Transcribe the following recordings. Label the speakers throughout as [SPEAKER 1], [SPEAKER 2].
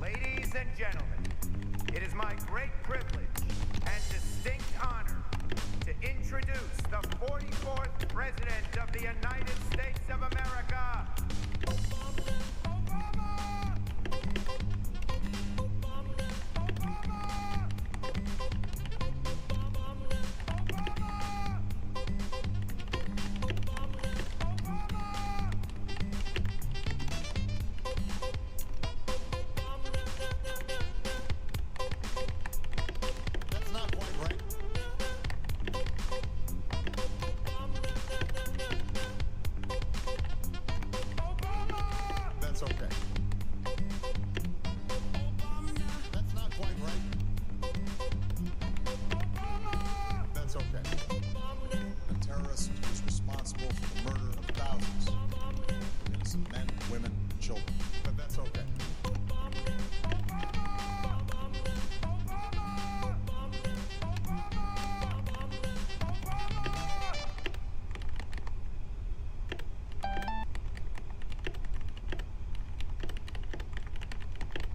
[SPEAKER 1] Ladies and gentlemen, it is my great privilege and distinct honor to introduce the 44th President of the United States of America,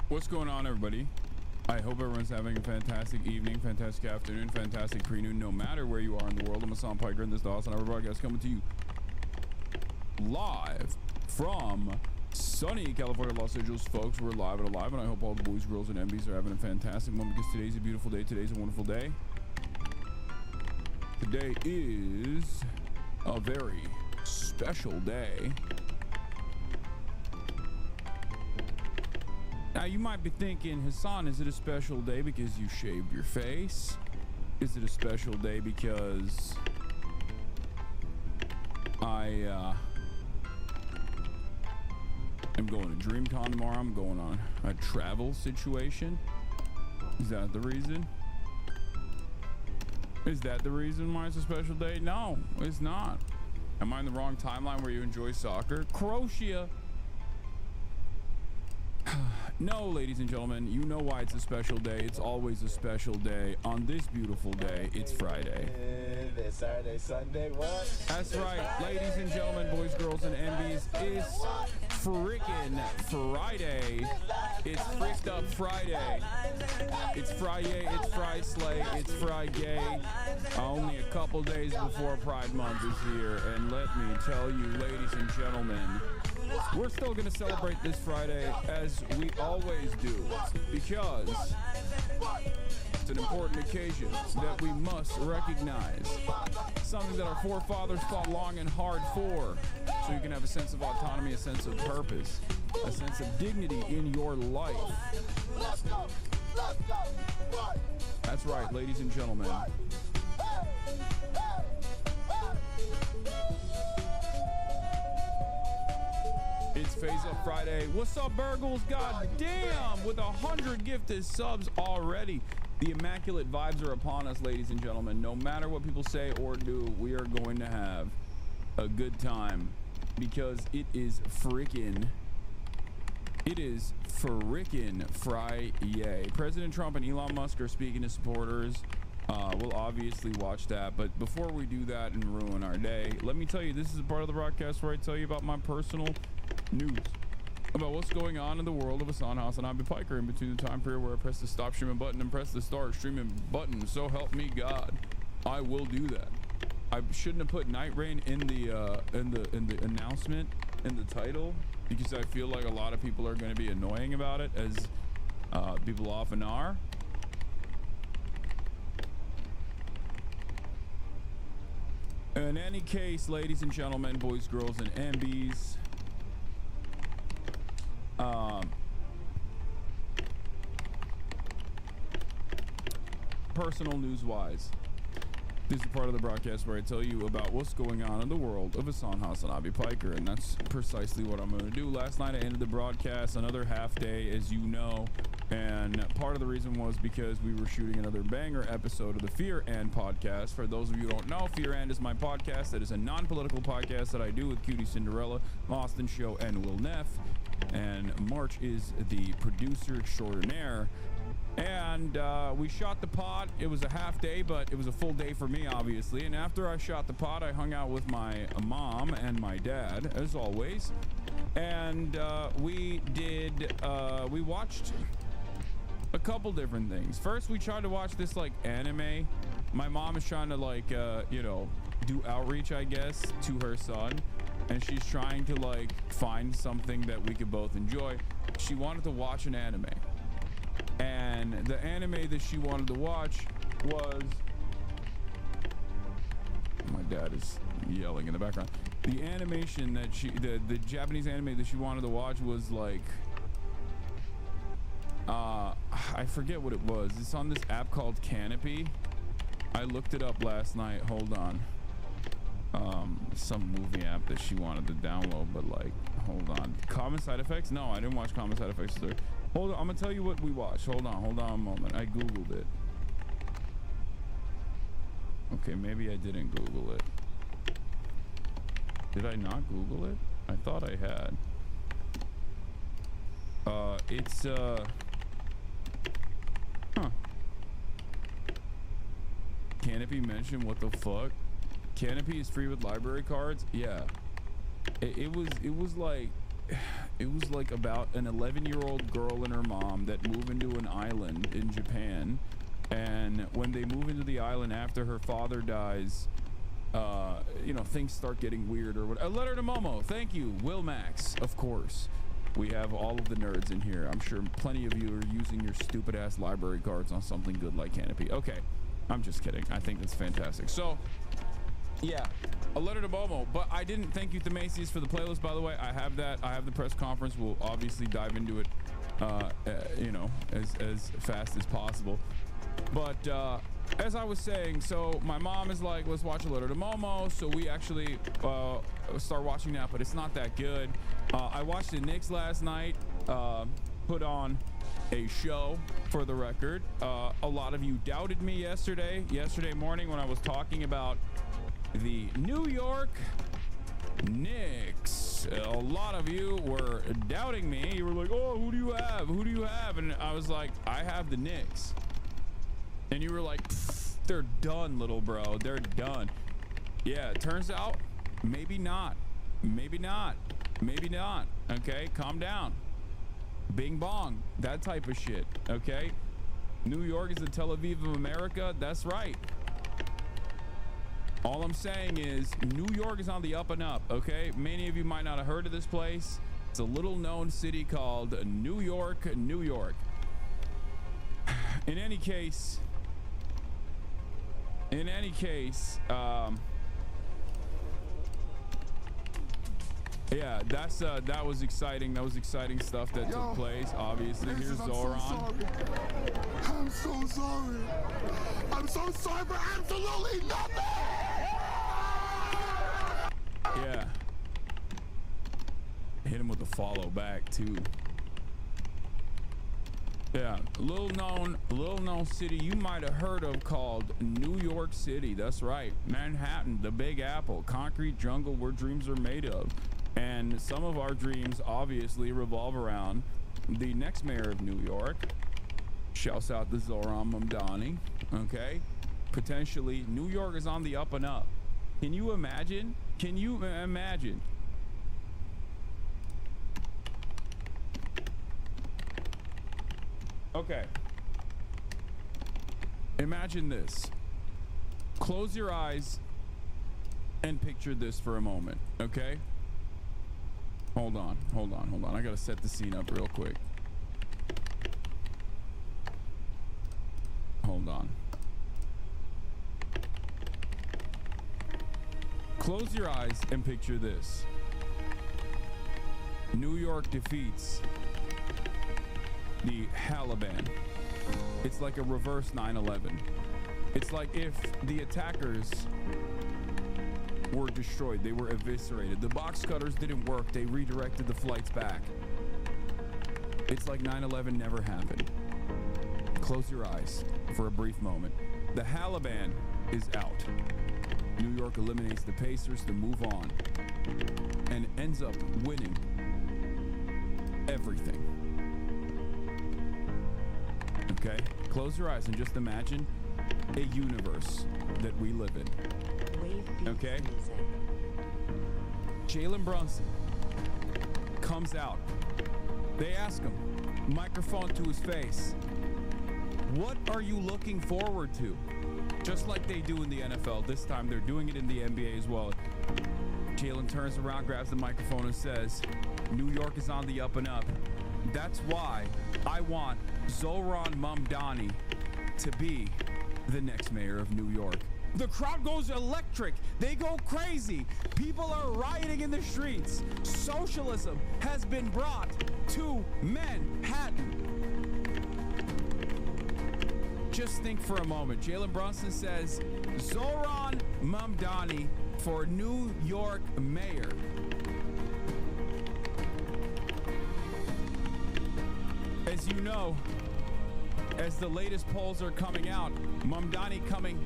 [SPEAKER 2] What's going on, everybody? I hope everyone's having a fantastic evening, fantastic afternoon, fantastic pre-noon, no matter where you are in the world. I'm Hasan Piker, and this is the Hasanabi broadcast coming to you live from sunny California, Los Angeles. Folks, we're live and alive, and I hope all the boys, girls, and MBs are having a fantastic moment, because today's a beautiful day. Today's a wonderful day. Today is a very special day. Now, you might be thinking, Hasan, is it a special day because you shaved your face? Is it a special day because I am going to DREAMCON tomorrow? I'm going on a travel situation. Is that the reason? Is that the reason why it's a special day? No, it's not. Am I in the wrong timeline where you enjoy soccer? Croatia. No, ladies and gentlemen, you know why it's a special day. It's always a special day. On this beautiful day, it's Friday.
[SPEAKER 3] It's Saturday, Sunday, what?
[SPEAKER 2] That's right, ladies and gentlemen, boys, girls, and MBs. It's freaking Friday. It's fricked up Friday. It's Friday, it's Fry Slay, it's Friday. Only a couple days before Pride Month is here. And let me tell you, ladies and gentlemen, we're still going to celebrate this Friday as we always do, because it's an important occasion that we must recognize. Something that our forefathers fought long and hard for, so you can have a sense of autonomy, a sense of purpose, a sense of dignity in your life. That's right, ladies and gentlemen. It's Phase Up Friday. What's up, Burgles? God damn, with 100 gifted subs already. The immaculate vibes are upon us, ladies and gentlemen. No matter what people say or do, we are going to have a good time, because it is frickin' Friday. President Trump and Elon Musk are speaking to supporters. We'll obviously watch that, but before we do that and ruin our day, let me tell you, this is a part of the broadcast where I tell you about my personal news about what's going on in the world of Hasan Hasanabi Piker, in between the time period where I press the stop streaming button and press the start streaming button. So help me God, I will do that. I shouldn't have put Night Rain in the announcement, in the title, because I feel like a lot of people are going to be annoying about it, as people often are. In any case, ladies and gentlemen, boys, girls, and MBs, personal news wise, this is part of the broadcast where I tell you about what's going on in the world of Hasan Hasanabi Piker, and that's precisely what I'm going to do. Last night I ended the broadcast, another half day, as you know. And part of the reason was because we were shooting another banger episode of the Fear And podcast. For those of you who don't know, Fear And is my podcast. That is a non-political podcast that I do with Cutie Cinderella, Austin Show, and Will Neff. And March is the producer extraordinaire. And we shot the pod. It was a half day, but it was a full day for me, obviously. And after I shot the pod, I hung out with my mom and my dad, as always. And we watched a couple different things. First, we tried to watch this like anime. My mom is trying to like do outreach, I guess, to her son, and she's trying to like find something that we could both enjoy. She wanted to watch an anime, and the anime that she wanted to watch was, my dad is yelling in the background. The animation that the Japanese anime that she wanted to watch was like, I forget what it was. It's on this app called Canopy. I looked it up last night. Hold on. Some movie app that she wanted to download, but like, hold on. Common Side Effects? No, I didn't watch Common Side Effects. Hold on, I'm gonna tell you what we watched. Hold on a moment. I Googled it. Okay, maybe I didn't Google it. Did I not Google it? I thought I had. It's Canopy mentioned, what the fuck? Canopy is free with library cards? Yeah. It was like about an 11-year-old girl and her mom that move into an island in Japan, and when they move into the island after her father dies, things start getting weird or what. A letter to Momo. Thank you, Will Max. Of course, we have all of the nerds in here. I'm sure plenty of you are using your stupid ass library cards on something good like Canopy. Okay, I'm just kidding. I think that's fantastic. So yeah, a letter to Momo. But I didn't thank you to Macy's for the playlist, by the way. I have that. I have the press conference. We'll obviously dive into it as fast as possible. But as I was saying, so my mom is like, let's watch a letter to Momo. So we actually start watching that, but it's not that good. I watched the Knicks last night, put on a show, for the record. A lot of you doubted me yesterday morning when I was talking about the New York Knicks. A lot of you were doubting me. You were like, oh, who do you have? Who do you have? And I was like, I have the Knicks. And you were like, they're done, little bro. They're done. Yeah, it turns out, maybe not. Maybe not. Maybe not. Okay, calm down. Bing bong. That type of shit. Okay? New York is the Tel Aviv of America. That's right. All I'm saying is New York is on the up and up. Okay? Many of you might not have heard of this place. It's a little known city called New York, New York. In any case, yeah, that was exciting. That was exciting stuff that took place. Obviously, here's Zoran.
[SPEAKER 4] I'm so sorry. I'm so sorry for absolutely nothing.
[SPEAKER 2] Yeah. Hit him with a follow back too. Yeah, little known city you might have heard of called New York City. That's right. Manhattan, the Big Apple, concrete jungle where dreams are made of. And some of our dreams obviously revolve around the next mayor of New York. Shouts out to Zoran Mamdani. Okay? Potentially, New York is on the up and up. Can you imagine? Can you imagine? Okay. Imagine this. Close your eyes and picture this for a moment, okay? Hold on. I gotta set the scene up real quick. Hold on. Close your eyes and picture this. New York defeats the Taliban. It's like a reverse 9/11. It's like if the attackers were destroyed, they were eviscerated. The box cutters didn't work. They redirected the flights back. It's like 9/11 never happened. Close your eyes for a brief moment. The Taliban is out. New York eliminates the Pacers to move on and ends up winning everything. Okay? Close your eyes and just imagine a universe that we live in. Okay? Jalen Brunson comes out. They ask him, microphone to his face, what are you looking forward to? Just like they do in the NFL. This time they're doing it in the NBA as well. Jalen turns around, grabs the microphone and says, New York is on the up and up. That's why I want Zoran Mamdani to be the next mayor of New York. The crowd goes electric. They go crazy. People are rioting in the streets. Socialism has been brought to Manhattan. Just think for a moment. Jalen Brunson says, Zoran Mamdani for New York mayor. As you know, as the latest polls are coming out, Mamdani coming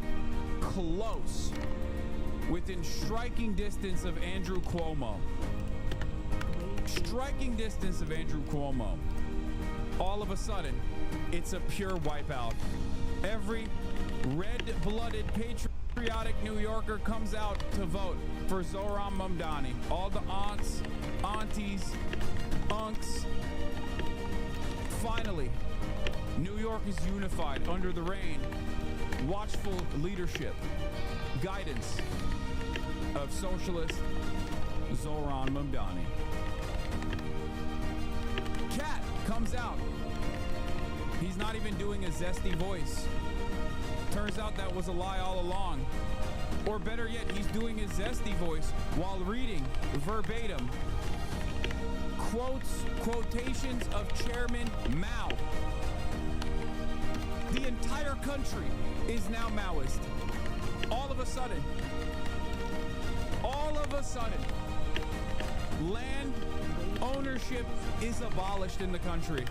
[SPEAKER 2] close, within striking distance of Andrew Cuomo. Striking distance of Andrew Cuomo. All of a sudden, it's a pure wipeout. Every red-blooded, patriotic New Yorker comes out to vote for Zoran Mamdani. All the aunts, aunties, unks. Finally, New York is unified under the reign, watchful leadership, guidance of socialist Zoran Mamdani. Cat comes out. He's not even doing a zesty voice. Turns out that was a lie all along. Or better yet, he's doing his zesty voice while reading verbatim quotations of Chairman Mao. The entire country is now Maoist. All of a sudden, land ownership is abolished in the country.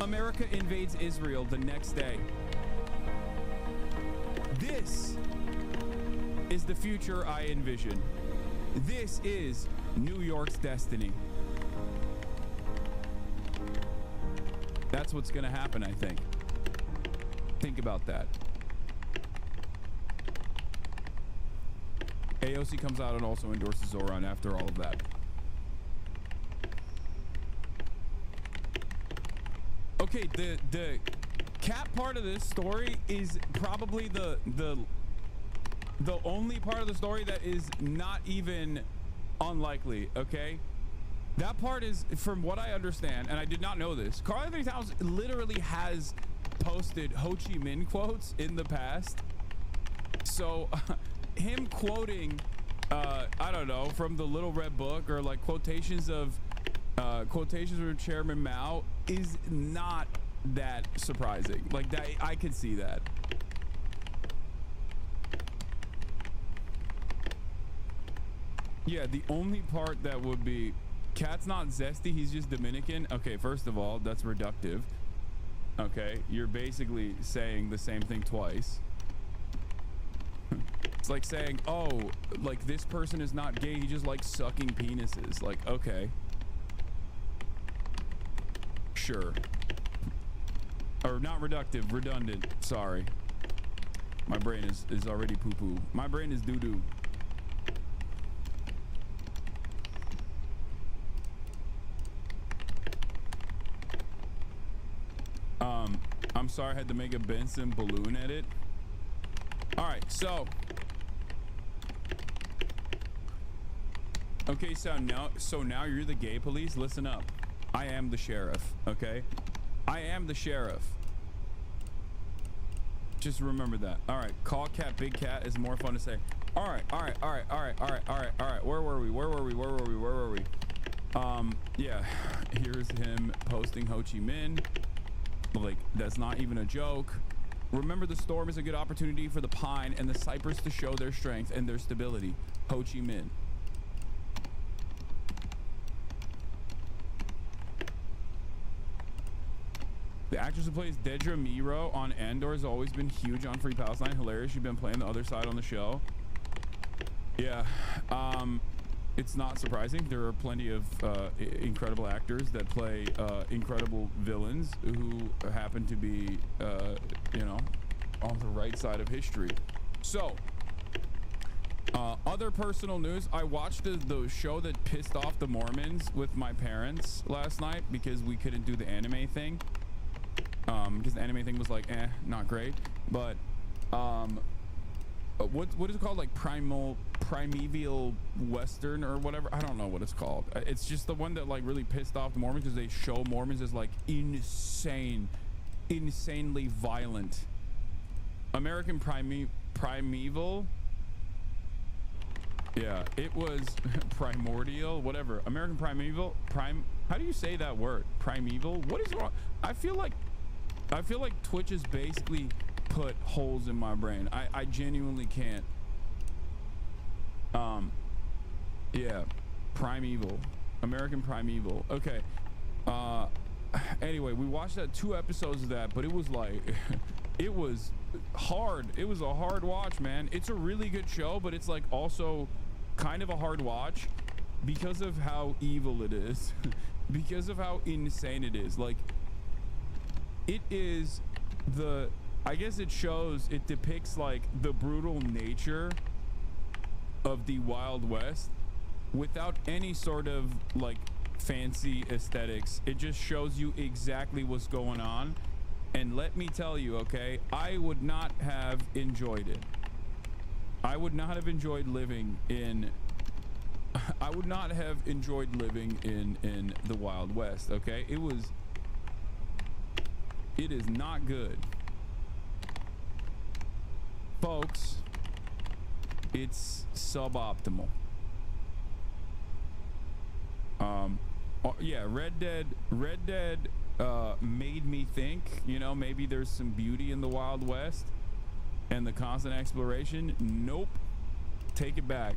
[SPEAKER 2] America invades Israel the next day. This is the future I envision. This is New York's destiny. That's what's going to happen, I think. Think about that. AOC comes out and also endorses Zoran after all of that. Okay, the cat part of this story is probably the only part of the story that is not even unlikely, okay? That part is, from what I understand, and I did not know this, Carl Anthony Towns literally has posted Ho Chi Minh quotes in the past. So him quoting, I don't know, from the Little Red Book or like quotations from Chairman Mao is not that surprising. Like that, I could see that. Yeah, the only part that would be, Cat's not zesty, he's just Dominican. Okay, first of all, that's reductive. Okay, you're basically saying the same thing twice. It's like saying, oh, like this person is not gay, he just likes sucking penises. Like, okay. Sure. Or not reductive, redundant. Sorry. My brain is already poo-poo. My brain is doo-doo. I'm sorry I had to make a Benson balloon edit. All right, so okay, so now you're the gay police. Listen up. I am the sheriff, okay? I am the sheriff. Just remember that. All right, call cat big cat is more fun to say. All right. Where were we? Yeah, here's him posting Ho Chi Minh. Like, that's not even a joke. Remember, the storm is a good opportunity for the pine and the cypress to show their strength and their stability. Ho Chi Minh. The actress who plays Dedra Miro on Andor has always been huge on Free Palestine. Hilarious. She's been playing the other side on the show. Yeah. It's not surprising. There are plenty of incredible actors that play incredible villains who happen to be, you know, on the right side of history. So, other personal news. I watched the show that pissed off the Mormons with my parents last night because we couldn't do the anime thing. Because the anime thing was like, not great. But, what is it called? Like primeval Western or whatever. I don't know what it's called. It's just the one that like really pissed off the Mormons because they show Mormons as like insanely violent. American Primeval. Yeah, it was primordial, whatever. American Primeval. How do you say that word? Primeval? What is wrong? I feel like Twitch has basically put holes in my brain. I genuinely can't. Yeah, Primeval. American Primeval. Okay. Anyway, we watched that 2 episodes of that, but it was like it was hard. It was a hard watch, man. It's a really good show, but it's like also kind of a hard watch because of how evil it is. Because of how insane it is. Like, it is I guess it depicts like the brutal nature of the Wild West without any sort of like fancy aesthetics. It just shows you exactly what's going on. And let me tell you, okay, I would not have enjoyed it. I would not have enjoyed living in the Wild West, okay? It is not good. Folks, it's suboptimal. Yeah, Red Dead made me think, you know, maybe there's some beauty in the Wild West and the constant exploration. Nope. Take it back.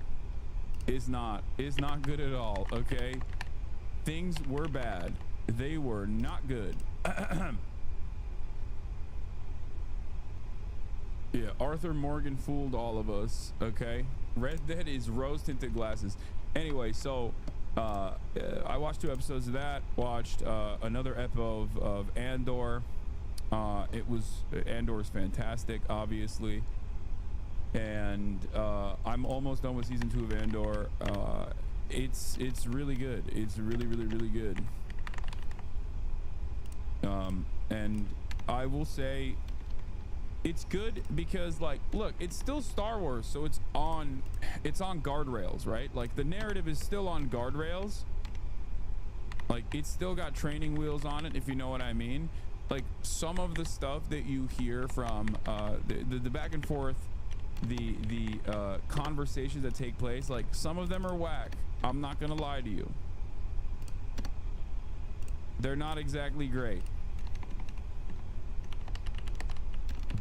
[SPEAKER 2] It's not good at all, okay? Things were bad. They were not good. Yeah, Arthur Morgan fooled all of us, okay? Red Dead is rose-tinted glasses. Anyway, so I watched 2 episodes of that, watched another episode of Andor. Andor is fantastic, obviously. And I'm almost done with season 2 of Andor. It's really good. It's really good. And I will say it's good because, like, look, it's still Star Wars, so it's on guardrails, right? Like, the narrative is still on guardrails. Like, it's still got training wheels on it, if you know what I mean. Like, some of the stuff that you hear from the back and forth, the conversations that take place, like, some of them are whack. I'm not gonna lie to you. They're not exactly great.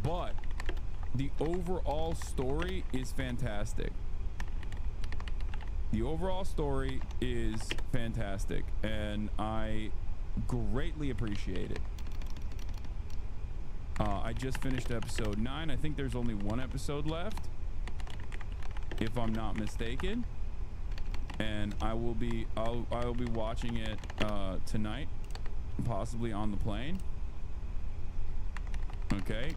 [SPEAKER 2] But the overall story is fantastic. The overall story is fantastic, and I greatly appreciate it. I just finished episode 9. I think there's only 1 episode left, if I'm not mistaken. And I'll be watching it tonight, possibly on the plane. Okay.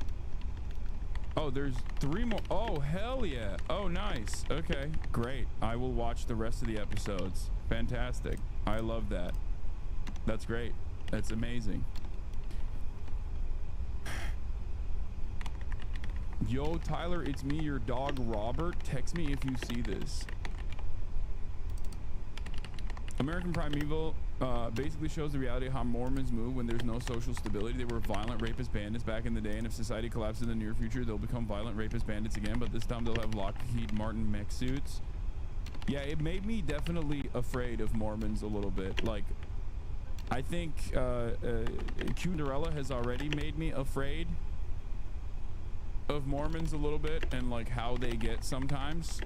[SPEAKER 2] Oh, there's 3 more. Oh, hell yeah. Oh, nice. Okay, great. I will watch the rest of the episodes. Fantastic. I love that. That's great. That's amazing. Yo, Tyler, it's me, your dog, Robert. Text me if you see this. American Primeval basically shows the reality of how Mormons move when there's no social stability. They were violent rapist bandits back in the day, and if society collapses in the near future, they'll become violent rapist bandits again, but this time they'll have Lockheed Martin mech suits. Yeah, it made me definitely afraid of Mormons a little bit. Like, I think Cinderella has already made me afraid of Mormons a little bit, and like how they get sometimes.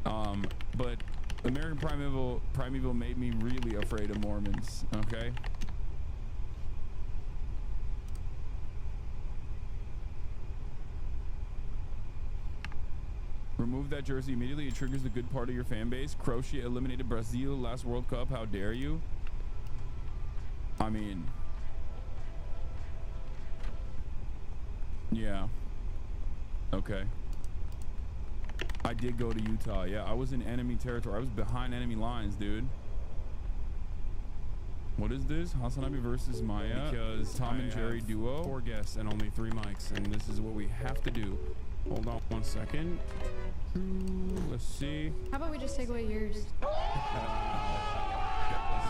[SPEAKER 2] But American Primeval made me really afraid of Mormons. Okay. Remove that jersey immediately. It triggers the good part of your fan base. Croatia eliminated Brazil last World Cup. How dare you? I mean, yeah. Okay. I did go to Utah. Yeah, I was in enemy territory. I was behind enemy lines, dude. What is this? Hasanabi versus Maya. Because Tom and Jerry duo. 4 guests and only 3 mics. And this is what we have to do. Hold on 1 second. Let's see.
[SPEAKER 5] How about we just take away yours?
[SPEAKER 2] That's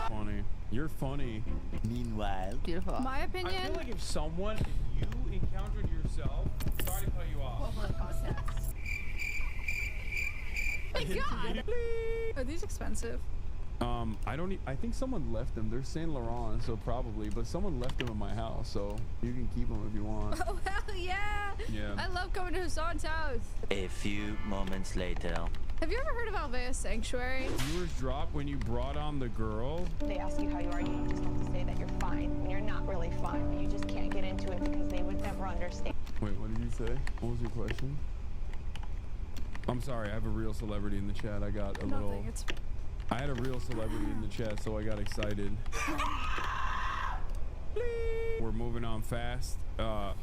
[SPEAKER 2] funny. You're funny.
[SPEAKER 3] Meanwhile,
[SPEAKER 5] Beautiful. My opinion.
[SPEAKER 2] I feel like if you encountered yourself, sorry to cut you off.
[SPEAKER 5] My God. Are these expensive?
[SPEAKER 2] I think someone left them. They're Saint Laurent, so probably, but someone left them in my house, so you can keep them if you want.
[SPEAKER 5] Oh, hell yeah.
[SPEAKER 2] Yeah.
[SPEAKER 5] I love coming to Hasan's house.
[SPEAKER 6] A few moments later.
[SPEAKER 5] Have you ever heard of Alvea's Sanctuary?
[SPEAKER 2] Viewers drop when you brought on the girl.
[SPEAKER 7] They ask you how you are, you just have to say that you're fine when you're not really fine. You just can't get into it because they would never understand.
[SPEAKER 2] Wait, what did you say? What was your question? I'm sorry, I have a real celebrity in the chat. I got a little...
[SPEAKER 5] Nothing. It's...
[SPEAKER 2] I had a real celebrity in the chat, so I got excited. We're moving on fast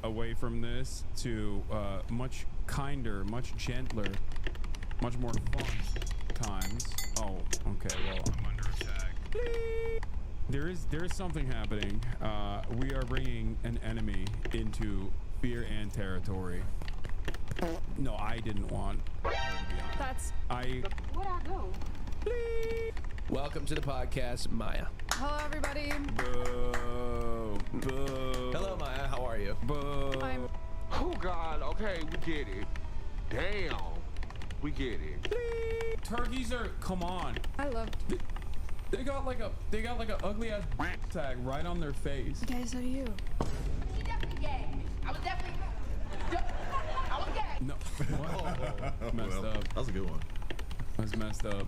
[SPEAKER 2] away from this to much kinder, much gentler, much more fun times. Oh, okay. Well, I'm under attack. There is something happening. We are bringing an enemy into fear and territory. No, I didn't want her to be on.
[SPEAKER 5] That's...
[SPEAKER 7] What'd I do?
[SPEAKER 8] Welcome to the podcast, Maya.
[SPEAKER 5] Hello, everybody.
[SPEAKER 2] Boo. Boo.
[SPEAKER 8] Hello, Maya. How are you?
[SPEAKER 2] Boo.
[SPEAKER 9] Oh God, okay, we get it. Damn, we get it.
[SPEAKER 2] Turkeys are, come on.
[SPEAKER 5] I love...
[SPEAKER 2] They got like a ugly ass tag right on their face.
[SPEAKER 5] Okay, so you.
[SPEAKER 7] She definitely gay. I was definitely... I was gay.
[SPEAKER 2] No. What? Messed up.
[SPEAKER 10] That was a good one.
[SPEAKER 2] That's messed up.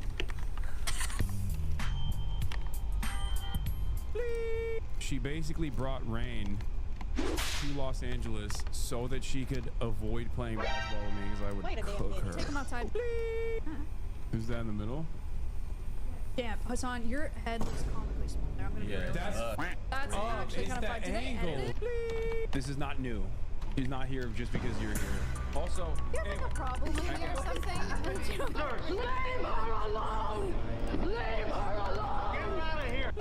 [SPEAKER 2] She basically brought Rain to Los Angeles so that she could avoid playing basketball with me because I would cook her.
[SPEAKER 5] Take them outside.
[SPEAKER 2] Who's that in the middle?
[SPEAKER 5] Damn, Hasan, your head looks comically small there. I'm gonna be real. That's actually kind of fun. Did they edit it?
[SPEAKER 11] This is not new. He's not here just because you're here. Also,
[SPEAKER 5] You have like a problem with me or something?
[SPEAKER 4] Leave her alone! Leave her alone!
[SPEAKER 9] Get him out of here.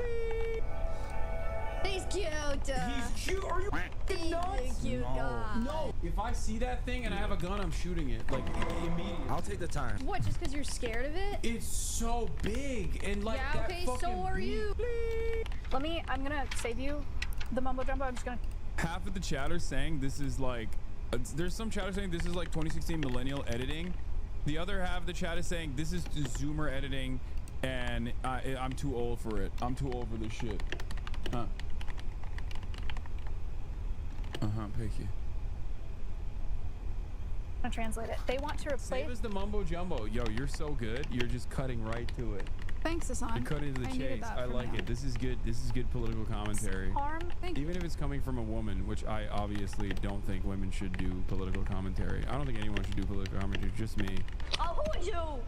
[SPEAKER 5] He's cute.
[SPEAKER 2] He's cute. Are you
[SPEAKER 5] He's a cute guy.
[SPEAKER 2] No. If I see that thing and I have a gun, I'm shooting it like immediately.
[SPEAKER 11] I'll take the time.
[SPEAKER 5] What, just because you're scared of it?
[SPEAKER 2] It's so big and like
[SPEAKER 5] Yeah,
[SPEAKER 2] that
[SPEAKER 5] okay, so
[SPEAKER 2] fucking
[SPEAKER 5] are you.
[SPEAKER 7] I'm gonna save you the mumbo jumbo. I'm just gonna...
[SPEAKER 2] Half of the chatter saying this is like, there's some chatter saying this is like 2016 millennial editing. The other half of the chat is saying this is Zoomer editing, and I'm too old for it. I'm too old for this shit. Thank you.
[SPEAKER 7] I'm gonna translate it. They want to replace...
[SPEAKER 2] Save us the mumbo jumbo. Yo, you're so good. You're just cutting right to it.
[SPEAKER 5] Thanks, Hasan.
[SPEAKER 2] You're cutting to the chase. I like it. This is good. This is good political commentary. Even if it's coming from a woman, which I obviously don't think women should do political commentary. I don't think anyone should do political commentary. Just me.
[SPEAKER 7] Oh, who are you?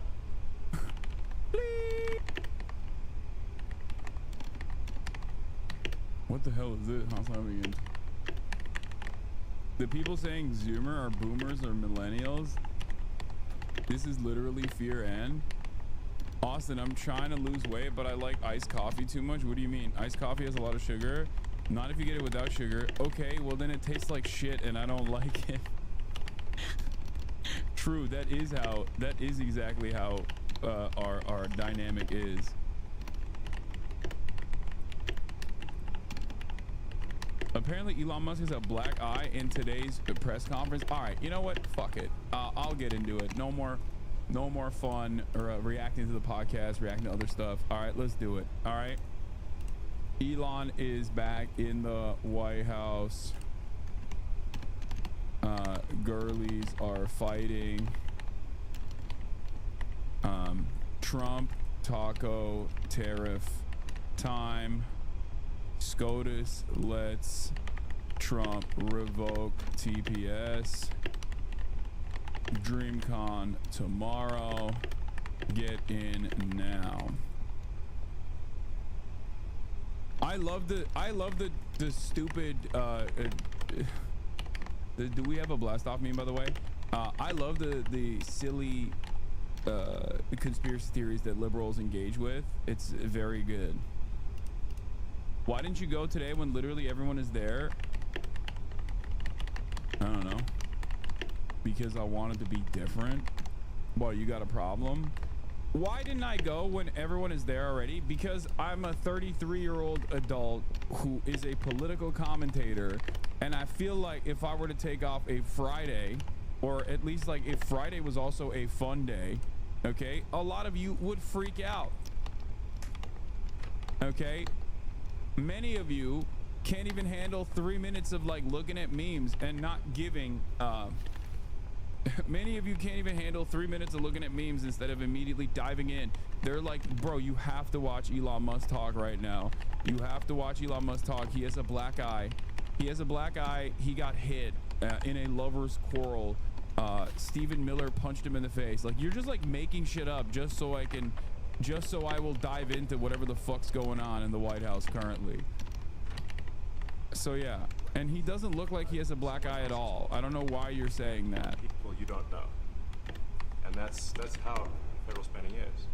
[SPEAKER 2] What the hell is it? Hasanabi again. The people saying Zoomer are boomers or millennials. This is literally fear and. Austin, I'm trying to lose weight, but I like iced coffee too much. What do you mean? Iced coffee has a lot of sugar. Not if you get it without sugar. Okay, well then it tastes like shit and I don't like it. True, that is exactly how our dynamic is. Apparently Elon Musk has a black eye in today's press conference. All right, you know what? Fuck it. I'll get into it. No more fun or reacting to the podcast, reacting to other stuff. All right, let's do it. All right. Elon is back in the White House. Girlies are fighting. Trump, taco, tariff, time. SCOTUS lets Trump revoke TPS. DREAMCON tomorrow. Get in now. I love the stupid do we have a blast off meme, by the way? I love the silly conspiracy theories that liberals engage with. It's very good. Why didn't you go today when literally everyone is there? I don't know. Because I wanted to be different. Well, you got a problem? Why didn't I go when everyone is there already? Because I'm a 33-year-old adult who is a political commentator, and I feel like if I were to take off a Friday, or at least like if Friday was also a fun day, okay, a lot of you would freak out. Okay, many of you can't even handle 3 minutes of like looking at memes and not giving many of you can't even handle 3 minutes of looking at memes instead of immediately diving in. They're like, bro, you have to watch Elon Musk talk right now. You have to watch Elon Musk talk. He has a black eye. He has a black eye. He got hit in a lover's quarrel. Stephen Miller punched him in the face. Like, you're just like making shit up just so I will dive into whatever the fuck's going on in the White House currently. So yeah, and he doesn't look like he has a black eye at all. I don't know why you're saying that.
[SPEAKER 10] People you don't know, and that's how federal spending is.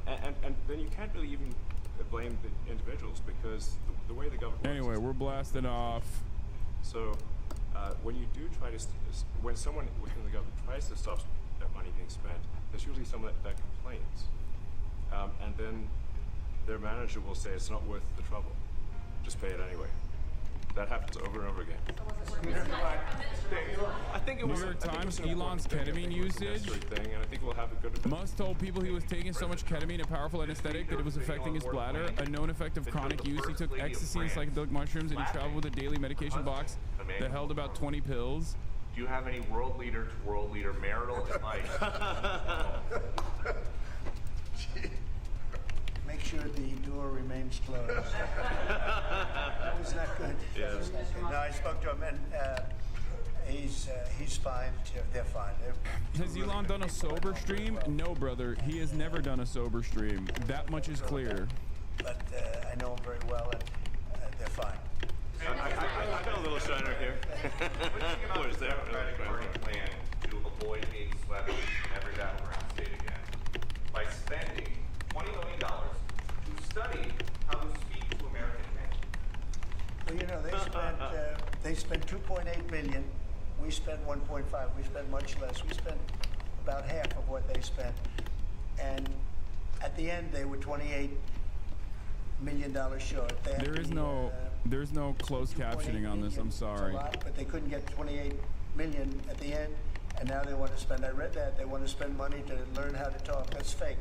[SPEAKER 10] And then you can't really even blame the individuals because the way the government works.
[SPEAKER 2] Anyway, we're blasting off.
[SPEAKER 10] So when you do try to, when someone within the government tries to stop that money being spent, there's usually someone that complains, and then their manager will say it's not worth the trouble. Just pay it anyway. That happens over and over again. I think it was
[SPEAKER 2] New York Times, Elon's ketamine usage.
[SPEAKER 10] Thing, and I think we'll have a good
[SPEAKER 2] Musk told people he was taking so much ketamine, a powerful anesthetic, that it was affecting his bladder. A known effect of chronic use. He took ecstasy and psychedelic mushrooms, and he traveled with a daily medication box that held about 20 pills.
[SPEAKER 12] Do you have any world leader to world leader marital advice?
[SPEAKER 13] Make sure the door remains closed. That was not good.
[SPEAKER 10] Yes.
[SPEAKER 13] No, I spoke to him, and he's fine. They're fine.
[SPEAKER 2] Has Elon done a sober stream? No, brother. He has never done a sober stream. That much is clear.
[SPEAKER 13] But I know him very well, and they're fine.
[SPEAKER 10] I got a little shiner here. What is that?
[SPEAKER 12] Plan to avoid being swept in every battleground state again by spending $20 million to study how to speak to American men.
[SPEAKER 13] Well, you know, they spent 2.8 billion. We spent 1.5. We spent much less. We spent about half of what they spent, and at the end they were $28 million short.
[SPEAKER 2] There's no closed captioning on this. I'm sorry.
[SPEAKER 13] It's a lot, but they couldn't get 28 million at the end, and now they want to spend. I read that they want to spend money to learn how to talk. That's fake.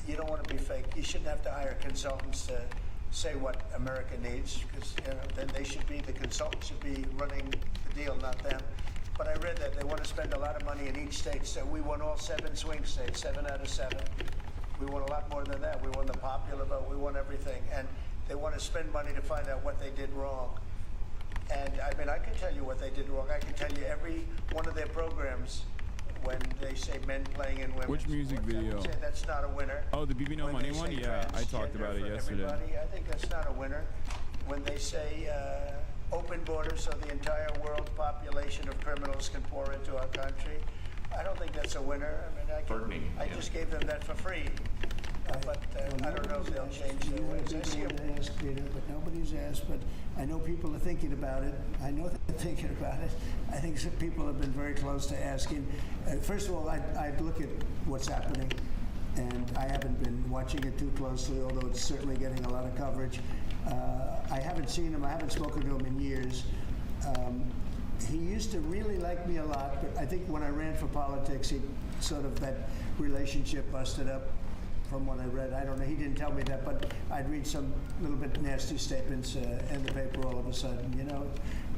[SPEAKER 13] You don't want to be fake. You shouldn't have to hire consultants to say what America needs, because then the consultants should be running the deal, not them. But I read that they want to spend a lot of money in each state. So we won all 7 swing states, 7 out of 7. We won a lot more than that. We won the popular vote. We won everything. And they want to spend money to find out what they did wrong. And I mean, I can tell you what they did wrong. I can tell you every one of their programs when they say men playing in women.
[SPEAKER 2] Which music video?
[SPEAKER 13] That's not a winner.
[SPEAKER 2] Oh, the BB No Money one? Yeah, I talked about it yesterday.
[SPEAKER 13] I think that's not a winner. When they say open borders so the entire world population of criminals can pour into our country, I don't think that's a winner. I mean, I just gave them that for free. But I don't know if they'll change their ways. I see them asked, Peter, but nobody's asked. But I know people are thinking about it. I know they're thinking about it. I think some people have been very close to asking. First of all, I'd look at what's happening, and I haven't been watching it too closely, although it's certainly getting a lot of coverage. I haven't seen him. I haven't spoken to him in years. He used to really like me a lot, but I think when I ran for politics, he sort of that relationship busted up. From what I read, I don't know. He didn't tell me that, but I'd read some little bit nasty statements in the paper all of a sudden. You know,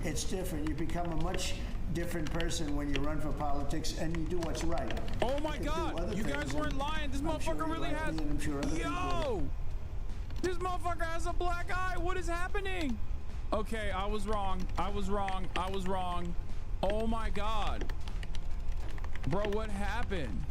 [SPEAKER 13] it's different. You become a much different person when you run for politics and you do what's right.
[SPEAKER 2] Oh my God! You guys weren't lying. This motherfucker really has. Yo! This motherfucker has a black eye. What is happening? Okay, I was wrong. I was wrong. I was wrong. Oh my God. Bro, what happened?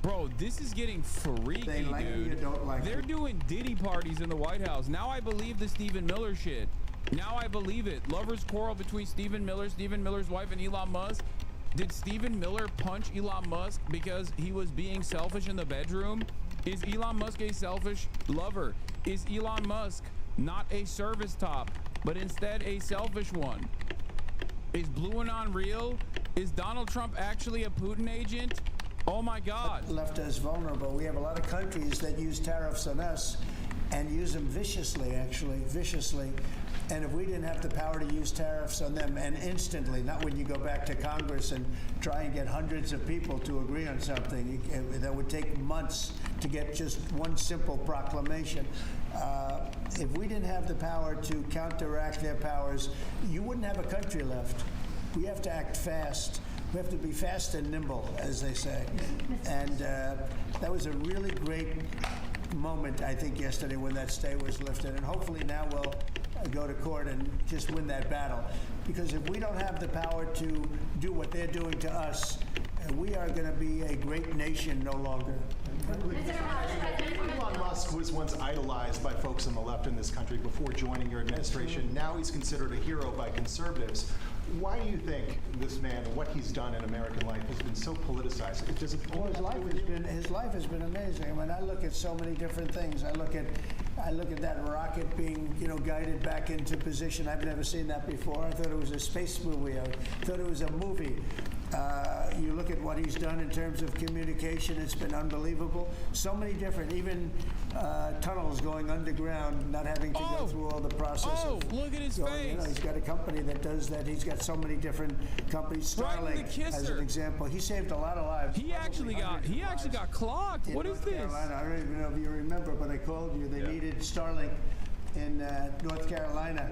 [SPEAKER 2] Bro, this is getting freaky,
[SPEAKER 13] They like
[SPEAKER 2] dude.
[SPEAKER 13] you or don't like
[SPEAKER 2] They're
[SPEAKER 13] you.
[SPEAKER 2] doing Diddy parties in the White House. Now I believe the Stephen Miller shit. Now I believe it. Lovers quarrel between Stephen Miller's wife, and Elon Musk. Did Stephen Miller punch Elon Musk because he was being selfish in the bedroom? Is Elon Musk a selfish lover? Is Elon Musk not a service top, but instead a selfish one? Is Blue Anon real? Is Donald Trump actually a Putin agent? Oh my God.
[SPEAKER 13] Left us vulnerable. We have a lot of countries that use tariffs on us and use them viciously, actually, viciously. And if we didn't have the power to use tariffs on them, and instantly, not when you go back to Congress and try and get hundreds of people to agree on something, that would take months to get just one simple proclamation. If we didn't have the power to counteract their powers, you wouldn't have a country left. We have to act fast. We have to be fast and nimble, as they say. And that was a really great moment, I think, yesterday when that stay was lifted. And hopefully now we'll go to court and just win that battle. Because if we don't have the power to do what they're doing to us, we are going to be a great nation no longer.
[SPEAKER 14] Elon Musk was once idolized by folks on the left in this country before joining your administration. Now he's considered a hero by conservatives. Why do you think this man and what he's done in American life has been so politicized?
[SPEAKER 13] Well, his life has been amazing. I mean, I look at so many different things. I look at that rocket being, guided back into position. I've never seen that before. I thought it was a space movie. I thought it was a movie. You look at what he's done in terms of communication. It's been unbelievable. So many different, even tunnels going underground, not having to go through all the process.
[SPEAKER 2] Oh, look at his face.
[SPEAKER 13] He's got a company that does that. He's got so many different companies. Starlink, as an example. He saved a lot of lives.
[SPEAKER 2] He actually got clocked. What is this?
[SPEAKER 13] Carolina. I don't even know if you remember, but I called you. They needed Starlink in North Carolina.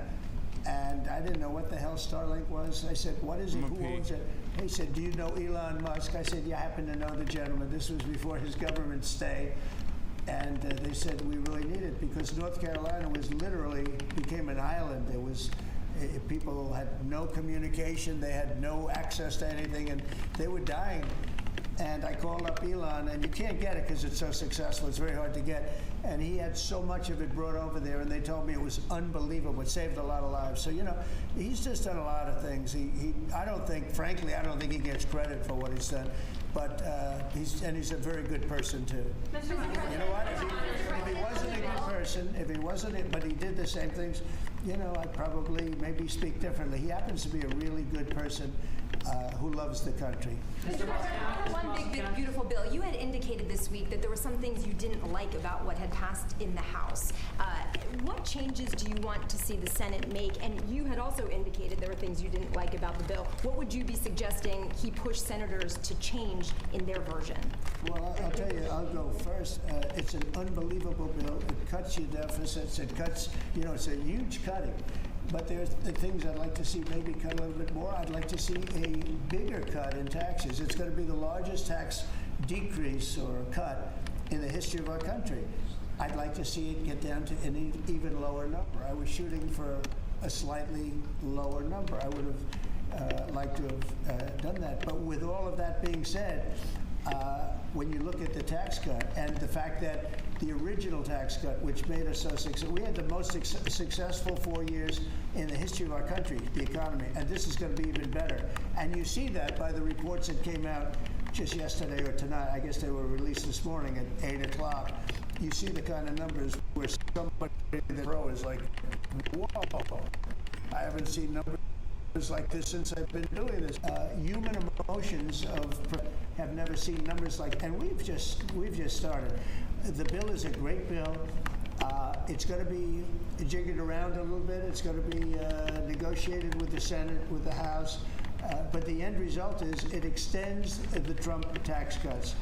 [SPEAKER 13] And I didn't know what the hell Starlink was. I said, what is it? Who owns it? He said, do you know Elon Musk? I said, yeah, I happen to know the gentleman. This was before his government stay. And they said, we really need it because North Carolina became an island. There was, people had no communication. They had no access to anything, and they were dying. And I called up Elon, and you can't get it because it's so successful. It's very hard to get. And he had so much of it brought over there, and they told me it was unbelievable. It saved a lot of lives. So, he's just done a lot of things. I don't think he gets credit for what he's done. But he's a very good person, too. You know what? If he wasn't a good person, but he did the same things, I'd probably maybe speak differently. He happens to be a really good person who loves the country.
[SPEAKER 15] Mr. President, one big, beautiful bill. You had indicated this week that there were some things you didn't like about what had passed in the House. What changes do you want to see the Senate make? And you had also indicated there were things you didn't like about the bill. What would you be suggesting he push senators to change in their version?
[SPEAKER 13] Well, I'll tell you, I'll go first. It's an unbelievable bill. It cuts your deficits. It cuts, it's a huge cutting. But there's the things I'd like to see maybe cut a little bit more. I'd like to see a bigger cut in taxes. It's going to be the largest tax decrease or cut in the history of our country. I'd like to see it get down to an even lower number. I was shooting for a slightly lower number. I would have liked to have done that. But with all of that being said, when you look at the tax cut and the fact that the original tax cut, which made us so successful, we had the most successful 4 years in the history of our country, the economy, and this is going to be even better. And you see that by the reports that came out just yesterday or tonight. I guess they were released this morning at 8 o'clock. You see the kind of numbers where somebody that row is like, whoa, I haven't seen numbers like this since I've been doing this. Human emotions have never seen numbers like, and we've just started. The bill is a great bill. It's going to be jiggered around a little bit. It's going to be negotiated with the Senate, with the House. But the end result is it extends the Trump tax cuts.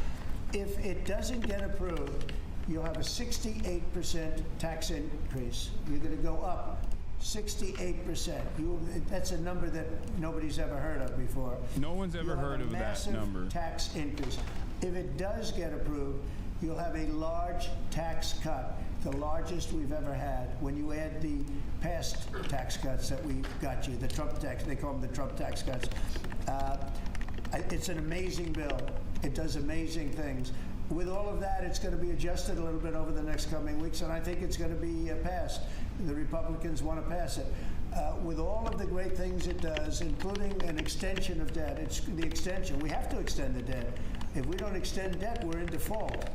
[SPEAKER 13] If it doesn't get approved, you'll have a 68% tax increase. You're going to go up 68%. That's a number that nobody's ever heard of before.
[SPEAKER 2] No one's ever heard of that number.
[SPEAKER 13] Tax increase. If it does get approved, you'll have a large tax cut, the largest we've ever had. When you add the past tax cuts that we got you, the Trump tax, they call them the Trump tax cuts. It's an amazing bill. It does amazing things. With all of that, it's going to be adjusted a little bit over the next coming weeks, and I think it's going to be passed. The Republicans want to pass it. With all of the great things it does, including an extension of debt, it's the extension. We have to extend the debt. If we don't extend debt, we're in default.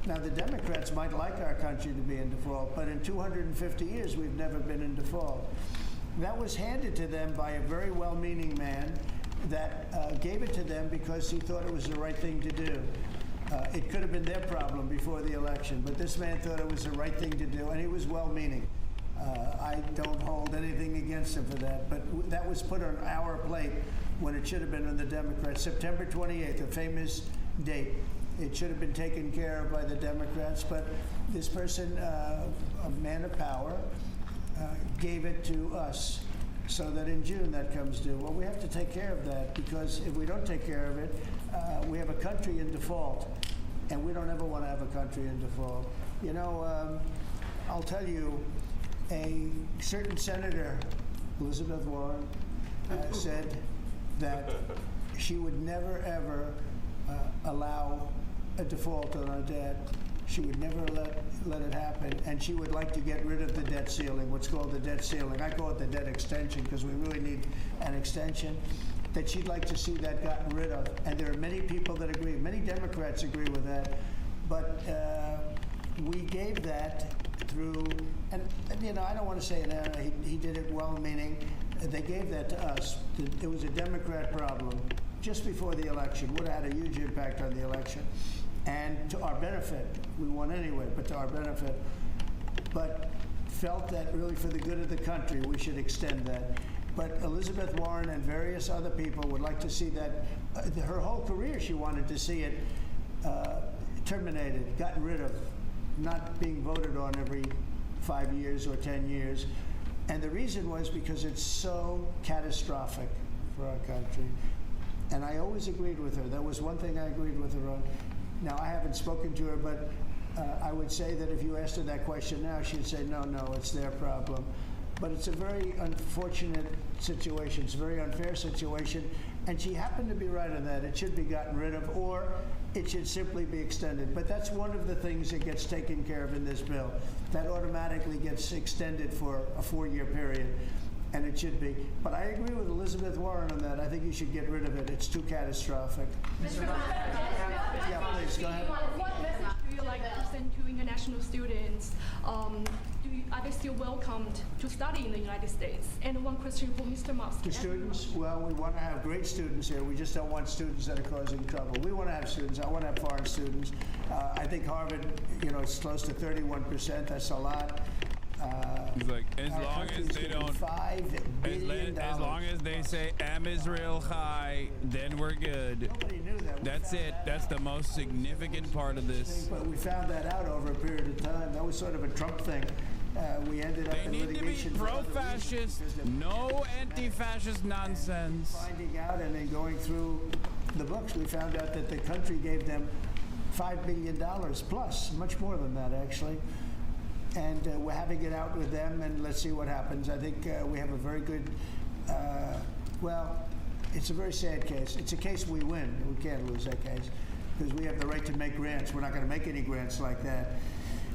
[SPEAKER 13] Now, the Democrats might like our country to be in default, but in 250 years, we've never been in default. That was handed to them by a very well-meaning man that gave it to them because he thought it was the right thing to do. It could have been their problem before the election, but this man thought it was the right thing to do, and he was well-meaning. I don't hold anything against him for that, but that was put on our plate when it should have been on the Democrats. September 28th, a famous date. It should have been taken care of by the Democrats, but this person, a man of power, gave it to us so that in June that comes due. Well, we have to take care of that, because if we don't take care of it, we have a country in default, and we don't ever want to have a country in default. You know, I'll tell you, a certain senator, Elizabeth Warren, said that she would never, ever allow a default on our debt. She would never let it happen, and she would like to get rid of the debt ceiling, what's called the debt ceiling. I call it the debt extension because we really need an extension, that she'd like to see that gotten rid of. And there are many people that agree. Many Democrats agree with that. But we gave that through, and you know, I don't want to say an error. He did it well-meaning. They gave that to us. It was a Democrat problem just before the election. Would have had a huge impact on the election. And to our benefit, we won anyway, but to our benefit. But felt that really for the good of the country, we should extend that. But Elizabeth Warren and various other people would like to see that, her whole career she wanted to see it terminated, gotten rid of, not being voted on every 5 years or 10 years. And the reason was because it's so catastrophic for our country. And I always agreed with her. That was one thing I agreed with her on. Now, I haven't spoken to her, but I would say that if you asked her that question now, she'd say, no, it's their problem. But it's a very unfortunate situation. It's a very unfair situation. And she happened to be right on that. It should be gotten rid of, or it should simply be extended. But that's one of the things that gets taken care of in this bill. That automatically gets extended for a 4-year period. And it should be. But I agree with Elizabeth Warren on that. I think you should get rid of it. It's too catastrophic.
[SPEAKER 16] Yeah,
[SPEAKER 13] please, go ahead.
[SPEAKER 16] What message do you like to send to international students? Are they still welcomed to study in the United States? And one question for Mr. Musk.
[SPEAKER 13] To students? Well, we want to have great students here. We just don't want students that are causing trouble. We want to have students. I want to have foreign students. I think Harvard, you know, it's close to 31%. That's a lot.
[SPEAKER 2] He's like, as long as they don't, as long as they say Am Israel Chai, then we're good.
[SPEAKER 13] Nobody knew that.
[SPEAKER 2] That's it. That's the most significant part of this.
[SPEAKER 13] But we found that out over a period of time. That was sort of a Trump thing. We ended up in litigation.
[SPEAKER 2] They need to be pro-fascist, no anti-fascist nonsense.
[SPEAKER 13] Finding out and then going through the books, we found out that the country gave them $5 billion plus, much more than that actually. And we're having it out with them, and let's see what happens. I think we have a very good, well, it's a very sad case. It's a case we win. We can't lose that case because we have the right to make grants. We're not going to make any grants like that.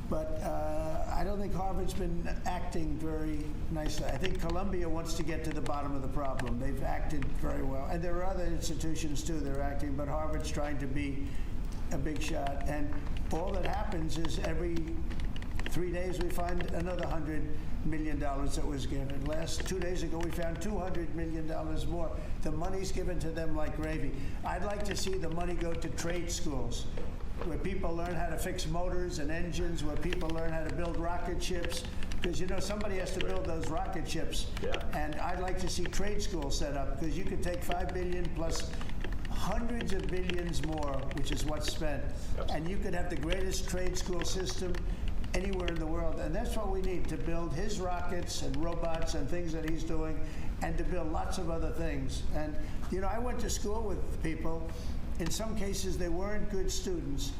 [SPEAKER 13] But I don't think Harvard's been acting very nicely. I think Columbia wants to get to the bottom of the problem. They've acted very well. And there are other institutions, too, that are acting, but Harvard's trying to be a big shot. And all that happens is every 3 days we find another $100 million that was given. 2 days ago we found $200 million more. The money's given to them like gravy. I'd like to see the money go to trade schools where people learn how to fix motors and engines, where people learn how to build rocket ships, because you know somebody has to build those rocket ships. Yeah. And I'd like to see trade schools set up, because you could take $5 billion plus hundreds of billions more, which is what's spent, and you could have the greatest trade school system anywhere in the world. And that's what we need to build his rockets and robots and things that he's doing, and to build lots of other things. And you know, I went to school with people. In some cases they weren't good students,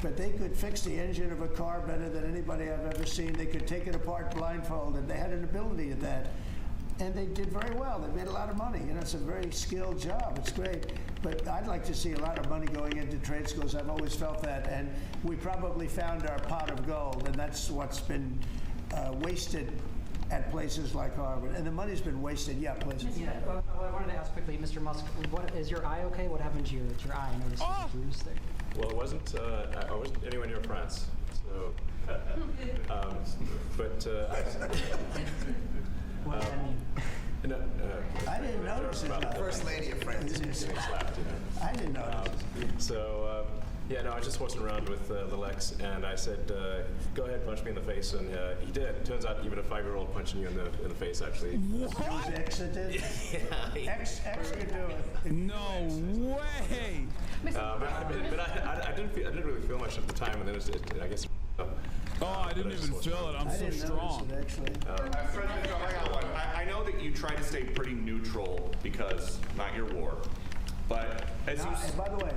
[SPEAKER 13] but they could fix the engine of a car better than anybody I've ever seen. They could take it apart blindfolded. They had an ability at that. And they did very well. They made a lot of money. You know, it's a very skilled job. It's great. But I'd like to see a lot of money going into trade schools. I've always felt that. And we probably found our pot of gold, and that's what's been wasted at places like Harvard. And the money's been wasted, yeah, places.
[SPEAKER 17] Yeah, I wanted to ask quickly, Mr. Musk, is your eye okay? What happened to your eye? I noticed there's a bruise there.
[SPEAKER 10] Well, it wasn't. I wasn't anywhere near France, so.
[SPEAKER 17] What does that mean?
[SPEAKER 10] No,
[SPEAKER 13] I didn't notice it.
[SPEAKER 3] First lady of France.
[SPEAKER 10] Getting slapped, you know.
[SPEAKER 13] I didn't notice it.
[SPEAKER 10] So, yeah, no, I was just walking around with the Lex, and I said, go ahead, punch me in the face, and he did. Turns out even a 5-year-old punching you in the face, actually.
[SPEAKER 13] What? It was X that did?
[SPEAKER 10] Yeah.
[SPEAKER 13] X could do it.
[SPEAKER 2] No way!
[SPEAKER 10] But I didn't really feel much at the time, and then I guess.
[SPEAKER 2] I didn't even feel it. I'm so strong.
[SPEAKER 12] President Joe, hang on. I know that you try to stay pretty neutral because not your war, but as you.
[SPEAKER 13] And by the way,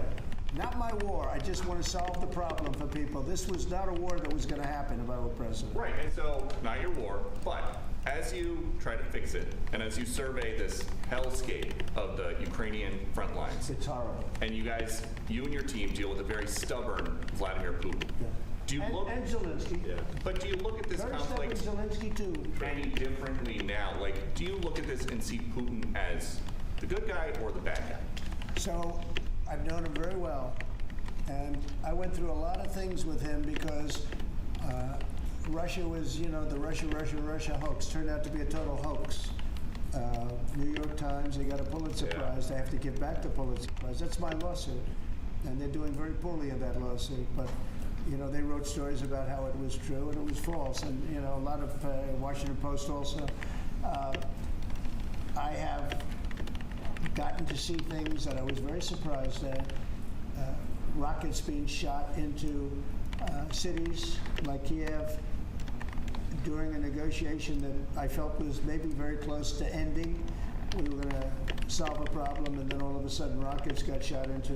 [SPEAKER 13] not my war. I just want to solve the problem for people. This was not a war that was going to happen if I were president.
[SPEAKER 12] Right, and so not your war, but as you try to fix it, and as you survey this hellscape of the Ukrainian front lines,
[SPEAKER 13] it's horrible.
[SPEAKER 12] And you and your team deal with a very stubborn Vladimir Putin. Yeah. Do you look
[SPEAKER 13] and Zelensky?
[SPEAKER 12] Yeah. But do you look at this conflict
[SPEAKER 13] Zelensky too.
[SPEAKER 12] any differently now? Like, do you look at this and see Putin as the good guy or the bad guy?
[SPEAKER 13] So, I've known him very well, and I went through a lot of things with him because Russia was, you know, the Russia hoax turned out to be a total hoax. New York Times, they got a Pulitzer Prize. They have to give back the Pulitzer Prize. That's my lawsuit, and they're doing very poorly in that lawsuit. But you know, they wrote stories about how it was true and it was false, and you know, a lot of Washington Post also. I have gotten to see things that I was very surprised at. Rockets being shot into cities like Kiev during a negotiation that I felt was maybe very close to ending. We were going to solve a problem, and then all of a sudden rockets got shot into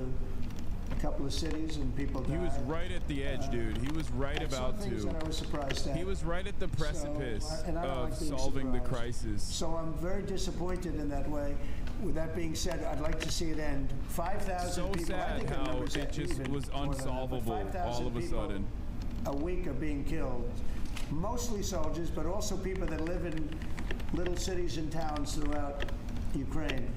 [SPEAKER 13] a couple of cities and people died.
[SPEAKER 2] He was right at the edge, dude. He was right about to.
[SPEAKER 13] That I was surprised at.
[SPEAKER 2] He was right at the precipice of solving the crisis.
[SPEAKER 13] So I'm very disappointed in that way. With that being said, I'd like to see it end. 5,000 people.
[SPEAKER 2] So sad how it just was unsolvable all of a sudden.
[SPEAKER 13] A week are being killed. Mostly soldiers, but also people that live in little cities and towns throughout Ukraine.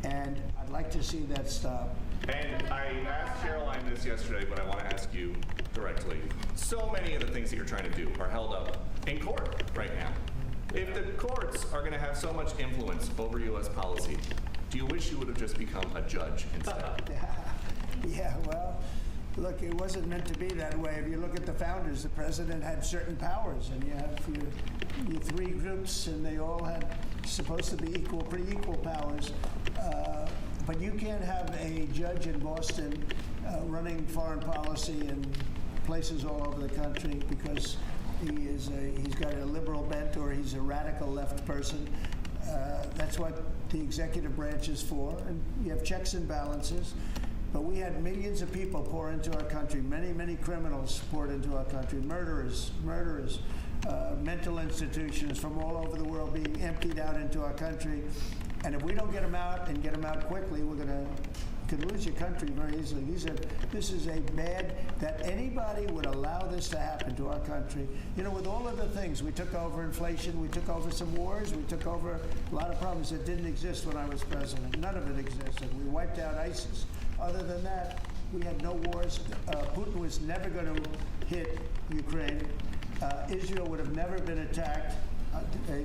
[SPEAKER 13] And I'd like to see that stop.
[SPEAKER 12] And I asked Caroline this yesterday, but I want to ask you directly. So many of the things that you're trying to do are held up in court right now. If the courts are going to have so much influence over U.S. policy, do you wish you would have just become a judge instead?
[SPEAKER 13] Yeah, well, look, it wasn't meant to be that way. If you look at the founders, the president had certain powers, and you have your three groups, and they all had supposed to be pretty equal powers. But you can't have a judge in Boston running foreign policy in places all over the country because he's got a liberal bent or he's a radical left person. That's what the executive branch is for, and you have checks and balances. But we had millions of people pour into our country, many criminals poured into our country, murderers, mental institutions from all over the world being emptied out into our country. And if we don't get them out and get them out quickly, we're could lose your country very easily. This is a bad, that anybody would allow this to happen to our country. You know, with all of the things, we took over inflation, we took over some wars, we took over a lot of problems that didn't exist when I was president. None of it existed. We wiped out ISIS. Other than that, we had no wars. Putin was never going to hit Ukraine. Israel would have never been attacked.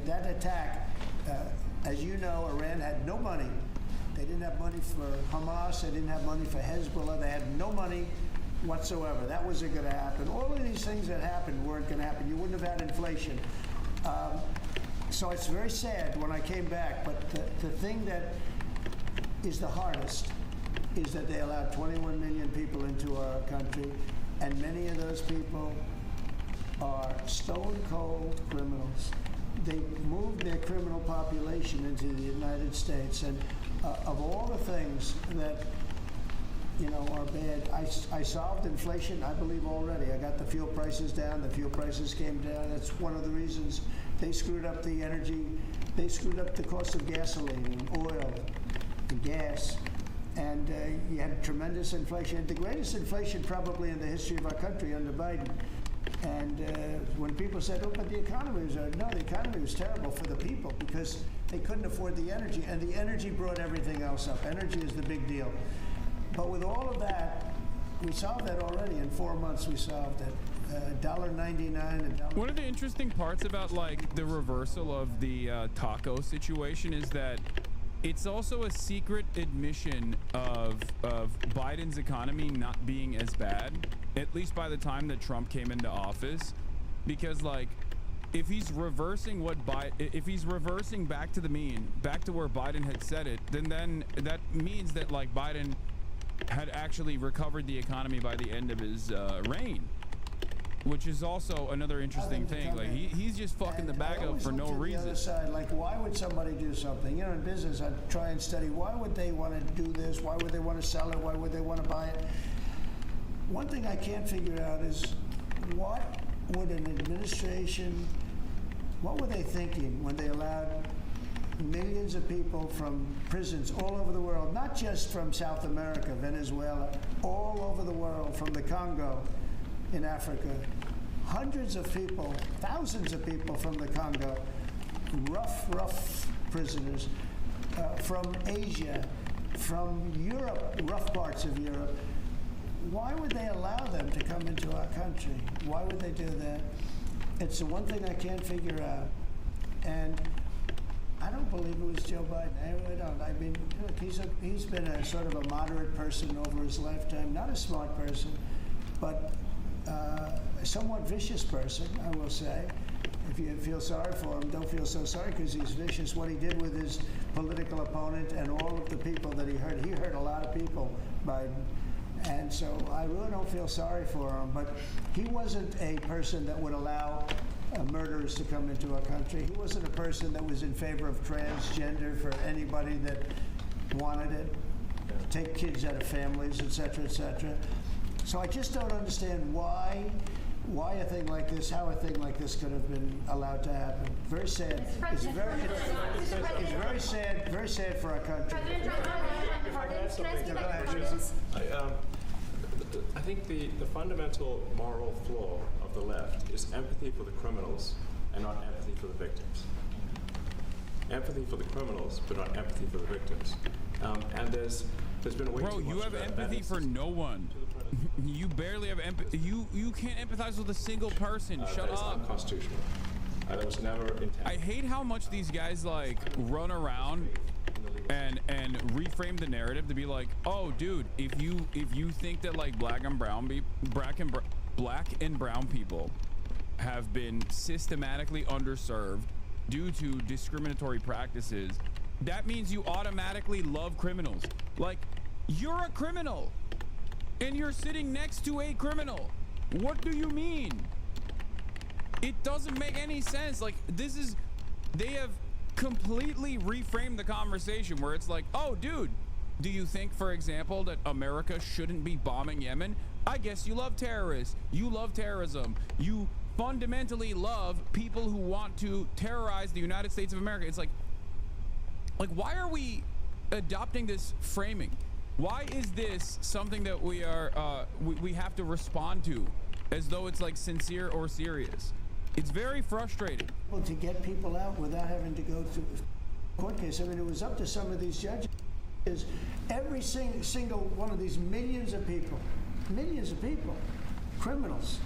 [SPEAKER 13] That attack, as you know, Iran had no money. They didn't have money for Hamas. They didn't have money for Hezbollah. They had no money whatsoever. That wasn't going to happen. All of these things that happened weren't going to happen. You wouldn't have had inflation. So it's very sad when I came back. But the thing that is the hardest is that they allowed 21 million people into our country, and many of those people are stone-cold criminals. They moved their criminal population into the United States, and of all the things that are bad. I solved inflation, I believe, already. I got the fuel prices down. The fuel prices came down. That's one of the reasons they screwed up the energy. They screwed up the cost of gasoline and oil and gas. And you had tremendous inflation. The greatest inflation probably in the history of our country under Biden. And when people said, oh, but the economy was, no, the economy was terrible for the people because they couldn't afford the energy. And the energy brought everything else up. Energy is the big deal. But with all of that, we solved that already. In 4 months, we solved it. $1.99.
[SPEAKER 2] One of the interesting parts about like the reversal of the taco situation is that it's also a secret admission of Biden's economy not being as bad, at least by the time that Trump came into office, because like if he's reversing if he's reversing back to the mean, back to where Biden had said it, then that means that like Biden had actually recovered the economy by the end of his reign, which is also another interesting thing. Like he's just fucking the bag up for no reason.
[SPEAKER 13] The other side, like why would somebody do something? In business, I try and study why would they want to do this? Why would they want to sell it? Why would they want to buy it? One thing I can't figure out is what would an administration, what were they thinking when they allowed millions of people from prisons all over the world, not just from South America, Venezuela, all over the world, from the Congo in Africa, hundreds of people, thousands of people from the Congo, rough prisoners, from Asia, from Europe, rough parts of Europe. Why would they allow them to come into our country? Why would they do that? It's the one thing I can't figure out. And I don't believe it was Joe Biden. I really don't. I mean, look, he's been a sort of a moderate person over his lifetime, not a smart person, but a somewhat vicious person, I will say. If you feel sorry for him, don't feel so sorry because he's vicious. What he did with his political opponent and all of the people that he hurt a lot of people, Biden. And so I really don't feel sorry for him, but he wasn't a person that would allow murderers to come into our country. He wasn't a person that was in favor of transgender for anybody that wanted it, take kids out of families, et cetera, et cetera. So I just don't understand why a thing like this, how a thing like this could have been allowed to happen. Very sad. It's very sad for our country.
[SPEAKER 10] I think the fundamental moral flaw of the left is empathy for the criminals and not empathy for the victims. Empathy for the criminals, but not empathy for the victims. And there's been a way too much.
[SPEAKER 2] Bro, you have empathy for no one. You barely have empathy. You can't empathize with a single person. Shut
[SPEAKER 10] that is
[SPEAKER 2] up.
[SPEAKER 10] Unconstitutional. That was never intended.
[SPEAKER 2] I hate how much these guys like run around and reframe the narrative to be like, oh, dude, if you think that like black and brown people have been systematically underserved due to discriminatory practices, that means you automatically love criminals. Like, you're a criminal and you're sitting next to a criminal. What do you mean? It doesn't make any sense. Like, they have completely reframed the conversation where it's like, oh, dude, do you think, for example, that America shouldn't be bombing Yemen? I guess you love terrorists. You love terrorism. You fundamentally love people who want to terrorize the United States of America. It's like why are we adopting this framing? Why is this something that we are we have to respond to as though it's like sincere or serious? It's very frustrating.
[SPEAKER 13] To get people out without having to go through a court case. I mean, it was up to some of these judges. Every single one of these millions of people, criminals,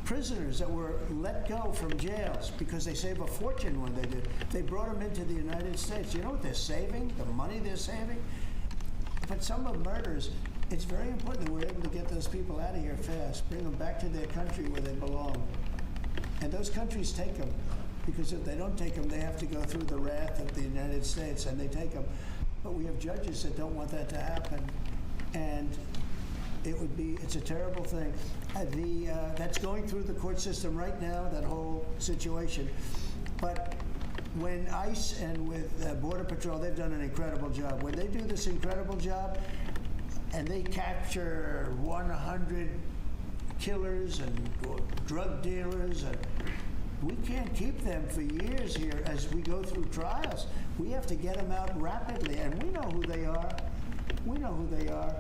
[SPEAKER 13] prisoners that were let go from jails because they save a fortune when they did. They brought them into the United States. You know what they're saving? The money they're saving? But some of murders, it's very important that we're able to get those people out of here fast, bring them back to their country where they belong. And those countries take them, because if they don't take them, they have to go through the wrath of the United States, and they take them. But we have judges that don't want that to happen, and it's a terrible thing. That's going through the court system right now, that whole situation. But when ICE and with Border Patrol, they've done an incredible job. When they do this incredible job, and they capture 100 killers and drug dealers, and we can't keep them for years here as we go through trials. We have to get them out rapidly, and we know who they are. We know who they are,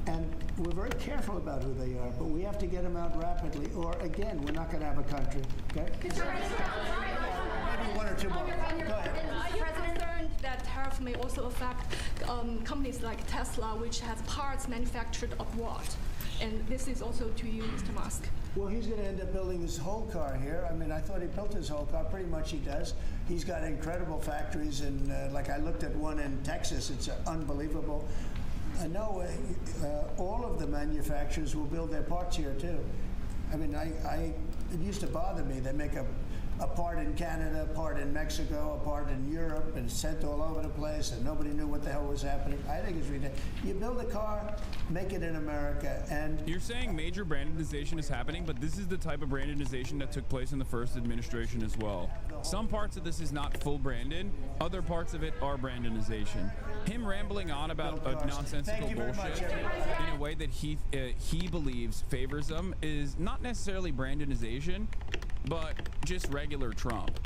[SPEAKER 13] and we're very careful about who they are, but we have to get them out rapidly, or again, we're not going to have a country, okay? Maybe one or two more. Go ahead.
[SPEAKER 16] Are you concerned that tariff may also affect companies like Tesla, which has parts manufactured abroad? And this is also to you, Mr. Musk.
[SPEAKER 13] Well, he's going to end up building his whole car here. I mean, I thought he built his whole car. Pretty much he does. He's got incredible factories, and like I looked at one in Texas. It's unbelievable. I know all of the manufacturers will build their parts here too. I mean, it used to bother me. They make a part in Canada, a part in Mexico, a part in Europe, and sent all over the place, and nobody knew what the hell was happening. I think it's ridiculous. You build a car, make it in America, and...
[SPEAKER 2] You're saying major brandization is happening, but this is the type of brandization that took place in the first administration as well. Some parts of this is not full branded. Other parts of it are brandization. Him rambling on about a nonsensical bullshit in a way that he believes favors them is not necessarily brandization, but just regular Trump.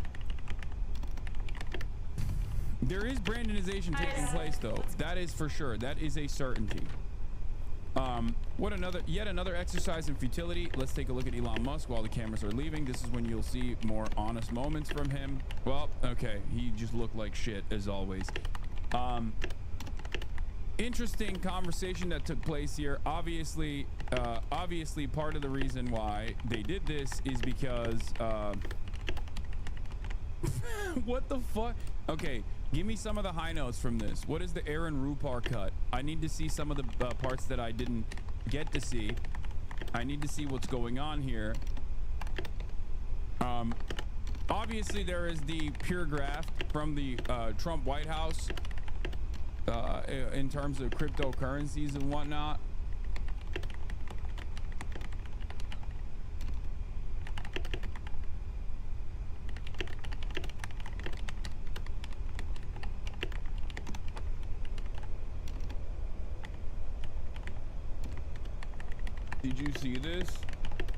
[SPEAKER 2] There is brandization taking place, though. That is for sure. That is a certainty. Yet another exercise in futility. Let's take a look at Elon Musk while the cameras are leaving. This is when you'll see more honest moments from him. Well, okay, he just looked like shit as always. Interesting conversation that took place here. Obviously part of the reason why they did this is because what the fuck? Okay, give me some of the high notes from this. What is the Aaron Rupar cut? I need to see some of the parts that I didn't get to see. I need to see what's going on here. Obviously there is the pure graft from the Trump White House in terms of cryptocurrencies and whatnot. Did you see this?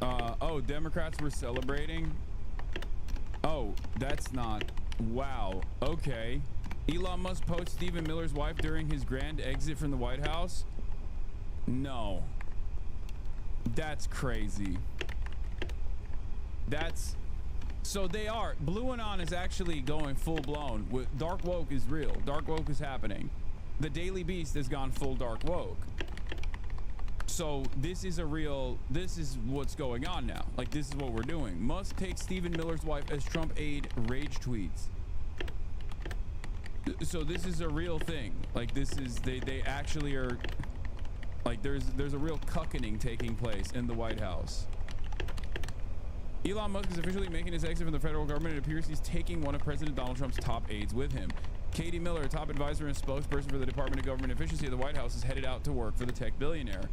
[SPEAKER 2] Oh, Democrats were celebrating. Oh, that's not. Wow. Okay. Elon Musk poached Stephen Miller's wife during his grand exit from the White House. No. That's crazy. That's... So they are. Blue Anon is actually going full blown. Dark woke is real. Dark woke is happening. The Daily Beast has gone full dark woke. So this is a real, this is what's going on now. Like, this is what we're doing. Musk takes Stephen Miller's wife as Trump aide rage tweets. So this is a real thing. Like, this is, they actually are, like, there's a real cuckening taking place in the White House. Elon Musk is officially making his exit from the federal government. It appears he's taking one of President Donald Trump's top aides with him. Katie Miller, top advisor and spokesperson for the Department of Government Efficiency of the White House, is headed out to work for the tech billionaire.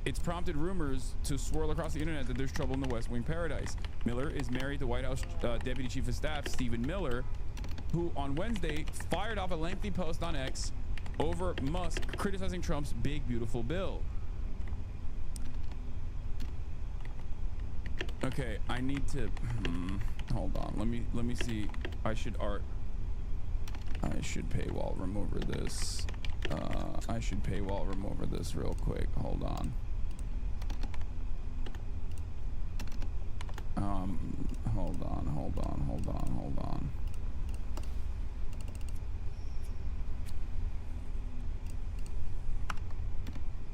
[SPEAKER 2] It's prompted rumors to swirl across the internet that there's trouble in the West Wing paradise. Miller is married to White House Deputy Chief of Staff Stephen Miller, who on Wednesday fired off a lengthy post on X over Musk criticizing Trump's big beautiful bill. Okay, I need to hold on. Let me see. I should paywall remover this. I should paywall remover this real quick. Hold on. Hold on.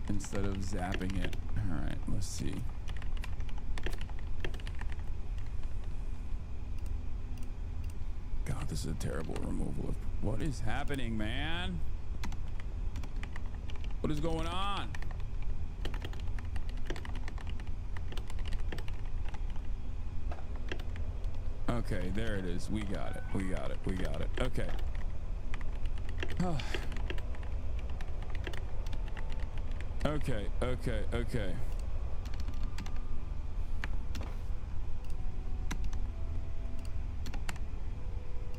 [SPEAKER 2] Instead of zapping it. All right, let's see. God, this is a terrible removal of... What is happening, man? What is going on? Okay, there it is. We got it. Okay. Okay.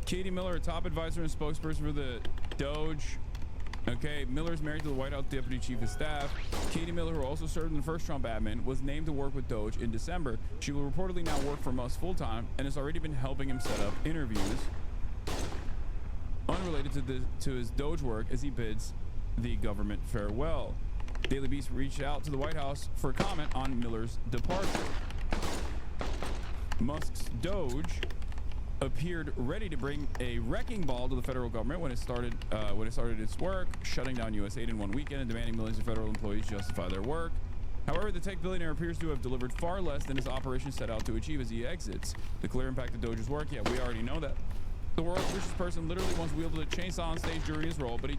[SPEAKER 2] Katie Miller, a top advisor and spokesperson for the Doge Okay, Miller's married to the White House Deputy Chief of Staff. Katie Miller, who also served in the first Trump admin, was named to work with Doge in December. She will reportedly now work for Musk full-time and has already been helping him set up interviews unrelated to his Doge work as he bids the government farewell. Daily Beast reached out to the White House for comment on Miller's departure. Musk's Doge appeared ready to bring a wrecking ball to the federal government when it started its work, shutting down U.S. aid in one weekend and demanding millions of federal employees justify their work. However, the tech billionaire appears to have delivered far less than his operation set out to achieve as he exits. The clear impact of Doge's work, yeah, we already know that. The world's richest person literally once wielded a chainsaw on stage during his role, but he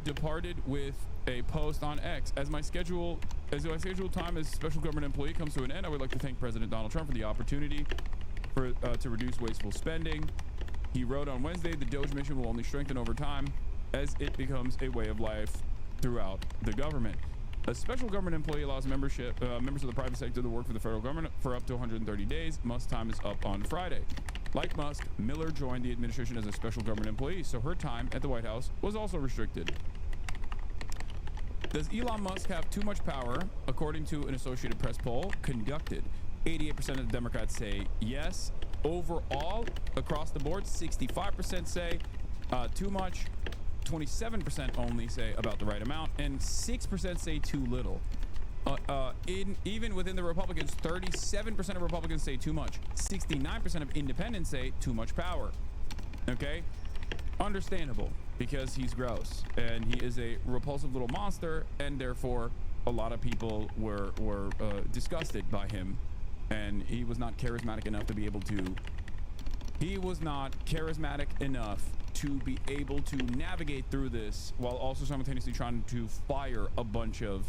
[SPEAKER 2] departed with a post on X. As my scheduled time as special government employee comes to an end, I would like to thank President Donald Trump for the opportunity to reduce wasteful spending. He wrote on Wednesday, the Doge mission will only strengthen over time as it becomes a way of life throughout the government. A special government employee allows members of the private sector to work for the federal government for up to 130 days. Musk's time is up on Friday. Like Musk, Miller joined the administration as a special government employee, so her time at the White House was also restricted. Does Elon Musk have too much power? According to an Associated Press poll conducted, 88% of the Democrats say yes. Overall, across the board, 65% say too much, 27% only say about the right amount, and 6% say too little. Even within the Republicans, 37% of Republicans say too much. 69% of independents say too much power. Okay? Understandable, because he's gross and he is a repulsive little monster, and therefore a lot of people were disgusted by him, and he was not charismatic enough to be able to navigate through this while also simultaneously trying to fire a bunch of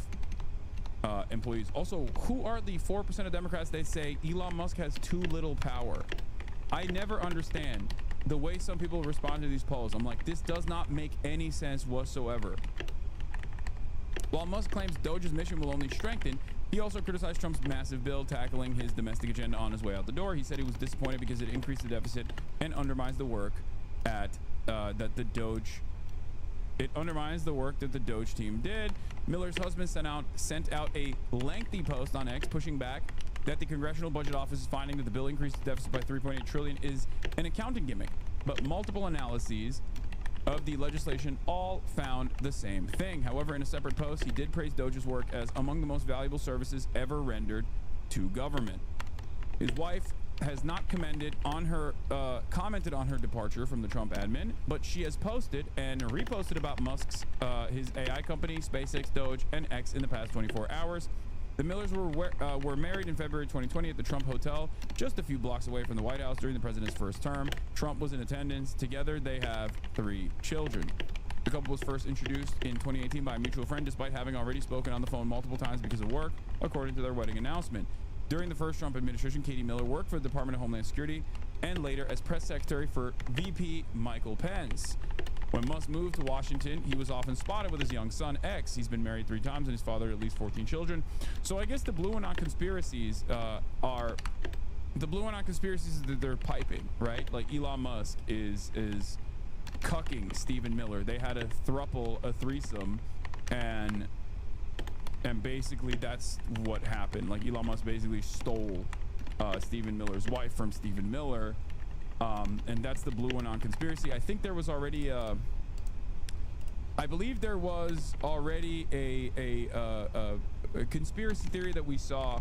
[SPEAKER 2] employees. Also, who are the 4% of Democrats that say Elon Musk has too little power? I never understand the way some people respond to these polls. I'm like, this does not make any sense whatsoever. While Musk claims Doge's mission will only strengthen, he also criticized Trump's massive bill tackling his domestic agenda on his way out the door. He said he was disappointed because it increased the deficit and undermines the work that the Doge team did. Miller's husband sent out a lengthy post on X pushing back that the Congressional Budget Office is finding that the bill increased the deficit by $3.8 trillion is an accounting gimmick, but multiple analyses of the legislation all found the same thing. However, in a separate post, he did praise Doge's work as among the most valuable services ever rendered to government. His wife has not commented on her departure from the Trump admin, but she has posted and reposted about Musk's his AI company, SpaceX, Doge, and X in the past 24 hours. The Millers were married in February 2020 at the Trump Hotel, just a few blocks away from the White House during the president's first term. Trump was in attendance. Together, they have 3 children. The couple was first introduced in 2018 by a mutual friend, despite having already spoken on the phone multiple times because of work, according to their wedding announcement. During the first Trump administration, Katie Miller worked for the Department of Homeland Security and later as press secretary for VP Michael Pence. When Musk moved to Washington, he was often spotted with his young son, X. He's been married 3 times and his father at least 14 children. So I guess the blue and on conspiracies that they're piping, right? Like Elon Musk is cucking Stephen Miller. They had a threesome, and basically that's what happened. Like Elon Musk basically stole Stephen Miller's wife from Stephen Miller. And that's the blue and on conspiracy. I think there was already a conspiracy theory that we saw.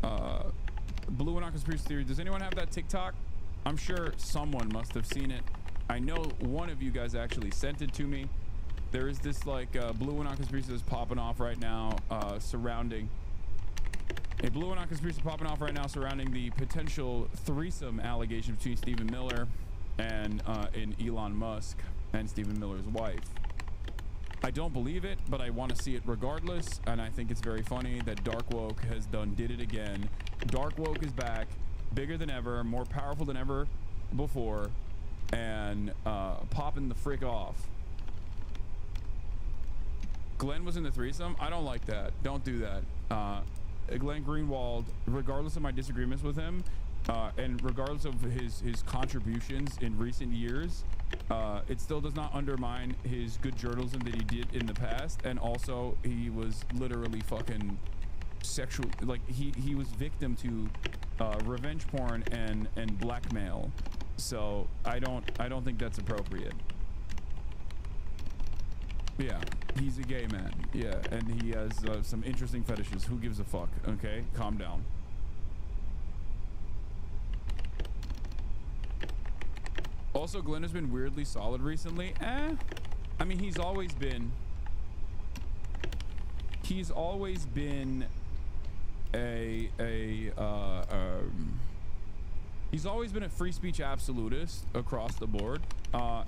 [SPEAKER 2] Blue and on conspiracy theory. Does anyone have that TikTok? I'm sure someone must have seen it. I know one of you guys actually sent it to me. There is this like blue and on conspiracy that's popping off right now surrounding the potential threesome allegation between Stephen Miller and Elon Musk and Stephen Miller's wife. I don't believe it, but I want to see it regardless, and I think it's very funny that Dark Woke did it again. Dark Woke is back, bigger than ever, more powerful than ever before, and popping the frick off. Glenn was in the threesome. I don't like that. Don't do that. Glenn Greenwald, regardless of my disagreements with him, and regardless of his contributions in recent years, It still does not undermine his good journalism that he did in the past, and also he was literally fucking sexual, like he was victim to revenge porn and blackmail. So I don't think that's appropriate. Yeah, he's a gay man. Yeah, and he has some interesting fetishes. Who gives a fuck? Okay, calm down. Also, Glenn has been weirdly solid recently. I mean, he's always been he's always been a free speech absolutist across the board,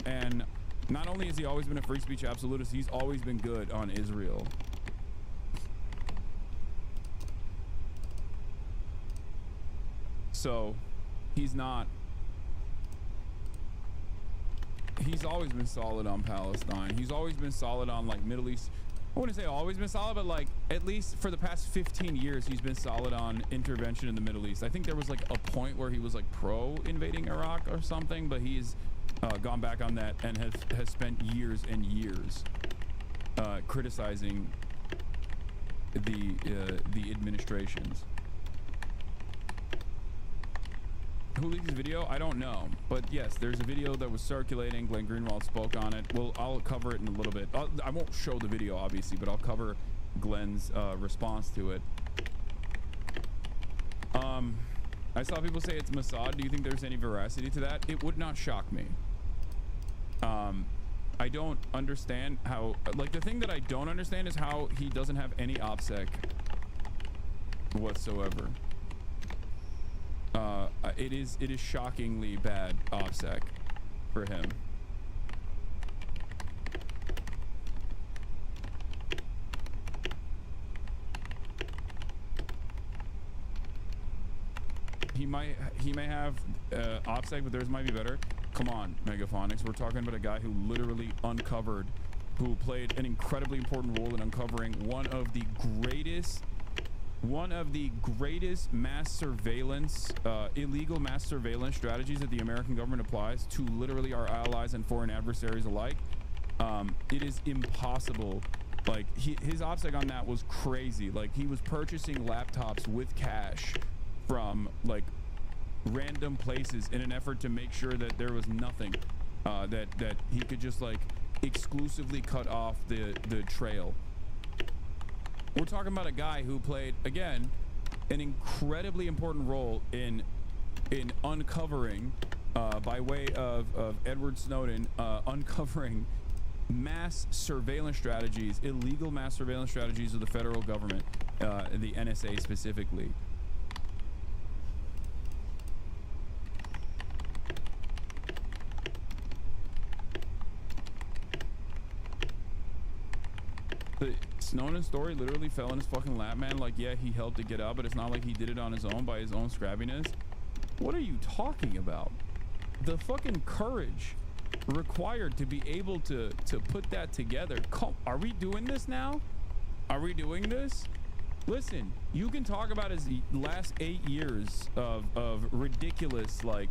[SPEAKER 2] and not only has he always been a free speech absolutist, he's always been good on Israel. So he's always been solid on Palestine. He's always been solid on like Middle East. I wouldn't say always been solid, but like at least for the past 15 years, he's been solid on intervention in the Middle East. I think there was like a point where he was like pro invading Iraq or something, but he's gone back on that and has spent years and years criticizing the administrations. Who leaked this video? I don't know, but yes, there's a video that was circulating. Glenn Greenwald spoke on it. Well, I'll cover it in a little bit. I won't show the video obviously, but I'll cover Glenn's response to it. I saw people say it's Mossad. Do you think there's any veracity to that? It would not shock me. I don't understand how, like, the thing that I don't understand is how he doesn't have any OPSEC whatsoever. It is shockingly bad OPSEC for him. He may have OPSEC, but theirs might be better. Come on, Megaphonics. We're talking about a guy who literally who played an incredibly important role in uncovering one of the greatest mass surveillance, illegal mass surveillance strategies that the American government applies to literally our allies and foreign adversaries alike. It is impossible. Like, his OPSEC on that was crazy. Like, he was purchasing laptops with cash from like random places in an effort to make sure that there was nothing, that he could just like exclusively cut off the trail. We're talking about a guy who played, again, an incredibly important role in uncovering, by way of Edward Snowden, uncovering mass surveillance strategies, illegal mass surveillance strategies of the federal government, the NSA specifically. The Snowden story literally fell in his fucking lap, man. Like, yeah, he helped it get out, but it's not like he did it on his own by his own scrabbiness. What are you talking about? The fucking courage required to be able to put that together. Are we doing this now? Are we doing this? Listen, you can talk about his last 8 years of ridiculous, like,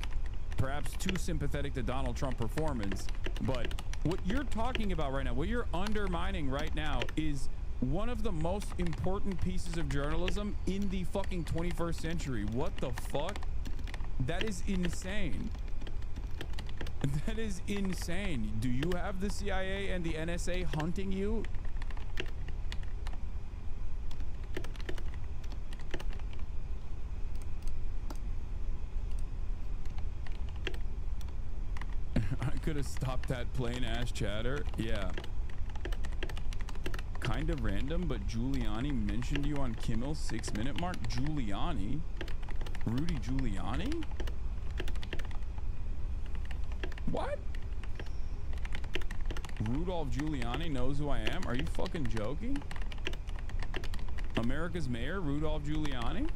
[SPEAKER 2] perhaps too sympathetic to Donald Trump performance, but what you're talking about right now, what you're undermining right now, is one of the most important pieces of journalism in the fucking 21st century. What the fuck? That is insane. That is insane. Do you have the CIA and the NSA hunting you? Could have stopped that plain ass chatter. Yeah, kind of random, but Giuliani mentioned you on Kimmel's 6-minute mark. Giuliani? Rudy Giuliani? What? Rudolph Giuliani knows who I am? Are you fucking joking? America's mayor, Rudolph Giuliani?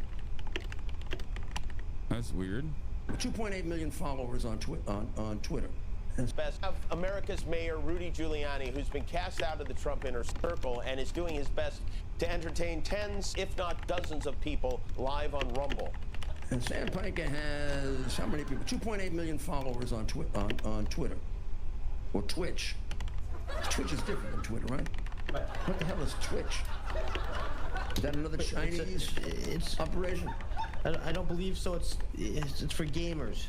[SPEAKER 2] That's weird.
[SPEAKER 18] 2.8 million followers on Twitter.
[SPEAKER 19] Best of America's mayor, Rudy Giuliani, who's been cast out of the Trump inner circle and is doing his best to entertain tens, if not dozens of people live on Rumble.
[SPEAKER 18] And Sam Pica has how many people? 2.8 million followers on Twitter. or Twitch. Twitch is different than Twitter, right? What the hell is Twitch? Is that another Chinese operation?
[SPEAKER 20] I don't believe so. It's for gamers.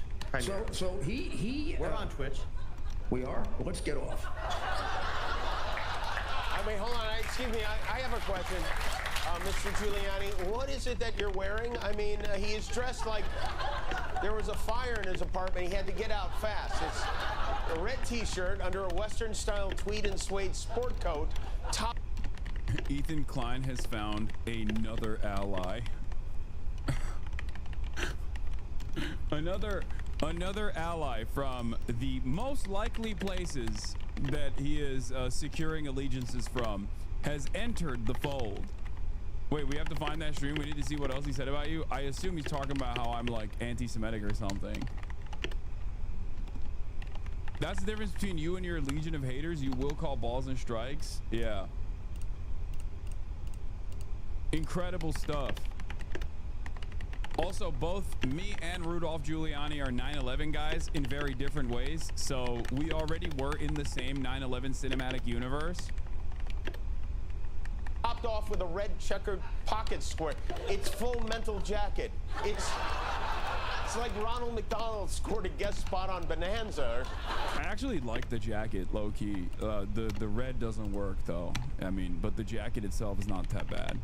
[SPEAKER 18] So he
[SPEAKER 20] we're on Twitch.
[SPEAKER 18] We are? Well, let's get off.
[SPEAKER 19] Wait, hold on. Excuse me. I have a question. Mr. Giuliani, what is it that you're wearing? I mean, he is dressed like there was a fire in his apartment. He had to get out fast. It's a red t-shirt under a Western-style tweed and suede sport coat. Top.
[SPEAKER 2] Ethan Klein has found another ally. Another ally from the most likely places that he is securing allegiances from has entered the fold. Wait, we have to find that stream. We need to see what else he said about you. I assume he's talking about how I'm like anti-Semitic or something. That's the difference between you and your legion of haters. You will call balls and strikes. Yeah. Incredible stuff. Also, both me and Rudolph Giuliani are 9/11 guys in very different ways. So we already were in the same 9/11 cinematic universe.
[SPEAKER 19] Topped off with a red checkered pocket square. It's Full Metal Jacket. It's like Ronald McDonald scored a guest spot on Bonanza.
[SPEAKER 2] I actually like the jacket, low key. The red doesn't work though. I mean, but the jacket itself is not that bad.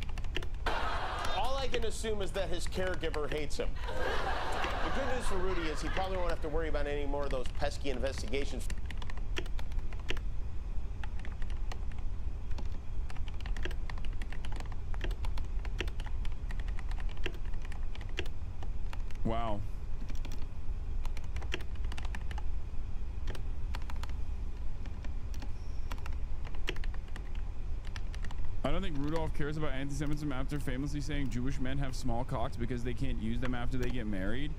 [SPEAKER 19] All I can assume is that his caregiver hates him. The good news for Rudy is he probably won't have to worry about any more of those pesky investigations.
[SPEAKER 2] Wow. I don't think Rudolph cares about anti-Semitism after famously saying Jewish men have small cocks because they can't use them after they get married.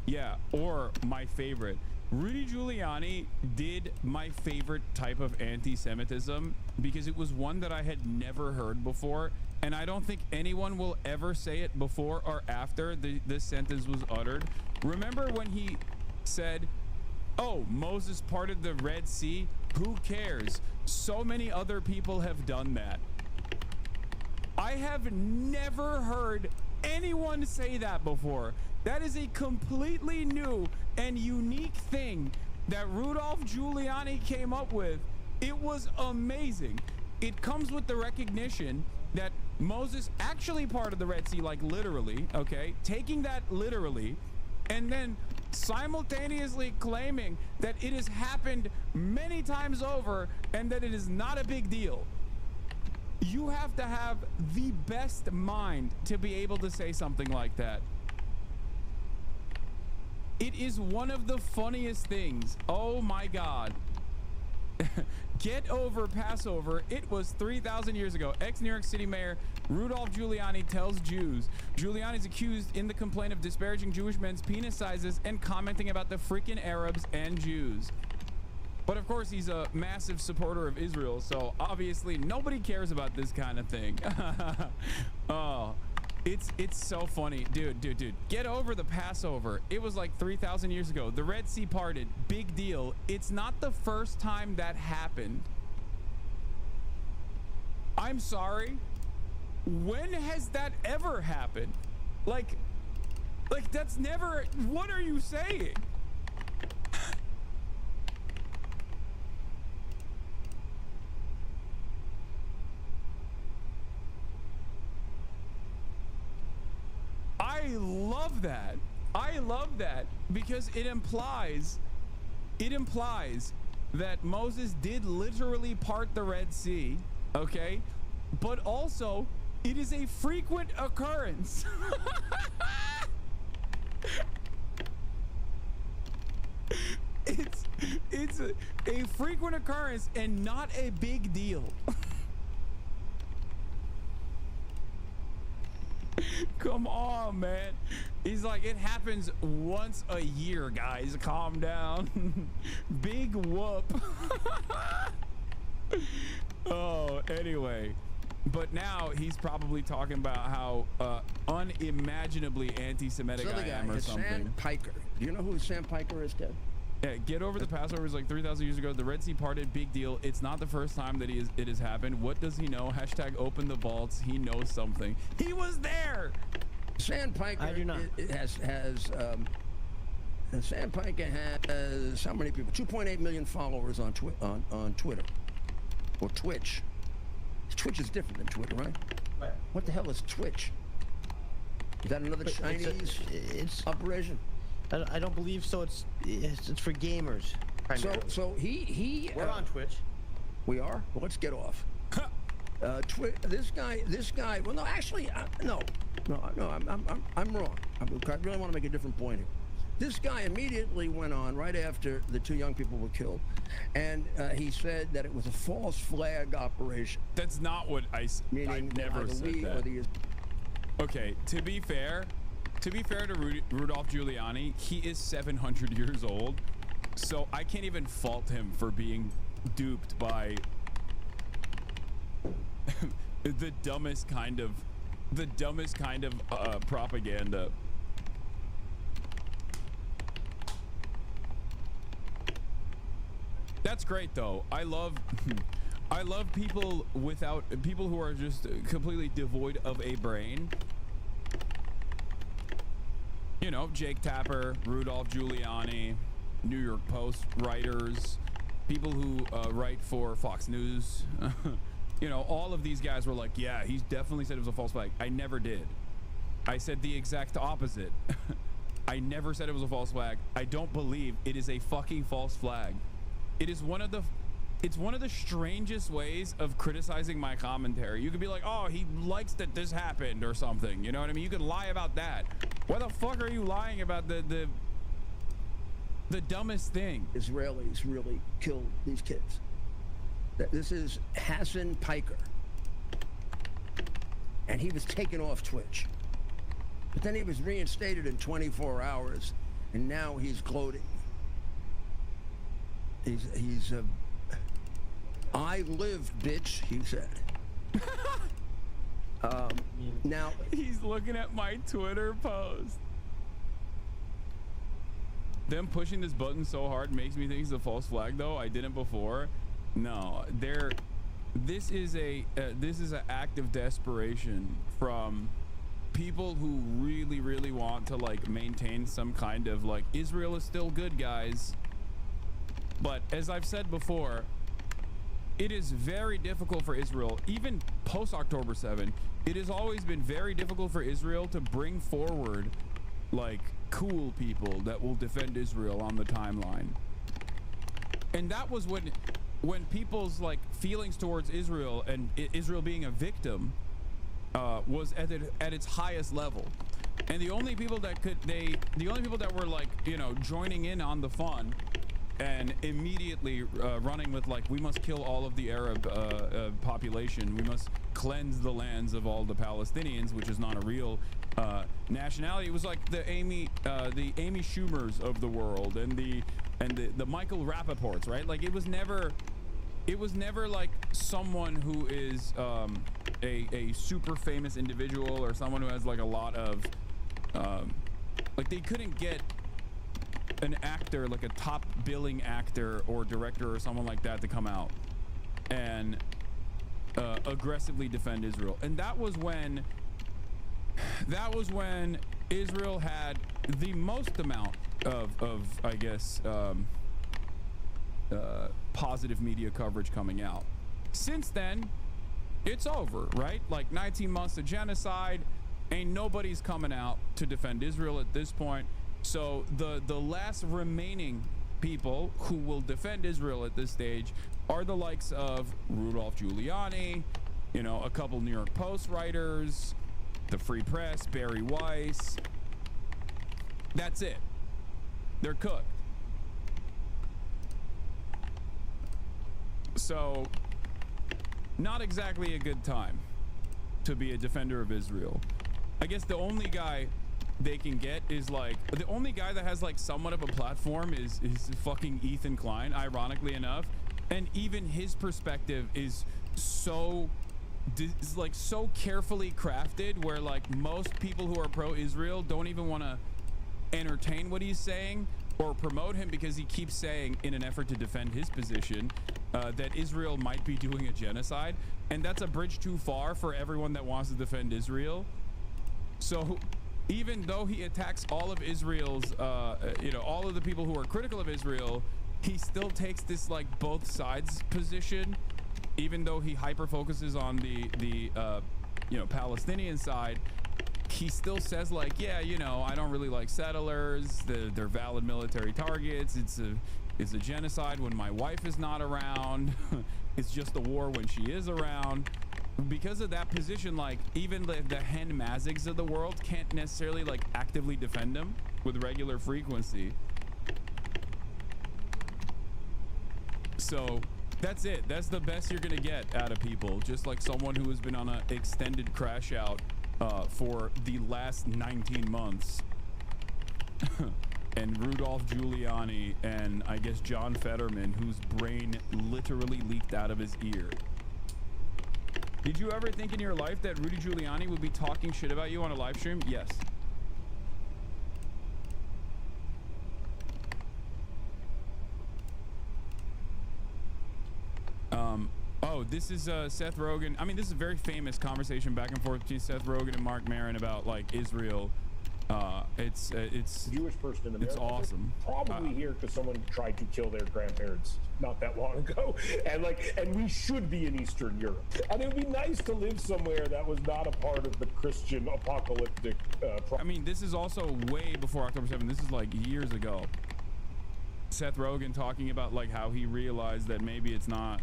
[SPEAKER 2] Yeah, or my favorite. Rudy Giuliani did my favorite type of anti-Semitism because it was one that I had never heard before, and I don't think anyone will ever say it before or after this sentence was uttered. Remember when he said, "Oh, Moses parted the Red Sea? Who cares? So many other people have done that." I have never heard anyone say that before. That is a completely new and unique thing that Rudolph Giuliani came up with. It was amazing. It comes with the recognition that Moses actually parted the Red Sea, like literally, okay? Taking that literally, and then simultaneously claiming that it has happened many times over and that it is not a big deal. You have to have the best mind to be able to say something like that. It is one of the funniest things. Oh my God. Get over Passover. It was 3,000 years ago. Ex-New York City Mayor Rudolph Giuliani tells Jews. Giuliani is accused in the complaint of disparaging Jewish men's penis sizes and commenting about the freaking Arabs and Jews. But of course, he's a massive supporter of Israel, so obviously nobody cares about this kind of thing. Oh, it's so funny. Dude, get over the Passover. It was like 3,000 years ago. The Red Sea parted. Big deal. It's not the first time that happened. I'm sorry. When has that ever happened? Like that's never. What are you saying? I love that. I love that because it implies that Moses did literally part the Red Sea, okay? But also it is a frequent occurrence. It's a frequent occurrence and not a big deal. Come on, man. He's like, it happens once a year, guys. Calm down. Big whoop. Oh, anyway. But now he's probably talking about how unimaginably anti-Semitic I am or something.
[SPEAKER 18] Hassan Piker. Do you know who Hassan Piker is, Ted?
[SPEAKER 2] Yeah, get over the Passover was like 3,000 years ago. The Red Sea parted, big deal. It's not the first time that it has happened. What does he know? Hashtag open the vaults. He knows something. He was there.
[SPEAKER 20] Sandpiper
[SPEAKER 17] I do not.
[SPEAKER 20] Sandpiper has how many people? 2.8 million followers on Twitter or Twitch. Twitch is different than Twitter, right?
[SPEAKER 17] Right.
[SPEAKER 20] What the hell is Twitch? Is that another Chinese operation? I don't believe so. It's for gamers. So he
[SPEAKER 17] We're on Twitch.
[SPEAKER 20] We are? Well, let's get off. This guy. Well, no, actually, no. I'm wrong. I really want to make a different point here. This guy immediately went on right after the 2 young people were killed, and he said that it was a false flag operation.
[SPEAKER 2] That's not what I never said that. Okay, to be fair to Rudolph Giuliani, he is 700 years old, so I can't even fault him for being duped by the dumbest kind of propaganda. That's great though. I love people who are just completely devoid of a brain. You know, Jake Tapper, Rudolph Giuliani, New York Post writers, people who write for Fox News. You know, all of these guys were like, yeah, he's definitely said it was a false flag. I never did. I said the exact opposite. I never said it was a false flag. I don't believe it is a fucking false flag. It is it's one of the strangest ways of criticizing my commentary. You could be like, oh, he likes that this happened or something. You know what I mean? You could lie about that. Why the fuck are you lying about the dumbest thing?
[SPEAKER 20] Israelis really killed these kids. This is Hasan Piker. And he was taken off Twitch. But then he was reinstated in 24 hours, and now he's gloating. He's I lived, bitch, he said. Now
[SPEAKER 2] he's looking at my Twitter post. Them pushing this button so hard makes me think it's a false flag, though. I didn't before. No, this is an act of desperation from people who really want to like maintain some kind of like Israel is still good, guys. But as I've said before, it is very difficult for Israel, even post October 7. It has always been very difficult for Israel to bring forward like cool people that will defend Israel on the timeline. And that was when people's like feelings towards Israel and Israel being a victim was at its highest level. And the only people that were like, you know, joining in on the fun and immediately running with like, we must kill all of the Arab population, we must cleanse the lands of all the Palestinians, which is not a real nationality. It was like the Amy Schumers of the world and the Michael Rappaports, right? Like it was never like someone who is a super famous individual or someone who has like a lot of like they couldn't get an actor, like a top billing actor or director or someone like that to come out and aggressively defend Israel. And that was when Israel had the most amount of I guess positive media coverage coming out. Since then, it's over, right? Like 19 months of genocide, ain't nobody's coming out to defend Israel at this point. So the last remaining people who will defend Israel at this stage are the likes of Rudolph Giuliani, you know, a couple New York Post writers, the Free Press, Barry Weiss. That's it. They're cooked. So not exactly a good time to be a defender of Israel. I guess the only guy they can get is like, the only guy that has like somewhat of a platform is fucking Ethan Klein, ironically enough. And even his perspective is so carefully crafted where like most people who are pro-Israel don't even want to entertain what he's saying or promote him because he keeps saying, in an effort to defend his position, that Israel might be doing a genocide. And that's a bridge too far for everyone that wants to defend Israel. So even though he attacks all of Israel's, you know, all of the people who are critical of Israel, he still takes this like both sides position, even though he hyper focuses on the you know, Palestinian side. He still says like, yeah, you know, I don't really like settlers. They're valid military targets. It's a genocide when my wife is not around. It's just a war when she is around. Because of that position, like even the Hen Mazigs of the world can't necessarily like actively defend him with regular frequency. So that's it. That's the best you're gonna get out of people. Just like someone who has been on an extended crash out for the last 19 months. And Rudolph Giuliani and I guess John Fetterman, whose brain literally leaked out of his ear. Did you ever think in your life that Rudy Giuliani would be talking shit about you on a live stream? Yes. Oh, this is Seth Rogen. I mean, this is a very famous conversation back and forth between Seth Rogen and Mark Maron about like Israel. It's
[SPEAKER 21] Jewish person in America.
[SPEAKER 2] It's awesome.
[SPEAKER 21] Probably here because someone tried to kill their grandparents not that long ago, and we should be in Eastern Europe. And it would be nice to live somewhere that was not a part of the Christian apocalyptic.
[SPEAKER 2] I mean, this is also way before October 7th. This is like years ago. Seth Rogen talking about like how he realized that maybe it's not.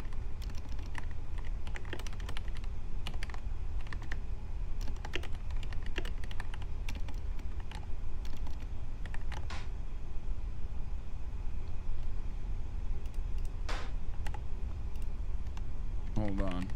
[SPEAKER 2] Hold on.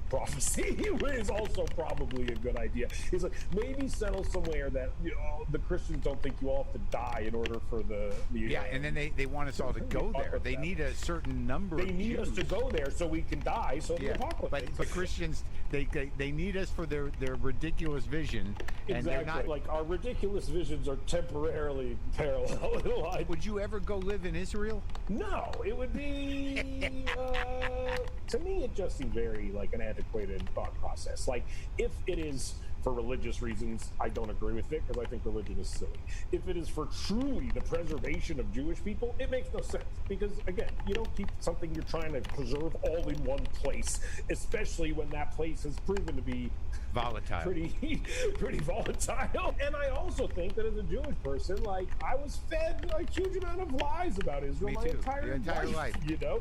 [SPEAKER 21] Prophecy is also probably a good idea. He's like, maybe settle somewhere that, you know, the Christians don't think you all have to die in order for the
[SPEAKER 22] yeah, and then they want us all to go there. They need a certain number of Jews.
[SPEAKER 21] They need us to go there so we can die, so the apocalypse.
[SPEAKER 22] But Christians, they need us for their ridiculous vision. And
[SPEAKER 21] exactly.
[SPEAKER 22] They're not,
[SPEAKER 21] like, our ridiculous visions are temporarily parallel in life.
[SPEAKER 22] Would you ever go live in Israel?
[SPEAKER 21] No, it would be, to me, it just seems very, like, an antiquated thought process. Like, if it is for religious reasons, I don't agree with it because I think religion is silly. If it is for truly the preservation of Jewish people, it makes no sense because, again, you don't keep something you're trying to preserve all in one place, especially when that place has proven to be
[SPEAKER 22] volatile,
[SPEAKER 21] pretty volatile. And I also think that as a Jewish person, like, I was fed a huge amount of lies about Israel my entire life. You know,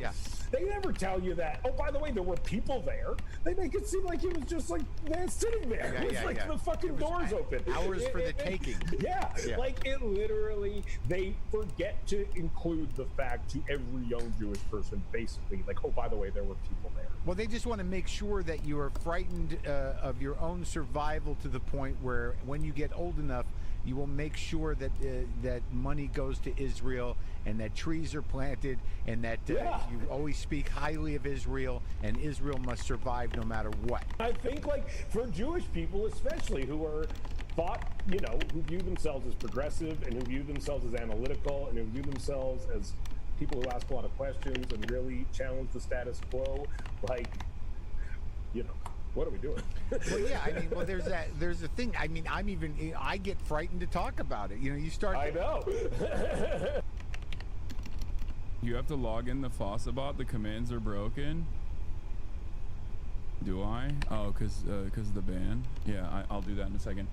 [SPEAKER 21] they never tell you that. Oh, by the way, there were people there. They make it seem like it was just like they're sitting there. It was like the fucking doors open.
[SPEAKER 22] Hours for the taking.
[SPEAKER 21] Yeah, like it literally. They forget to include the fact to every young Jewish person, basically, like, oh, by the way, there were people there.
[SPEAKER 22] Well, they just want to make sure that you are frightened of your own survival to the point where when you get old enough, you will make sure that that money goes to Israel and that trees are planted and that you always speak highly of Israel and Israel must survive no matter what.
[SPEAKER 21] I think, like, for Jewish people especially who are thought, you know, who view themselves as progressive and who view themselves as analytical and who view themselves as people who ask a lot of questions and really challenge the status quo, like, you know, what are we doing?
[SPEAKER 22] Well, yeah, I mean, well, there's a thing. I mean, I get frightened to talk about it. You know, you start.
[SPEAKER 21] I know.
[SPEAKER 2] You have to log in the Fossabot. The commands are broken. Do I? Oh, cause of the ban. Yeah, I'll do that in a second.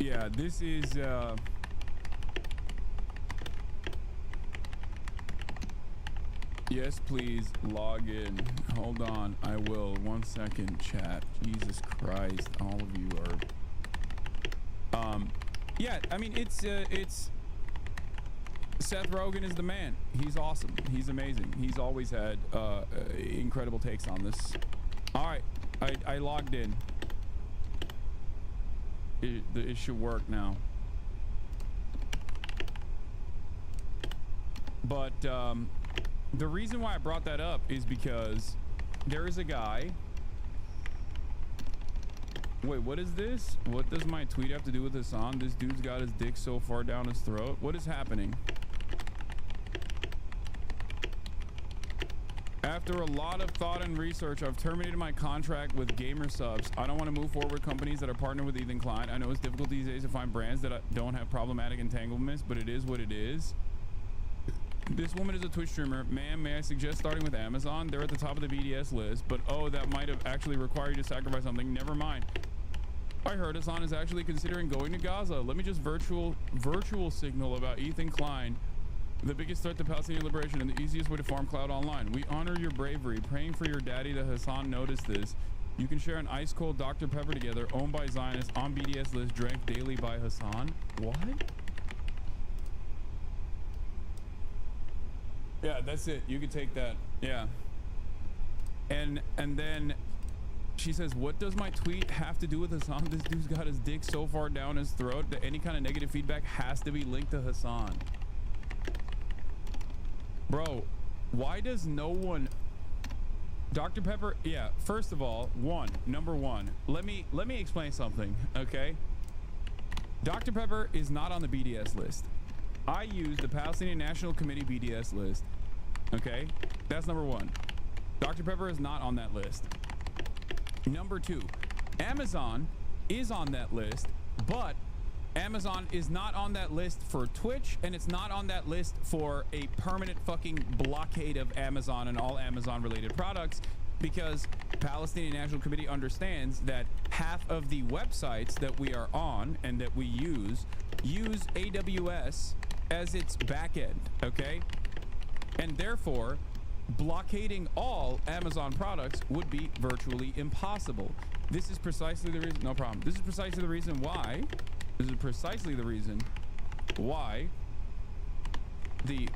[SPEAKER 2] Yeah, this is yes, please log in. Hold on, I will. 1 second, chat. Jesus Christ, all of you are. Yeah, I mean, it's Seth Rogen is the man. He's awesome. He's amazing. He's always had incredible takes on this. All right, I logged in. It should work now. But the reason why I brought that up is because there is a guy Wait, what is this? What does my tweet have to do with Hasan? This dude's got his dick so far down his throat. What is happening? After a lot of thought and research, I've terminated my contract with Gamer Subs. I don't want to move forward with companies that are partnered with Ethan Klein. I know it's difficult these days to find brands that don't have problematic entanglements, but it is what it is. This woman is a Twitch streamer. Ma'am, may I suggest starting with Amazon? They're at the top of the BDS list, but oh, that might have actually required you to sacrifice something. Never mind. I heard Hasan is actually considering going to Gaza. Let me just virtual signal about Ethan Klein, the biggest threat to Palestinian liberation and the easiest way to farm cloud online. We honor your bravery. Praying for your daddy that Hasan noticed this. You can share an ice cold Dr. Pepper together, owned by Zionists, on BDS list, drank daily by Hasan. What? Yeah, that's it. You can take that. Yeah. And then she says, what does my tweet have to do with Hasan? This dude's got his dick so far down his throat that any kind of negative feedback has to be linked to Hasan. Bro, why does no one... Dr. Pepper, yeah, first of all, number one, let me explain something, okay? Dr. Pepper is not on the BDS list. I use the Palestinian National Committee BDS list, okay? That's number one. Dr. Pepper is not on that list. Number two, Amazon is on that list, but Amazon is not on that list for Twitch, and it's not on that list for a permanent fucking blockade of Amazon and all Amazon related products, because Palestinian National Committee understands that half of the websites that we are on and that we use AWS as its backend, okay? And therefore, blockading all Amazon products would be virtually impossible. This is precisely the reason, no problem. This is precisely the reason why the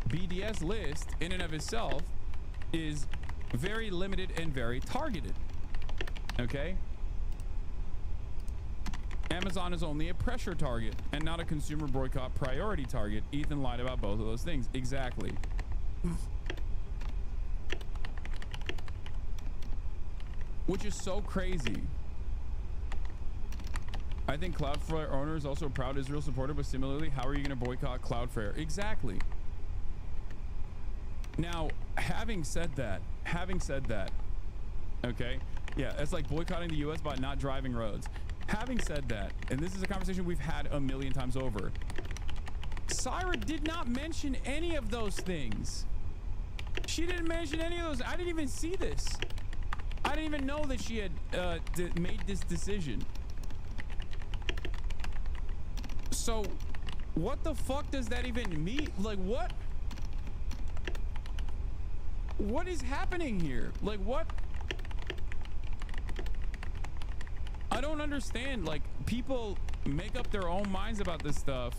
[SPEAKER 2] BDS list in and of itself is very limited and very targeted, okay? Amazon is only a pressure target and not a consumer boycott priority target. Ethan lied about both of those things. Exactly. Which is so crazy. I think Cloudflare owner is also a proud Israel supporter, but similarly, how are you going to boycott Cloudflare? Exactly. Now, having said that, okay, yeah, it's like boycotting the US by not driving roads. Having said that, and this is a conversation we've had a million times over, Syra did not mention any of those things. She didn't mention any of those. I didn't even see this. I didn't even know that she had made this decision. So what the fuck does that even mean? Like, what is happening here? Like, what? I don't understand. Like, people make up their own minds about this stuff.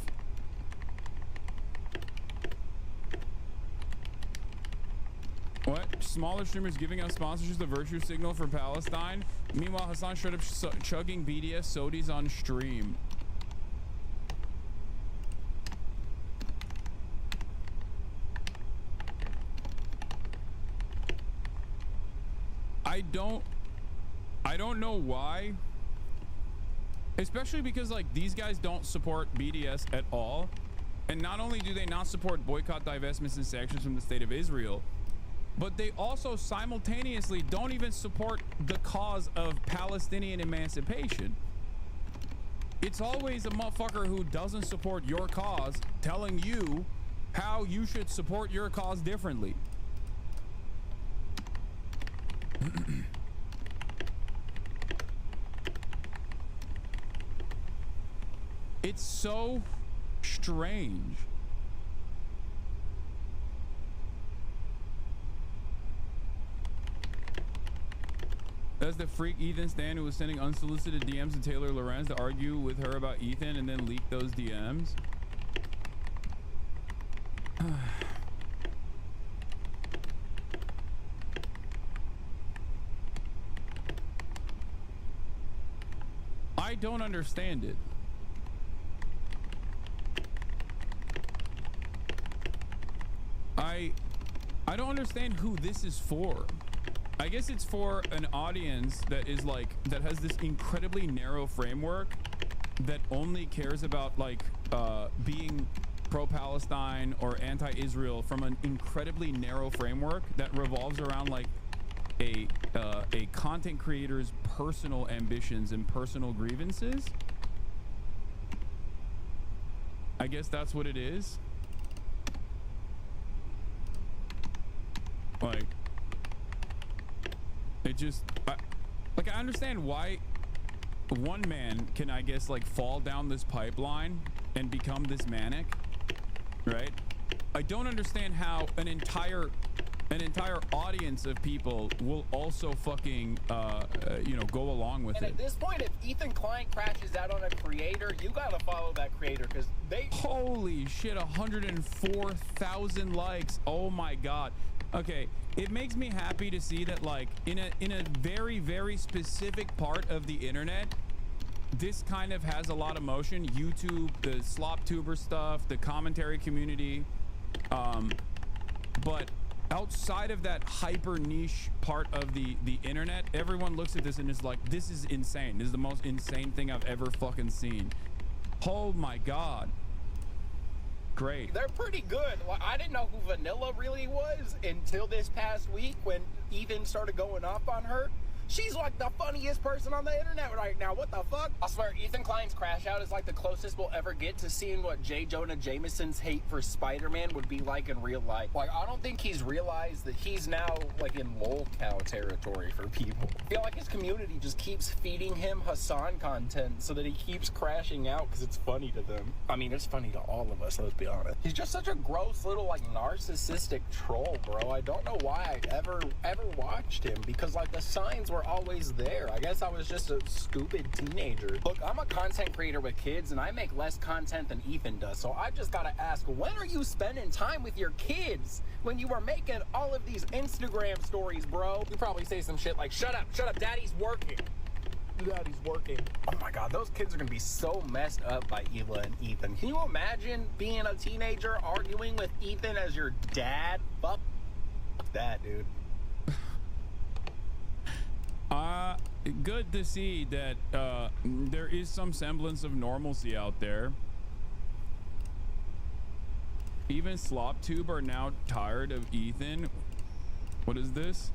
[SPEAKER 2] What? Smaller streamers giving out sponsorships, the virtue signal for Palestine. Meanwhile, Hasan straight up chugging BDS sodies on stream. I don't know why, especially because like these guys don't support BDS at all, and not only do they not support boycott, divestments, and sanctions from the state of Israel, but they also simultaneously don't even support the cause of Palestinian emancipation. It's always a motherfucker who doesn't support your cause telling you how you should support your cause differently. It's so strange. That's the freak Ethan Stan who was sending unsolicited DMs to Taylor Lorenz to argue with her about Ethan and then leak those DMs. I don't understand it. I don't understand who this is for. I guess it's for an audience that is like, that has this incredibly narrow framework that only cares about like being pro-Palestine or anti-Israel from an incredibly narrow framework that revolves around like a content creator's personal ambitions and personal grievances. I guess that's what it is. Like, it just, like, I understand why one man can, I guess, like, fall down this pipeline and become this manic, right? I don't understand how an entire audience of people will also fucking, you know, go along with
[SPEAKER 1] and
[SPEAKER 2] it.
[SPEAKER 1] At this point, if Ethan Klein crashes out on a creator, you gotta follow that creator because they.
[SPEAKER 2] Holy shit! 104,000 likes. Oh my god. Okay, it makes me happy to see that, like, in a very specific part of the internet, this kind of has a lot of motion. YouTube, the slop tuber stuff, the commentary community, but outside of that hyper niche part of the internet, everyone looks at this and is like, this is insane. This is the most insane thing I've ever fucking seen. Oh my god. Great.
[SPEAKER 1] They're pretty good. Like, I didn't know who Vanilla really was until this past week when Ethan started going off on her. She's like the funniest person on the internet right now. What the fuck? I swear, Ethan Klein's crash out is like the closest we'll ever get to seeing what J. Jonah Jameson's hate for Spider-Man would be like in real life. Like, I don't think he's realized that he's now like in lol cow territory for people. I feel like his community just keeps feeding him Hasan content so that he keeps crashing out because it's funny to them. I mean, it's funny to all of us, let's be honest. He's just such a gross little like narcissistic troll, bro. I don't know why I ever watched him because like the signs were always there. I guess I was just a stupid teenager. Look, I'm a content creator with kids and I make less content than Ethan does, so I just gotta ask, when are you spending time with your kids when you are making all of these Instagram stories, bro? You probably say some shit like, shut up, daddy's working. Daddy's working. Oh my god, those kids are gonna be so messed up by Ela and Ethan. Can you imagine being a teenager arguing with Ethan as your dad? Fuck that, dude.
[SPEAKER 2] Good to see that there is some semblance of normalcy out there. Even SlopTube are now tired of Ethan. What is this?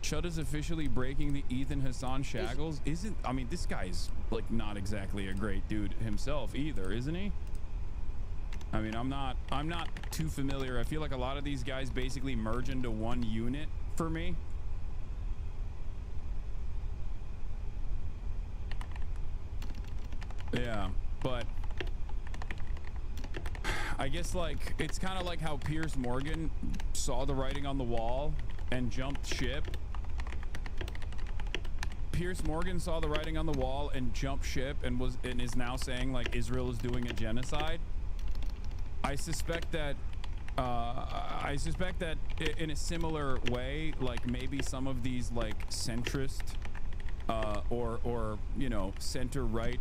[SPEAKER 2] Chud is officially breaking the Ethan Hasan shackles. I mean, this guy's like not exactly a great dude himself either, isn't he? I mean, I'm not too familiar. I feel like a lot of these guys basically merge into one unit for me. Yeah, but I guess like it's kind of like how Piers Morgan saw the writing on the wall and jumped ship. Piers Morgan saw the writing on the wall and jumped ship and is now saying like Israel is doing a genocide. I suspect that in a similar way, like maybe some of these like centrist or you know, center right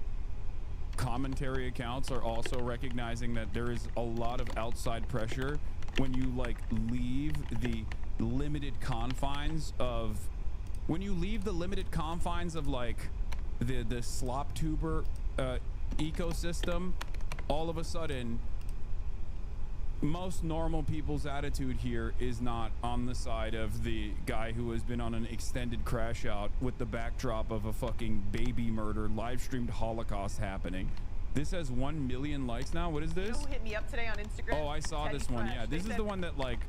[SPEAKER 2] commentary accounts are also recognizing that there is a lot of outside pressure when you like leave the limited confines of like the slop tuber ecosystem. All of a sudden most normal people's attitude here is not on the side of the guy who has been on an extended crash out with the backdrop of a fucking baby murder live streamed Holocaust happening. This has 1 million likes now. What is this?
[SPEAKER 6] You know who hit me up today on Instagram?
[SPEAKER 2] Oh, I saw this one. Yeah, this is the one that like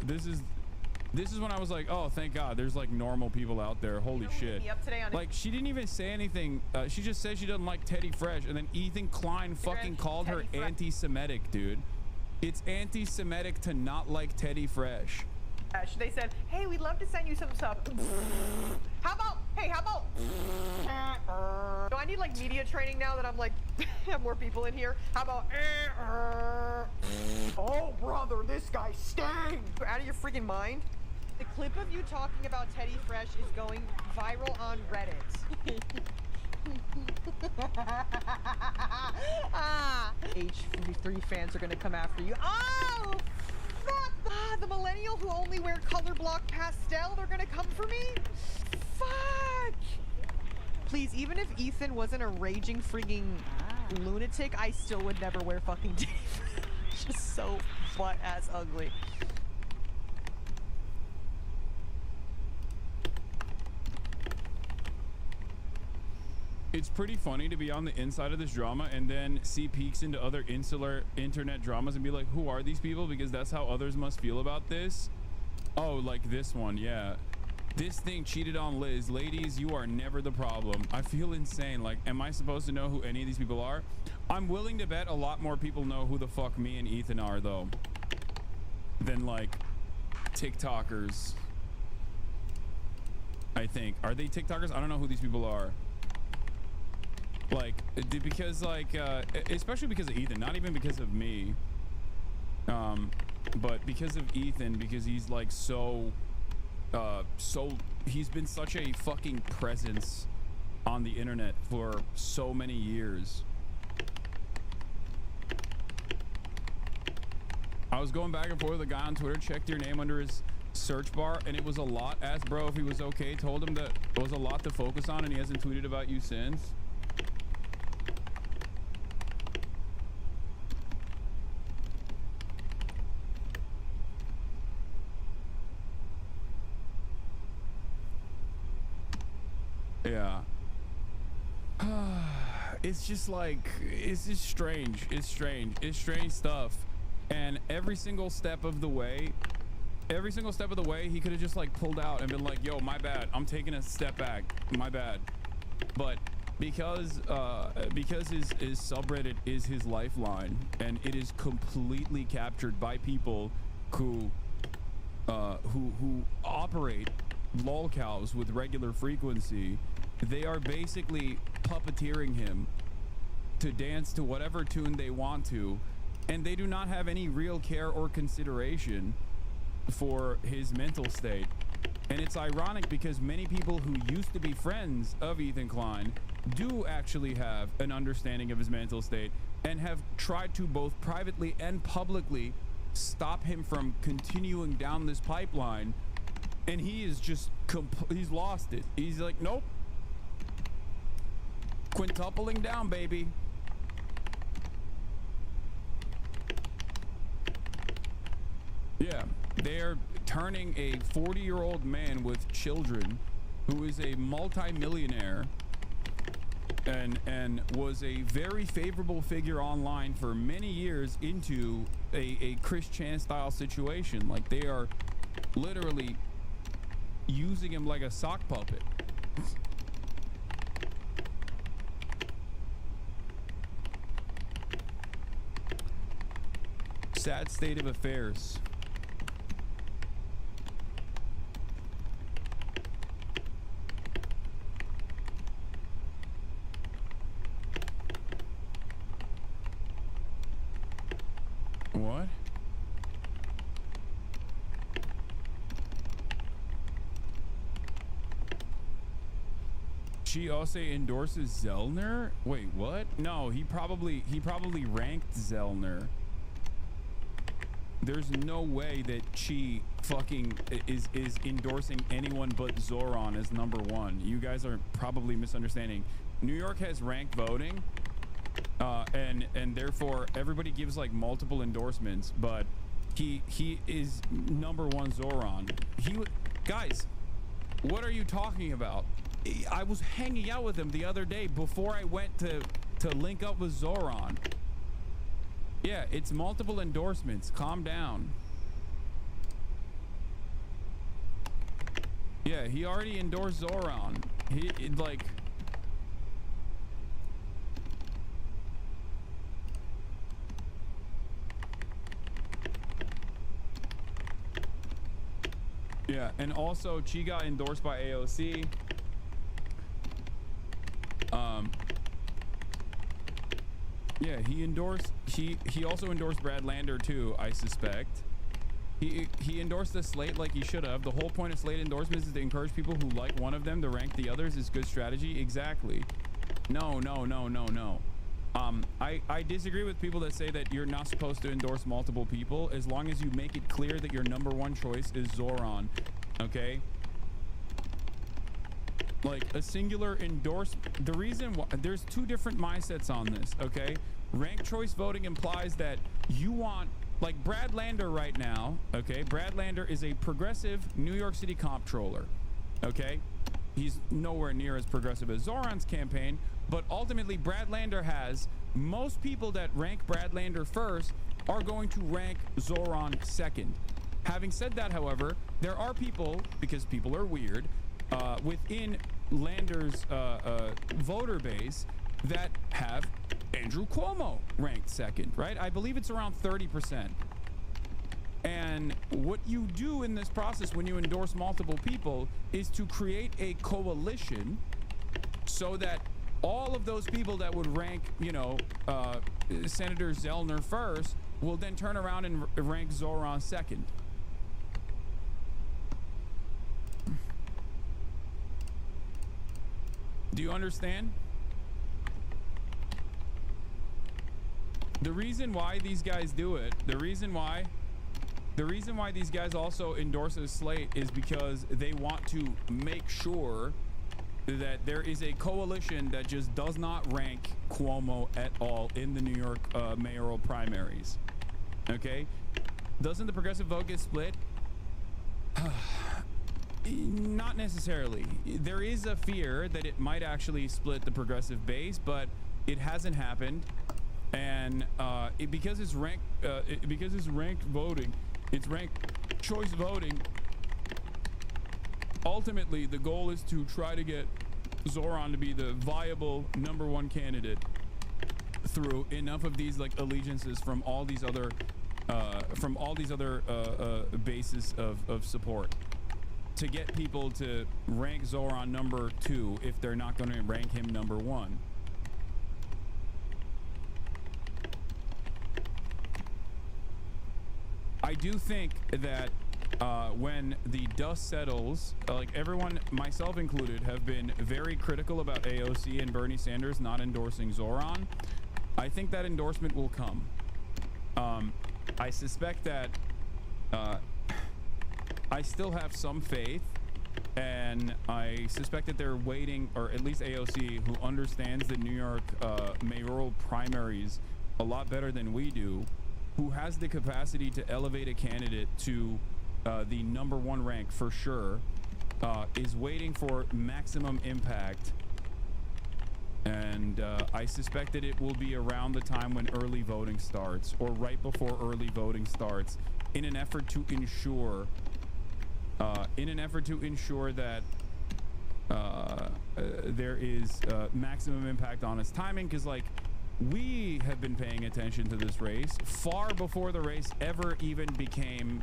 [SPEAKER 2] this is when I was like, oh, thank God there's like normal people out there. Holy shit. Like, she didn't even say anything. She just said she doesn't like Teddy Fresh, and then Ethan Klein fucking called her anti-Semitic, dude. It's anti-Semitic to not like Teddy Fresh.
[SPEAKER 6] They said, hey, we'd love to send you some stuff. How about do I need like media training now that I'm like have more people in here? How about oh brother, this guy stinks. You're out of your freaking mind. The clip of you talking about Teddy Fresh is going viral on Reddit. H3 fans are gonna come after you. Oh, fuck! the millennial who only wear color block pastel, they're gonna come for me? Fuck! Please, even if Ethan wasn't a raging freaking lunatic, I still would never wear fucking Teddy Fresh. Just so butt-ass ugly.
[SPEAKER 2] It's pretty funny to be on the inside of this drama and then see peeks into other insular internet dramas and be like, who are these people? Because that's how others must feel about this. Oh, like this one. Yeah. This thing cheated on Liz. Ladies, you are never the problem. I feel insane. Like, am I supposed to know who any of these people are? I'm willing to bet a lot more people know who the fuck me and Ethan are, though, than like TikTokers. I think. Are they TikTokers? I don't know who these people are. Like, because like, especially because of Ethan, not even because of me, but because of Ethan, because he's like so he's been such a fucking presence on the internet for so many years. I was going back and forth with a guy on Twitter, checked your name under his search bar, and it was a lot. Asked bro if he was okay, told him that it was a lot to focus on and he hasn't tweeted about you since. Yeah. It's just like, it's just strange. It's strange. It's strange stuff. And every single step of the way, he could have just like pulled out and been like, yo, my bad. I'm taking a step back. My bad. But because his subreddit is his lifeline and it is completely captured by people who operate lolcows with regular frequency, they are basically puppeteering him to dance to whatever tune they want to, and they do not have any real care or consideration for his mental state. And it's ironic because many people who used to be friends of Ethan Klein do actually have an understanding of his mental state and have tried to both privately and publicly stop him from continuing down this pipeline, and he is just he's lost it. He's like, nope, quintupling down, baby. Yeah, they're turning a 40-year-old man with children who is a multi-millionaire and was a very favorable figure online for many years into a Chris Chan style situation. Like, they are literally using him like a sock puppet. Sad state of affairs. What? She also endorses Zellner? Wait, what? No, he probably ranked Zellner. There's no way that she fucking is endorsing anyone but Zoran as #1. You guys are probably misunderstanding. New York has ranked voting, and therefore everybody gives like multiple endorsements, but he is #1 Zoran. Guys, what are you talking about? I was hanging out with him the other day before I went to link up with Zoran. Yeah, it's multiple endorsements. Calm down. Yeah, he already endorsed Zoran. Like... Yeah, and also Chi got endorsed by AOC. Yeah, he also endorsed Brad Lander too, I suspect. He endorsed the slate like he should have. The whole point of slate endorsements is to encourage people who like one of them to rank the others. Is good strategy. Exactly. No. I disagree with people that say that you're not supposed to endorse multiple people as long as you make it clear that your number one choice is Zoran. Okay? Like a singular endorsement. The reason why there's two different mindsets on this, okay? Ranked choice voting implies that you want, like Brad Lander right now, okay? Brad Lander is a progressive New York City comptroller, okay? He's nowhere near as progressive as Zoran's campaign, but ultimately Brad Lander has most people that rank Brad Lander first are going to rank Zoran second. Having said that, however, there are people, because people are weird, within Lander's voter base that have Andrew Cuomo ranked second, right? I believe it's around 30%. And what you do in this process when you endorse multiple people is to create a coalition so that all of those people that would rank, you know, Senator Zellner first will then turn around and rank Zoran second. Do you understand? The reason why these guys do it, the reason why these guys also endorse a slate is because they want to make sure that there is a coalition that just does not rank Cuomo at all in the New York mayoral primaries. Okay? Doesn't the progressive vote get split? Not necessarily. There is a fear that it might actually split the progressive base, but it hasn't happened. And because it's ranked voting, it's ranked choice voting. Ultimately, the goal is to try to get Zoran to be the viable number one candidate through enough of these like allegiances from all these other bases of support to get people to rank Zoran number 2 if they're not going to rank him number 1. I do think that when the dust settles, like everyone, myself included, have been very critical about AOC and Bernie Sanders not endorsing Zoran. I think that endorsement will come. I suspect that I still have some faith, and I suspect that they're waiting, or at least AOC, who understands the New York mayoral primaries a lot better than we do, who has the capacity to elevate a candidate to the number 1 rank for sure, is waiting for maximum impact. And I suspect that it will be around the time when early voting starts, or right before early voting starts, in an effort to ensure that there is maximum impact on its timing. Because like, we have been paying attention to this race far before the race ever even became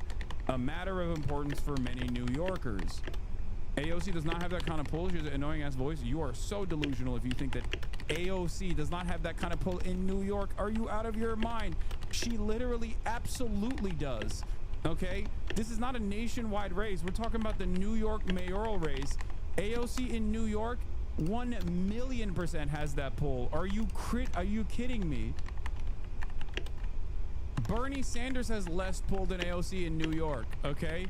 [SPEAKER 2] a matter of importance for many New Yorkers. AOC does not have that kind of pull. She has an annoying ass voice. You are so delusional if you think that AOC does not have that kind of pull in New York. Are you out of your mind? She literally absolutely does. Okay? This is not a nationwide race. We're talking about the New York mayoral race. AOC in New York 1,000,000% has that pull. Are you kidding me? Bernie Sanders has less pull than AOC in New York, okay?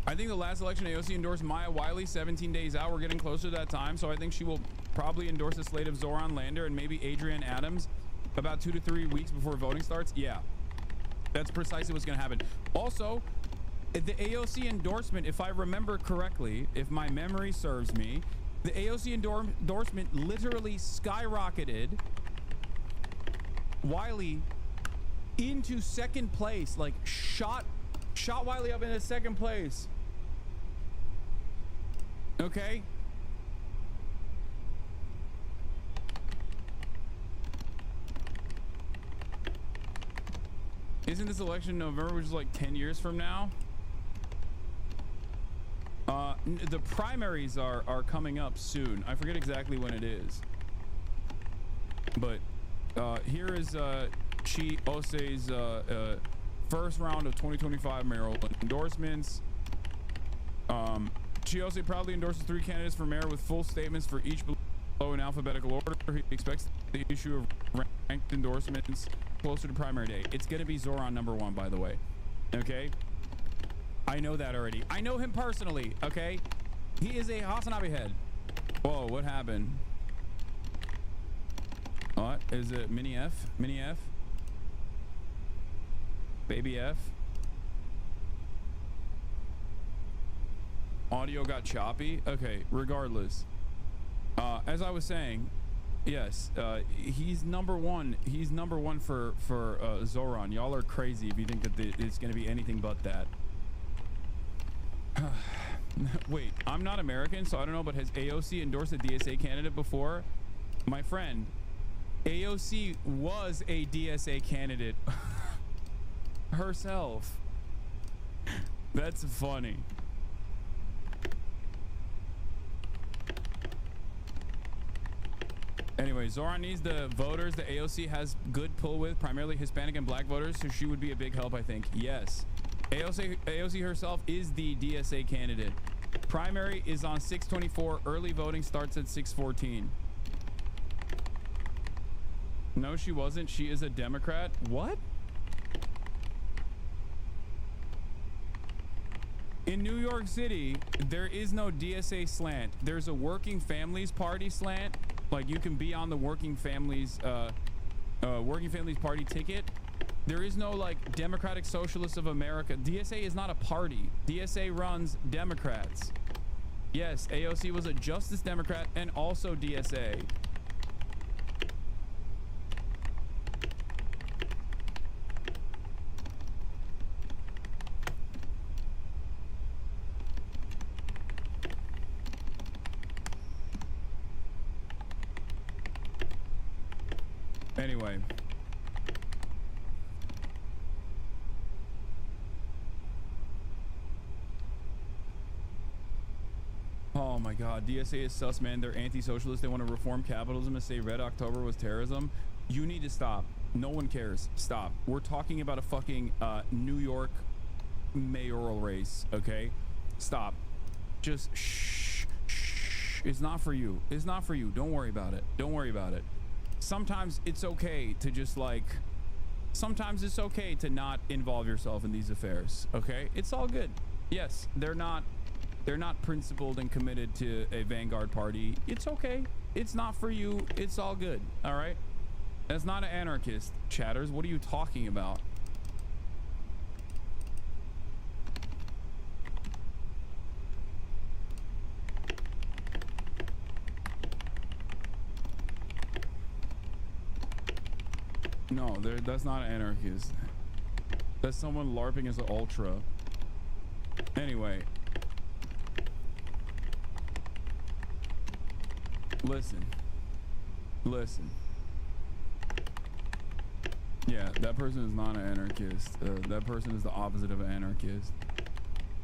[SPEAKER 2] I think the last election AOC endorsed Maya Wiley 17 days out. We're getting closer to that time, so I think she will probably endorse a slate of Zoran Lander and maybe Adrienne Adams about 2 to 3 weeks before voting starts. Yeah, that's precisely what's going to happen. Also, the AOC endorsement, if I remember correctly, if my memory serves me, the AOC endorsement literally skyrocketed Wiley into second place, like shot Wiley up into second place. Okay? Isn't this election in November, which is like 10 years from now? The primaries are coming up soon. I forget exactly when it is. But here is Chi Ose's first round of 2025 mayoral endorsements. She also proudly endorses 3 candidates for mayor with full statements for each below in alphabetical order. He expects the issue of ranked endorsements closer to primary day. It's going to be Zoran #1, by the way. Okay? I know that already. I know him personally, okay? He is a Hasanabi head. Whoa, what happened? What? Is it Mini F? Mini F? Baby F? Audio got choppy? Okay, regardless. As I was saying, yes, he's #1. He's #1 for Zoran. Y'all are crazy if you think that it's going to be anything but that. Wait, I'm not American, so I don't know, but has AOC endorsed a DSA candidate before? My friend, AOC was a DSA candidate herself. That's funny. Anyway, Zoran needs the voters that AOC has good pull with, primarily Hispanic and black voters, so she would be a big help, I think. Yes. AOC herself is the DSA candidate. Primary is on 6/24. Early voting starts at 6/14. No, she wasn't. She is a Democrat. What? In New York City, there is no DSA slant. There's a Working Families Party slant. Like, you can be on the Working Families Party ticket. There is no, like, Democratic Socialists of America. DSA is not a party. DSA runs Democrats. Yes, AOC was a Justice Democrat and also DSA. Anyway. Oh my God, DSA is sus, man. They're anti-socialist. They want to reform capitalism and say Red October was terrorism. You need to stop. No one cares. Stop. We're talking about a fucking New York mayoral race, okay? Stop. Just shh. It's not for you. It's not for you. Don't worry about it. Don't worry about it. Sometimes it's okay to just, like, sometimes it's okay to not involve yourself in these affairs, okay? It's all good. Yes, they're not principled and committed to a vanguard party. It's okay. It's not for you. It's all good. All right. That's not an anarchist, chatters. What are you talking about? No, that's not an anarchist. That's someone LARPing as an ultra. Anyway. Listen. Yeah, that person is not an anarchist. That person is the opposite of an anarchist.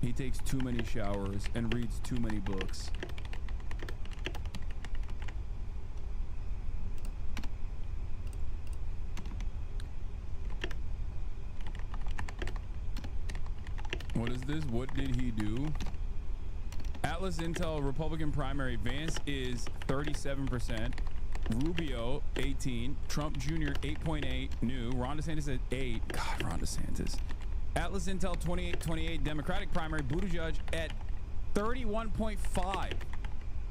[SPEAKER 2] He takes too many showers and reads too many books. What is this? What did he do? Atlas Intel Republican primary. Vance is 37%. Rubio 18. Trump Jr. 8.8. New. Ron DeSantis at 8. God, Ron DeSantis. Atlas Intel 28. Democratic primary. Buttigieg at 31.5.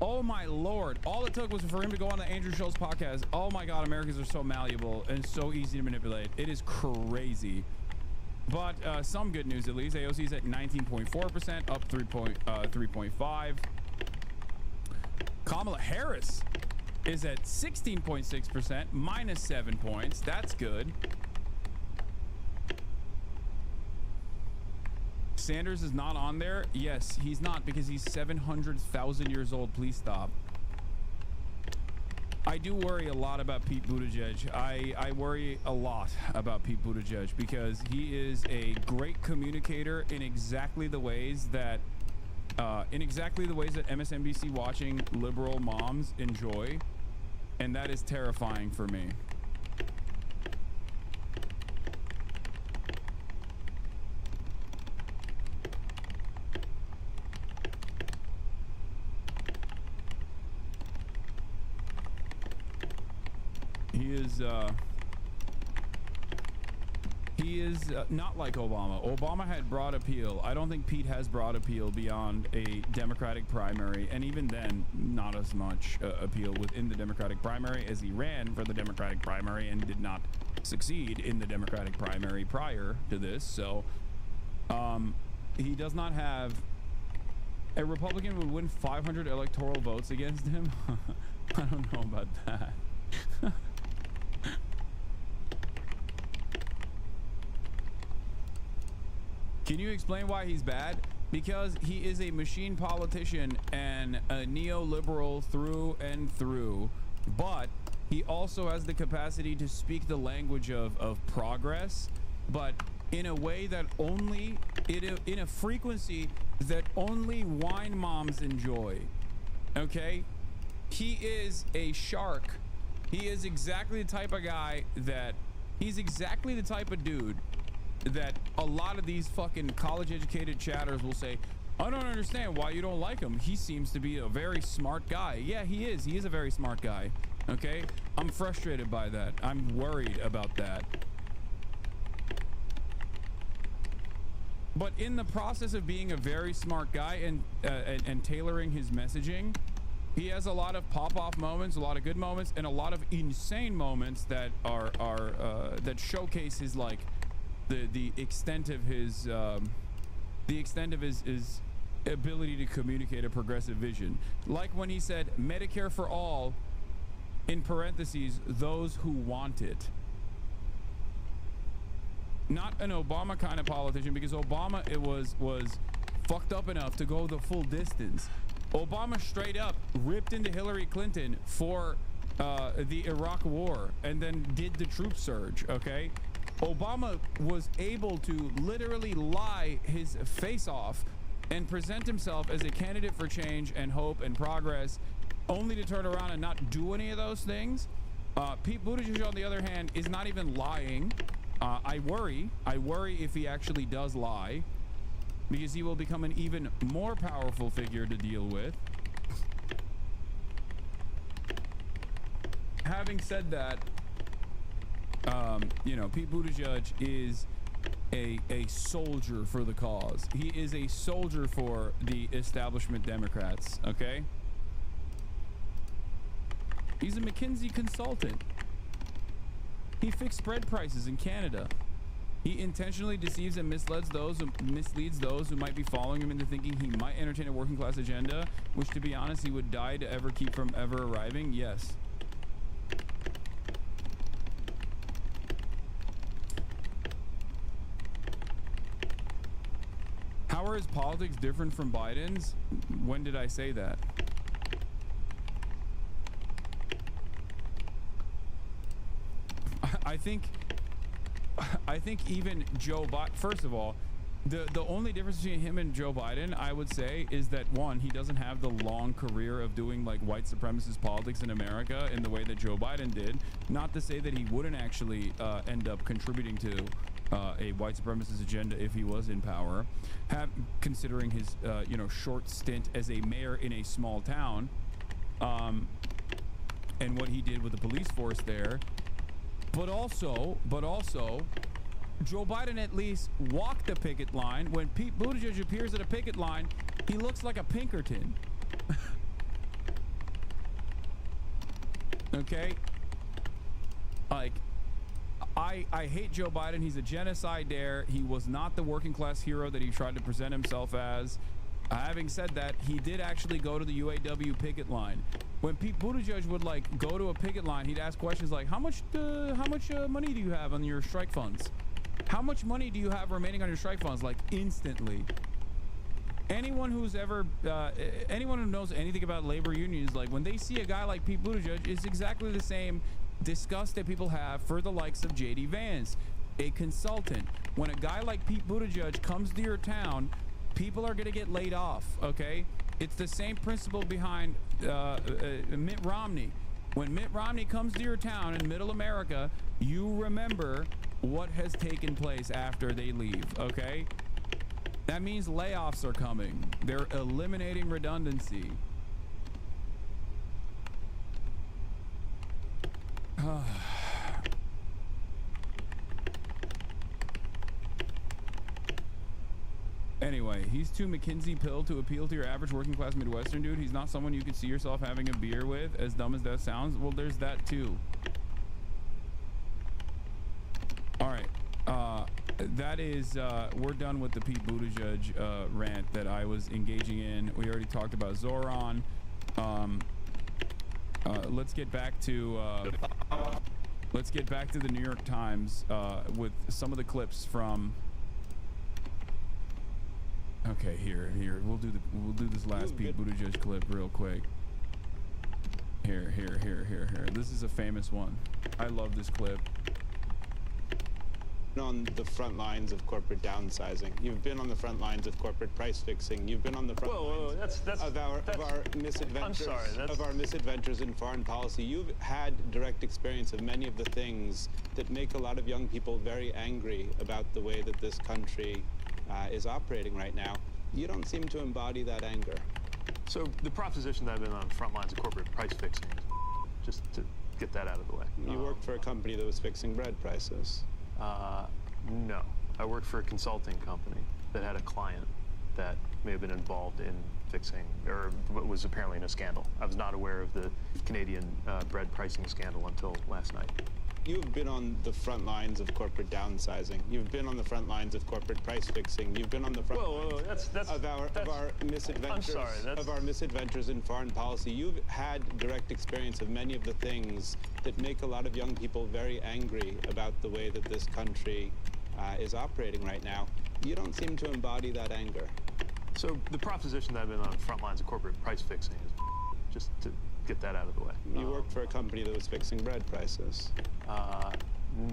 [SPEAKER 2] Oh my Lord. All it took was for him to go on the Andrew Schultz podcast. Oh my God, Americans are so malleable and so easy to manipulate. It is crazy. But some good news, at least. AOC is at 19.4%, up 3.5. Kamala Harris is at 16.6%, minus 7 points. That's good. Sanders is not on there. Yes, he's not, because he's 700,000 years old. Please stop. I do worry a lot about Pete Buttigieg. I worry a lot about Pete Buttigieg because he is a great communicator in exactly the ways that MSNBC watching liberal moms enjoy, and that is terrifying for me. He is not like Obama. Obama had broad appeal. I don't think Pete has broad appeal beyond a Democratic primary, and even then, not as much appeal within the Democratic primary, as he ran for the Democratic primary and did not succeed in the Democratic primary prior to this. So he does not have... A Republican would win 500 electoral votes against him. I don't know about that. Can you explain why he's bad? Because he is a machine politician and a neoliberal through and through, but he also has the capacity to speak the language of progress, but in a way that only, in a frequency that only wine moms enjoy. Okay? He is a shark. He is exactly the type of guy that, he's exactly the type of dude that a lot of these fucking college educated chatters will say, I don't understand why you don't like him. He seems to be a very smart guy. Yeah, he is. He is a very smart guy. Okay? I'm frustrated by that. I'm worried about that. But in the process of being a very smart guy and tailoring his messaging, he has a lot of pop-off moments, a lot of good moments, and a lot of insane moments that are that showcase his, like, the extent of his his ability to communicate a progressive vision. Like when he said Medicare for all, in parentheses, those who want it. Not an Obama kind of politician, because Obama was fucked up enough to go the full distance. Obama straight up ripped into Hillary Clinton for the Iraq war and then did the troop surge. Okay, Obama was able to literally lie his face off and present himself as a candidate for change and hope and progress, only to turn around and not do any of those things. Pete Buttigieg, on the other hand, is not even lying. I worry if he actually does lie, because he will become an even more powerful figure to deal with. Having said that, you know, Pete Buttigieg is a soldier for the cause. He is a soldier for the establishment Democrats, okay? He's a McKinsey consultant. He fixed spread prices in Canada. He intentionally deceives and misleads those who might be following him into thinking he might entertain a working class agenda, which, to be honest, he would die to ever keep from ever arriving. Yes. How are his politics different from Biden's? When did I say that? I think even Joe Biden, first of all, the only difference between him and Joe Biden, I would say, is that, one, he doesn't have the long career of doing like white supremacist politics in America in the way that Joe Biden did. Not to say that he wouldn't actually end up contributing to a white supremacist agenda if he was in power, considering his you know, short stint as a mayor in a small town, and what he did with the police force there. But also, Joe Biden at least walked the picket line. When Pete Buttigieg appears at a picket line, he looks like a Pinkerton. Okay? Like, I hate Joe Biden. He's a genocide dare. He was not the working class hero that he tried to present himself as. Having said that, he did actually go to the UAW picket line. When Pete Buttigieg would like go to a picket line, he'd ask questions like, how much money do you have on your strike funds? How much money do you have remaining on your strike funds? Like, instantly. Anyone who's ever, anyone who knows anything about labor unions, like, when they see a guy like Pete Buttigieg, it's exactly the same disgust that people have for the likes of JD Vance, a consultant. When a guy like Pete Buttigieg comes to your town, people are going to get laid off, okay? It's the same principle behind Mitt Romney. When Mitt Romney comes to your town in middle America, you remember what has taken place after they leave, okay? That means layoffs are coming. They're eliminating redundancy. He's too McKinsey pill to appeal to your average working class Midwestern dude. He's not someone you could see yourself having a beer with, as dumb as that sounds. Well, there's that too. All right. That is, we're done with the Pete Buttigieg rant that I was engaging in. We already talked about Zoran. Let's get back to the New York Times with some of the clips from. Okay, here. We'll do this last Pete Buttigieg clip real quick. Here. This is a famous one. I love this clip.
[SPEAKER 4] On the front lines of corporate downsizing. You've been on the front lines of corporate price fixing. You've been on the front lines of our misadventures.
[SPEAKER 8] I'm sorry,
[SPEAKER 4] of our misadventures in foreign policy. You've had direct experience of many of the things that make a lot of young people very angry about the way that this country is operating right now. You don't seem to embody that anger.
[SPEAKER 8] So the proposition that I've been on the front lines of corporate price fixing is just to get that out of the way.
[SPEAKER 4] You worked for a company that was fixing bread prices.
[SPEAKER 8] No. I worked for a consulting company that had a client that may have been involved in fixing, or was apparently in a scandal. I was not aware of the Canadian bread pricing scandal until last night.
[SPEAKER 4] You've been on the front lines of corporate downsizing. You've been on the front lines of corporate price fixing. You've been on the front lines of our misadventures.
[SPEAKER 8] I'm sorry,
[SPEAKER 4] of our misadventures in foreign policy. You've had direct experience of many of the things that make a lot of young people very angry about the way that this country is operating right now. You don't seem to embody that anger.
[SPEAKER 8] So the proposition that I've been on the front lines of corporate price fixing is just to get that out of the way.
[SPEAKER 4] You worked for a company that was fixing bread prices.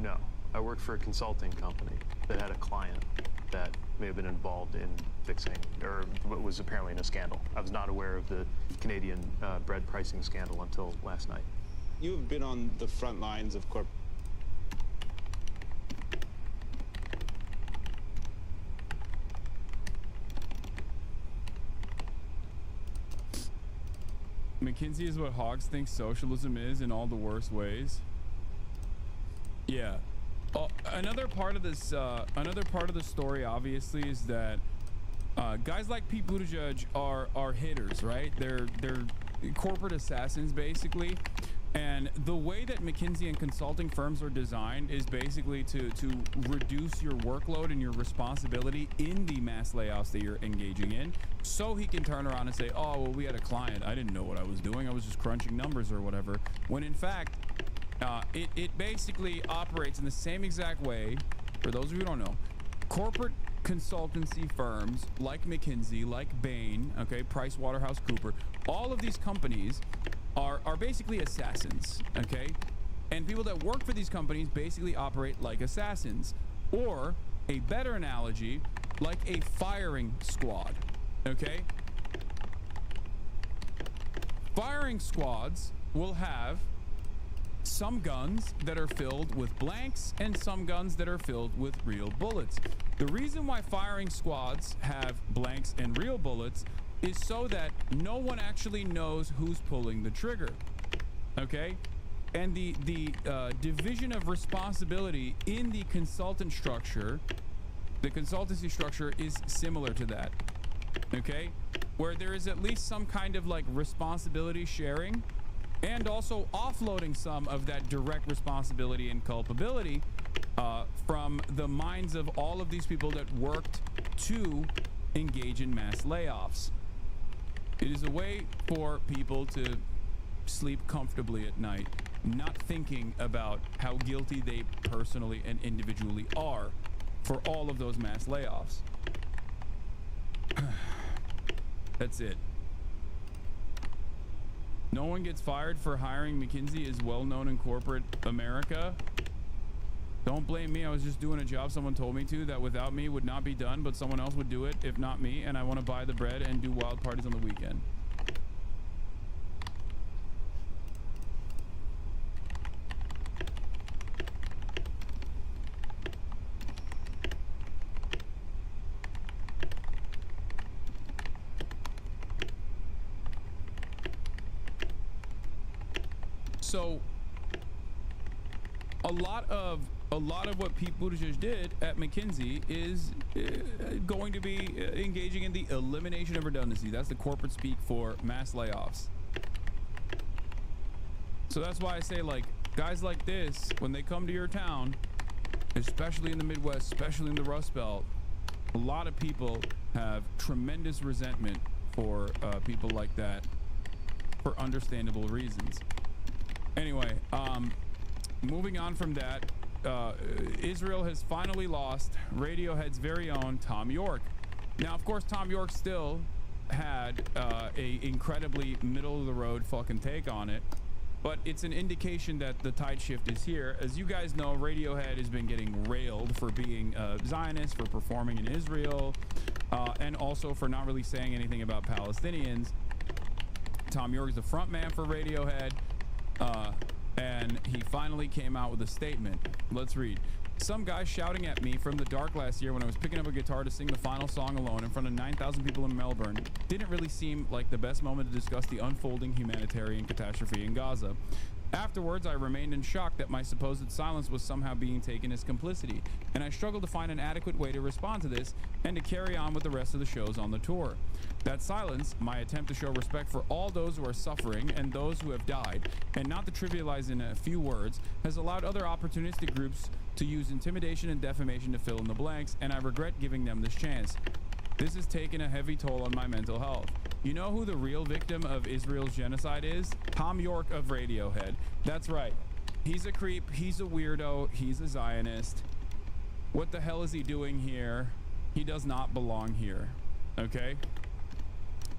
[SPEAKER 8] No. I worked for a consulting company that had a client that may have been involved in fixing, or was apparently in a scandal. I was not aware of the Canadian bread pricing scandal until last night.
[SPEAKER 4] You've been on the front lines of corporate.
[SPEAKER 2] McKinsey is what Hogs think socialism is in all the worst ways. Yeah. Another part of this, another part of the story, obviously, is that guys like Pete Buttigieg are hitters, right? They're corporate assassins, basically. And the way that McKinsey and consulting firms are designed is basically to reduce your workload and your responsibility in the mass layoffs that you're engaging in, so he can turn around and say, oh, well, we had a client. I didn't know what I was doing. I was just crunching numbers or whatever. When in fact, it basically operates in the same exact way. For those of you who don't know, corporate consultancy firms like McKinsey, like Bain, okay, PricewaterhouseCoopers, all of these companies are basically assassins, okay? And people that work for these companies basically operate like assassins, or a better analogy, like a firing squad, okay? Firing squads will have some guns that are filled with blanks and some guns that are filled with real bullets. The reason why firing squads have blanks and real bullets is so that no one actually knows who's pulling the trigger, okay? And the division of responsibility in the consultant structure, the consultancy structure, is similar to that, okay? Where there is at least some kind of like responsibility sharing, and also offloading some of that direct responsibility and culpability from the minds of all of these people that worked to engage in mass layoffs. It is a way for people to sleep comfortably at night, not thinking about how guilty they personally and individually are for all of those mass layoffs. That's it. No one gets fired for hiring. McKinsey is well known in corporate America. Don't blame me. I was just doing a job someone told me to that without me would not be done, but someone else would do it if not me, and I want to buy the bread and do wild parties on the weekend. So a lot of a lot of what Pete Buttigieg did at McKinsey is going to be engaging in the elimination of redundancy. That's the corporate speak for mass layoffs. So that's why I say, like, guys like this, when they come to your town, especially in the Midwest, especially in the Rust Belt, a lot of people have tremendous resentment for people like that for understandable reasons. Anyway, moving on from that, Israel has finally lost Radiohead's very own Tom York. Now, of course, Tom York still had a incredibly middle-of-the-road fucking take on it, but it's an indication that the tide shift is here. As you guys know, Radiohead has been getting railed for being Zionist, for performing in Israel, and also for not really saying anything about Palestinians. Tom York is the front man for Radiohead, and he finally came out with a statement. Let's read. Some guy shouting at me from the dark last year when I was picking up a guitar to sing the final song alone in front of 9,000 people in Melbourne didn't really seem like the best moment to discuss the unfolding humanitarian catastrophe in Gaza. Afterwards, I remained in shock that my supposed silence was somehow being taken as complicity, and I struggled to find an adequate way to respond to this and to carry on with the rest of the shows on the tour. That silence, my attempt to show respect for all those who are suffering and those who have died, and not to trivialize in a few words, has allowed other opportunistic groups to use intimidation and defamation to fill in the blanks, and I regret giving them this chance. This has taken a heavy toll on my mental health. You know who the real victim of Israel's genocide is? Tom York of Radiohead. That's right. He's a creep. He's a weirdo. He's a Zionist. What the hell is he doing here? He does not belong here. Okay?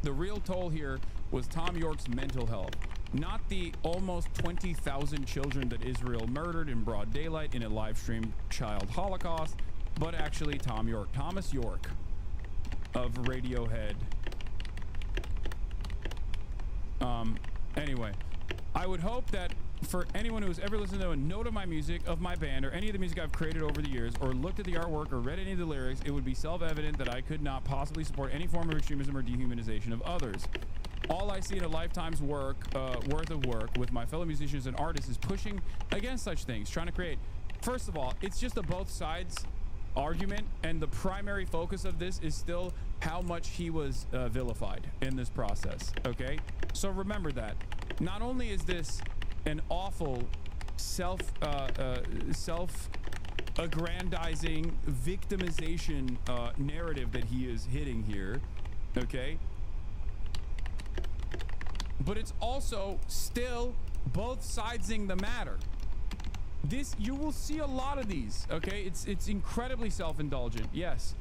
[SPEAKER 2] The real toll here was Tom York's mental health, not the almost 20,000 children that Israel murdered in broad daylight in a live stream child holocaust, but actually Tom York, Thomas York of Radiohead. Anyway, I would hope that for anyone who's ever listened to a note of my music, of my band, or any of the music I've created over the years, or looked at the artwork or read any of the lyrics, it would be self-evident that I could not possibly support any form of extremism or dehumanization of others. All I see in a lifetime's worth of work with my fellow musicians and artists is pushing against such things, trying to create. First of all, it's just a both sides argument, and the primary focus of this is still how much he was vilified in this process. Okay, so remember that. Not only is this an awful self-aggrandizing victimization narrative that he is hitting here, okay, but it's also still both sidesing the matter. This, you will see a lot of these, okay? It's incredibly self-indulgent, yes.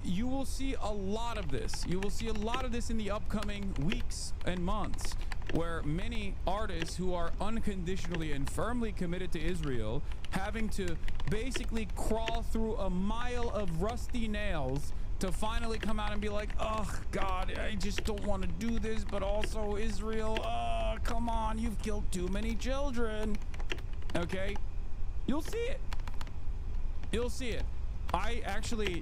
[SPEAKER 2] You will see a lot of this. You will see a lot of this in the upcoming weeks and months, where many artists who are unconditionally and firmly committed to Israel having to basically crawl through a mile of rusty nails to finally come out and be like, oh God, I just don't want to do this, but also Israel, oh, come on, you've killed too many children. Okay, you'll see it. You'll see it. I actually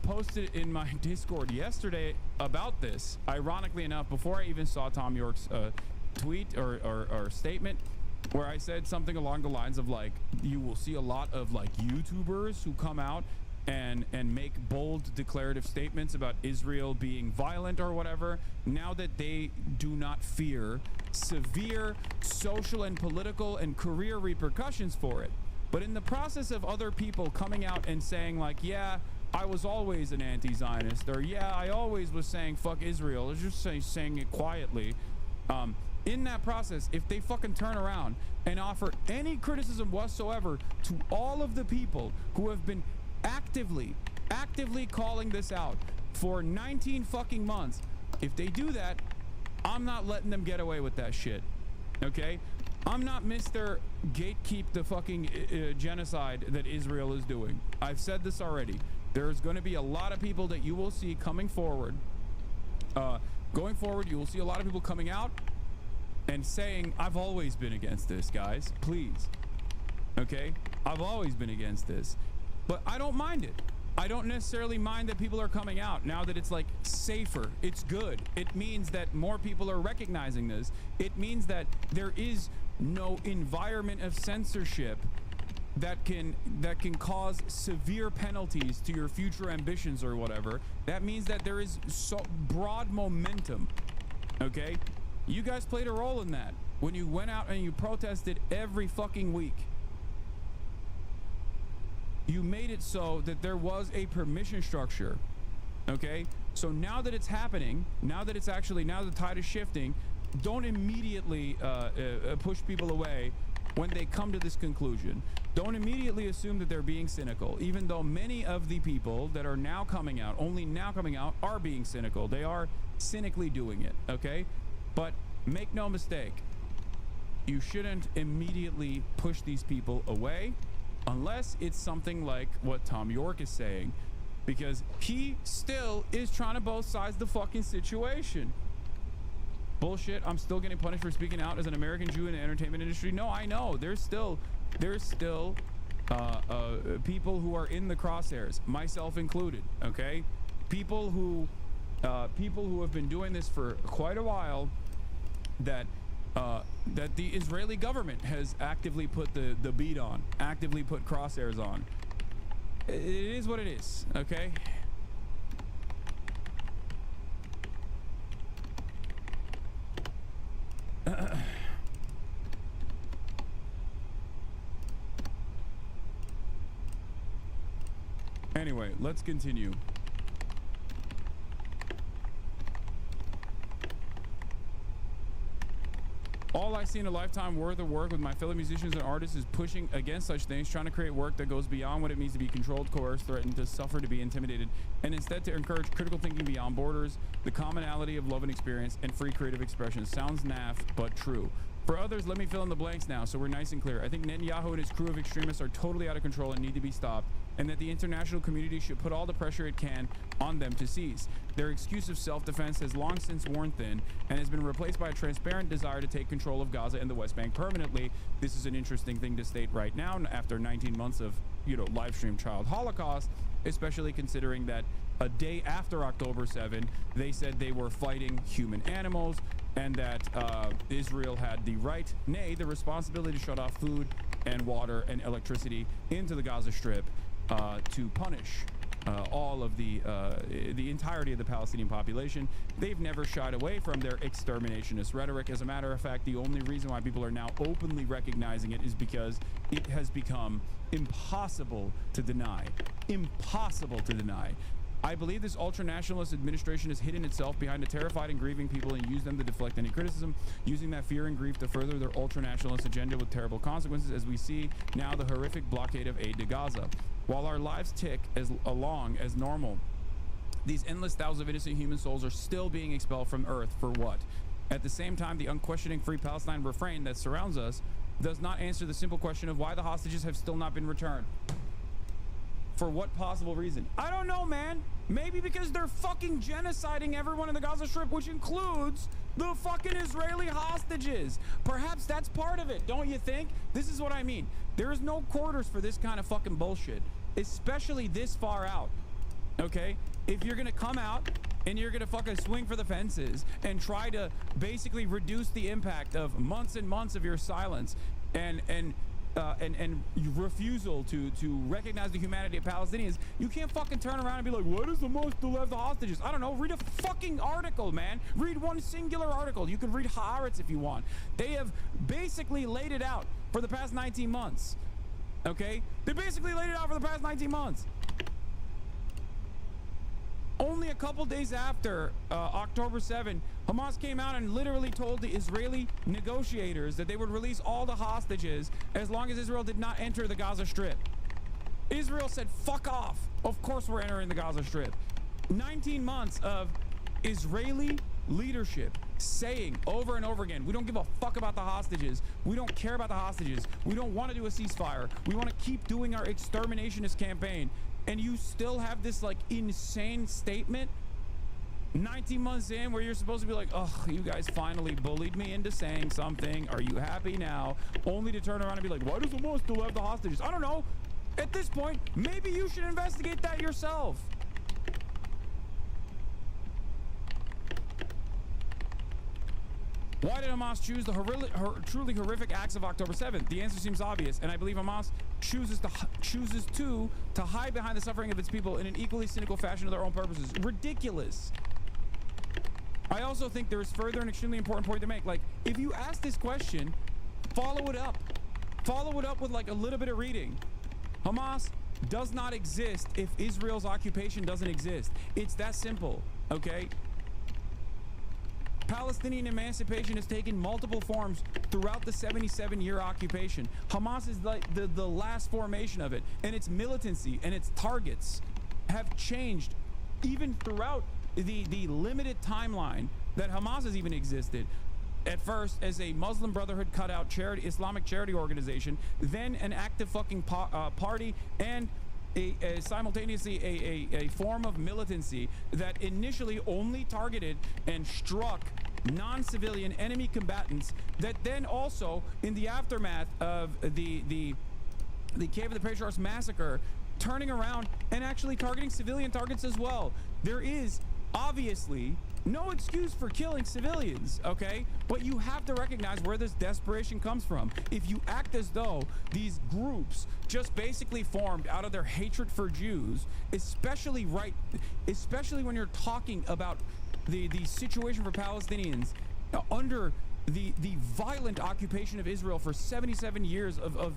[SPEAKER 2] posted in my Discord yesterday about this, ironically enough, before I even saw Tom York's tweet or statement, where I said something along the lines of, like, you will see a lot of like YouTubers who come out and make bold declarative statements about Israel being violent or whatever, now that they do not fear severe social and political and career repercussions for it. But in the process of other people coming out and saying, like, yeah, I was always an anti-Zionist, or yeah, I always was saying fuck Israel, or just saying it quietly, in that process, if they fucking turn around and offer any criticism whatsoever to all of the people who have been actively calling this out for 19 fucking months, if they do that, I'm not letting them get away with that shit. Okay, I'm not Mr. Gatekeep the fucking genocide that Israel is doing. I've said this already. There's going to be a lot of people that you will see coming forward. Going forward, you will see a lot of people coming out and saying, I've always been against this, guys. Please. Okay, I've always been against this. But I don't mind it. I don't necessarily mind that people are coming out now that it's like safer. It's good. It means that more people are recognizing this. It means that there is no environment of censorship that can cause severe penalties to your future ambitions or whatever, that means that there is so broad momentum. Okay, you guys played a role in that when you went out and you protested every fucking week. You made it so that there was a permission structure. Okay, so now that it's happening, now that the tide is shifting, don't immediately push people away when they come to this conclusion. Don't immediately assume that they're being cynical, even though many of the people that are now coming out, only now coming out, are being cynical. They are cynically doing it, okay? But make no mistake, you shouldn't immediately push these people away unless it's something like what Tom York is saying, because he still is trying to both sides of the fucking situation. Bullshit, I'm still getting punished for speaking out as an American Jew in the entertainment industry. No, I know. There's still people who are in the crosshairs, myself included, okay? People who have been doing this for quite a while, that the Israeli government has actively put the beat on, actively put crosshairs on. It is what it is, okay? Anyway, let's continue. All I see in a lifetime worth of work with my fellow musicians and artists is pushing against such things, trying to create work that goes beyond what it means to be controlled, coerced, threatened, to suffer, to be intimidated, and instead to encourage critical thinking beyond borders, the commonality of love and experience, and free creative expression. Sounds naff, but true. For others, let me fill in the blanks now so we're nice and clear. I think Netanyahu and his crew of extremists are totally out of control and need to be stopped, and that the international community should put all the pressure it can on them to cease. Their excuse of self-defense has long since worn thin and has been replaced by a transparent desire to take control of Gaza and the West Bank permanently. This is an interesting thing to state right now after 19 months of, live stream child Holocaust, especially considering that a day after October 7, they said they were fighting human animals, and that Israel had the right, nay, the responsibility to shut off food and water and electricity into the Gaza Strip to punish all of the entirety of the Palestinian population. They've never shied away from their exterminationist rhetoric. As a matter of fact, the only reason why people are now openly recognizing it is because it has become impossible to deny. Impossible to deny. I believe this ultra-nationalist administration has hidden itself behind a terrified and grieving people and used them to deflect any criticism, using that fear and grief to further their ultra-nationalist agenda with terrible consequences, as we see now the horrific blockade of aid to Gaza. While our lives tick along as normal, these endless thousands of innocent human souls are still being expelled from Earth for what? At the same time, the unquestioning Free Palestine refrain that surrounds us does not answer the simple question of why the hostages have still not been returned. For what possible reason? I don't know, man. Maybe because they're fucking genociding everyone in the Gaza Strip, which includes the fucking Israeli hostages. Perhaps that's part of it, don't you think? This is what I mean. There is no quarters for this kind of fucking bullshit, especially this far out. Okay? If you're gonna come out and you're gonna fucking swing for the fences and try to basically reduce the impact of months and months of your silence and refusal to recognize the humanity of Palestinians, you can't fucking turn around and be like, why does Hamas still have the hostages? I don't know. Read a fucking article, man. Read one singular article. You can read Haaretz if you want. They have basically laid it out for the past 19 months. Okay? They basically laid it out for the past 19 months. Only a couple days after October 7, Hamas came out and literally told the Israeli negotiators that they would release all the hostages as long as Israel did not enter the Gaza Strip. Israel said, fuck off. Of course we're entering the Gaza Strip. 19 months of Israeli leadership saying over and over again, we don't give a fuck about the hostages. We don't care about the hostages. We don't want to do a ceasefire. We want to keep doing our exterminationist campaign. And you still have this like insane statement 19 months in where you're supposed to be like, oh, you guys finally bullied me into saying something. Are you happy now? Only to turn around and be like, why does Hamas still have the hostages? I don't know. At this point, maybe you should investigate that yourself. Why did Hamas choose the truly horrific acts of October 7th? The answer seems obvious, and I believe Hamas chooses to hide behind the suffering of its people in an equally cynical fashion to their own purposes. Ridiculous. I also think there is further an extremely important point to make. Like, if you ask this question, follow it up. Follow it up with like a little bit of reading. Hamas does not exist if Israel's occupation doesn't exist. It's that simple, okay? Palestinian emancipation has taken multiple forms throughout the 77-year occupation. Hamas is like the last formation of it, and its militancy and its targets have changed even throughout the limited timeline that Hamas has even existed. At first as a Muslim Brotherhood cutout charity, Islamic charity organization, then an active fucking party, and simultaneously a form of militancy that initially only targeted and struck non-civilian enemy combatants, that then also in the aftermath of the Cave of the Patriarchs massacre, turning around and actually targeting civilian targets as well. There is obviously no excuse for killing civilians, okay? But you have to recognize where this desperation comes from. If you act as though these groups just basically formed out of their hatred for Jews, especially when you're talking about the situation for Palestinians under the violent occupation of Israel for 77 years of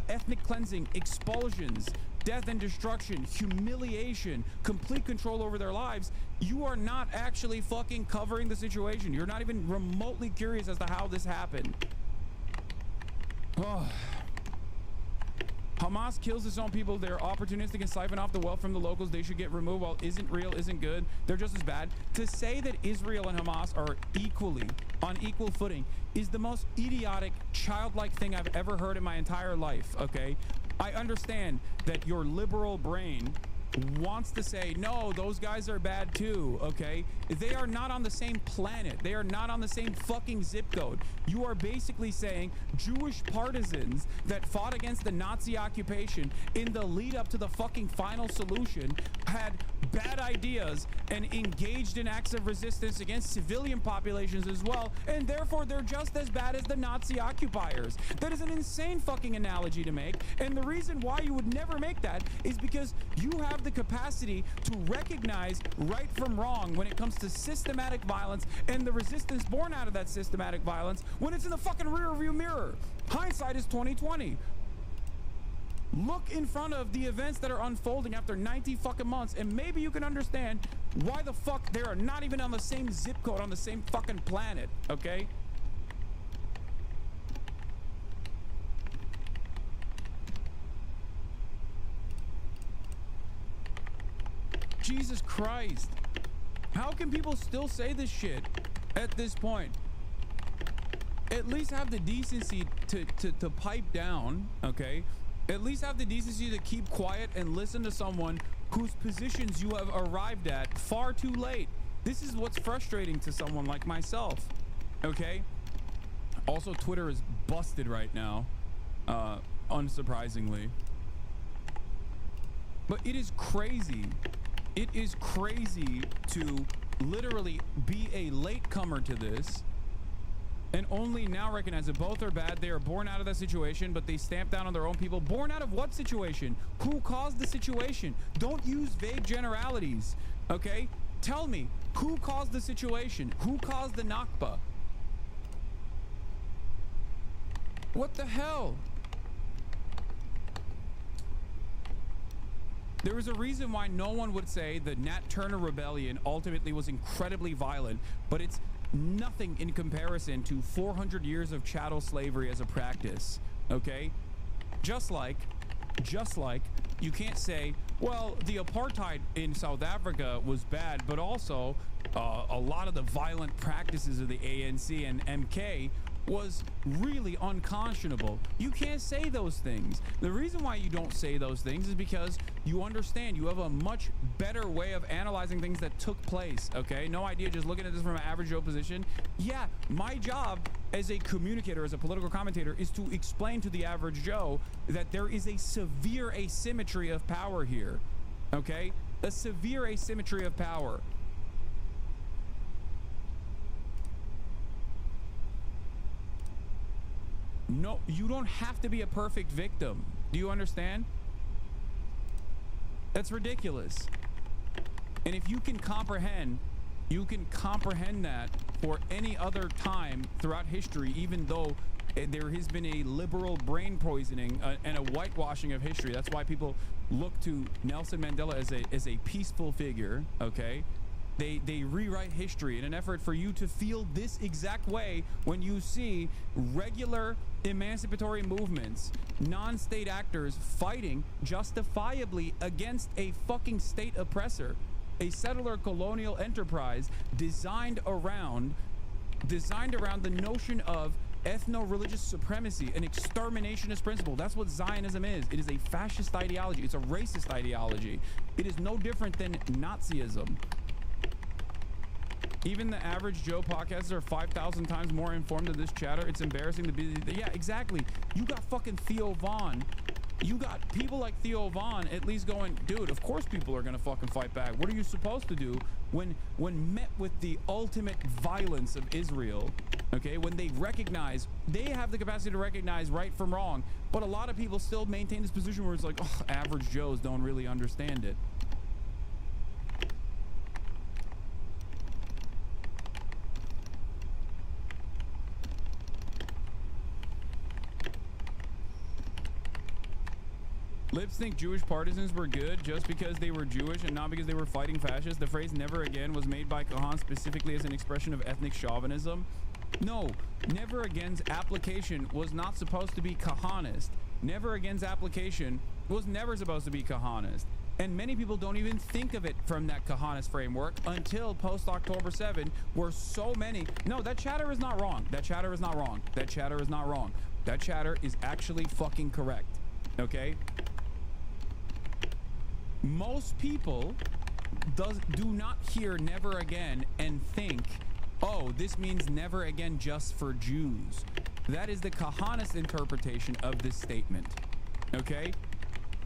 [SPEAKER 2] ethnic cleansing, expulsions, death and destruction, humiliation, complete control over their lives, you are not actually fucking covering the situation. You're not even remotely curious as to how this happened. Oh. Hamas kills its own people. They're opportunistic and siphon off the wealth from the locals. They should get removed. While isn't real, isn't good, they're just as bad. To say that Israel and Hamas are equally on equal footing is the most idiotic, childlike thing I've ever heard in my entire life, okay? I understand that your liberal brain wants to say, no, those guys are bad too, okay? They are not on the same planet. They are not on the same fucking zip code. You are basically saying Jewish partisans that fought against the Nazi occupation in the lead up to the fucking final solution had bad ideas and engaged in acts of resistance against civilian populations as well, and therefore they're just as bad as the Nazi occupiers. That is an insane fucking analogy to make, and the reason why you would never make that is because you have the capacity to recognize right from wrong when it comes to systematic violence and the resistance born out of that systematic violence when it's in the fucking rear view mirror. Hindsight is 20/20. Look in front of the events that are unfolding after 90 fucking months, and maybe you can understand why the fuck they are not even on the same zip code on the same fucking planet, okay? Jesus Christ. How can people still say this shit at this point? At least have the decency to pipe down, okay? At least have the decency to keep quiet and listen to someone whose positions you have arrived at far too late. This is what's frustrating to someone like myself, okay? Also, Twitter is busted right now, unsurprisingly. But it is crazy. It is crazy to literally be a latecomer to this and only now recognize that both are bad. They are born out of that situation, but they stamp down on their own people. Born out of what situation? Who caused the situation? Don't use vague generalities, okay? Tell me, who caused the situation? Who caused the Nakba? What the hell? There is a reason why no one would say the Nat Turner Rebellion ultimately was incredibly violent, but it's nothing in comparison to 400 years of chattel slavery as a practice, okay? Just like you can't say, well, the apartheid in South Africa was bad, but also a lot of the violent practices of the ANC and MK was really unconscionable. You can't say those things. The reason why you don't say those things is because you understand you have a much better way of analyzing things that took place, okay? No idea just looking at this from an average Joe position. Yeah, my job as a communicator, as a political commentator, is to explain to the average Joe that there is a severe asymmetry of power here, okay? A severe asymmetry of power. No, you don't have to be a perfect victim. Do you understand? That's ridiculous. And if you can comprehend that for any other time throughout history, even though there has been a liberal brain poisoning and a whitewashing of history. That's why people look to Nelson Mandela as a peaceful figure, okay? They rewrite history in an effort for you to feel this exact way when you see regular emancipatory movements, non-state actors fighting justifiably against a fucking state oppressor, a settler colonial enterprise designed around the notion of ethno-religious supremacy, an exterminationist principle. That's what Zionism is. It is a fascist ideology. It's a racist ideology. It is no different than Nazism. Even the average Joe podcasters are 5,000 times more informed than this chatter. It's embarrassing to be. Yeah, exactly. You got fucking Theo Vaughn. You got people like Theo Vaughn at least going, dude, of course people are gonna fucking fight back. What are you supposed to do when met with the ultimate violence of Israel? Okay, when they have the capacity to recognize right from wrong, but a lot of people still maintain this position where it's like, oh, average Joes don't really understand it. Libs think Jewish partisans were good just because they were Jewish and not because they were fighting fascists. The phrase never again was made by Kahan specifically as an expression of ethnic chauvinism. No, never again's application was not supposed to be Kahanist. Never again's application was never supposed to be Kahanist. And many people don't even think of it from that Kahanist framework until post-October 7, where so many... No, that chatter is not wrong. That chatter is not wrong. That chatter is not wrong. That chatter is actually fucking correct. Okay? Most people do not hear never again and think, oh, this means never again just for Jews. That is the Kahanist interpretation of this statement. Okay?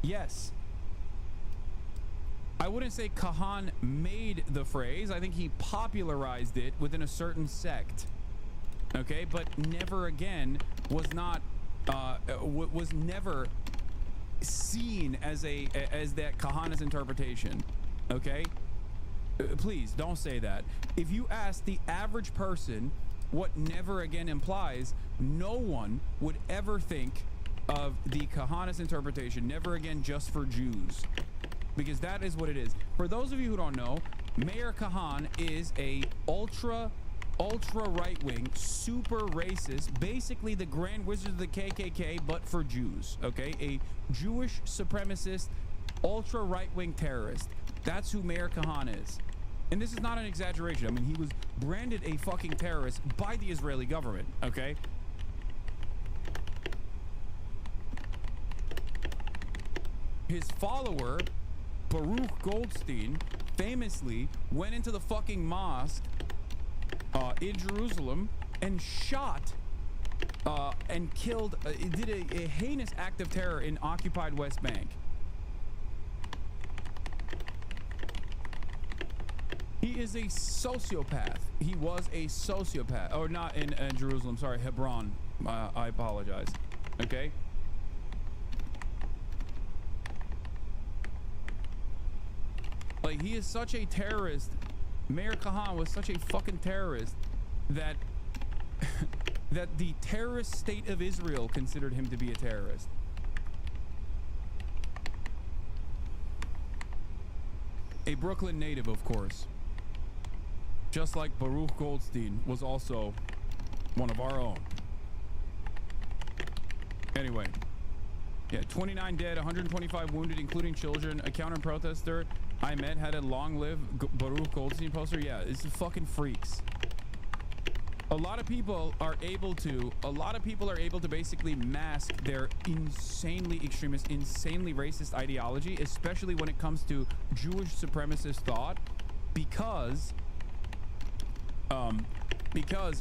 [SPEAKER 2] Yes. I wouldn't say Kahan made the phrase. I think he popularized it within a certain sect. Okay? But never again was not, was never seen as that Kahanist interpretation. Okay? Please don't say that. If you ask the average person what never again implies, no one would ever think of the Kahanist interpretation, never again just for Jews, because that is what it is. For those of you who don't know, Mayor Kahan is a ultra right-wing, super racist, basically the Grand Wizard of the KKK, but for Jews. Okay, a Jewish supremacist, ultra right-wing terrorist. That's who Mayor Kahan is. And this is not an exaggeration. I mean, he was branded a fucking terrorist by the Israeli government. Okay. His follower, Baruch Goldstein, famously went into the fucking mosque in Jerusalem and shot and killed, did a heinous act of terror in occupied West Bank. He is a sociopath. He was a sociopath. Or not in Jerusalem, sorry, Hebron. I apologize. Okay? Like, he is such a terrorist. Mayor Kahan was such a fucking terrorist that that the terrorist state of Israel considered him to be a terrorist. A Brooklyn native, of course. Just like Baruch Goldstein was also one of our own. Anyway. Yeah, 29 dead, 125 wounded, including children. A counter-protester I met had a long-live Baruch Goldstein poster. Yeah, this is fucking freaks. A lot of people are able to basically mask their insanely extremist, insanely racist ideology, especially when it comes to Jewish supremacist thought, because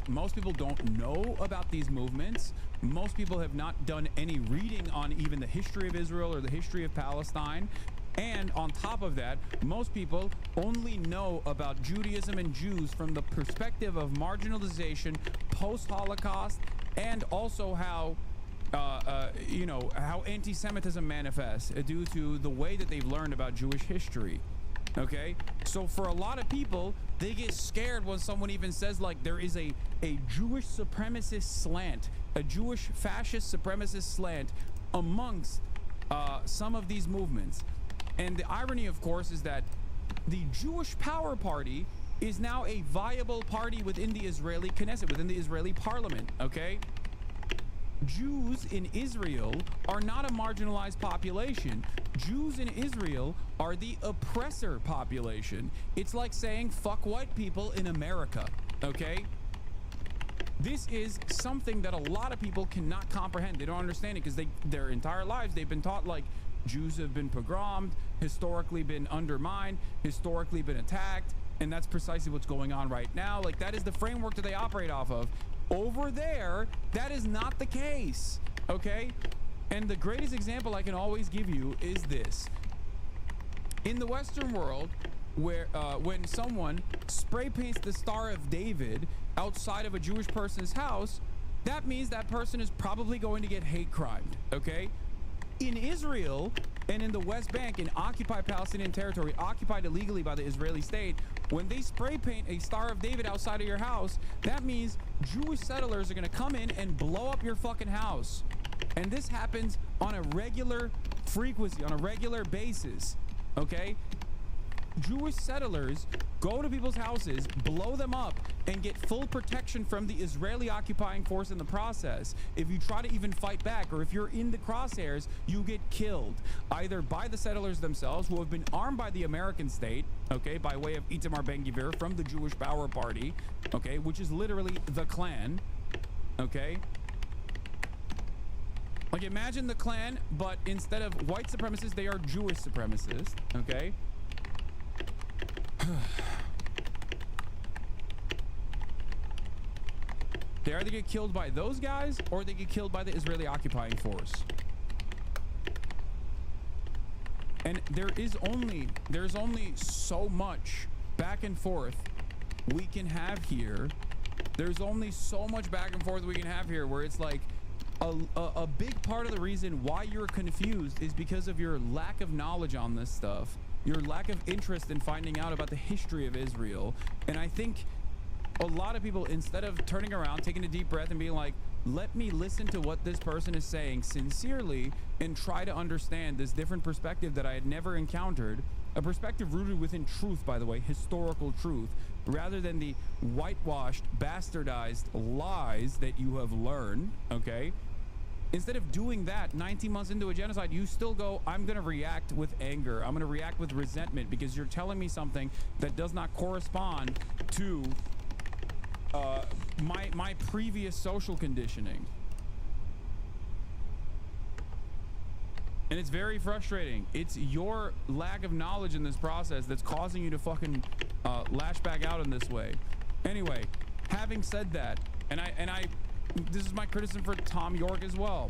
[SPEAKER 2] most people don't know about these movements. Most people have not done any reading on even the history of Israel or the history of Palestine. And on top of that, most people only know about Judaism and Jews from the perspective of marginalization, post-Holocaust, and also how you know, how anti-Semitism manifests due to the way that they've learned about Jewish history. Okay, so for a lot of people, they get scared when someone even says like there is a Jewish supremacist slant, a Jewish fascist supremacist slant amongst some of these movements. And the irony, of course, is that the Jewish Power Party is now a viable party within the Israeli Knesset, within the Israeli parliament. Okay, Jews in Israel are not a marginalized population. Jews in Israel are the oppressor population. It's like saying fuck white people in America. Okay, this is something that a lot of people cannot comprehend. They don't understand it because their entire lives they've been taught like Jews have been pogromed, historically been undermined, historically been attacked, and that's precisely what's going on right now. Like that is the framework that they operate off of. Over there, that is not the case. Okay, and the greatest example I can always give you is this. In the Western world, where when someone spray paints the Star of David outside of a Jewish person's house, that means that person is probably going to get hate crimed. Okay, in Israel and in the West Bank, in occupied Palestinian territory, occupied illegally by the Israeli state, when they spray paint a Star of David outside of your house, that means Jewish settlers are going to come in and blow up your fucking house. And this happens on a regular frequency, on a regular basis. Okay, Jewish settlers go to people's houses, blow them up, and get full protection from the Israeli occupying force in the process. If you try to even fight back, or if you're in the crosshairs, you get killed, either by the settlers themselves, who have been armed by the American state, okay, by way of Itamar Ben-Gvir from the Jewish Power Party, okay, which is literally the Klan, okay? Like, imagine the Klan, but instead of white supremacists, they are Jewish supremacists, okay? They either get killed by those guys or they get killed by the Israeli occupying force. And there's only so much back and forth we can have here. There's only so much back and forth we can have here where it's like a big part of the reason why you're confused is because of your lack of knowledge on this stuff, your lack of interest in finding out about the history of Israel. And I think a lot of people, instead of turning around, taking a deep breath and being like, let me listen to what this person is saying sincerely and try to understand this different perspective that I had never encountered, a perspective rooted within truth, by the way, historical truth, rather than the whitewashed, bastardized lies that you have learned, okay? Instead of doing that 19 months into a genocide, you still go, I'm going to react with anger. I'm going to react with resentment because you're telling me something that does not correspond to my previous social conditioning. And it's very frustrating. It's your lack of knowledge in this process that's causing you to fucking lash back out in this way. Anyway, having said that, and I this is my criticism for Tom York as well.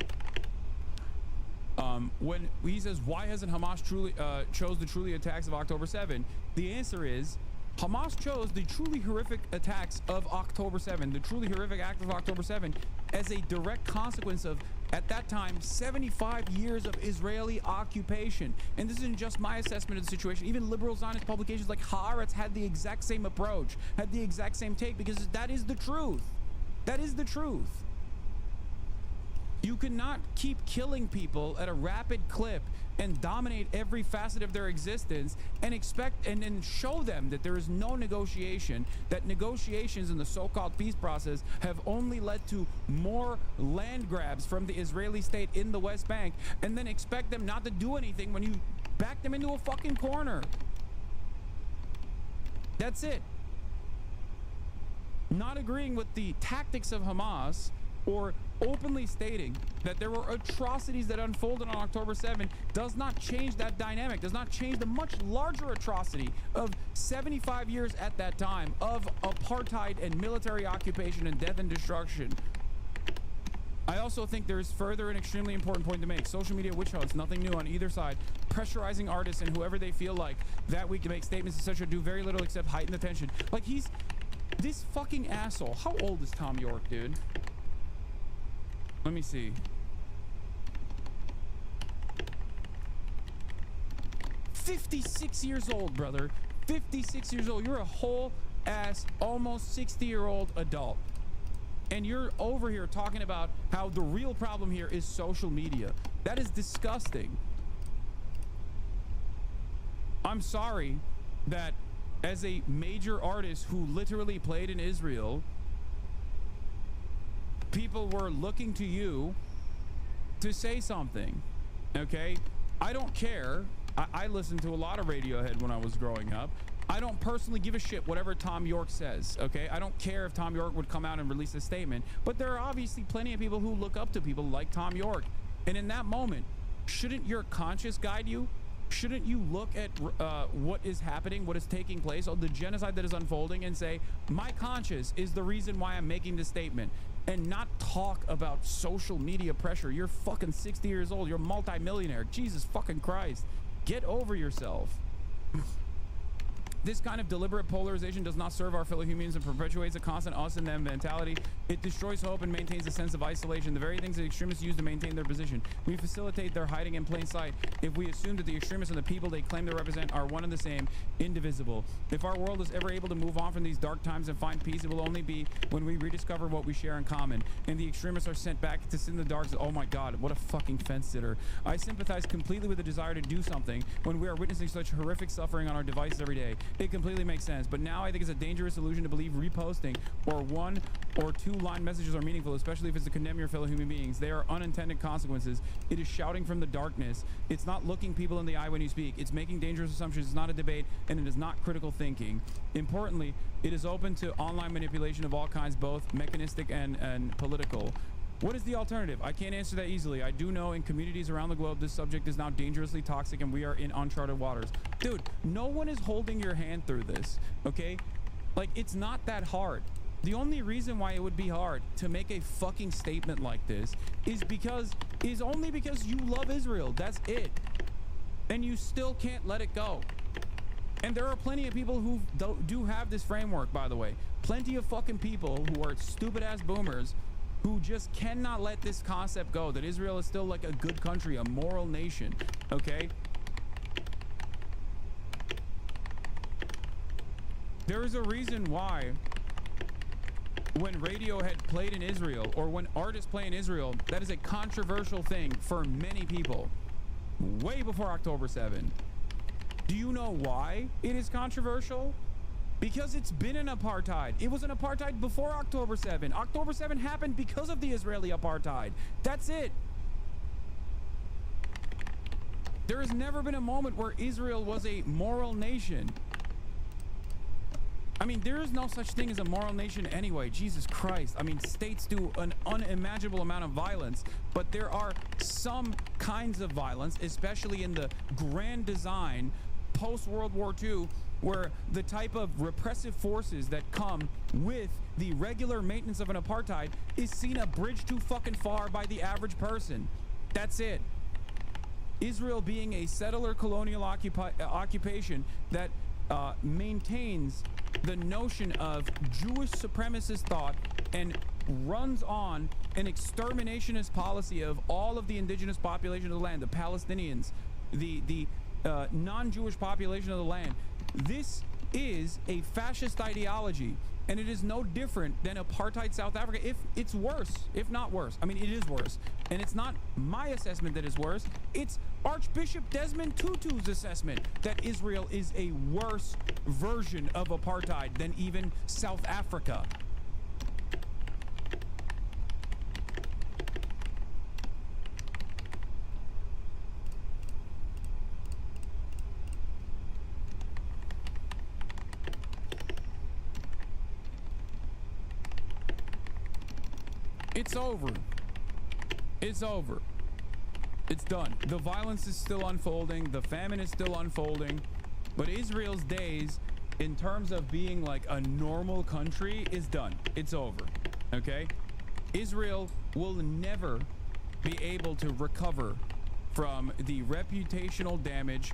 [SPEAKER 2] When he says, why hasn't Hamas truly chose the truly attacks of October 7? The answer is Hamas chose the truly horrific attacks of October 7, the truly horrific act of October 7, as a direct consequence of, at that time, 75 years of Israeli occupation. And this isn't just my assessment of the situation. Even liberal Zionist publications like Haaretz had the exact same approach, had the exact same take, because that is the truth. That is the truth. You cannot keep killing people at a rapid clip and dominate every facet of their existence and expect and then show them that there is no negotiation, that negotiations in the so-called peace process have only led to more land grabs from the Israeli state in the West Bank, and then expect them not to do anything when you back them into a fucking corner. That's it. Not agreeing with the tactics of Hamas or openly stating that there were atrocities that unfolded on October 7 does not change that dynamic, does not change the much larger atrocity of 75 years at that time of apartheid and military occupation and death and destruction. I also think there is further an extremely important point to make. Social media witch hunts, nothing new on either side, pressurizing artists and whoever they feel like that week to make statements, etc., do very little except heighten the tension. Like, he's this fucking asshole. How old is Tom York, dude? Let me see. 56 years old, brother. 56 years old. You're a whole ass, almost 60-year-old adult. And you're over here talking about how the real problem here is social media. That is disgusting. I'm sorry that as a major artist who literally played in Israel, people were looking to you to say something, okay? I don't care. I listened to a lot of Radiohead when I was growing up. I don't personally give a shit whatever Tom York says, okay? I don't care if Tom York would come out and release a statement, but there are obviously plenty of people who look up to people like Tom York. And in that moment, shouldn't your conscience guide you? Shouldn't you look at what is happening, what is taking place, or the genocide that is unfolding, and say, my conscience is the reason why I'm making this statement, and not talk about social media pressure? You're fucking 60 years old. You're a multi-millionaire. Jesus fucking Christ. Get over yourself. This kind of deliberate polarization does not serve our fellow humans and perpetuates a constant us and them mentality. It destroys hope and maintains a sense of isolation, the very things that extremists use to maintain their position. We facilitate their hiding in plain sight if we assume that the extremists and the people they claim to represent are one and the same, indivisible. If our world is ever able to move on from these dark times and find peace, it will only be when we rediscover what we share in common. And the extremists are sent back to sit in the dark. Oh my God, what a fucking fence sitter. I sympathize completely with the desire to do something when we are witnessing such horrific suffering on our devices every day. It completely makes sense, but now I think it's a dangerous illusion to believe reposting or 1 or 2 line messages are meaningful, especially if it's to condemn your fellow human beings. They are unintended consequences. It is shouting from the darkness. It's not looking people in the eye when you speak. It's making dangerous assumptions. It's not a debate, and it is not critical thinking. Importantly, it is open to online manipulation of all kinds, both mechanistic and political. What is the alternative? I can't answer that easily. I do know in communities around the globe, this subject is now dangerously toxic and we are in uncharted waters. Dude, no one is holding your hand through this, okay? Like, it's not that hard. The only reason why it would be hard to make a fucking statement like this is only because you love Israel. That's it. And you still can't let it go. And there are plenty of people who do have this framework, by the way. Plenty of fucking people who are stupid ass boomers who just cannot let this concept go, that Israel is still like a good country, a moral nation, okay? There is a reason why when Radiohead played in Israel, or when artists play in Israel, that is a controversial thing for many people, way before October 7. Do you know why it is controversial? Because it's been an apartheid. It was an apartheid before October 7. October 7 happened because of the Israeli apartheid. That's it. There has never been a moment where Israel was a moral nation. I mean, there is no such thing as a moral nation anyway. Jesus Christ. I mean, states do an unimaginable amount of violence, but there are some kinds of violence, especially in the grand design post-World War II, where the type of repressive forces that come with the regular maintenance of an apartheid is seen a bridge too fucking far by the average person. That's it. Israel being a settler colonial occupation that maintains the notion of Jewish supremacist thought and runs on an exterminationist policy of all of the indigenous population of the land, the Palestinians, the non-Jewish population of the land. This is a fascist ideology, and it is no different than apartheid South Africa. If it's worse, if not worse. I mean, it is worse. And it's not my assessment that is worse. It's Archbishop Desmond Tutu's assessment that Israel is a worse version of apartheid than even South Africa. It's over. It's over. It's done. The violence is still unfolding. The famine is still unfolding. But Israel's days, in terms of being like a normal country, is done. It's over. Okay? Israel will never be able to recover from the reputational damage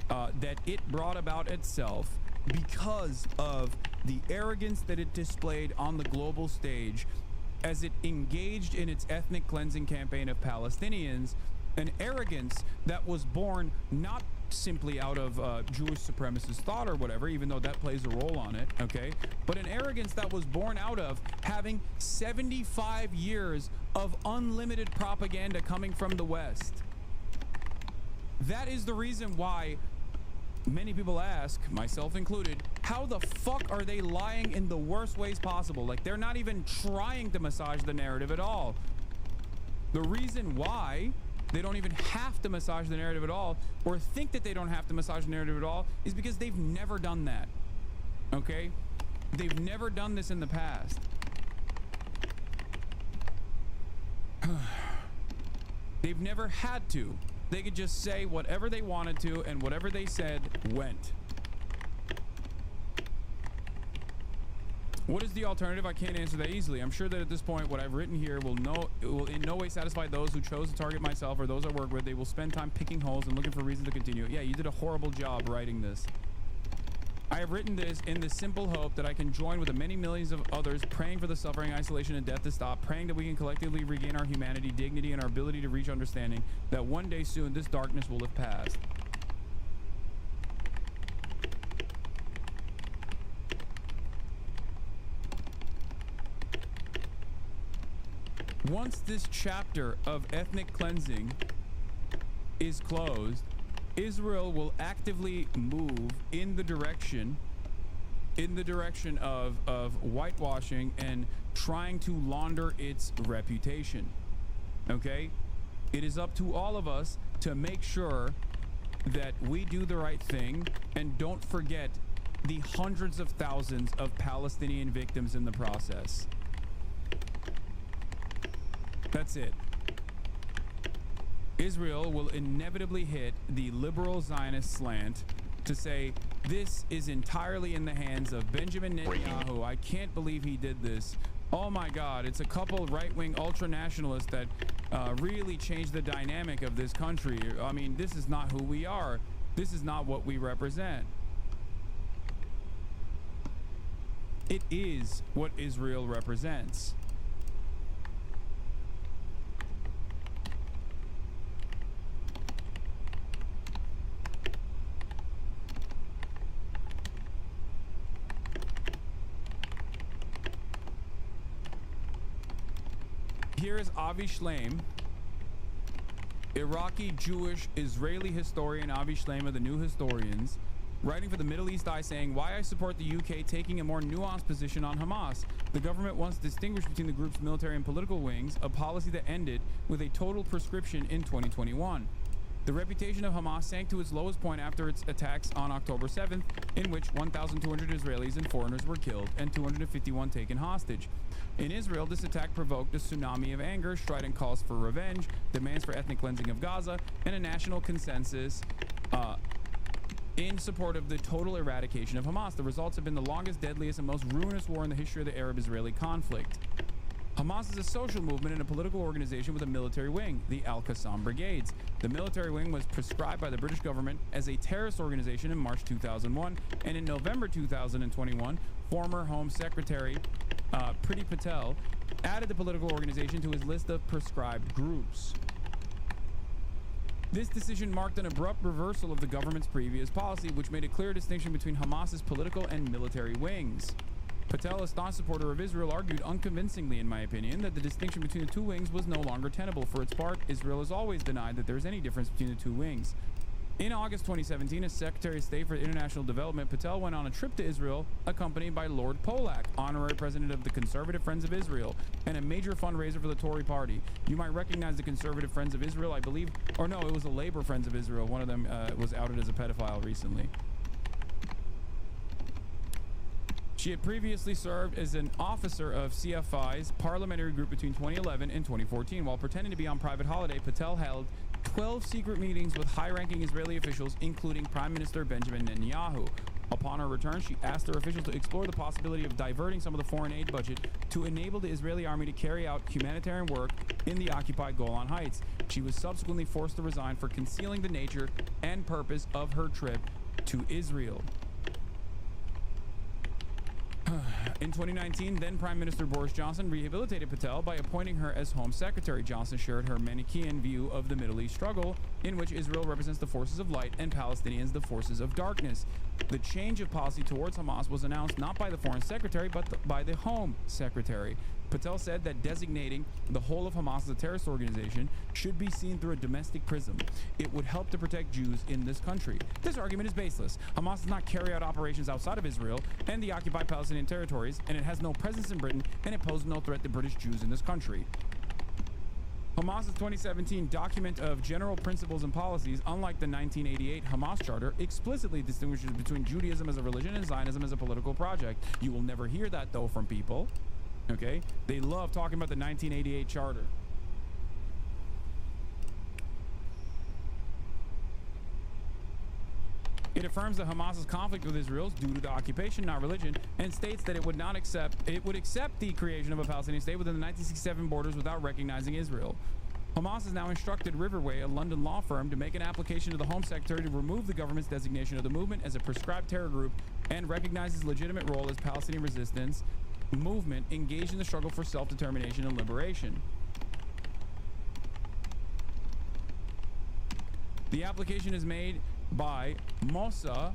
[SPEAKER 2] that it brought about itself because of the arrogance that it displayed on the global stage as it engaged in its ethnic cleansing campaign of Palestinians An arrogance that was born not simply out of Jewish supremacist thought or whatever, even though that plays a role on it, okay? But an arrogance that was born out of having 75 years of unlimited propaganda coming from the West. That is the reason why many people ask, myself included, how the fuck are they lying in the worst ways possible? Like, they're not even trying to massage the narrative at all. The reason why they don't even have to massage the narrative at all, or think that they don't have to massage the narrative at all, is because they've never done that. Okay? They've never done this in the past. They've never had to. They could just say whatever they wanted to, and whatever they said went. What is the alternative? I can't answer that easily. I'm sure that at this point, what I've written here will in no way satisfy those who chose to target myself or those I work with. They will spend time picking holes and looking for reasons to continue. Yeah, you did a horrible job writing this. I have written this in the simple hope that I can join with the many millions of others praying for the suffering, isolation, and death to stop, praying that we can collectively regain our humanity, dignity, and our ability to reach understanding, that one day soon this darkness will have passed. Once this chapter of ethnic cleansing is closed, Israel will actively move in the direction of whitewashing and trying to launder its reputation. Okay? It is up to all of us to make sure that we do the right thing and don't forget the hundreds of thousands of Palestinian victims in the process. That's it. Israel will inevitably hit the liberal Zionist slant to say this is entirely in the hands of Benjamin Netanyahu. I can't believe he did this. Oh my God, it's a couple right-wing ultra-nationalists that really changed the dynamic of this country. I mean, this is not who we are. This is not what we represent. It is what Israel represents. Here is Avi Shleim, Iraqi, Jewish, Israeli historian Avi Shleim of the New Historians, writing for the Middle East Eye, saying, why I support the UK taking a more nuanced position on Hamas. The government wants to distinguish between the group's military and political wings, a policy that ended with a total proscription in 2021. The reputation of Hamas sank to its lowest point after its attacks on October 7th, in which 1,200 Israelis and foreigners were killed and 251 taken hostage. In Israel, this attack provoked a tsunami of anger, strident calls for revenge, demands for ethnic cleansing of Gaza, and a national consensus in support of the total eradication of Hamas. The results have been the longest, deadliest, and most ruinous war in the history of the Arab-Israeli conflict. Hamas is a social movement and a political organization with a military wing, the Al-Qassam Brigades. The military wing was prescribed by the British government as a terrorist organization in March 2001, and in November 2021, former Home Secretary Priti Patel added the political organization to his list of prescribed groups. This decision marked an abrupt reversal of the government's previous policy, which made a clear distinction between Hamas's political and military wings. Patel, a staunch supporter of Israel, argued unconvincingly, in my opinion, that the distinction between the two wings was no longer tenable. For its part, Israel has always denied that there is any difference between the two wings. In August 2017, as Secretary of State for International Development, Patel went on a trip to Israel, accompanied by Lord Polak, honorary president of the Conservative Friends of Israel, and a major fundraiser for the Tory party. You might recognize the Conservative Friends of Israel, I believe, or no, it was the Labor Friends of Israel. One of them was outed as a pedophile recently. She had previously served as an officer of CFI's parliamentary group between 2011 and 2014. While pretending to be on private holiday, Patel held 12 secret meetings with high-ranking Israeli officials, including Prime Minister Benjamin Netanyahu. Upon her return, she asked her officials to explore the possibility of diverting some of the foreign aid budget to enable the Israeli army to carry out humanitarian work in the occupied Golan Heights. She was subsequently forced to resign for concealing the nature and purpose of her trip to Israel. In 2019, then Prime Minister Boris Johnson rehabilitated Patel by appointing her as Home Secretary. Johnson shared her Manichaean view of the Middle East struggle, in which Israel represents the forces of light and Palestinians the forces of darkness. The change of policy towards Hamas was announced not by the Foreign Secretary, but by the Home Secretary. Patel said that designating the whole of Hamas as a terrorist organization should be seen through a domestic prism. It would help to protect Jews in this country. This argument is baseless. Hamas does not carry out operations outside of Israel and the occupied Palestinian territories, and it has no presence in Britain, and it poses no threat to British Jews in this country. Hamas's 2017 document of general principles and policies, unlike the 1988 Hamas Charter, explicitly distinguishes between Judaism as a religion and Zionism as a political project. You will never hear that, though, from people. Okay? They love talking about the 1988 Charter. It affirms that Hamas's conflict with Israel is due to the occupation, not religion, and states that it would accept the creation of a Palestinian state within the 1967 borders without recognizing Israel. Hamas has now instructed Riverway, a London law firm, to make an application to the Home Secretary to remove the government's designation of the movement as a prescribed terror group and recognize its legitimate role as Palestinian resistance movement engaged in the struggle for self-determination and liberation. The application is made by Mossa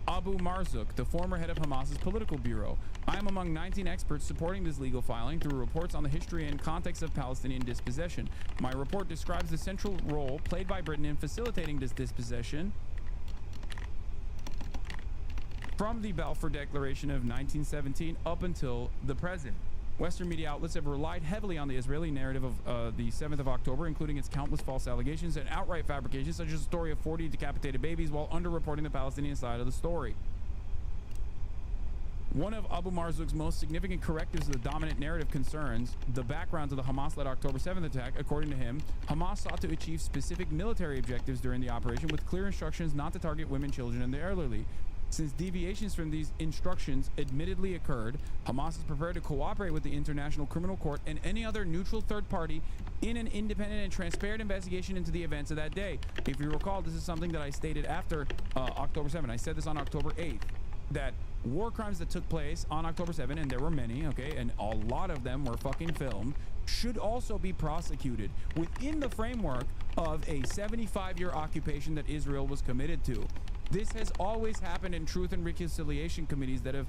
[SPEAKER 2] Abu Marzouk, the former head of Hamas's political bureau. I am among 19 experts supporting this legal filing through reports on the history and context of Palestinian dispossession. My report describes the central role played by Britain in facilitating this dispossession from the Balfour Declaration of 1917 up until the present. Western media outlets have relied heavily on the Israeli narrative of the 7th of October, including its countless false allegations and outright fabrications, such as the story of 40 decapitated babies, while underreporting the Palestinian side of the story. One of Abu Marzouk's most significant correctives of the dominant narrative concerns the background to the Hamas-led October 7th attack. According to him, Hamas sought to achieve specific military objectives during the operation with clear instructions not to target women, children, and the elderly. Since deviations from these instructions admittedly occurred, Hamas is prepared to cooperate with the International Criminal Court and any other neutral third party in an independent and transparent investigation into the events of that day. If you recall, this is something that I stated after October 7th. I said this on October 8th, that war crimes that took place on October 7th, and there were many, okay, and a lot of them were fucking filmed, should also be prosecuted within the framework of a 75-year occupation that Israel was committed to. This has always happened in truth and reconciliation committees that have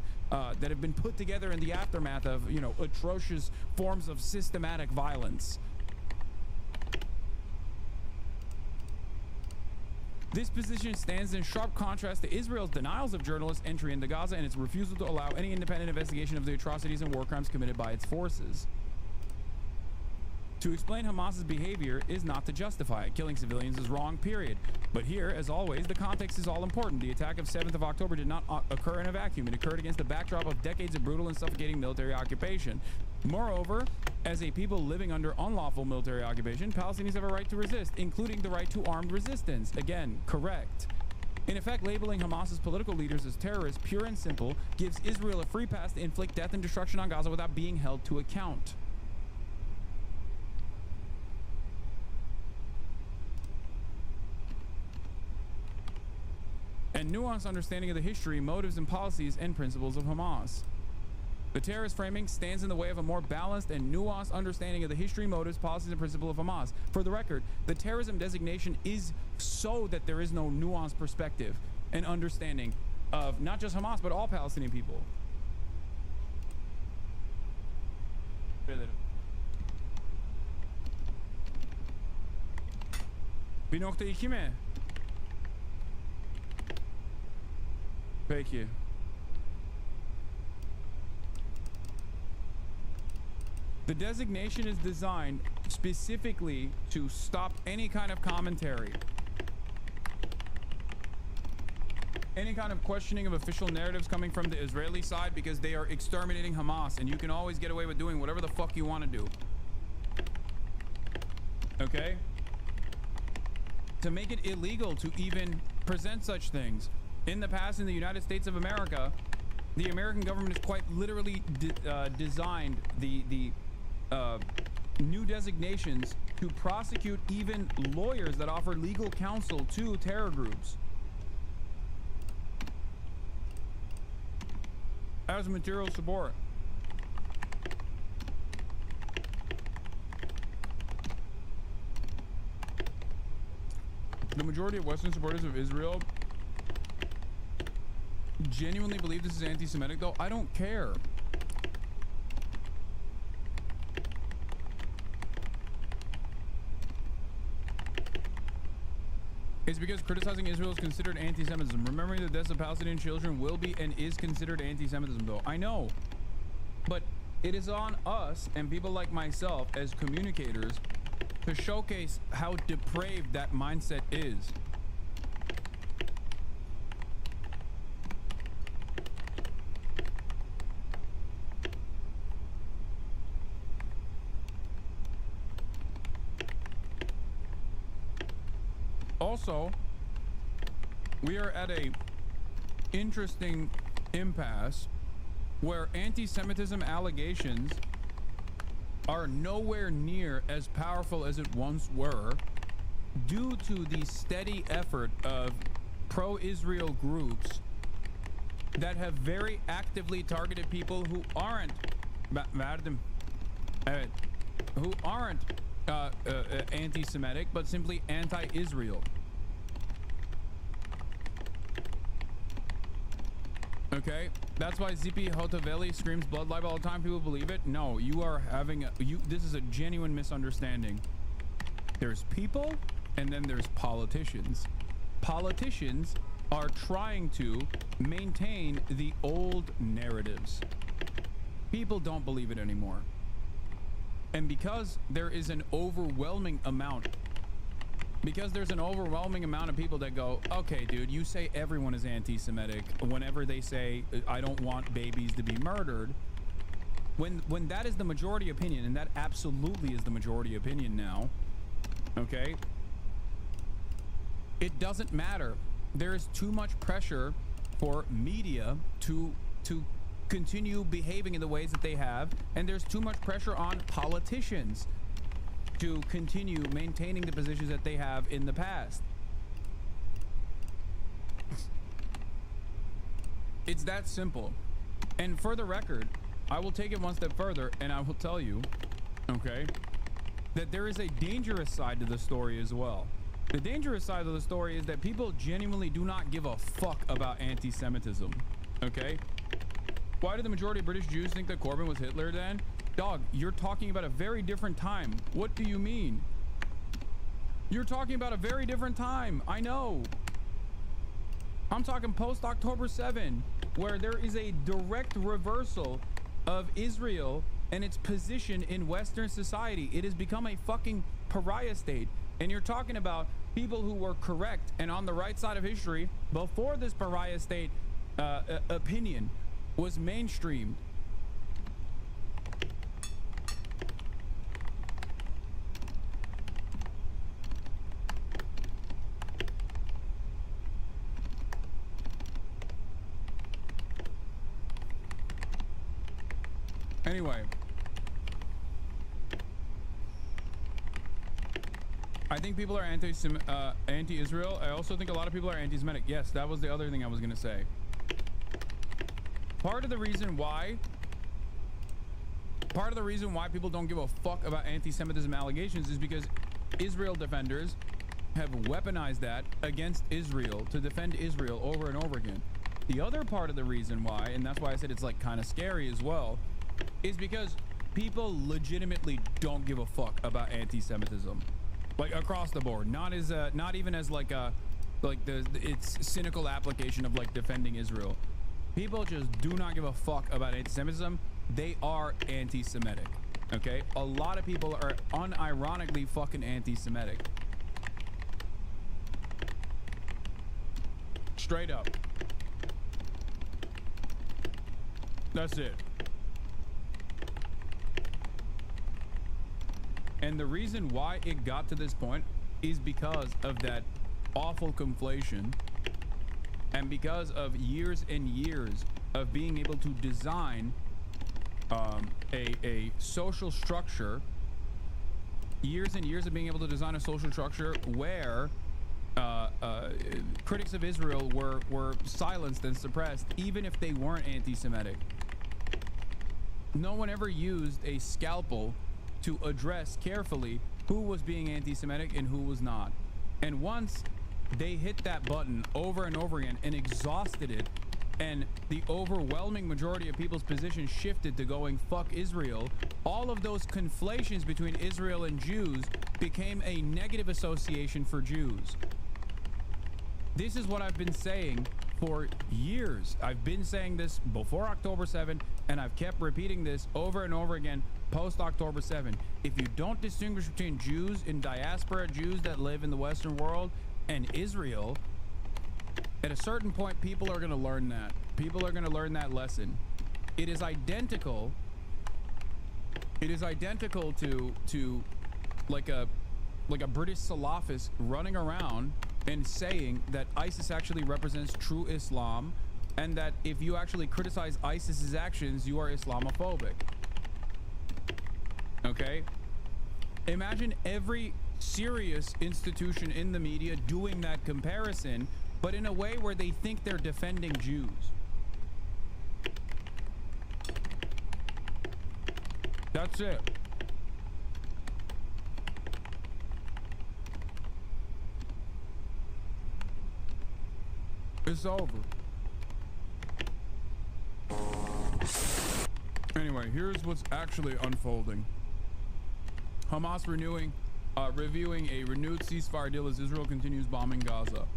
[SPEAKER 2] been put together in the aftermath of, you know, atrocious forms of systematic violence. This position stands in sharp contrast to Israel's denials of journalists' entry into Gaza and its refusal to allow any independent investigation of the atrocities and war crimes committed by its forces. To explain Hamas's behavior is not to justify it. Killing civilians is wrong, period. But here, as always, the context is all important. The attack of 7th of October did not occur in a vacuum. It occurred against the backdrop of decades of brutal and suffocating military occupation. Moreover, as a people living under unlawful military occupation, Palestinians have a right to resist, including the right to armed resistance. Again, correct. In effect, labeling Hamas's political leaders as terrorists, pure and simple, gives Israel a free pass to inflict death and destruction on Gaza without being held to account. And nuanced understanding of the history, motives, and policies and principles of Hamas. The terrorist framing stands in the way of a more balanced and nuanced understanding of the history, motives, policies, and principles of Hamas. For the record, the terrorism designation is so that there is no nuanced perspective and understanding of not just Hamas, but all Palestinian people. Bir nokta iki mi? Peki. The designation is designed specifically to stop any kind of commentary, any kind of questioning of official narratives coming from the Israeli side, because they are exterminating Hamas, and you can always get away with doing whatever the fuck you want to do. Okay? To make it illegal to even present such things. In the past, in the United States of America, the American government has quite literally designed the new designations to prosecute even lawyers that offer legal counsel to terror groups. as material support. The majority of Western supporters of Israel genuinely believe this is anti-Semitic, though. I don't care. It's because criticizing Israel is considered anti-Semitism. Remembering the deaths of Palestinian children will be and is considered anti-Semitism, though. I know. But it is on us and people like myself as communicators to showcase how depraved that mindset is. Also, we are at a interesting impasse where anti-Semitism allegations are nowhere near as powerful as it once were due to the steady effort of pro-Israel groups that have very actively targeted people who aren't anti-Semitic, but simply anti-Israel. Okay, that's why Zipi Hotoveli screams blood libel all the time. People believe it. No, you are having this is a genuine misunderstanding. There's people and then there's politicians. Politicians are trying to maintain the old narratives. People don't believe it anymore. And because there is an overwhelming amount of people that go, okay, dude, you say everyone is anti-Semitic whenever they say, I don't want babies to be murdered. When that is the majority opinion, and that absolutely is the majority opinion now, okay, it doesn't matter. There is too much pressure for media to continue behaving in the ways that they have, and there's too much pressure on politicians to continue maintaining the positions that they have in the past. It's that simple. And for the record, I will take it one step further and I will tell you, okay, that there is a dangerous side to the story as well. The dangerous side of the story is that people genuinely do not give a fuck about anti-Semitism, okay? Why did the majority of British Jews think that Corbyn was Hitler then? Dog, you're talking about a very different time. What do you mean? You're talking about a very different time. I know. I'm talking post-October 7, where there is a direct reversal of Israel and its position in Western society. It has become a fucking pariah state. And you're talking about people who were correct and on the right side of history before this pariah state opinion was mainstreamed. Anyway, I think people are anti-Israel. I also think a lot of people are anti-Semitic. Yes, that was the other thing I was going to say. Part of the reason why people don't give a fuck about anti-Semitism allegations is because Israel defenders have weaponized that against Israel to defend Israel over and over again. The other part of the reason why, and that's why I said it's like kind of scary as well, is because people legitimately don't give a fuck about anti-Semitism, like across the board. Not even as like its cynical application of like defending Israel. People just do not give a fuck about anti-Semitism. They are anti-Semitic. Okay, a lot of people are unironically fucking anti-Semitic. Straight up. That's it. And the reason why it got to this point is because of that awful conflation and because of years and years of being able to design a social structure, years and years of being able to design a social structure where critics of Israel were silenced and suppressed, even if they weren't anti-Semitic. no one ever used a scalpel to address carefully who was being anti-Semitic and who was not. And once they hit that button over and over again and exhausted it, and the overwhelming majority of people's position shifted to going fuck Israel, all of those conflations between Israel and Jews became a negative association for Jews. This is what I've been saying for years. I've been saying this before October 7, and I've kept repeating this over and over again post October 7. If you don't distinguish between Jews and diaspora Jews that live in the Western world and Israel, at a certain point, people are going to learn that. People are going to learn that lesson. It is identical. It is identical to like a British Salafist running around and saying that ISIS actually represents true Islam, and that if you actually criticize ISIS's actions, you are Islamophobic. Okay? Imagine every serious institution in the media doing that comparison, but in a way where they think they're defending Jews. That's it. It's over. Anyway, here's what's actually unfolding. Hamas reviewing a renewed ceasefire deal as Israel continues bombing Gaza.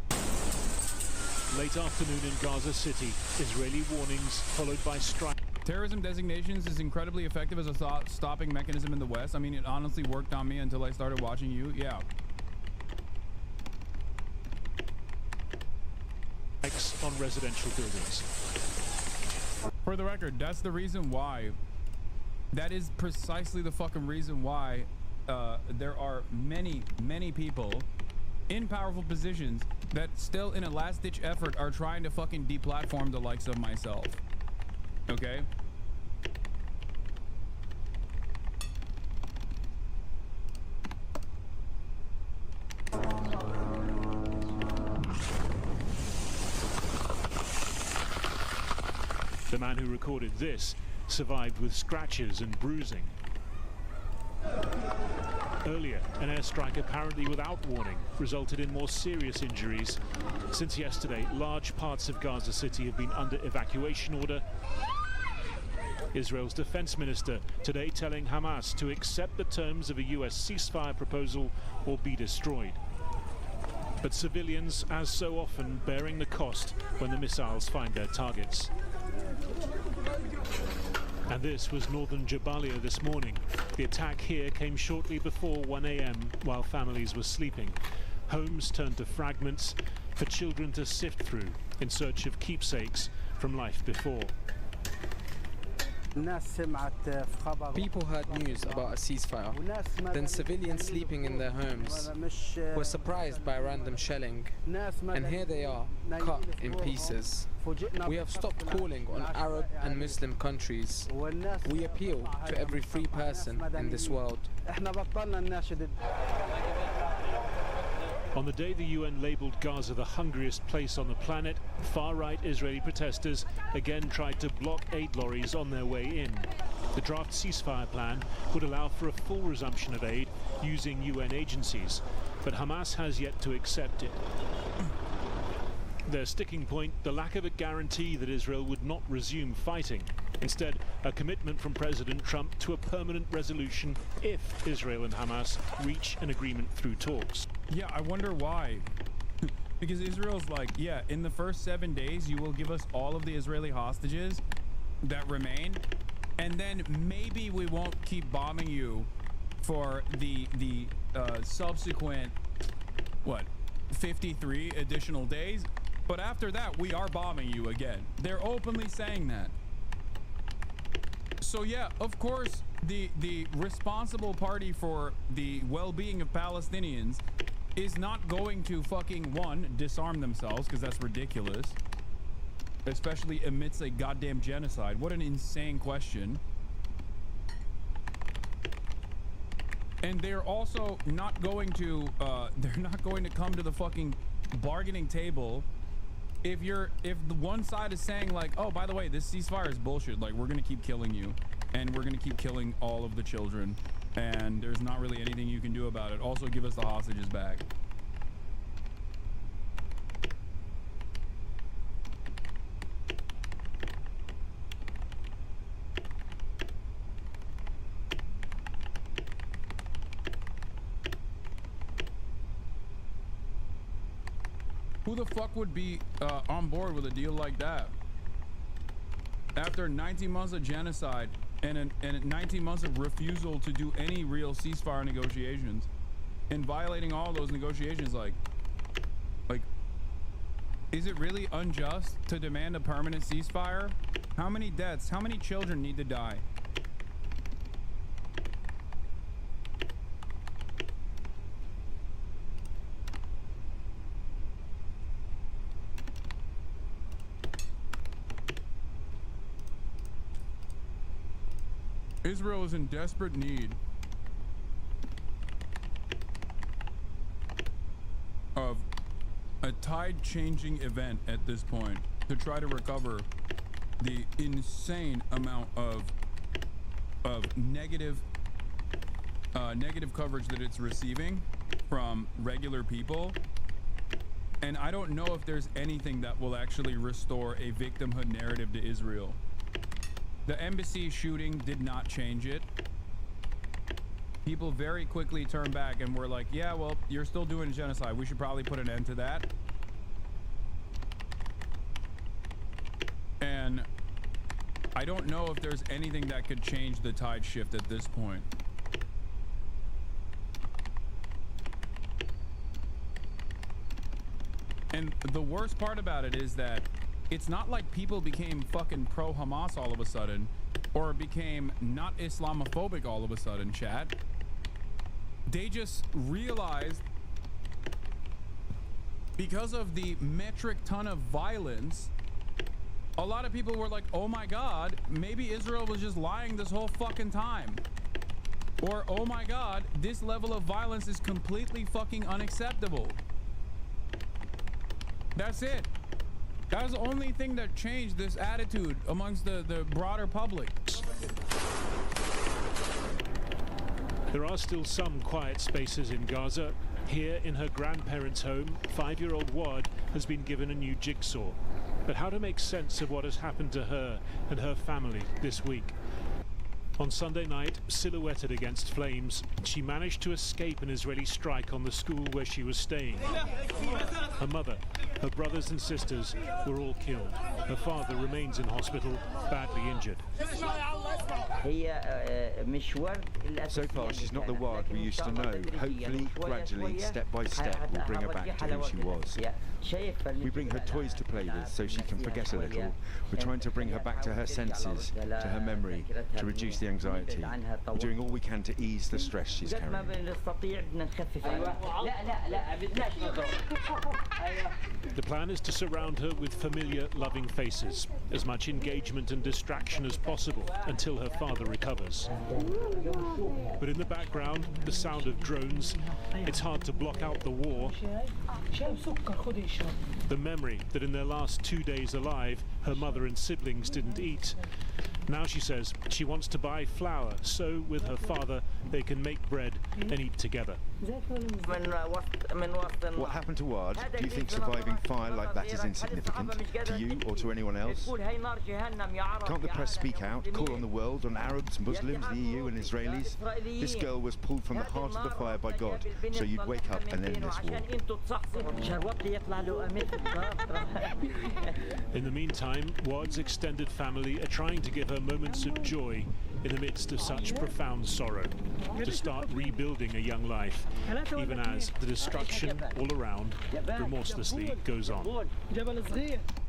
[SPEAKER 9] Late afternoon in Gaza City, Israeli warnings followed by strike.
[SPEAKER 2] Terrorism designations is incredibly effective as a stopping mechanism in the West. I mean, it honestly worked on me until I started watching you. Yeah.
[SPEAKER 9] On residential buildings.
[SPEAKER 2] For the record, that's the reason why. That is precisely the fucking reason why there are many people in powerful positions that still in a last-ditch effort are trying to fucking deplatform the likes of myself. Okay?
[SPEAKER 9] The man who recorded this survived with scratches and bruising. Earlier, an airstrike apparently without warning resulted in more serious injuries. Since yesterday, large parts of Gaza City have been under evacuation order. Israel's defense minister today telling Hamas to accept the terms of a US ceasefire proposal or be destroyed. But civilians, as so often, bearing the cost when the missiles find their targets. And this was northern Jabalia this morning. The attack here came shortly before 1 a.m. while families were sleeping. Homes turned to fragments for children to sift through in search of keepsakes from life before.
[SPEAKER 11] People heard news about a ceasefire. Then civilians sleeping in their homes were surprised by random shelling. And here they are, cut in pieces. We have stopped calling on Arab and Muslim countries. We appeal to every free person in this world.
[SPEAKER 9] On the day the UN labelled Gaza the hungriest place on the planet, far-right Israeli protesters again tried to block aid lorries on their way in. The draft ceasefire plan would allow for a full resumption of aid using UN agencies, but Hamas has yet to accept it. Their sticking point, the lack of a guarantee that Israel would not resume fighting. Instead, a commitment from President Trump to a permanent resolution if Israel and Hamas reach an agreement through talks.
[SPEAKER 2] Yeah, I wonder why. Because Israel's like, yeah, in the first 7 days, you will give us all of the Israeli hostages that remain, and then maybe we won't keep bombing you for the subsequent, what, 53 additional days? But after that, we are bombing you again. They're openly saying that. So yeah, of course, the responsible party for the well-being of Palestinians is not going to fucking, one, disarm themselves, because that's ridiculous, especially amidst a goddamn genocide. What an insane question. And they're also not going to come to the fucking bargaining table if the one side is saying like, oh, by the way, this ceasefire is bullshit, like we're gonna keep killing you, and we're gonna keep killing all of the children, and there's not really anything you can do about it. Also, give us the hostages back. Who the fuck would be on board with a deal like that? After 19 months of genocide and 19 months of refusal to do any real ceasefire negotiations and violating all those negotiations, like, is it really unjust to demand a permanent ceasefire? How many deaths, how many children need to die? Israel is in desperate need of a tide-changing event at this point to try to recover the insane amount of negative coverage that it's receiving from regular people. And I don't know if there's anything that will actually restore a victimhood narrative to Israel. The embassy shooting did not change it. People very quickly turned back and were like, yeah, well, you're still doing genocide. We should probably put an end to that. And I don't know if there's anything that could change the tide shift at this point. And the worst part about it is that it's not like people became fucking pro-Hamas all of a sudden, or became not Islamophobic all of a sudden, chat. They just realized, because of the metric ton of violence, a lot of people were like, oh my God, maybe Israel was just lying this whole fucking time. Or, oh my God, this level of violence is completely fucking unacceptable. That's it. That was the only thing that changed this attitude amongst the broader public.
[SPEAKER 9] There are still some quiet spaces in Gaza. Here in her grandparents' home, 5-year-old Wad has been given a new jigsaw. But how to make sense of what has happened to her and her family this week? On Sunday night, silhouetted against flames, she managed to escape an Israeli strike on the school where she was staying. Her mother, her brothers and sisters were all killed. Her father remains in hospital, badly injured.
[SPEAKER 5] So far, she's not the Wad we used to know. Hopefully, gradually, step by step, we'll bring her back to who she was. We bring her toys to play with so she can forget a little. We're trying to bring her back to her senses, to her memory, to reduce the anxiety. We're doing all we can to ease the stress she's carrying.
[SPEAKER 9] The plan is to surround her with familiar, loving faces, as much engagement and distraction as possible until her father recovers. But in the background, the sound of drones. It's hard to block out the war. The memory that in their last 2 days alive, her mother and siblings didn't eat. Now she says she wants to buy flour so with her father they can make bread and eat together.
[SPEAKER 5] What happened to Wad? Do you think surviving fire like that is insignificant to you or to anyone else? Can't the press speak out, call on the world, on Arabs, Muslims, the EU and Israelis? This girl was pulled from the heart of the fire by God, so you'd wake up and end this war.
[SPEAKER 9] In the meantime, Wad's extended family are trying to give her moments of joy in the midst of such profound sorrow, to start rebuilding a young life, even as the destruction all around remorselessly goes on.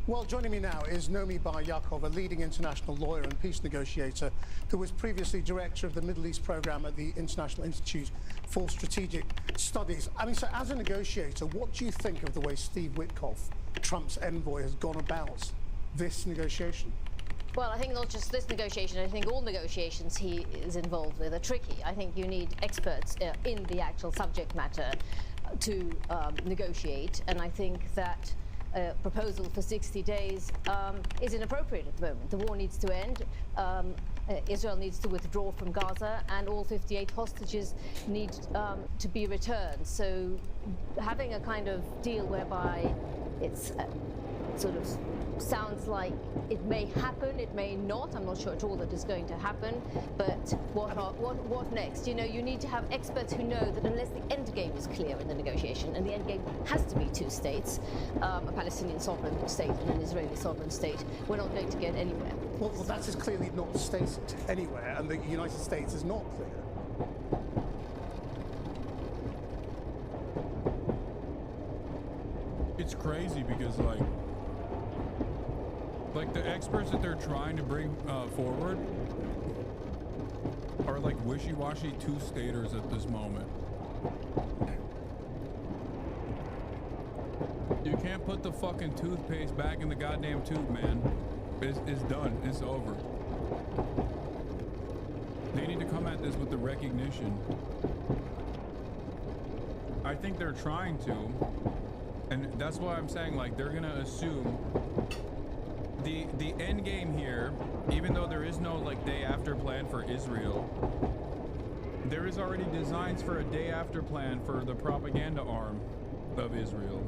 [SPEAKER 7] Well, joining me now is Nomi Bar Yaakov, a leading international lawyer and peace negotiator who was previously director of the Middle East program at the International Institute for Strategic Studies. I mean, so as a negotiator, what do you think of the way Steve Witkoff, Trump's envoy, has gone about this negotiation?
[SPEAKER 23] Well, I think not just this negotiation, I think all negotiations he is involved with are tricky. I think you need experts in the actual subject matter to negotiate, and I think that proposal for 60 days is inappropriate at the moment. The war needs to end. Israel needs to withdraw from Gaza, and all 58 hostages need to be returned. So having a kind of deal whereby it's sort of sounds like it may happen, it may not. I'm not sure at all that it's going to happen. But what next? You know, you need to have experts who know that unless the end game is clear in the negotiation, and the end game has to be two states, a Palestinian sovereign state and an Israeli sovereign state, we're not going to get anywhere.
[SPEAKER 7] Well, that is clearly not stated anywhere, and the United States is not clear.
[SPEAKER 2] It's crazy because like the experts that they're trying to bring forward are like wishy-washy two-staters at this moment. You can't put the fucking toothpaste back in the goddamn tube, man. It's done. It's over. They need to come at this with the recognition. I think they're trying to, and that's why I'm saying, like, they're gonna assume the end game here, even though there is no like day after plan for Israel, there is already designs for a day after plan for the propaganda arm of Israel.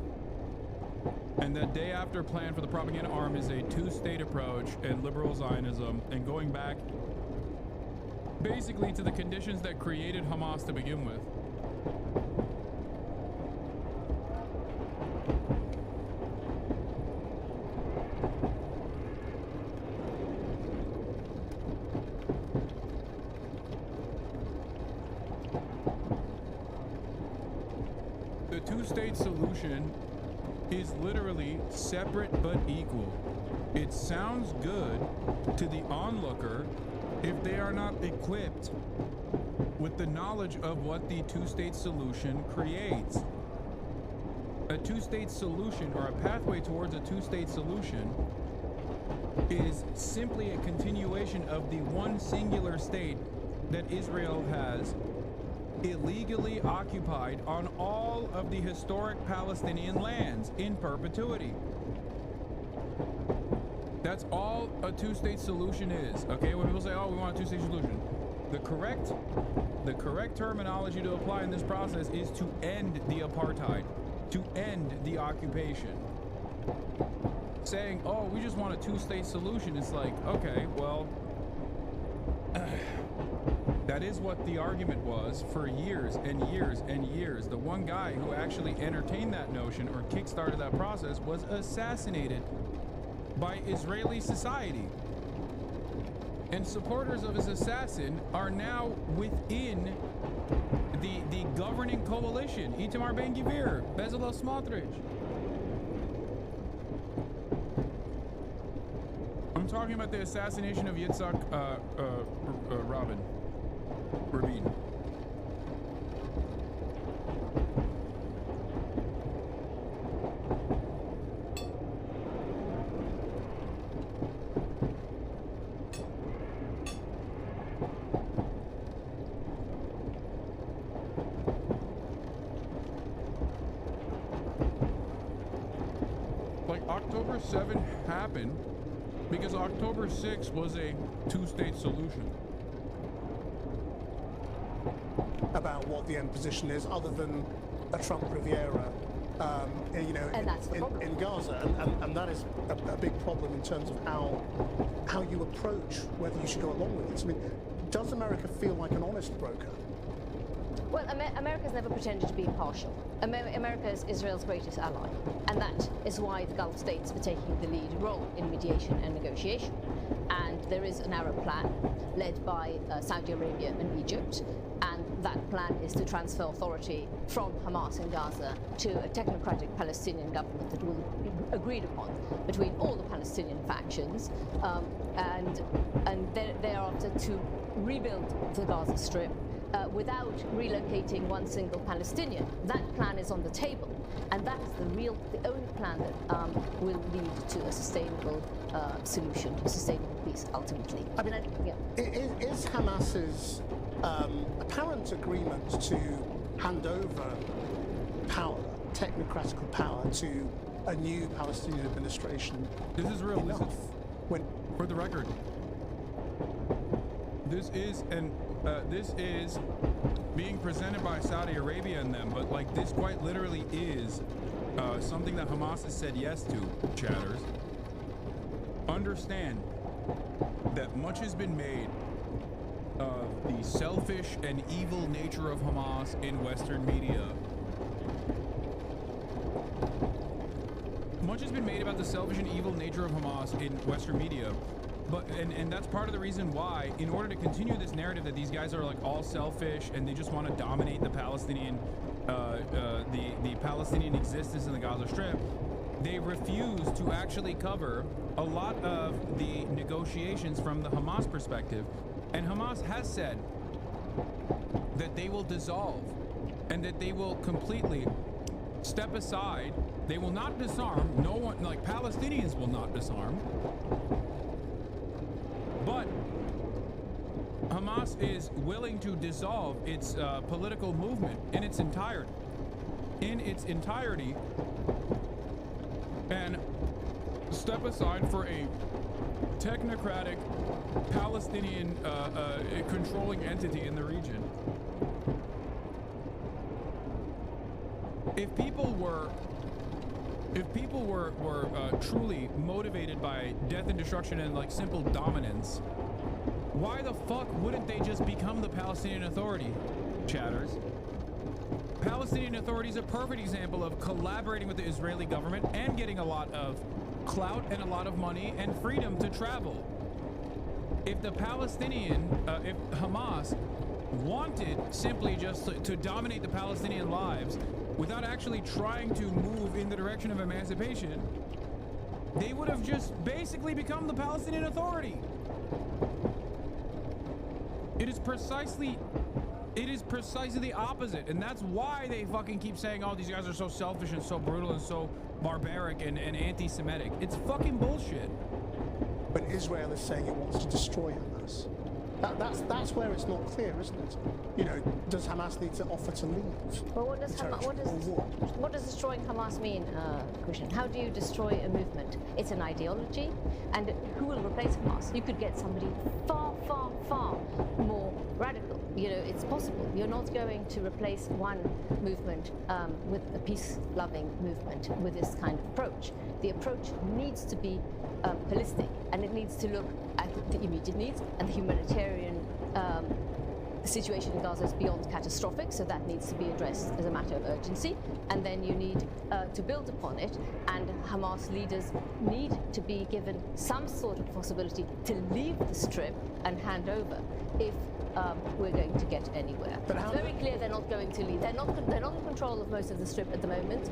[SPEAKER 2] And that day after plan for the propaganda arm is a two-state approach and liberal Zionism, and going back basically to the conditions that created Hamas to begin with. The two-state solution is literally separate but equal. It sounds good to the onlooker if they are not equipped with the knowledge of what the two-state solution creates. A two-state solution, or a pathway towards a two-state solution, is simply a continuation of the one singular state that Israel has illegally occupied on all of the historic Palestinian lands in perpetuity. That's all a two-state solution is. Okay, when people say, oh, we want a two-state solution, the correct terminology to apply in this process is to end the apartheid, to end the occupation. Saying, oh, we just want a two-state solution, it's like, okay, well, that is what the argument was for years and years and years. The one guy who actually entertained that notion or kickstarted that process was assassinated by Israeli society. And supporters of his assassin are now within the governing coalition. Itamar Ben-Gvir, Bezalel Smotrich. I'm talking about the assassination of Yitzhak Rabin. Like October 7 happened because October 6 was a two-state solution.
[SPEAKER 7] About what the end position is, other than a Trump Riviera, you know, in Gaza, and that is a big problem in terms of how you approach whether you should go along with this. I mean, does America feel like an honest broker?
[SPEAKER 23] Well, America's never pretended to be impartial. America is Israel's greatest ally, and that is why the Gulf states are taking the lead role in mediation and negotiation. And there is an Arab plan led by Saudi Arabia and Egypt, and that plan is to transfer authority from Hamas in Gaza to a technocratic Palestinian government that will be agreed upon between all the Palestinian factions, and thereafter to rebuild the Gaza Strip without relocating one single Palestinian. That plan is on the table, and that is the only plan that will lead to a sustainable solution, a sustainable peace ultimately.
[SPEAKER 7] I mean, is Hamas's apparent agreement to hand over power, technocratical power, to a new Palestinian administration?
[SPEAKER 2] This is real.
[SPEAKER 7] Enough?
[SPEAKER 2] For the record, this is being presented by Saudi Arabia and them, but like this quite literally is something that Hamas has said yes to, chatters. Understand that much has been made of the selfish and evil nature of Hamas in Western media. Much has been made about the selfish and evil nature of Hamas in Western media. But and that's part of the reason why, in order to continue this narrative that these guys are like all selfish and they just want to dominate the Palestinian the Palestinian existence in the Gaza Strip, they refuse to actually cover a lot of the negotiations from the Hamas perspective. And Hamas has said that they will dissolve and that they will completely step aside. They will not disarm. No one, like Palestinians, will not disarm. But Hamas is willing to dissolve its political movement in its entirety. And step aside for a technocratic Palestinian controlling entity in the region. If people were truly motivated by death and destruction and like simple dominance, why the fuck wouldn't they just become the Palestinian Authority, chatters? Palestinian Authority is a perfect example of collaborating with the Israeli government and getting a lot of clout and a lot of money and freedom to travel. If the if Hamas wanted simply just to dominate the Palestinian lives without actually trying to move in the direction of emancipation, they would have just basically become the Palestinian Authority. It is precisely the opposite, and that's why they fucking keep saying, oh, these guys are so selfish and so brutal and so barbaric and anti-Semitic. It's fucking bullshit.
[SPEAKER 7] But Israel is saying it wants to destroy Hamas. That's where it's not clear, isn't it? You know, does Hamas need to offer to leave?
[SPEAKER 23] Well, what does destroying Hamas mean, Christian? How do you destroy a movement? It's an ideology, and who will replace Hamas? You could get somebody far, far, far more radical. You know, it's possible. You're not going to replace one movement with a peace-loving movement with this kind of approach. The approach needs to be holistic, and it needs to look at the immediate needs, and the humanitarian situation in Gaza is beyond catastrophic, so that needs to be addressed as a matter of urgency. And then you need to build upon it, and Hamas leaders need to be given some sort of possibility to leave the Strip and hand over if we're going to get anywhere. But it's very clear they're not going to leave. They're not in control of most of the Strip at the moment,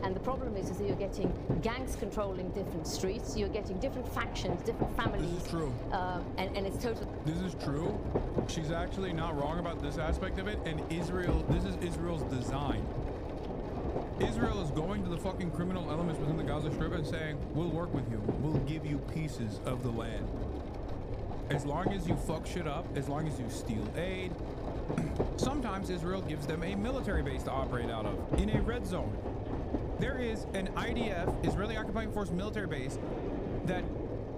[SPEAKER 23] and the problem is that you're getting gangs controlling different streets. You're getting different factions, different families.
[SPEAKER 2] This is true.
[SPEAKER 23] And it's total.
[SPEAKER 2] This is true. She's actually not wrong about this aspect of it. And this is Israel's design. Israel is going to the fucking criminal elements within the Gaza Strip and saying, we'll work with you. We'll give you pieces of the land. As long as you fuck shit up, as long as you steal aid. Sometimes Israel gives them a military base to operate out of in a red zone. There is an IDF, Israeli Occupying Force military base, that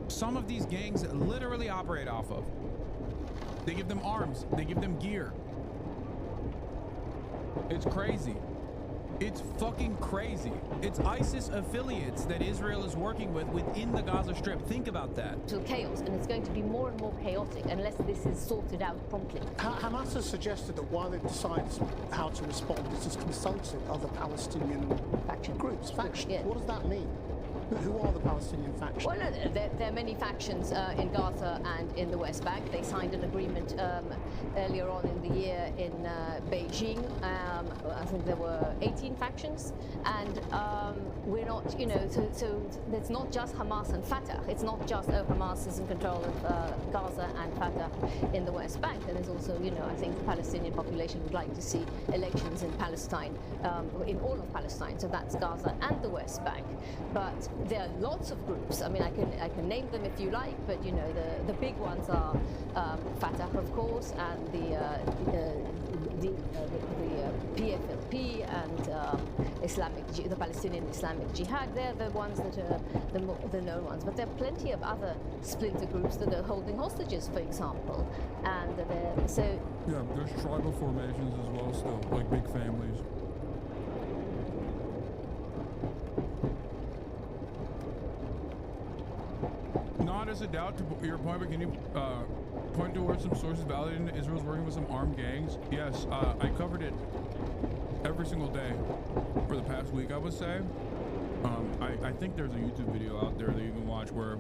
[SPEAKER 2] some of these gangs literally operate off of. They give them arms, they give them gear. It's crazy. It's fucking crazy. It's ISIS affiliates that Israel is working with within the Gaza Strip. Think about that.
[SPEAKER 23] To chaos, and it's going to be more and more chaotic unless this is sorted out promptly.
[SPEAKER 7] Hamas has suggested that while it decides how to respond, it is consulting other Palestinian groups, factions. Yeah. What does that mean? Who are the Palestinian factions?
[SPEAKER 23] Well, no, there are many factions in Gaza and in the West Bank. They signed an agreement earlier on in the year in Beijing. I think there were 18 factions, and we're not, you know, so it's not just Hamas and Fatah. It's not just, oh, Hamas is in control of Gaza and Fatah in the West Bank. And there's also, you know, I think the Palestinian population would like to see elections in Palestine, in all of Palestine. So that's Gaza and the West Bank. But there are lots of groups. I mean, I can name them if you like, but you know, the big ones are Fatah, of course, and the PFLP, and the Palestinian Islamic Jihad. They're the ones that are the known ones. But there are plenty of other splinter groups that are holding hostages, for example. And so
[SPEAKER 2] yeah, there's tribal formations as well still, like big families. Not as a doubt to your point, but can you point towards some sources validating that Israel's working with some armed gangs? Yes, I covered it every single day for the past week, I would say. I think there's a YouTube video out there that you can watch where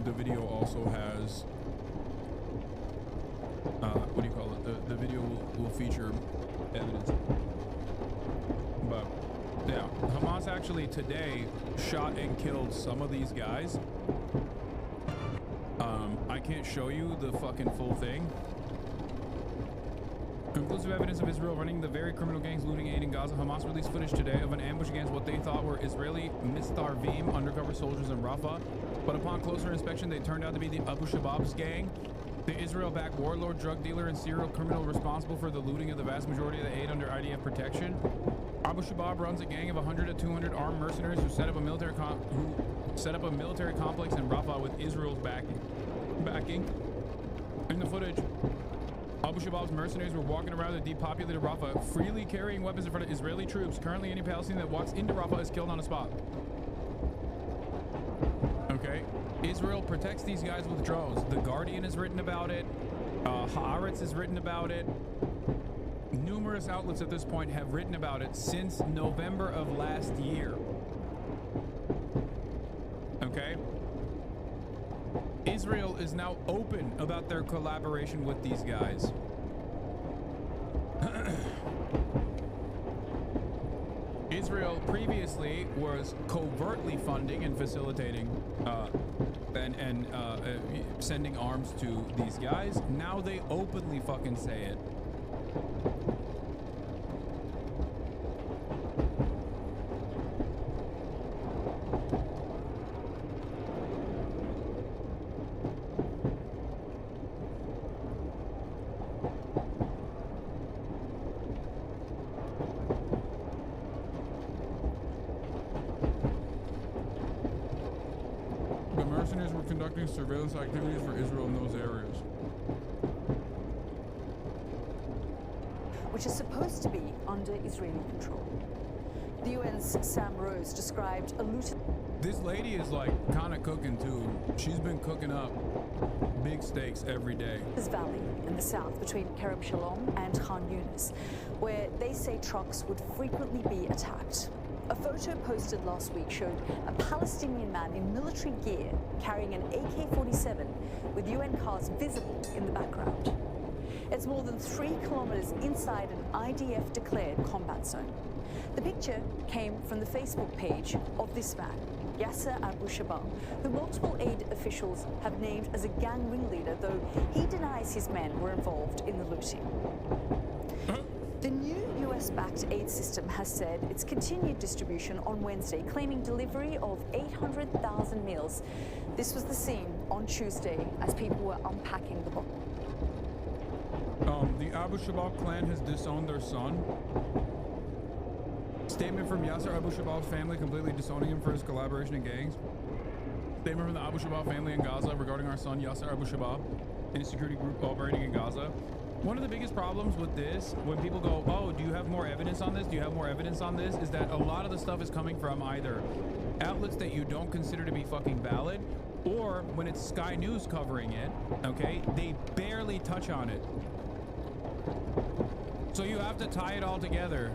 [SPEAKER 2] the video also has what do you call it? The video will feature evidence. But yeah, Hamas actually today shot and killed some of these guys. I can't show you the fucking full thing. Conclusive evidence of Israel running the very criminal gangs looting aid in Gaza. Hamas released footage today of an ambush against what they thought were Israeli Mistarvim undercover soldiers in Rafah. But upon closer inspection, they turned out to be the Abu Shabaab's gang, the Israel-backed warlord, drug dealer, and serial criminal responsible for the looting of the vast majority of the aid under IDF protection. Abu Shabaab runs a gang of 100 to 200 armed mercenaries who set up a military complex in Rafah with Israel's backing. In the footage, Abu Shabaab's mercenaries were walking around the depopulated Rafah, freely carrying weapons in front of Israeli troops. Currently, any Palestinian that walks into Rafah is killed on the spot. Okay, Israel protects these guys with drones. The Guardian has written about it. Haaretz has written about it. Numerous outlets at this point have written about it since November of last year. Okay? Israel is now open about their collaboration with these guys. Israel previously was covertly funding and facilitating and sending arms to these guys. Now they openly fucking say it. Surveillance activities for Israel in those areas.
[SPEAKER 3] Which is supposed to be under Israeli control. The UN's Sam Rose described a looted...
[SPEAKER 2] This lady is like kind of cooking too. She's been cooking up big steaks every day.
[SPEAKER 3] This valley in the south between Kerem Shalom and Khan Yunis, where they say trucks would frequently be attacked. A photo posted last week showed a Palestinian man in military gear carrying an AK-47 with UN cars visible in the background. It's more than 3 kilometers inside an IDF-declared combat zone. The picture came from the Facebook page of this man, Yasser Abu Shabaab, who multiple aid officials have named as a gang ringleader, though he denies his men were involved in the looting. The new US-backed aid system has said its continued distribution on Wednesday, claiming delivery of 800,000 meals. This was the scene on Tuesday as people were unpacking the box.
[SPEAKER 2] The Abu Shabaab clan has disowned their son. Statement from Yasser Abu Shabaab's family completely disowning him for his collaboration in gangs. Statement from the Abu Shabaab family in Gaza regarding our son Yasser Abu Shabaab and his security group operating in Gaza. One of the biggest problems with this, when people go, oh, do you have more evidence on this? Do you have more evidence on this? Is that a lot of the stuff is coming from either outlets that you don't consider to be fucking valid, or when it's Sky News covering it, okay, they barely touch on it. So you have to tie it all together.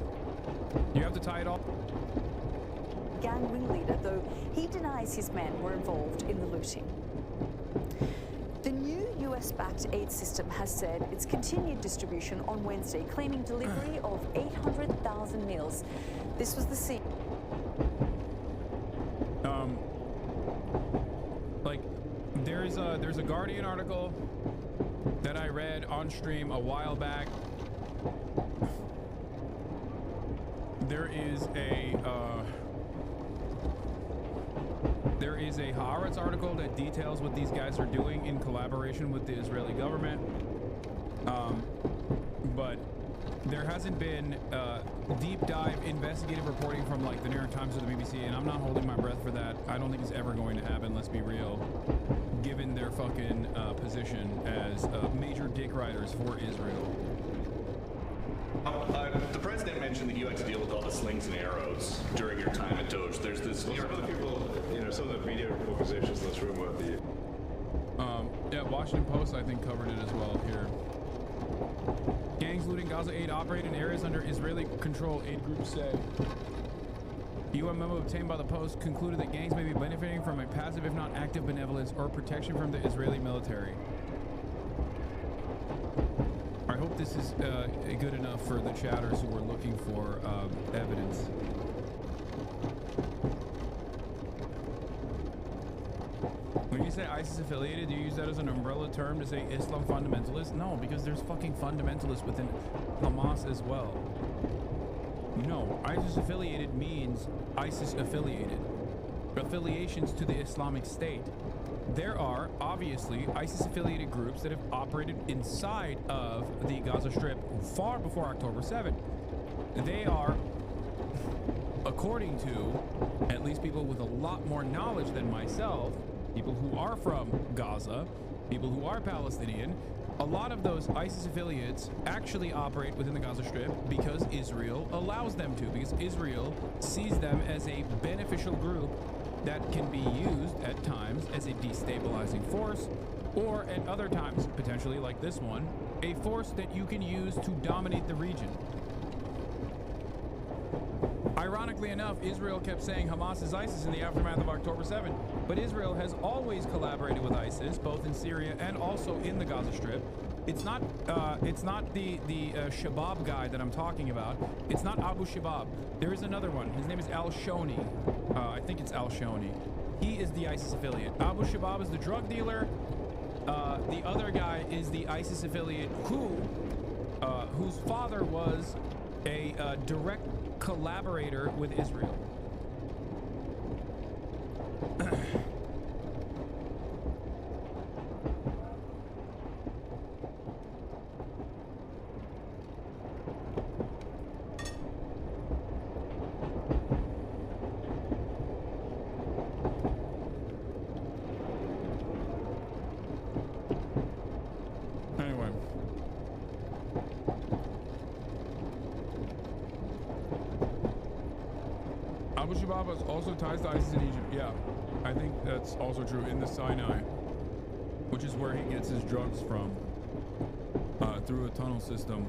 [SPEAKER 2] You have to tie it all.
[SPEAKER 3] Gang ringleader, though he denies his men were involved in the looting. The new US-backed aid system has said its continued distribution on Wednesday, claiming delivery of 800,000 meals. This was the scene.
[SPEAKER 2] There's a Guardian article that I read on stream a while back. There is a Haaretz article that details what these guys are doing in collaboration with the Israeli government. But there hasn't been deep dive investigative reporting from like the New York Times or the BBC, and I'm not holding my breath for that. I don't think it's ever going to happen, let's be real, given their fucking position as major dick riders for Israel.
[SPEAKER 12] The president mentioned that you had to deal with all the slings and arrows during your time at Doge. There's this.
[SPEAKER 10] Some of the people, some of the media organizations in this room were the.
[SPEAKER 2] Yeah, Washington Post I think covered it as well here. Gangs looting Gaza aid operate in areas under Israeli control, aid groups say. UN memo obtained by the Post concluded that gangs may be benefiting from a passive, if not active, benevolence or protection from the Israeli military. I hope this is good enough for the chatters who are looking for evidence. When you say ISIS affiliated, do you use that as an umbrella term to say Islam fundamentalist? No, because there's fucking fundamentalists within Hamas as well. No, ISIS affiliated means ISIS affiliated. Affiliations to the Islamic State. There are obviously ISIS affiliated groups that have operated inside of the Gaza Strip far before October 7th. They are, according to at least people with a lot more knowledge than myself, people who are from Gaza, people who are Palestinian, a lot of those ISIS affiliates actually operate within the Gaza Strip because Israel allows them to, because Israel sees them as a beneficial group that can be used at times as a destabilizing force, or at other times, potentially like this one, a force that you can use to dominate the region. Ironically enough, Israel kept saying Hamas is ISIS in the aftermath of October 7th, but Israel has always collaborated with ISIS, both in Syria and also in the Gaza Strip. It's not the Shabab guy that I'm talking about. It's not Abu Shabab. There is another one. His name is Al-Shoni. I think it's Al-Shoni. He is the ISIS affiliate. Abu Shabab is the drug dealer. The other guy is the ISIS affiliate whose father was a direct collaborator with Israel. Abu Shabab also ties to ISIS in Egypt. Yeah, I think that's also true in the Sinai, which is where he gets his drugs from, through a tunnel system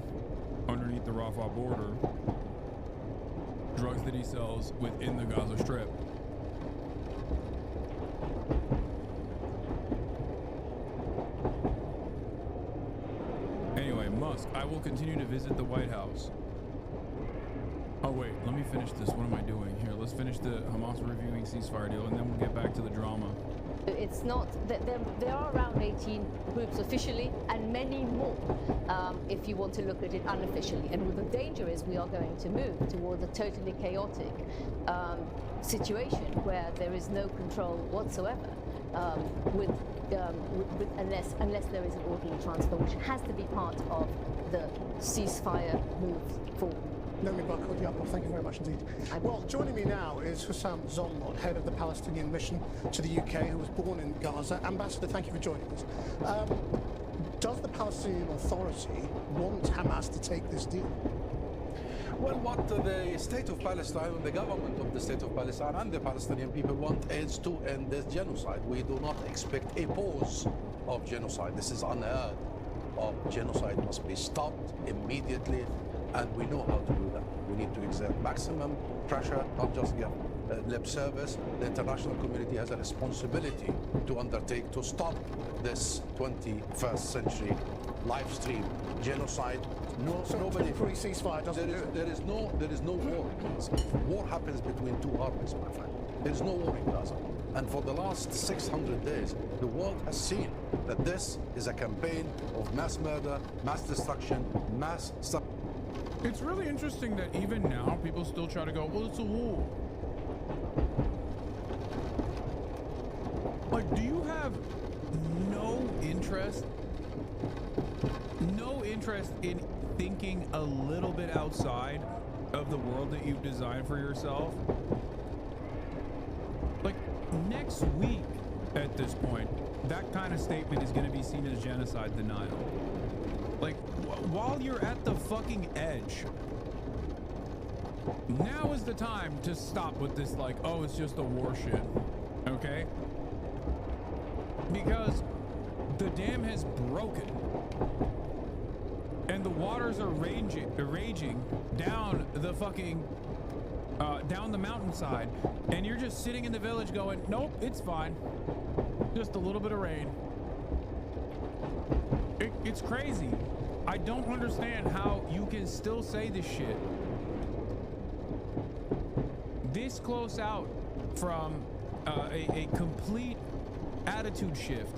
[SPEAKER 2] underneath the Rafah border. Drugs that he sells within the Gaza Strip. Anyway, Musk, I will continue to visit the White House. Oh wait, let me finish this. What am I doing here? Let's finish the Hamas reviewing ceasefire deal, and then we'll get back to the drama.
[SPEAKER 23] It's not that there are around 18 groups officially, and many more if you want to look at it unofficially. And the danger is we are going to move towards a totally chaotic situation where there is no control whatsoever, unless there is an orderly transfer, which has to be part of the ceasefire move forward.
[SPEAKER 7] Nomi Bar-Yaakov, thank you very much indeed. Well, joining me now is Hassan, head of the Palestinian mission to the UK, who was born in Gaza. Ambassador, thank you for joining us. Does the Palestinian Authority want Hamas to take this deal?
[SPEAKER 14] Well, what the state of Palestine, the government of the state of Palestine and the Palestinian people want is to end this genocide. We do not expect a pause of genocide. This is unheard of. Genocide must be stopped immediately. And we know how to do that. We need to exert maximum pressure, not just give lip service. The international community has a responsibility to undertake to stop this 21st century live stream genocide. No, so nobody. Temporary ceasefire doesn't do it. There is no war in Gaza. War happens between two armies, my friend. There is no war in Gaza. And for the last 600 days, the world has seen that this is a campaign of mass murder, mass destruction, mass.
[SPEAKER 2] It's really interesting that even now people still try to go, well, it's a war. Like, do you have no interest no interest in thinking a little bit outside of the world that you've designed for yourself. Like, next week at this point, that kind of statement is going to be seen as genocide denial. Like, while you're at the fucking edge, now is the time to stop with this, like, oh, it's just a war shit, okay? Because the dam has broken, and the waters are raging down the fucking, down the mountainside, and you're just sitting in the village going, nope, it's fine. Just a little bit of rain. It's crazy. I don't understand how you can still say this shit this close out from a complete attitude shift.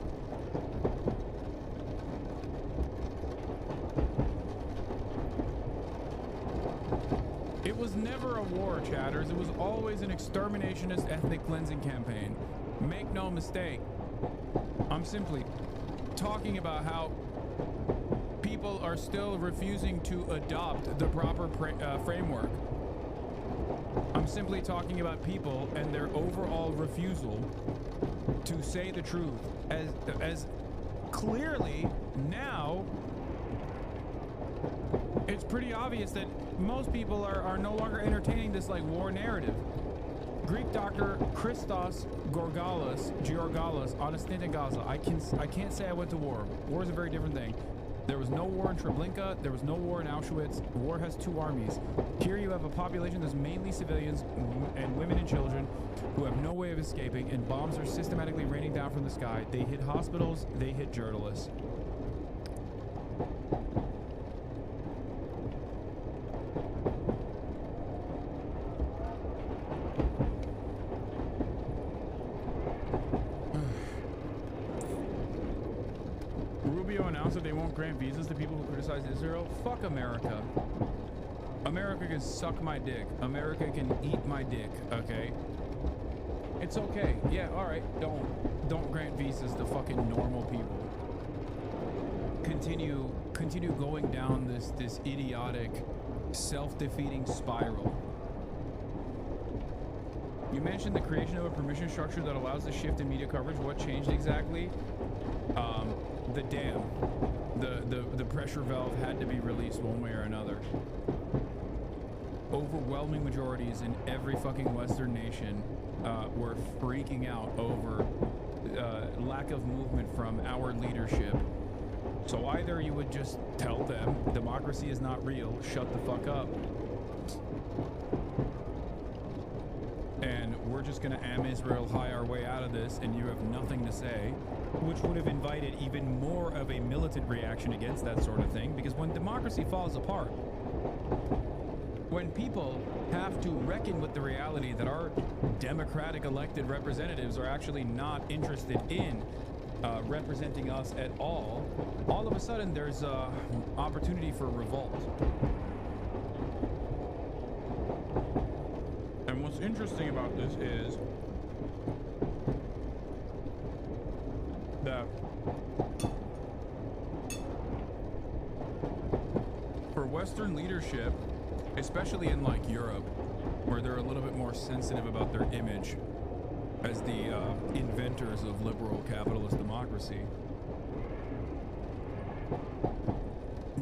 [SPEAKER 2] It was never a war, chatters. It was always an exterminationist ethnic cleansing campaign. Make no mistake. I'm simply talking about how people are still refusing to adopt the proper framework. I'm simply talking about people and their overall refusal to say the truth. As clearly now, it's pretty obvious that most people are no longer entertaining this like war narrative. Greek doctor Christos Georgalos on a stint in Gaza. I can't say I went to war. War is a very different thing. There was no war in Treblinka. There was no war in Auschwitz. War has two armies. Here you have a population that's mainly civilians and women and children who have no way of escaping, and bombs are systematically raining down from the sky. They hit hospitals. They hit journalists. Announced that they won't grant visas to people who criticize Israel. Fuck America. America can suck my dick. America can eat my dick, okay? It's okay. Yeah, all right. Don't grant visas to fucking normal people. Continue going down this idiotic, self-defeating spiral. You mentioned the creation of a permission structure that allows the shift in media coverage. What changed exactly? The dam, the pressure valve had to be released one way or another. Overwhelming majorities in every fucking Western nation were freaking out over lack of movement from our leadership. So either you would just tell them democracy is not real, shut the fuck up, and we're just gonna Israel high our way out of this, and you have nothing to say, which would have invited even more of a militant reaction against that sort of thing. Because when democracy falls apart, when people have to reckon with the reality that our democratic elected representatives are actually not interested in representing us at all of a sudden there's opportunity for revolt. And what's interesting about this is that for Western leadership, especially in like Europe, where they're a little bit more sensitive about their image as the inventors of liberal capitalist democracy,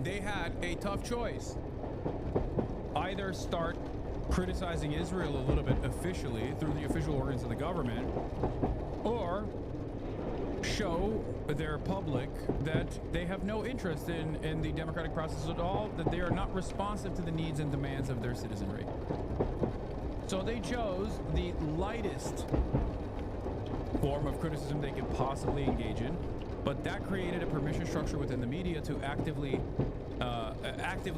[SPEAKER 2] they had a tough choice. Either start criticizing Israel a little bit officially through the official organs of the government, or show their public that they have no interest in the democratic process at all, that they are not responsive to the needs and demands of their citizenry. So they chose the lightest form of criticism they could possibly engage in, but that created a permission structure within the media to actively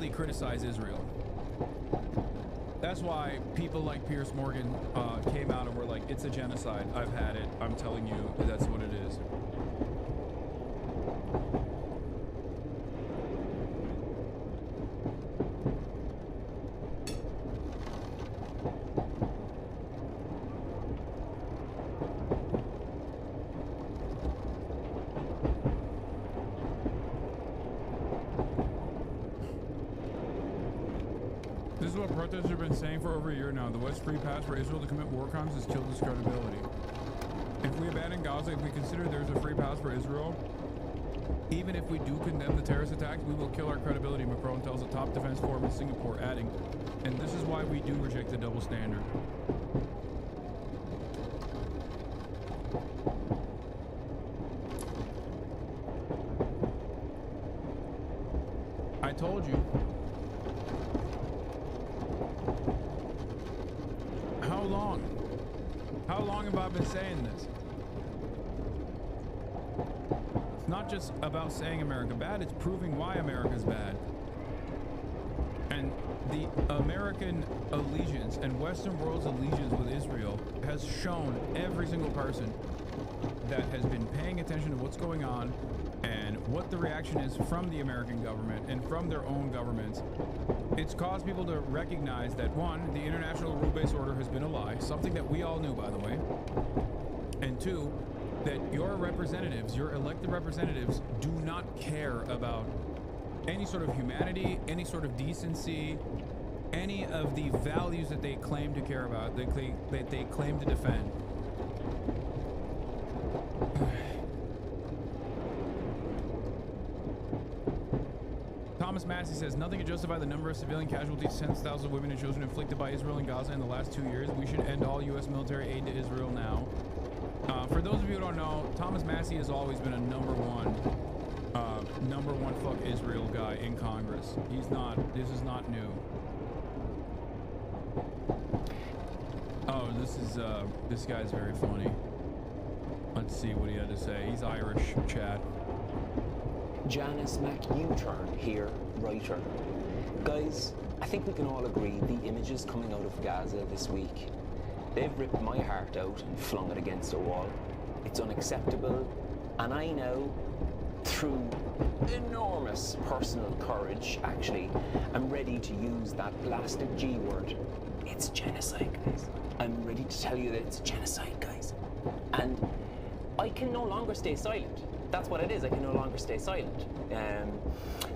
[SPEAKER 2] criticize Israel. That's why people like Piers Morgan came out and were like, it's a genocide. I've had it. I'm telling you, that's what it is. This is what protesters have been saying for over a year now. The West's free pass for Israel to commit war crimes has killed its credibility. If we abandon Gaza, if we consider there's a free pass for Israel, even if we do condemn the terrorist attacks, we will kill our credibility, Macron tells a top defense forum in Singapore, adding, and this is why we do reject the double standard. I told you. How long? How long have I been saying this? It's not just about saying America bad, it's proving why America's bad. And the American allegiance and Western world's allegiance with Israel has shown every single person that has been paying attention to what's going on and what the reaction is from the American government and from their own governments. It's caused people to recognize that, one, the international rule-based order has been a lie, something that we all knew, by the way, and two, that your representatives, your elected representatives, do not care about any sort of humanity, any sort of decency, any of the values that they claim to care about, that they claim to defend. Thomas Massey says, nothing to justify the number of civilian casualties, tens of thousands of women and children inflicted by Israel and Gaza in the last 2 years. We should end all U.S. military aid to Israel now. For those of you who don't know, Thomas Massey has always been a number one fuck Israel guy in Congress. This is not new. Oh, this guy's very funny. Let's see what he had to say. He's Irish, chat.
[SPEAKER 13] Janice McU-turn here, writer. Guys, I think we can all agree the images coming out of Gaza this week, they've ripped my heart out and flung it against a wall. It's unacceptable, and I know, through enormous personal courage, actually, I'm ready to use that blasted G word. It's genocide, guys. I'm ready to tell you that it's genocide, guys. And I can no longer stay silent. That's what it is. I can no longer stay silent.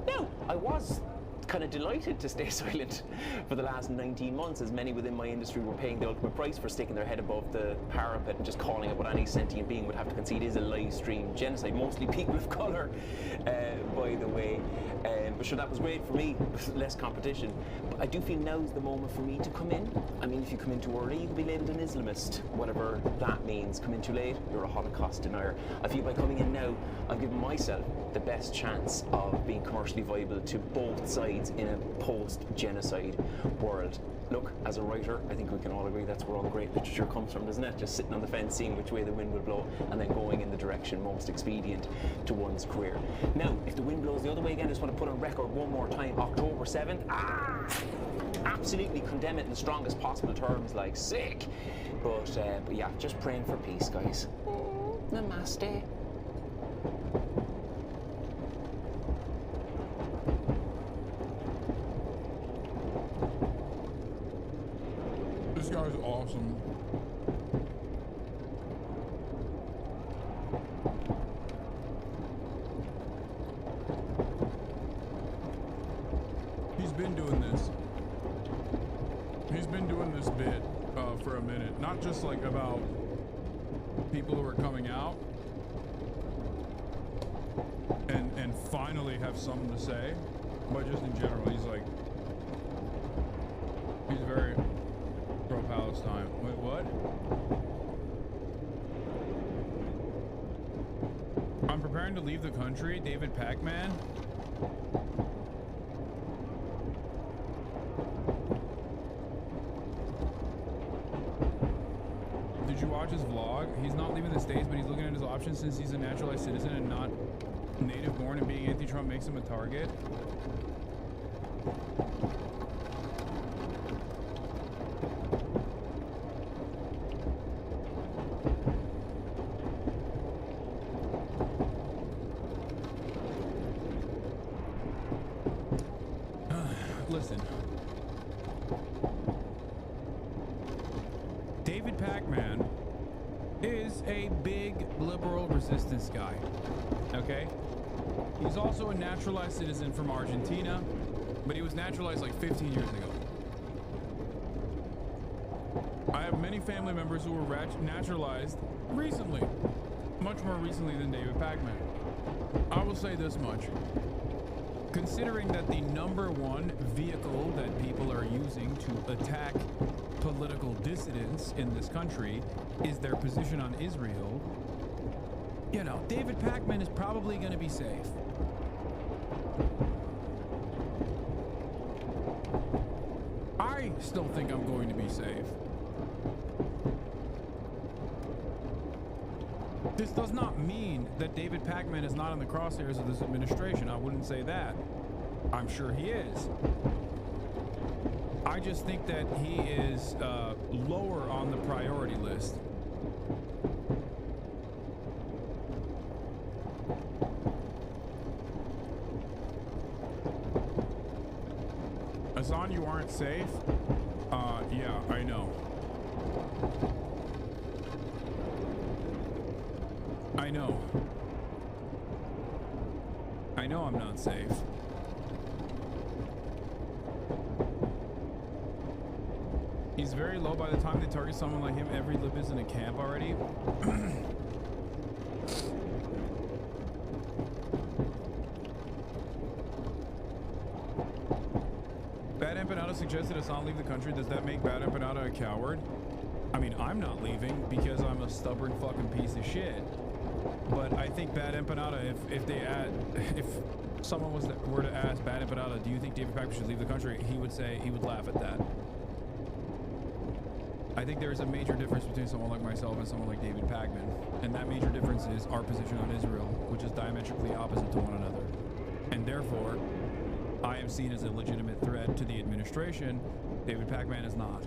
[SPEAKER 13] No, I was kind of delighted to stay silent for the last 19 months, as many within my industry were paying the ultimate price for sticking their head above the parapet and just calling it what any sentient being would have to concede is a live stream genocide. Mostly people of colour, by the way. But sure, that was great for me, less competition. But I do feel now's the moment for me to come in. I mean, if you come in too early, you can be labelled an Islamist, whatever that means. Come in too late, you're a Holocaust denier. I feel by coming in now, I've given myself the best chance of being commercially viable to both sides in a post-genocide world. Look, as a writer, I think we can all agree that's where all the great literature comes from, doesn't it? Just sitting on the fence, seeing which way the wind will blow, and then going in the direction most expedient to one's career. Now, if the wind blows the other way again, I just want to put on record one more time, October 7th, absolutely condemn it in the strongest possible terms, like sick. But yeah, just praying for peace, guys. Namaste.
[SPEAKER 2] This guy's awesome. He's been doing this. He's been doing this bit for a minute. Not just like about people who are coming out and finally have something to say, but just in general, he's very pro-Palestine. Wait, what? I'm preparing to leave the country, David Pac-Man. Did you watch his vlog? He's not leaving the States, but he's looking at his options since he's a naturalized citizen and not native born, and being anti-Trump makes him a target. Listen. David Pac-Man is a big liberal resistance guy, okay? He's also a naturalized citizen from Argentina, but he was naturalized like 15 years ago. have many family members who were naturalized recently, much more recently than David Pacman. I will say this much. Considering that the #1 vehicle that people are using to attack political dissidents in this country is their position on Israel, you know, David Pacman is probably going to be safe. I still think I'm going to be safe. This does not mean that David Pacman is not in the crosshairs of this administration. I wouldn't say that. I'm sure he is. I just think that he is lower on the priority list. Hasan, you aren't safe? Yeah, I know. I know. I know I'm not safe. He's very low. By the time they target someone like him, every lib is in a camp already. Bad Empanada suggested Hasan leave the country. Does that make Bad Empanada a coward? I mean, I'm not leaving because I'm a stubborn fucking piece of shit. But I think Bad Empanada, if someone were to ask Bad Empanada, do you think David Pacman should leave the country? He would say, he would laugh at that. I think there is a major difference between someone like myself and someone like David Pacman. And that major difference is our position on Israel, which is diametrically opposite to one another. And therefore, I am seen as a legitimate threat to the administration. David Pacman is not.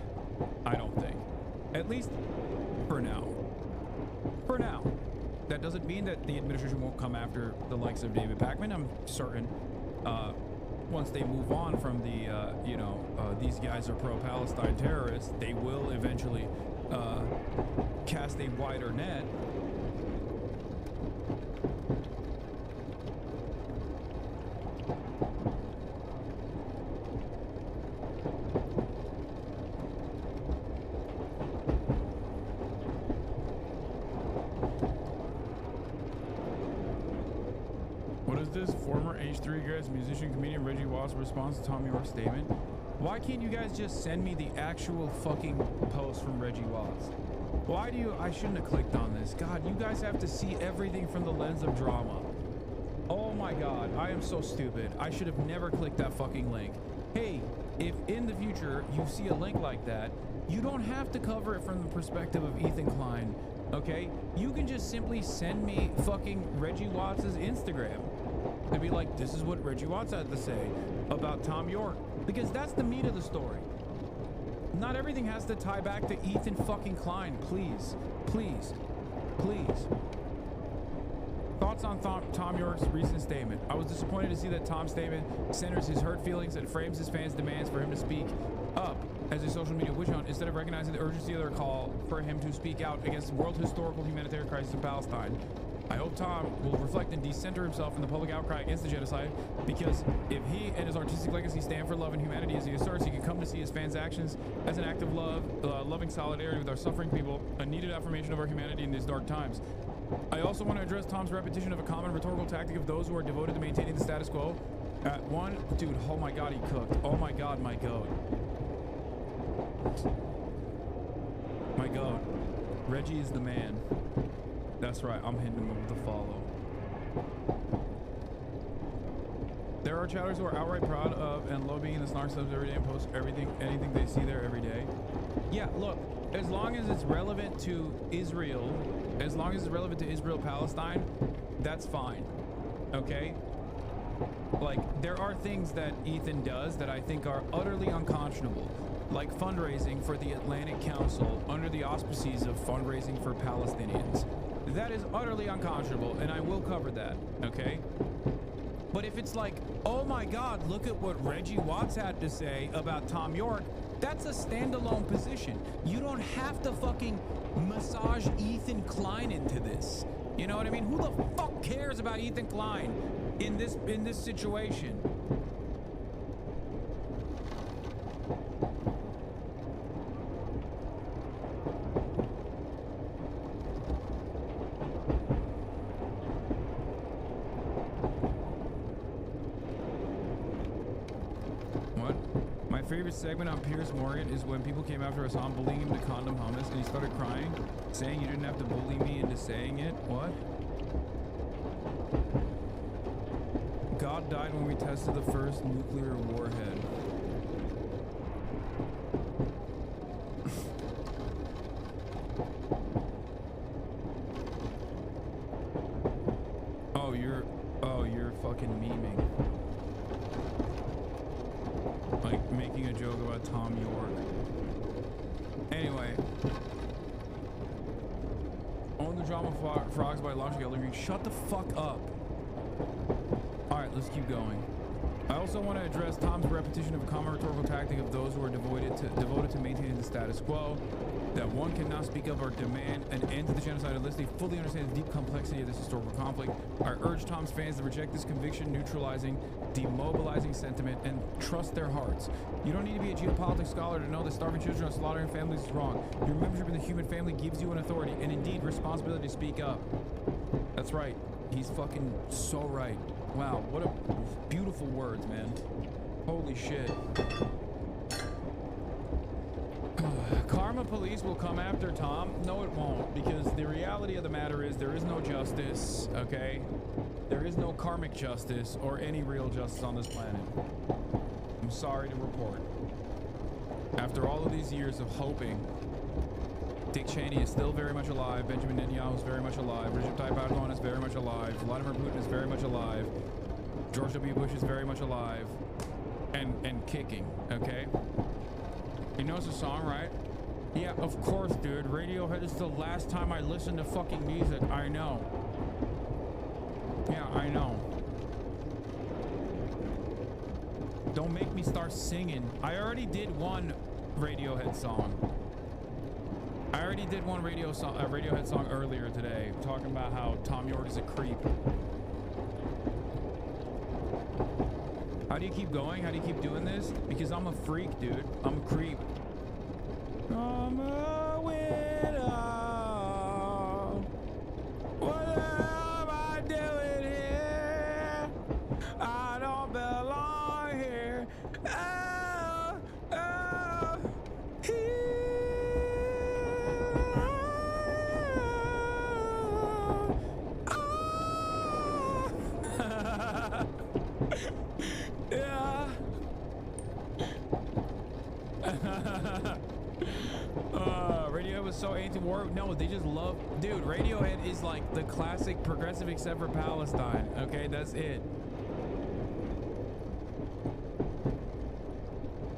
[SPEAKER 2] I don't think. At least for now. For now. That doesn't mean that the administration won't come after the likes of David Pacman. I'm certain once they move on from the, these guys are pro-Palestine terrorists, they will eventually cast a wider net. Musician, comedian Reggie Watts' response to Tom York's statement. Why can't you guys just send me the actual fucking post from Reggie Watts? Why do you... I shouldn't have clicked on this. God, you guys have to see everything from the lens of drama. Oh my God, I am so stupid. I should have never clicked that fucking link. Hey, if in the future you see a link like that, you don't have to cover it from the perspective of Ethan Klein, okay? You can just simply send me fucking Reggie Watts' Instagram. To be like, this is what Reggie Watts had to say about Tom York, because that's the meat of the story. Not everything has to tie back to Ethan fucking Klein. Please, please, please. Thoughts on Tom York's recent statement. I was disappointed to see that Tom's statement centers his hurt feelings and frames his fans' demands for him to speak up as a social media witch hunt instead of recognizing the urgency of their call for him to speak out against the world historical humanitarian crisis in Palestine. I hope Tom will reflect and decenter himself in the public outcry against the genocide, because if he and his artistic legacy stand for love and humanity as he asserts, he can come to see his fans' actions as an act of love, loving solidarity with our suffering people, a needed affirmation of our humanity in these dark times. I also want to address Tom's repetition of a common rhetorical tactic of those who are devoted to maintaining the status quo. At one, dude, oh my God, he cooked. Oh my God, my goat. My goat. Reggie is the man. That's right, I'm hitting him up with a follow. There are chatters who are outright proud of and lobbying the snark subs every day and post anything they see there every day. Yeah, look, as long as it's relevant to Israel, Palestine, that's fine, okay? Like, there are things that Ethan does that I think are utterly unconscionable, like fundraising for the Atlantic Council under the auspices of fundraising for Palestinians. That is utterly unconscionable, and I will cover that, okay? But if it's like, oh my God, look at what Reggie Watts had to say about Tom York, that's a standalone position. You don't have to fucking massage Ethan Klein into this. You know what I mean? Who the fuck cares about Ethan Klein in this situation? favorite segment on Piers Morgan is when people came after Hassan bullying him to condom hummus and he started crying, saying you didn't have to bully me into saying it. What? God died when we tested the first nuclear warhead. You're fucking memeing. Like making a joke about Tom York. Anyway. Own the drama frogs by Logic Green. Shut the fuck up. Alright, let's keep going. I also want to address Tom's repetition of a common rhetorical tactic of those who are devoted to maintaining the status quo, that one cannot speak of or demand an end to the genocide unless they fully understand the deep complexity of this historical conflict. I urge Tom's fans to reject this conviction, neutralizing, demobilizing sentiment, and trust their hearts. You don't need to be a geopolitics scholar to know that starving children and slaughtering families is wrong. Your membership in the human family gives you an authority and indeed responsibility to speak up. That's right. He's fucking so right. Wow, what a beautiful words, man. Holy shit. Karma police will come after Tom. No, it won't, because the reality of the matter is there is no justice, okay? There is no karmic justice or any real justice on this planet. I'm sorry to report. After all of these years of hoping, Dick Cheney is still very much alive, Benjamin Netanyahu is very much alive, Recep Tayyip Erdogan is very much alive, Vladimir Putin is very much alive, George W. Bush is very much alive, and kicking, okay? You know it's a song, right? Yeah, of course, dude. Radiohead is the last time I listened to fucking music. I know. Yeah, I know. Don't make me start singing. I already did one Radiohead song. I already did one Radiohead song earlier today, talking about how Tom York is a creep. How do you keep going? How do you keep doing this? Because I'm a freak, dude. I'm a creep. I'm a winner. What am I doing here? I don't belong here. Oh, oh, yeah. Radiohead was so anti-war. No, they just love... Dude, Radiohead is like the classic progressive except for Palestine. Okay, that's it.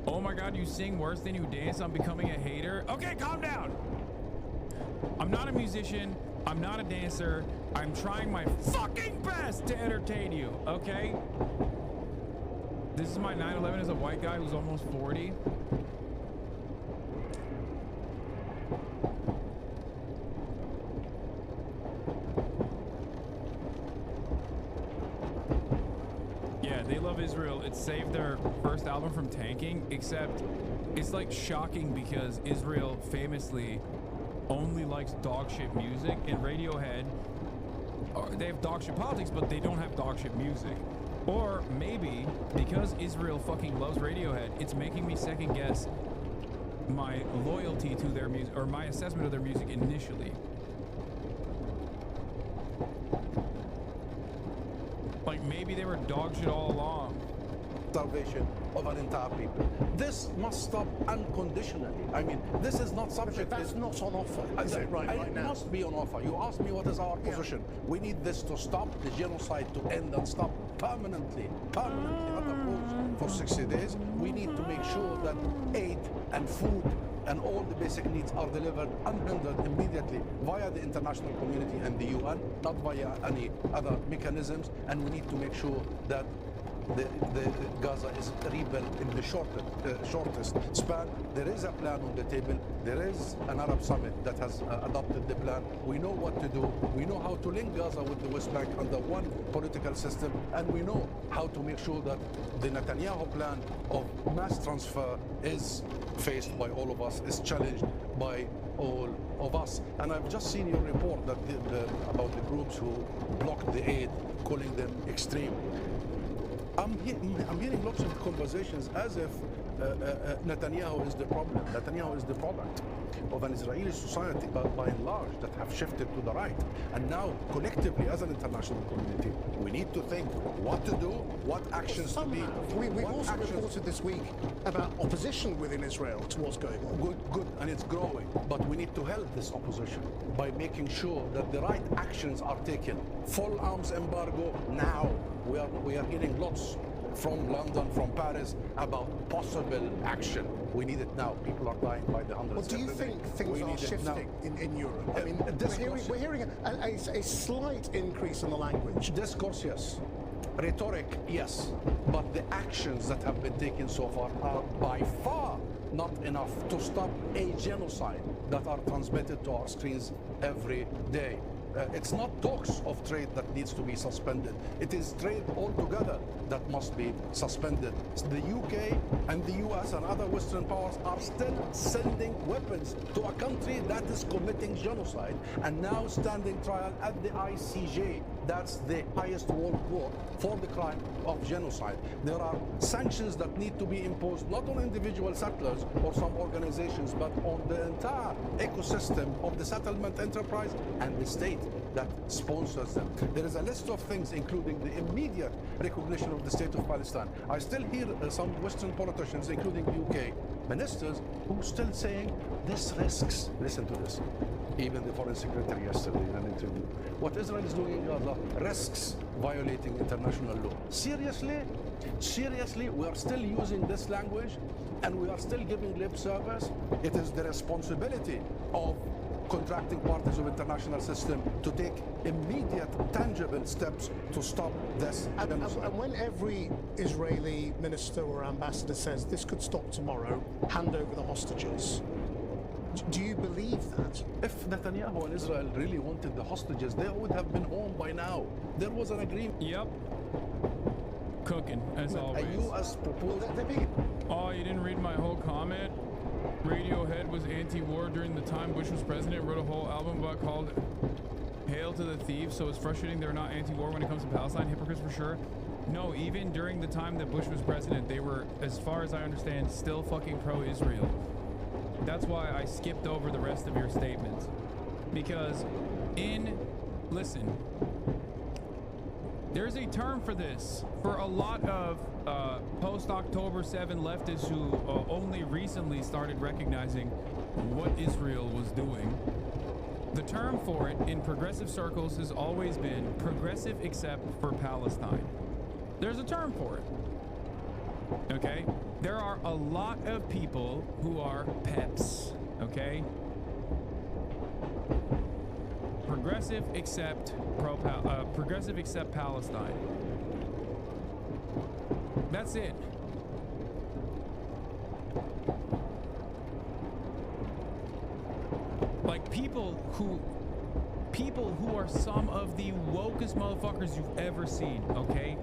[SPEAKER 2] Oh my god, you sing worse than you dance. I'm becoming a hater. Okay, calm down. I'm not a musician. I'm not a dancer. I'm trying my fucking best to entertain you, okay? This is my 9/11 as a white guy who's almost 40. Yeah, they love Israel. It saved their first album from tanking, except it's like shocking because Israel famously only likes dog shit music, and Radiohead, they have dog shit politics, but they don't have dog shit music. Or maybe because Israel fucking loves Radiohead, it's making me second guess my loyalty to their music, or my assessment of their music initially. Like maybe they were dog shit all along.
[SPEAKER 14] Salvation of an entire people. This must stop unconditionally. I mean, this is not subject.
[SPEAKER 7] But that's not on offer, is it, right
[SPEAKER 14] It
[SPEAKER 7] now?
[SPEAKER 14] must be on offer. You asked me what is our position. We need this to stop, the genocide to end and stop permanently, not a pause for 60 days. We need to make sure that aid and food and all the basic needs are delivered unhindered immediately via the international community and the UN, not via any other mechanisms. And we need to make sure that the Gaza is rebuilt in the shortest span. There is a plan on the table. There is an Arab summit that has adopted the plan. We know what to do. We know how to link Gaza with the West Bank under one political system, and we know how to make sure that the Netanyahu plan of mass transfer is faced by all of us, is challenged by all of us. And I've just seen your report that about the groups who blocked the aid, calling them extreme. I'm hearing lots of conversations as if Netanyahu is the problem. Netanyahu is the product of an Israeli society, by and large, that have shifted to the right. And now, collectively, as an international community, we need to think what to do, what actions to be.
[SPEAKER 7] We've also reported this week about opposition within Israel to what's going on.
[SPEAKER 14] Good, and it's growing. But we need to help this opposition by making sure that the right actions are taken. Full arms embargo now. We are getting lots from London, from Paris, about possible action. We need it now. People are dying by the hundreds.
[SPEAKER 7] Well, do you think things are shifting in Europe? I mean, we're hearing a slight increase in the language.
[SPEAKER 14] Discourse, yes. Rhetoric, yes. But the actions that have been taken so far are by far not enough to stop a genocide that are transmitted to our screens every day. It's not talks of trade that needs to be suspended. It is trade altogether that must be suspended. The UK and the US and other Western powers are still sending weapons to a country that is committing genocide and now standing trial at the ICJ. That's the highest world court for the crime of genocide. There are sanctions that need to be imposed not on individual settlers or some organizations, but on the entire ecosystem of the settlement enterprise and the state that sponsors them. There is a list of things, including the immediate recognition of the state of Palestine. I still hear some Western politicians, including UK ministers, who still saying this risks, listen to this, even the foreign secretary yesterday in an interview, what Israel is doing in Gaza risks violating international law. Seriously? Seriously, we are still using this language and we are still giving lip service? It is the responsibility of contracting parties of international system to take immediate, tangible steps to stop this genocide.
[SPEAKER 7] And when every Israeli minister or ambassador says this could stop tomorrow, hand over the hostages, do you believe that?
[SPEAKER 14] If Netanyahu and Israel really wanted the hostages, they would have been home by now. There was an agreement.
[SPEAKER 2] Yep. Cooking, as always.
[SPEAKER 14] A U.S. proposal.
[SPEAKER 2] Oh, you didn't read my whole comment? Radiohead was anti-war during the time Bush was president, wrote a whole album about called Hail to the Thieves, so it's frustrating they're not anti-war when it comes to Palestine. Hypocrites for sure. No, even during the time that Bush was president, they were, as far as I understand, still fucking pro-Israel. That's why I skipped over the rest of your statements. Because listen, there's a term for this. For a lot of post-October 7 leftists who only recently started recognizing what Israel was doing, the term for it in progressive circles has always been progressive except for Palestine. There's a term for it. Okay? There are a lot of people who are peps. Okay? Progressive except progressive except Palestine. That's it. Like people who are some of the wokest motherfuckers you've ever seen, okay?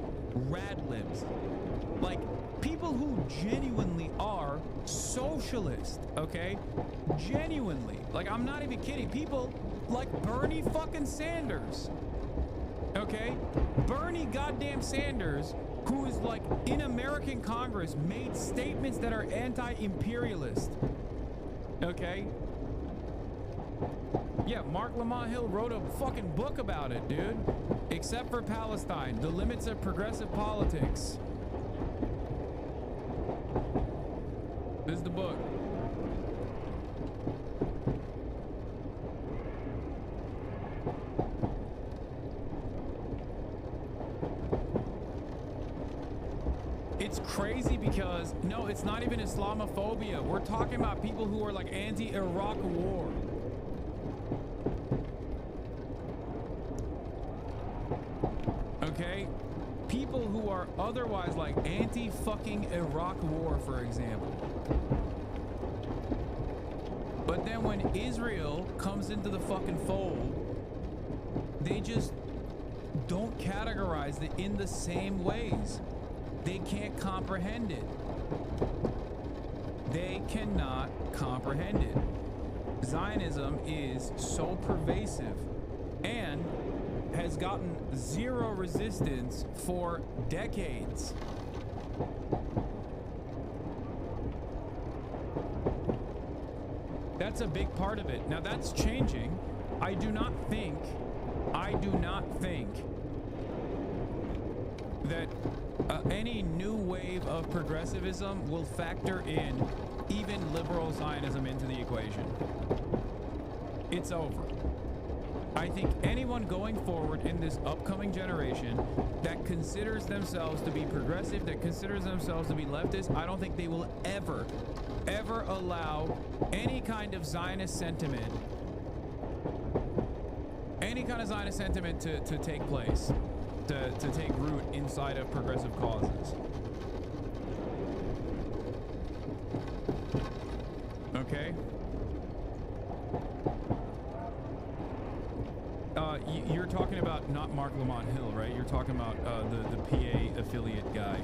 [SPEAKER 2] Rad libs. Like people who genuinely are socialist, okay? Genuinely. Like I'm not even kidding. People like Bernie fucking Sanders. Okay? Bernie goddamn Sanders, who is like in American Congress, made statements that are anti-imperialist. Okay? Yeah, Mark Lamont Hill wrote a fucking book about it, dude. Except for Palestine, the limits of progressive politics. This is the book. It's crazy because, no, it's not even Islamophobia. We're talking about people who are like anti-Iraq war. Okay? People who are otherwise like anti-fucking Iraq war, for example. But then when Israel comes into the fucking fold, they just don't categorize it in the same ways. They can't comprehend it. They cannot comprehend it. Zionism is so pervasive and has gotten zero resistance for decades. That's a big part of it. Now that's changing. I do not think that any new wave of progressivism will factor in even liberal Zionism into the equation. It's over. I think anyone going forward in this upcoming generation that considers themselves to be progressive, that considers themselves to be leftist, I don't think they will ever allow any kind of Zionist sentiment, to take place, to take root inside of progressive causes. Okay? You're talking about not Mark Lamont Hill, right? You're talking about the PA affiliate guy.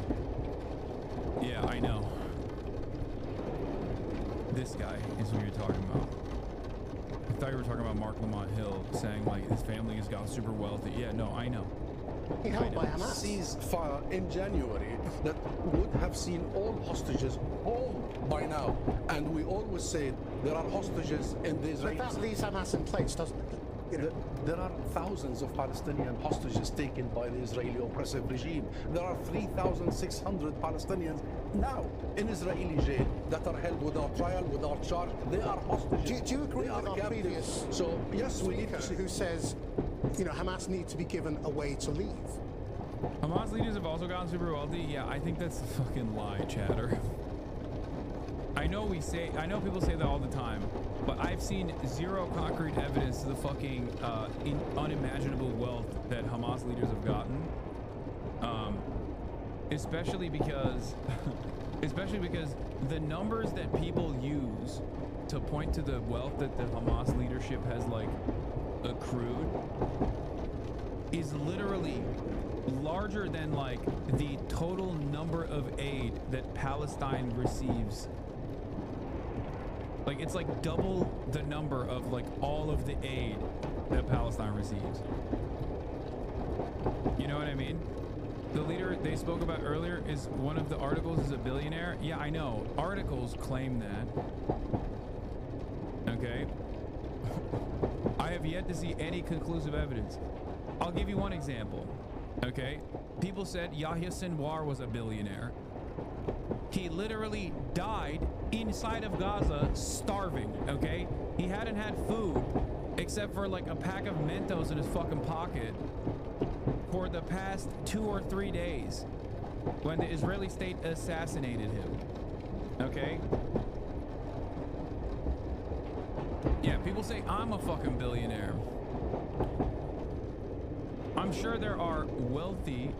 [SPEAKER 2] Yeah, I know. This guy is who you're talking about. I thought you were talking about Mark Lamont Hill saying like his family has got super wealthy. Yeah, no, I know.
[SPEAKER 14] He held by Hamas. Ceasefire in January that would have seen all hostages home by now. And we always say there are hostages in the Israeli.
[SPEAKER 7] But that leaves Hamas in place, doesn't it? You know,
[SPEAKER 14] there are thousands of Palestinian hostages taken by the Israeli oppressive regime. There are 3,600 Palestinians now in Israeli jail that are held without trial, without charge. They are hostages.
[SPEAKER 7] Do you agree
[SPEAKER 14] with
[SPEAKER 7] our previous
[SPEAKER 14] So yes, we need to
[SPEAKER 7] who says, you know, Hamas need to be given a way to leave?
[SPEAKER 2] Hamas leaders have also gotten super wealthy. Yeah, I think that's a fucking lie, chatter. I know people say that all the time, but I've seen zero concrete evidence to the fucking unimaginable wealth that Hamas leaders have gotten. Especially because the numbers that people use to point to the wealth that the Hamas leadership has like accrued is literally larger than like the total number of aid that Palestine receives. Like it's like double the number of like all of the aid that Palestine receives. You know what I mean? The leader they spoke about earlier is one of the articles is a billionaire. Yeah, I know. Articles claim that. Okay. I have yet to see any conclusive evidence. I'll give you one example. Okay. People said Yahya Sinwar was a billionaire. He literally died inside of Gaza starving, okay? He hadn't had food except for like a pack of Mentos in his fucking pocket for the past 2 or 3 days when the Israeli state assassinated him, okay? Yeah, people say I'm a fucking billionaire. I'm sure there are wealthy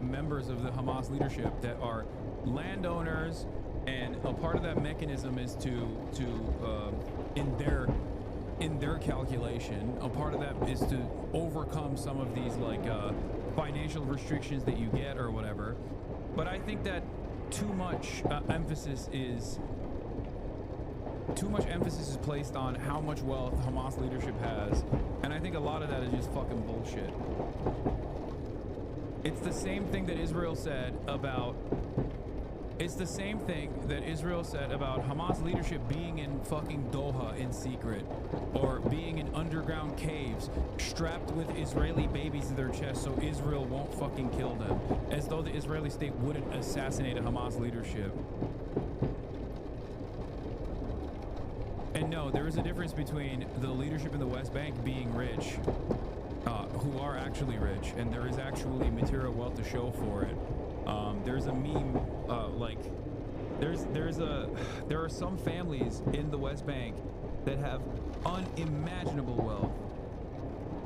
[SPEAKER 2] members of the Hamas leadership that are landowners, and a part of that mechanism is to in their calculation, a part of that is to overcome some of these like financial restrictions that you get or whatever. But I think that too much emphasis is placed on how much wealth Hamas leadership has, and I think a lot of that is just fucking bullshit. It's the same thing that Israel said about Hamas leadership being in fucking Doha in secret, or being in underground caves strapped with Israeli babies to their chest so Israel won't fucking kill them, as though the Israeli state wouldn't assassinate a Hamas leadership. And no, there is a difference between the leadership in the West Bank being rich, who are actually rich, and there is actually material wealth to show for it. There's a meme, there are some families in the West Bank that have unimaginable wealth.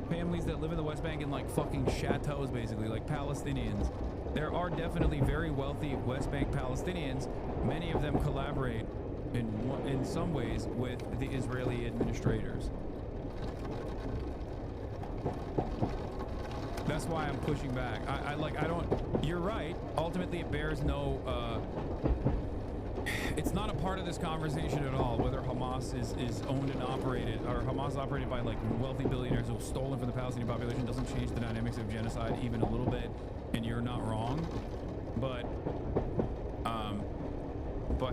[SPEAKER 2] Families that live in the West Bank in like fucking chateaus, basically, like Palestinians. There are definitely very wealthy West Bank Palestinians. Many of them collaborate in some ways with the Israeli administrators. That's why I'm pushing back. I don't, you're right. Ultimately, it bears no it's not a part of this conversation at all, whether Hamas is owned and operated, or Hamas operated by like wealthy billionaires who have stolen from the Palestinian population. Doesn't change the dynamics of genocide even a little bit, and you're not wrong. But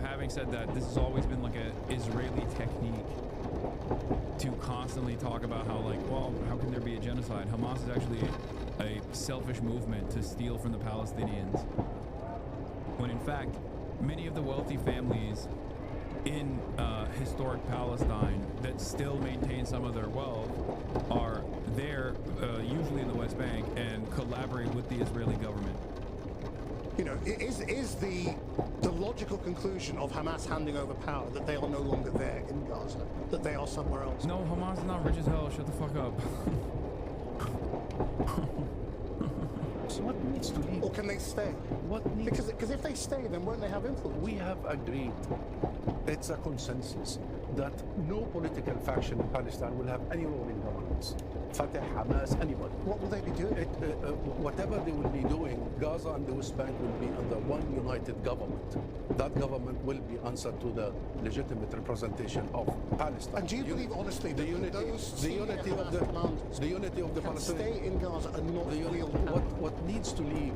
[SPEAKER 2] having said that, this has always been like a Israeli technique to constantly talk about how, like, well, how can there be a genocide? Hamas is actually a selfish movement to steal from the Palestinians, when in fact many of the wealthy families in historic Palestine that still maintain some of their wealth are there, usually in the West Bank, and collaborate with the Israeli government.
[SPEAKER 7] You know, is the logical conclusion of Hamas handing over power that they are no longer there in Gaza, that they are somewhere else?
[SPEAKER 2] No, Hamas is not rich as hell. Shut the fuck up.
[SPEAKER 14] So what needs to leave?
[SPEAKER 7] Or can they stay?
[SPEAKER 14] What needs?
[SPEAKER 7] Because if they stay, then won't they have influence?
[SPEAKER 14] We have agreed. It's a consensus that no political faction in Palestine will have any role in governance. Fatah, Hamas, anybody.
[SPEAKER 7] What will they be doing?
[SPEAKER 14] Whatever they will be doing, Gaza and the West Bank will be under one united government. That government will be answered to the legitimate representation of Palestine.
[SPEAKER 7] And do you believe, honestly,
[SPEAKER 14] the unity of the Palestinians
[SPEAKER 7] stay in Gaza and not wield power?
[SPEAKER 14] What needs to leave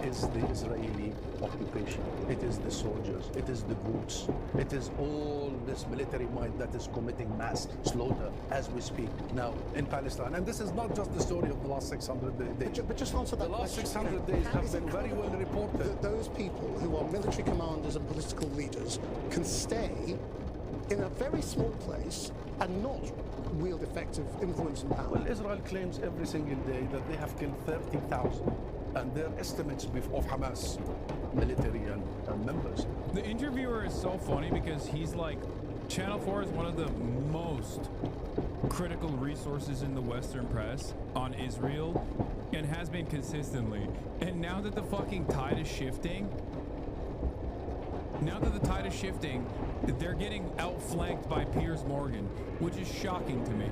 [SPEAKER 14] is the Israeli occupation. It is the soldiers. It is the boots. It is all this military might that is committing mass slaughter as we speak now in Palestine. And this is not just the story of the last 600 days.
[SPEAKER 7] But just answer that
[SPEAKER 14] The last
[SPEAKER 7] question.
[SPEAKER 14] 600 days have been very well reported.
[SPEAKER 7] That those people who are military commanders and political leaders can stay in a very small place and not wield effective influence and power.
[SPEAKER 14] Well, Israel claims every single day that they have killed 30,000, and their estimates of Hamas military and members.
[SPEAKER 2] The interviewer is so funny because he's like, Channel 4 is one of the most critical resources in the Western press on Israel, and has been consistently. And now that the fucking tide is shifting, they're getting outflanked by Piers Morgan, which is shocking to me.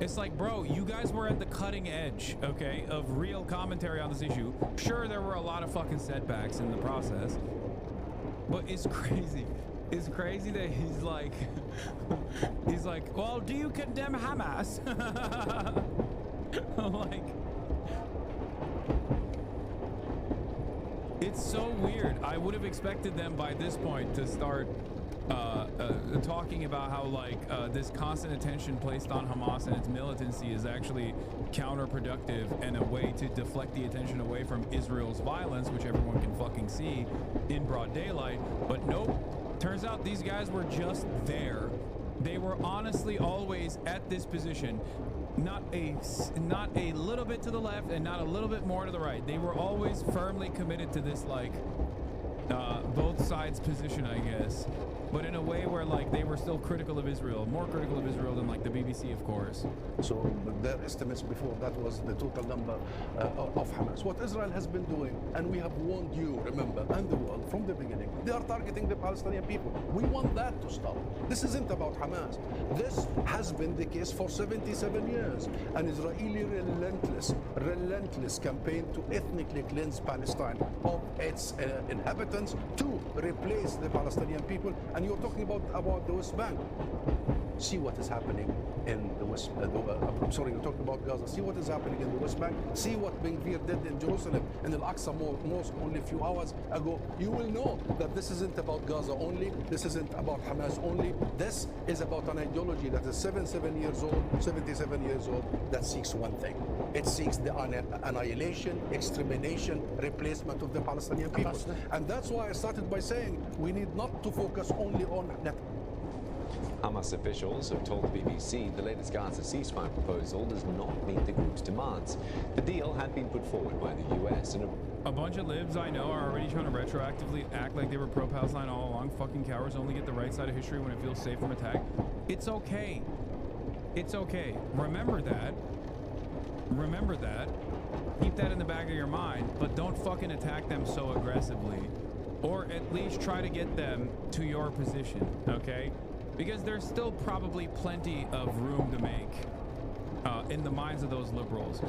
[SPEAKER 2] It's like, bro, you guys were at the cutting edge, okay, of real commentary on this issue. Sure, there were a lot of fucking setbacks in the process, but it's crazy. It's crazy that he's like, well, do you condemn Hamas? Like, it's so weird. I would have expected them by this point to start talking about how, like, this constant attention placed on Hamas and its militancy is actually counterproductive and a way to deflect the attention away from Israel's violence, which everyone can fucking see in broad daylight. But nope. Turns out these guys were just there. They were honestly always at this position. Not a little bit to the left and not a little bit more to the right. They were always firmly committed to this, like, both sides position, I guess. But in a way where, like, they were still critical of Israel, more critical of Israel than, like, the BBC, of course.
[SPEAKER 14] So their estimates before that was the total number of Hamas. What Israel has been doing, and we have warned you, remember, and the world from the beginning, they are targeting the Palestinian people. We want that to stop. This isn't about Hamas. This has been the case for 77 years. An Israeli relentless campaign to ethnically cleanse Palestine of its inhabitants, to replace the Palestinian people. And you're talking about the West Bank. See what is happening in the West. I'm sorry, you're talking about Gaza. See what is happening in the West Bank. See what Ben Gvir did in Jerusalem, in Al-Aqsa Mosque only a few hours ago. You will know that this isn't about Gaza only. This isn't about Hamas only. This is about an ideology that is 77 years old, that seeks one thing. It seeks the annihilation, extermination, replacement of the Palestinian people. And that's why I started by saying we need not to focus only on that.
[SPEAKER 15] Hamas officials have told the BBC the latest Gaza ceasefire proposal does not meet the group's demands. The deal had been put forward by the US and
[SPEAKER 2] a bunch of libs I know are already trying to retroactively act like they were pro-Palestine all along. Fucking cowards only get the right side of history when it feels safe from attack. It's okay. It's okay. Remember that. Keep that in the back of your mind, but don't fucking attack them so aggressively. Or at least try to get them to your position, okay? Because there's still probably plenty of room to make in the minds of those liberals.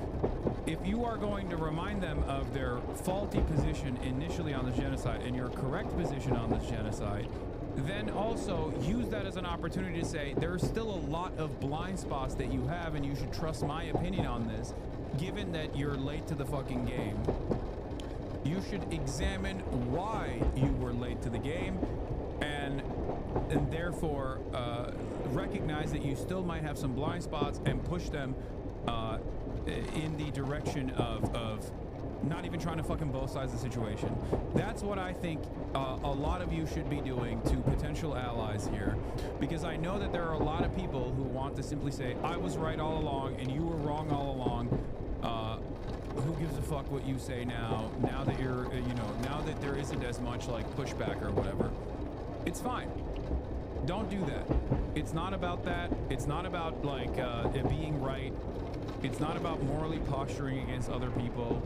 [SPEAKER 2] If you are going to remind them of their faulty position initially on the genocide and your correct position on this genocide, then also use that as an opportunity to say there's still a lot of blind spots that you have and you should trust my opinion on this, given that you're late to the fucking game. You should examine why you were late to the game and therefore recognize that you still might have some blind spots and push them in the direction of not even trying to fucking both sides of the situation. That's what I think a lot of you should be doing to potential allies here, because I know that there are a lot of people who want to simply say, I was right all along and you were wrong all along. Who gives a fuck what you say now that you're, now that there isn't as much like pushback or whatever. It's fine. Don't do that. It's not about that. It's not about like it being right. It's not about morally posturing against other people.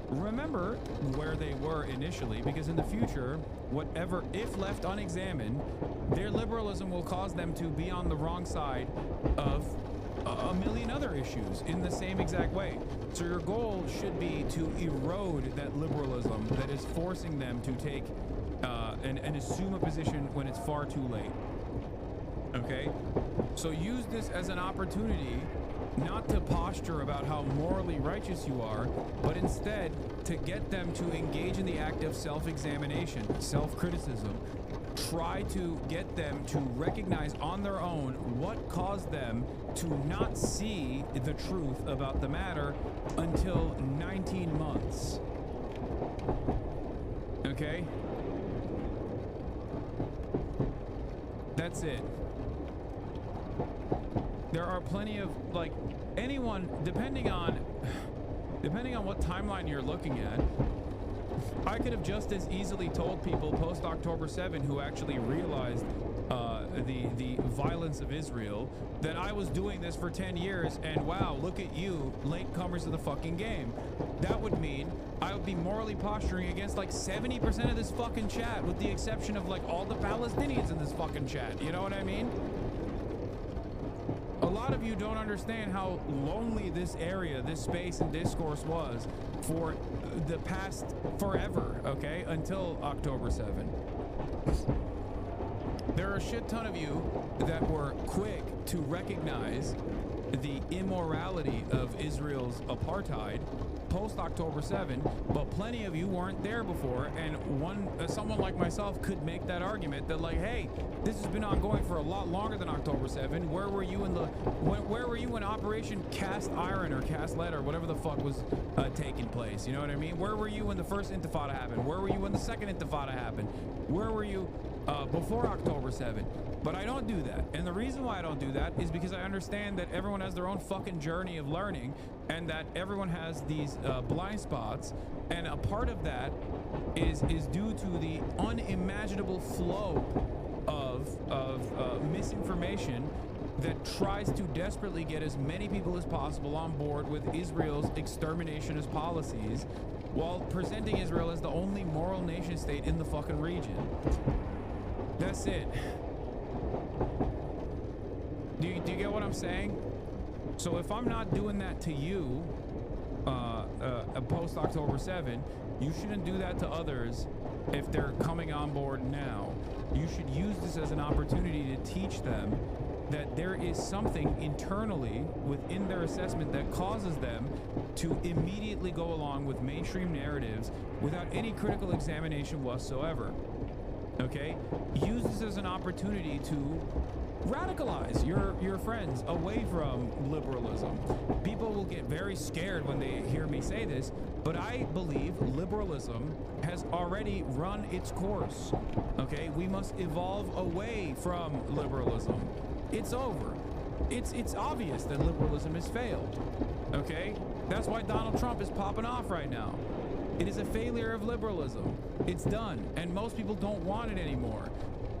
[SPEAKER 2] Remember where they were initially, because in the future, whatever, if left unexamined, their liberalism will cause them to be on the wrong side of a million other issues in the same exact way. So your goal should be to erode that liberalism that is forcing them to take and assume a position when it's far too late. Okay? So use this as an opportunity not to posture about how morally righteous you are, but instead to get them to engage in the act of self-examination, self-criticism. Try to get them to recognize on their own what caused them to not see the truth about the matter until 19 months. Okay? That's it. There are plenty of, like, anyone, depending on what timeline you're looking at, I could have just as easily told people post October 7 who actually realized the violence of Israel that I was doing this for 10 years and wow, look at you, latecomers of the fucking game. That would mean I would be morally posturing against like 70% of this fucking chat, with the exception of like all the Palestinians in this fucking chat. You know what I mean? A lot of you don't understand how lonely this area, this space and discourse was for the past forever, okay? Until October 7. There are a shit ton of you that were quick to recognize the immorality of Israel's apartheid post October 7, but plenty of you weren't there before, and someone like myself could make that argument that like, hey, this has been ongoing for a lot longer than October 7. Where were you where were you when Operation Cast Iron or Cast Lead or whatever the fuck was taking place? You know what I mean? Where were you when the first Intifada happened? Where were you when the second Intifada happened? Where were you before October 7? But I don't do that. And the reason why I don't do that is because I understand that everyone has their own fucking journey of learning, and that everyone has these blind spots. And a part of that is due to the unimaginable flow of misinformation that tries to desperately get as many people as possible on board with Israel's exterminationist policies, while presenting Israel as the only moral nation state in the fucking region. That's it. Do you get what I'm saying? So if I'm not doing that to you post October 7, you shouldn't do that to others if they're coming on board now. You should use this as an opportunity to teach them that there is something internally within their assessment that causes them to immediately go along with mainstream narratives without any critical examination whatsoever. Okay? Use this as an opportunity to radicalize your friends away from liberalism. People will get very scared when they hear me say this, but I believe liberalism has already run its course. Okay? We must evolve away from liberalism. It's over. It's obvious that liberalism has failed. Okay? That's why Donald Trump is popping off right now. It is a failure of liberalism. It's done, and most people don't want it anymore.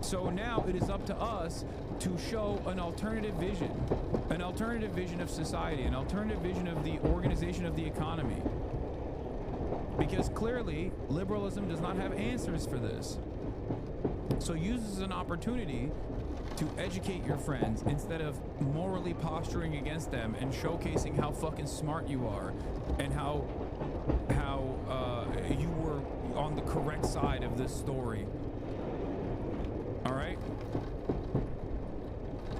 [SPEAKER 2] So now it is up to us to show an alternative vision of society, an alternative vision of the organization of the economy. Because clearly, liberalism does not have answers for this. So use this as an opportunity to educate your friends instead of morally posturing against them and showcasing how fucking smart you are and how you were on the correct side of this story. All right?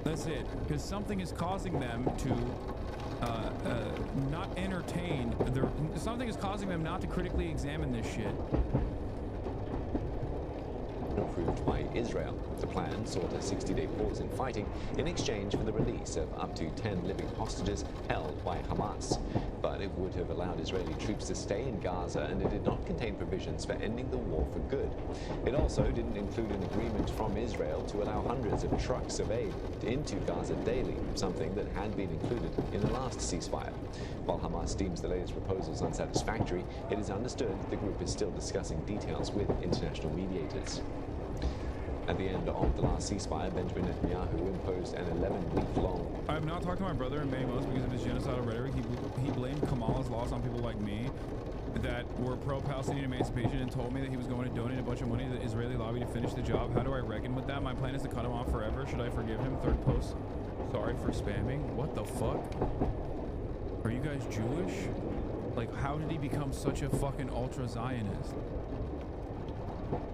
[SPEAKER 2] That's it. Because something is causing them to not entertain something is causing them not to critically examine this shit.
[SPEAKER 15] Approved by Israel. The plan sought a 60-day pause in fighting in exchange for the release of up to 10 living hostages held by Hamas. But it would have allowed Israeli troops to stay in Gaza, and it did not contain provisions for ending the war for good. It also didn't include an agreement from Israel to allow hundreds of trucks of aid into Gaza daily, something that had been included in the last ceasefire. While Hamas deems the latest proposals unsatisfactory, it is understood the group is still discussing details with international mediators. At the end of the last ceasefire, Benjamin Netanyahu imposed an 11-week-long...
[SPEAKER 2] I have not talked to my brother in May most because of his genocidal rhetoric. He blamed Kamala's loss on people like me that were pro-Palestinian emancipation and told me that he was going to donate a bunch of money to the Israeli lobby to finish the job. How do I reckon with that? My plan is to cut him off forever. Should I forgive him? Third post. Sorry for spamming. What the fuck? Are you guys Jewish? Like, how did he become such a fucking ultra-Zionist?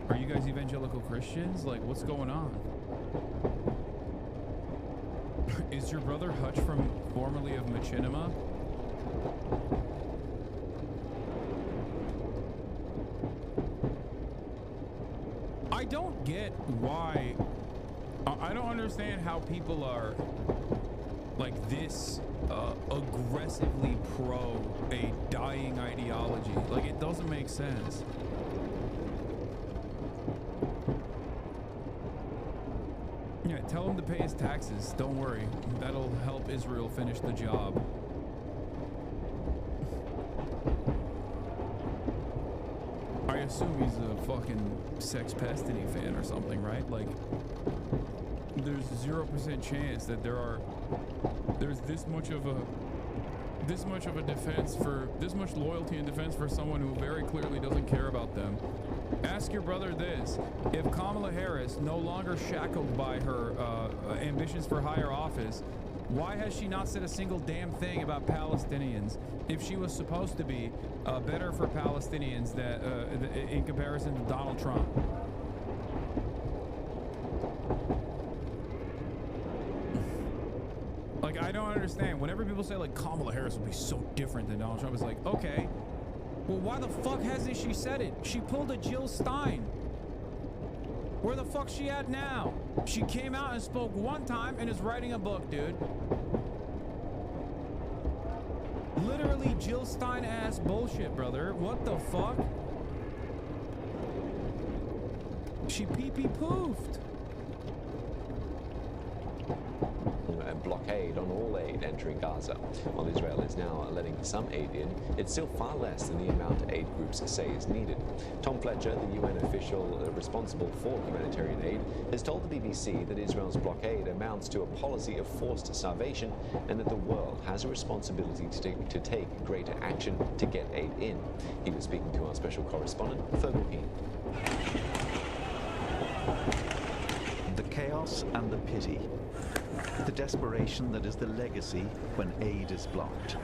[SPEAKER 2] Are you guys evangelical Christians? Like, what's going on? Is your brother Hutch from formerly of Machinima? I don't get why. I don't understand how people are like this aggressively pro a dying ideology. Like, it doesn't make sense. Yeah, tell him to pay his taxes. Don't worry. That'll help Israel finish the job. I assume he's a fucking Sex Destiny fan or something, right? Like, there's 0% chance that there's this much of a defense for this much loyalty and defense for someone who very clearly doesn't care about them. Ask your brother this: if Kamala Harris, no longer shackled by her ambitions for higher office, why has she not said a single damn thing about Palestinians if she was supposed to be better for Palestinians in comparison to Donald Trump? Like, I don't understand. Whenever people say, like, Kamala Harris will be so different than Donald Trump, it's like, okay, well, why the fuck hasn't she said it? She pulled a Jill Stein. Where the fuck's she at now? She came out and spoke one time and is writing a book, dude. Literally Jill Stein ass bullshit, brother. What the fuck? She pee-pee-poofed.
[SPEAKER 15] A blockade on all aid entering Gaza. While Israel is now letting some aid in, it's still far less than the amount aid groups say is needed. Tom Fletcher, the UN official responsible for humanitarian aid, has told the BBC that Israel's blockade amounts to a policy of forced starvation and that the world has a responsibility to take greater action to get aid in. He was speaking to our special correspondent, Fergal Keane.
[SPEAKER 16] The chaos and the pity. The desperation that is the legacy when aid is blocked.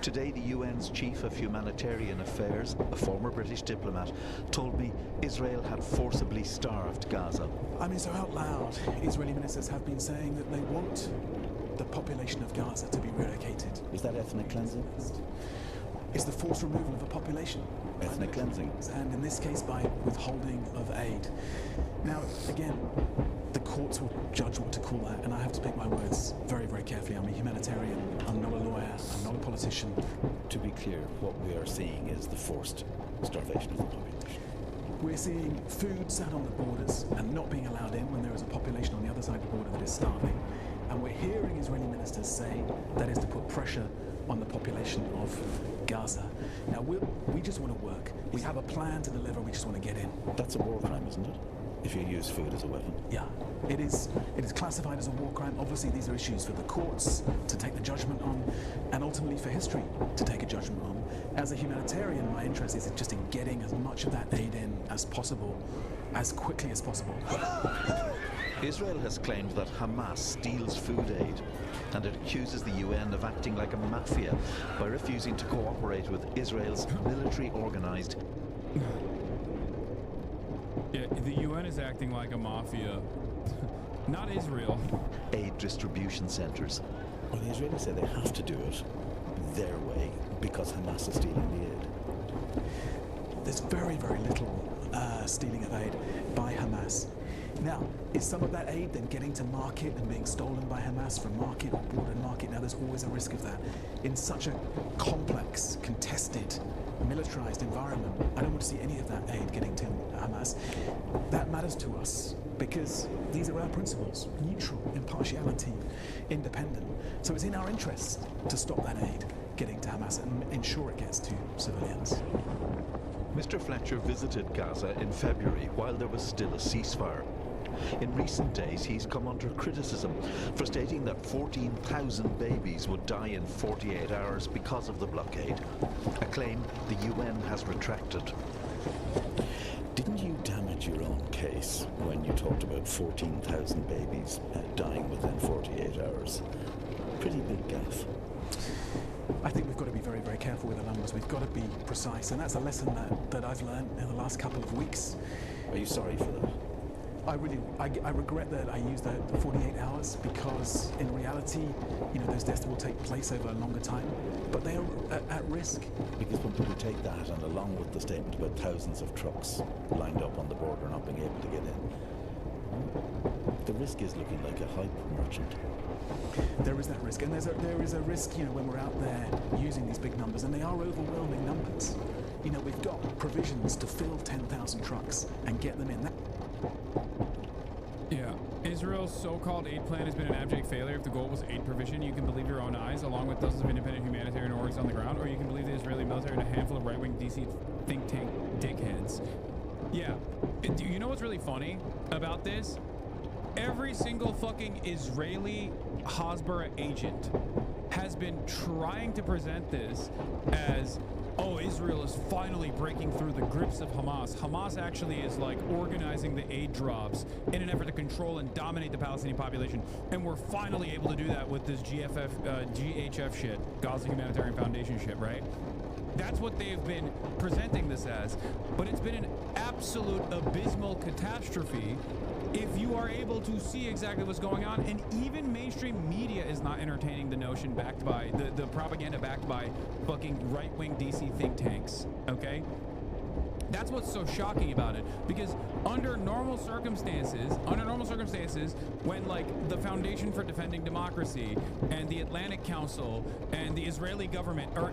[SPEAKER 16] Today, the UN's chief of humanitarian affairs, a former British diplomat, told me Israel had forcibly starved Gaza.
[SPEAKER 18] I mean, so out loud, Israeli ministers have been saying that they want the population of Gaza to be relocated.
[SPEAKER 16] Is that ethnic cleansing?
[SPEAKER 18] It's the forced removal of a population.
[SPEAKER 16] Ethnic cleansing.
[SPEAKER 18] And in this case, by withholding of aid. Now, again, the courts will judge what to call that, and I have to pick my words very, very carefully. I'm a humanitarian, I'm not a lawyer, I'm not a politician.
[SPEAKER 16] To be clear, what we are seeing is the forced starvation of the population.
[SPEAKER 18] We're seeing food sat on the borders and not being allowed in when there is a population on the other side of the border that is starving. And we're hearing Israeli ministers say that is to put pressure on the population of Gaza. Now, we just want to work. We have a plan to deliver, we just want to get in.
[SPEAKER 16] That's a war crime, isn't it? If you use food as a weapon.
[SPEAKER 18] Yeah, it is classified as a war crime. Obviously, these are issues for the courts to take the judgment on, and ultimately for history to take a judgment on. As a humanitarian, my interest is just in getting as much of that aid in as possible, as quickly as possible.
[SPEAKER 16] Israel has claimed that Hamas steals food aid, and it accuses the UN of acting like a mafia by refusing to cooperate with Israel's military-organized.
[SPEAKER 2] Yeah, the UN is acting like a mafia. Not Israel.
[SPEAKER 16] Aid distribution centers.
[SPEAKER 17] Well, the Israelis say they have to do it their way because Hamas is stealing the aid.
[SPEAKER 18] There's very, very little stealing of aid by Hamas. Now, is some of that aid then getting to market and being stolen by Hamas from market or border market? Now, there's always a risk of that. In such a complex, contested, militarized environment, I don't want to see any of that aid getting to Hamas. That matters to us because these are our principles: neutral, impartiality, independent. So it's in our interests to stop that aid getting to Hamas and ensure it gets to civilians.
[SPEAKER 16] Mr. Fletcher visited Gaza in February while there was still a ceasefire. In recent days, he's come under criticism for stating that 14,000 babies would die in 48 hours because of the blockade, a claim the UN has retracted.
[SPEAKER 17] Didn't you damage your own case when you talked about 14,000 babies dying within 48 hours? Pretty big gaffe.
[SPEAKER 18] I think we've got to be very, very careful with the numbers. We've got to be precise, and that's a lesson that I've learned in the last couple of weeks.
[SPEAKER 17] Are you sorry for that?
[SPEAKER 18] I regret that I used the 48 hours because in reality, you know, those deaths will take place over a longer time, but they are at risk.
[SPEAKER 17] Because when people take that, and along with the statement about thousands of trucks lined up on the border not being able to get in, the risk is looking like a hype merchant.
[SPEAKER 18] There is that risk, and there is a risk, you know, when we're out there using these big numbers, and they are overwhelming numbers. You know, we've got provisions to fill 10,000 trucks and get them in.
[SPEAKER 2] Yeah, Israel's so-called aid plan has been an abject failure. If the goal was aid provision, you can believe your own eyes, along with dozens of independent humanitarian orgs on the ground, or you can believe the Israeli military and a handful of right-wing DC think tank dickheads. Yeah, you know what's really funny about this? Every single fucking Israeli Hasbara agent has been trying to present this as, oh, Israel is finally breaking through the grips of Hamas. Hamas actually is like organizing the aid drops in an effort to control and dominate the Palestinian population. And we're finally able to do that with this GHF shit, Gaza Humanitarian Foundation shit, right? That's what they've been presenting this as. But it's been an absolute abysmal catastrophe if you are able to see exactly what's going on. And even mainstream media is not entertaining the notion backed by the propaganda backed by fucking right-wing DC think tanks, okay? That's what's so shocking about it, because under normal circumstances, when like the Foundation for Defending Democracy and the Atlantic Council and the Israeli government are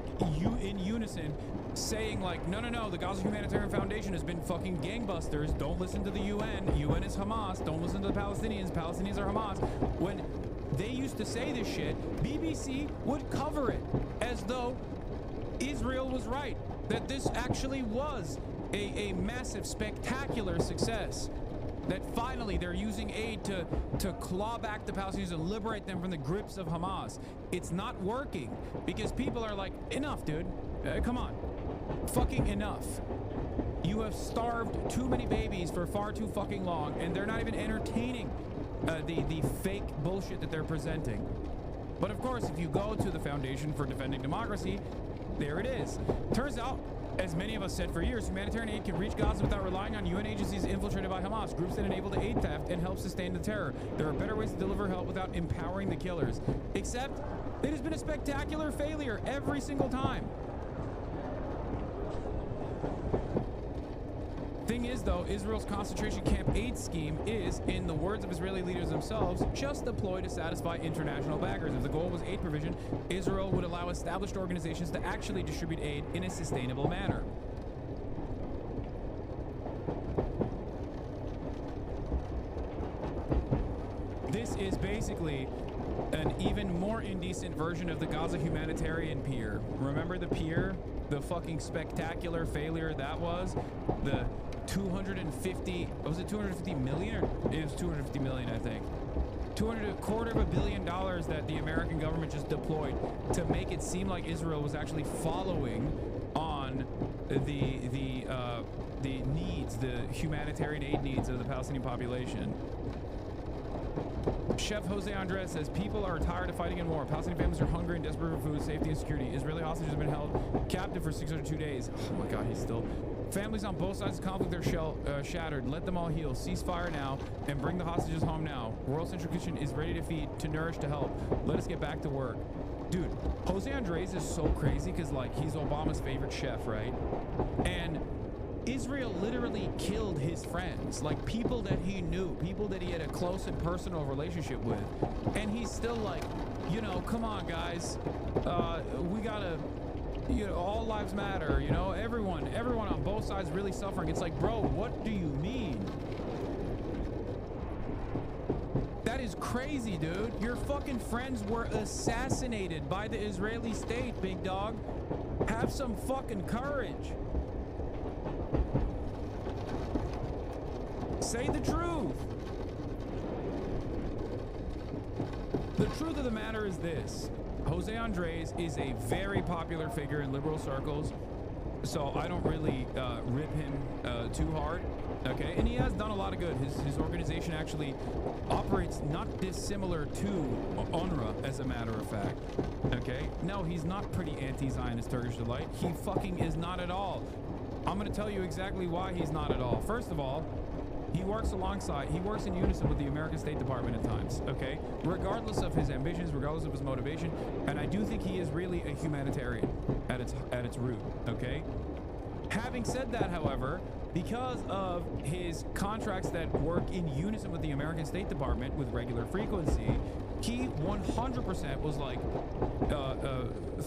[SPEAKER 2] in unison saying like, no, the Gaza Humanitarian Foundation has been fucking gangbusters, don't listen to the UN is Hamas, don't listen to the Palestinians are Hamas. When they used to say this shit, BBC would cover it as though Israel was right, that this actually was a massive, spectacular success, that finally they're using aid to claw back the Palestinians and liberate them from the grips of Hamas. It's not working because people are like, enough, dude. Come on. Fucking enough. You have starved too many babies for far too fucking long, and they're not even entertaining the fake bullshit that they're presenting. But of course, if you go to the Foundation for Defending Democracy, there it is. Turns out, as many of us said for years, humanitarian aid can reach Gaza without relying on UN agencies infiltrated by Hamas, groups that enable the aid theft and help sustain the terror. There are better ways to deliver help without empowering the killers. Except, it has been a spectacular failure every single time. Thing is, though, Israel's concentration camp aid scheme is, in the words of Israeli leaders themselves, just a ploy to satisfy international backers. If the goal was aid provision, Israel would allow established organizations to actually distribute aid in a sustainable manner. This is basically an even more indecent version of the Gaza humanitarian pier. Remember the pier? The fucking spectacular failure that was? The 250, was it 250 million? Or it was 250 million, I think. $250 million that the American government just deployed to make it seem like Israel was actually following on the needs, the humanitarian aid needs of the Palestinian population. Chef Jose Andres says, people are tired of fighting in war. Palestinian families are hungry and desperate for food, safety, and security. Israeli hostages have been held captive for 602 days. Oh my God, he's still... Families on both sides of the conflict are shattered. Let them all heal. Ceasefire now and bring the hostages home now. World Central Kitchen is ready to feed, to nourish, to help. Let us get back to work. Dude, Jose Andres is so crazy because, like, he's Obama's favorite chef, right? And Israel literally killed his friends, like people that he knew, people that he had a close and personal relationship with. And he's still like, you know, come on, guys. We gotta... You know, all lives matter, you know, everyone on both sides really suffering. It's like, bro, what do you mean? That is crazy, dude. Your fucking friends were assassinated by the Israeli state, big dog. Have some fucking courage. Say the truth. The truth of the matter is this. Jose Andres is a very popular figure in liberal circles, so I don't really rip him too hard, okay? And he has done a lot of good. His organization actually operates not dissimilar to UNRWA, as a matter of fact, okay? No, he's not pretty anti-Zionist Turkish delight. He fucking is not at all. I'm going to tell you exactly why he's not at all. First of all, he works in unison with the American State Department at times, okay? Regardless of his ambitions, regardless of his motivation, and I do think he is really a humanitarian at its root, okay? Having said that, however, because of his contracts that work in unison with the American State Department with regular frequency, he 100% was like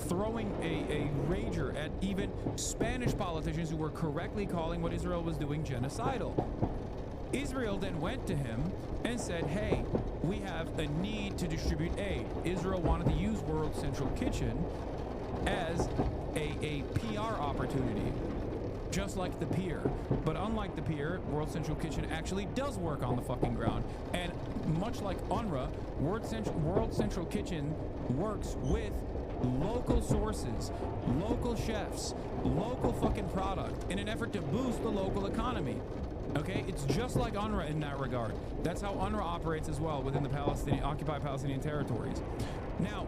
[SPEAKER 2] throwing a rager at even Spanish politicians who were correctly calling what Israel was doing genocidal. Israel then went to him and said, hey, we have a need to distribute aid. Israel wanted to use World Central Kitchen as a PR opportunity, just like the Pier. But unlike the Pier, World Central Kitchen actually does work on the fucking ground. And much like UNRWA, World Central Kitchen works with local sources, local chefs, local fucking product in an effort to boost the local economy. Okay, it's just like UNRWA in that regard. That's how UNRWA operates as well within the occupied Palestinian territories. Now,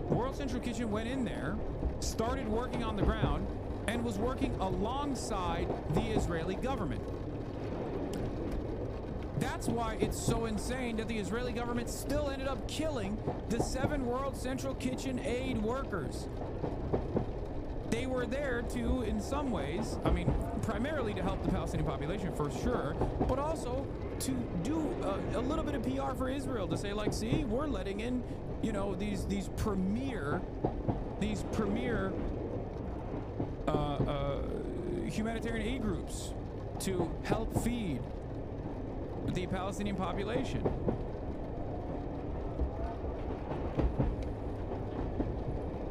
[SPEAKER 2] World Central Kitchen went in there, started working on the ground, and was working alongside the Israeli government. That's why it's so insane that the Israeli government still ended up killing the 7 World Central Kitchen aid workers. They were there to, in some ways, I mean, primarily to help the Palestinian population for sure, but also to do a little bit of PR for Israel, to say like, see, we're letting in, you know, these premier humanitarian aid groups to help feed the Palestinian population.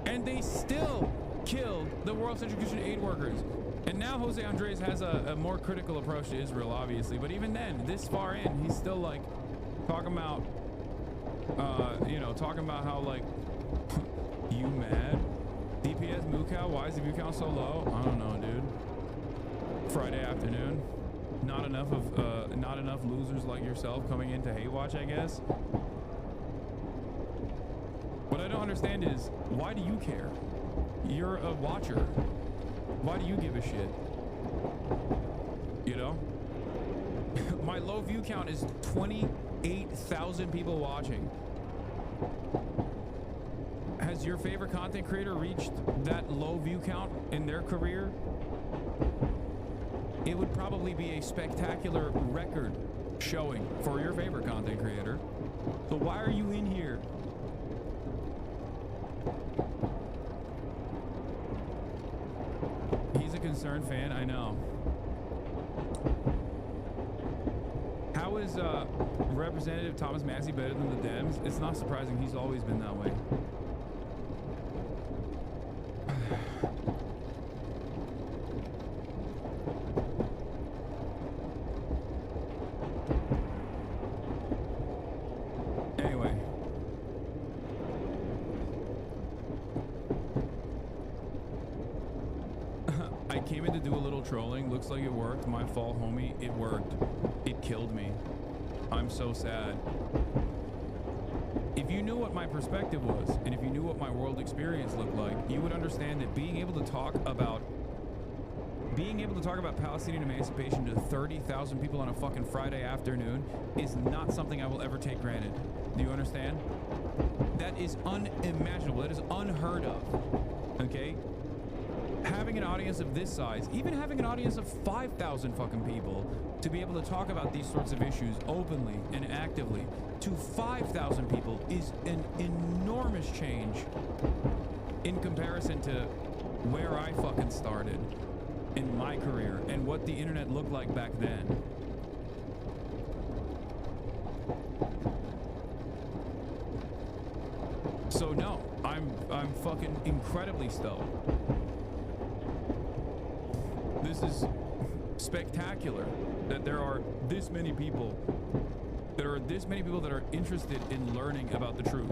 [SPEAKER 2] And they still killed the World Central Kitchen aid workers. And now Jose Andres has a more critical approach to Israel, obviously. But even then, this far in, he's still like talking about, you know, talking about how like, you mad? DPS moo count? Why is the view count so low? I don't know, dude. Friday afternoon. Not enough losers like yourself coming into hate watch, I guess. What I don't understand is, why do you care? You're a watcher. Why do you give a shit? You know? My low view count is 28,000 people watching. Has your favorite content creator reached that low view count in their career? It would probably be a spectacular record showing for your favorite content creator. So why are you in here? He's a concerned fan, I know. How is Representative Thomas Massey better than the Dems? It's not surprising, he's always been that way. Anyway. I came in to do a little trolling. Looks like it worked. My fault, homie. It worked. It killed me. I'm so sad. If you knew what my perspective was, and if you knew what my world experience looked like, you would understand that being able to talk about Palestinian emancipation to 30,000 people on a fucking Friday afternoon is not something I will ever take granted. Do you understand? That is unimaginable. That is unheard of. Okay? Having an audience of this size, even having an audience of 5,000 fucking people to be able to talk about these sorts of issues openly and actively to 5,000 people is an enormous change in comparison to where I fucking started in my career and what the internet looked like back then. So no, I'm fucking incredibly stoked. This is spectacular that there are this many people. There are this many people that are interested in learning about the truth.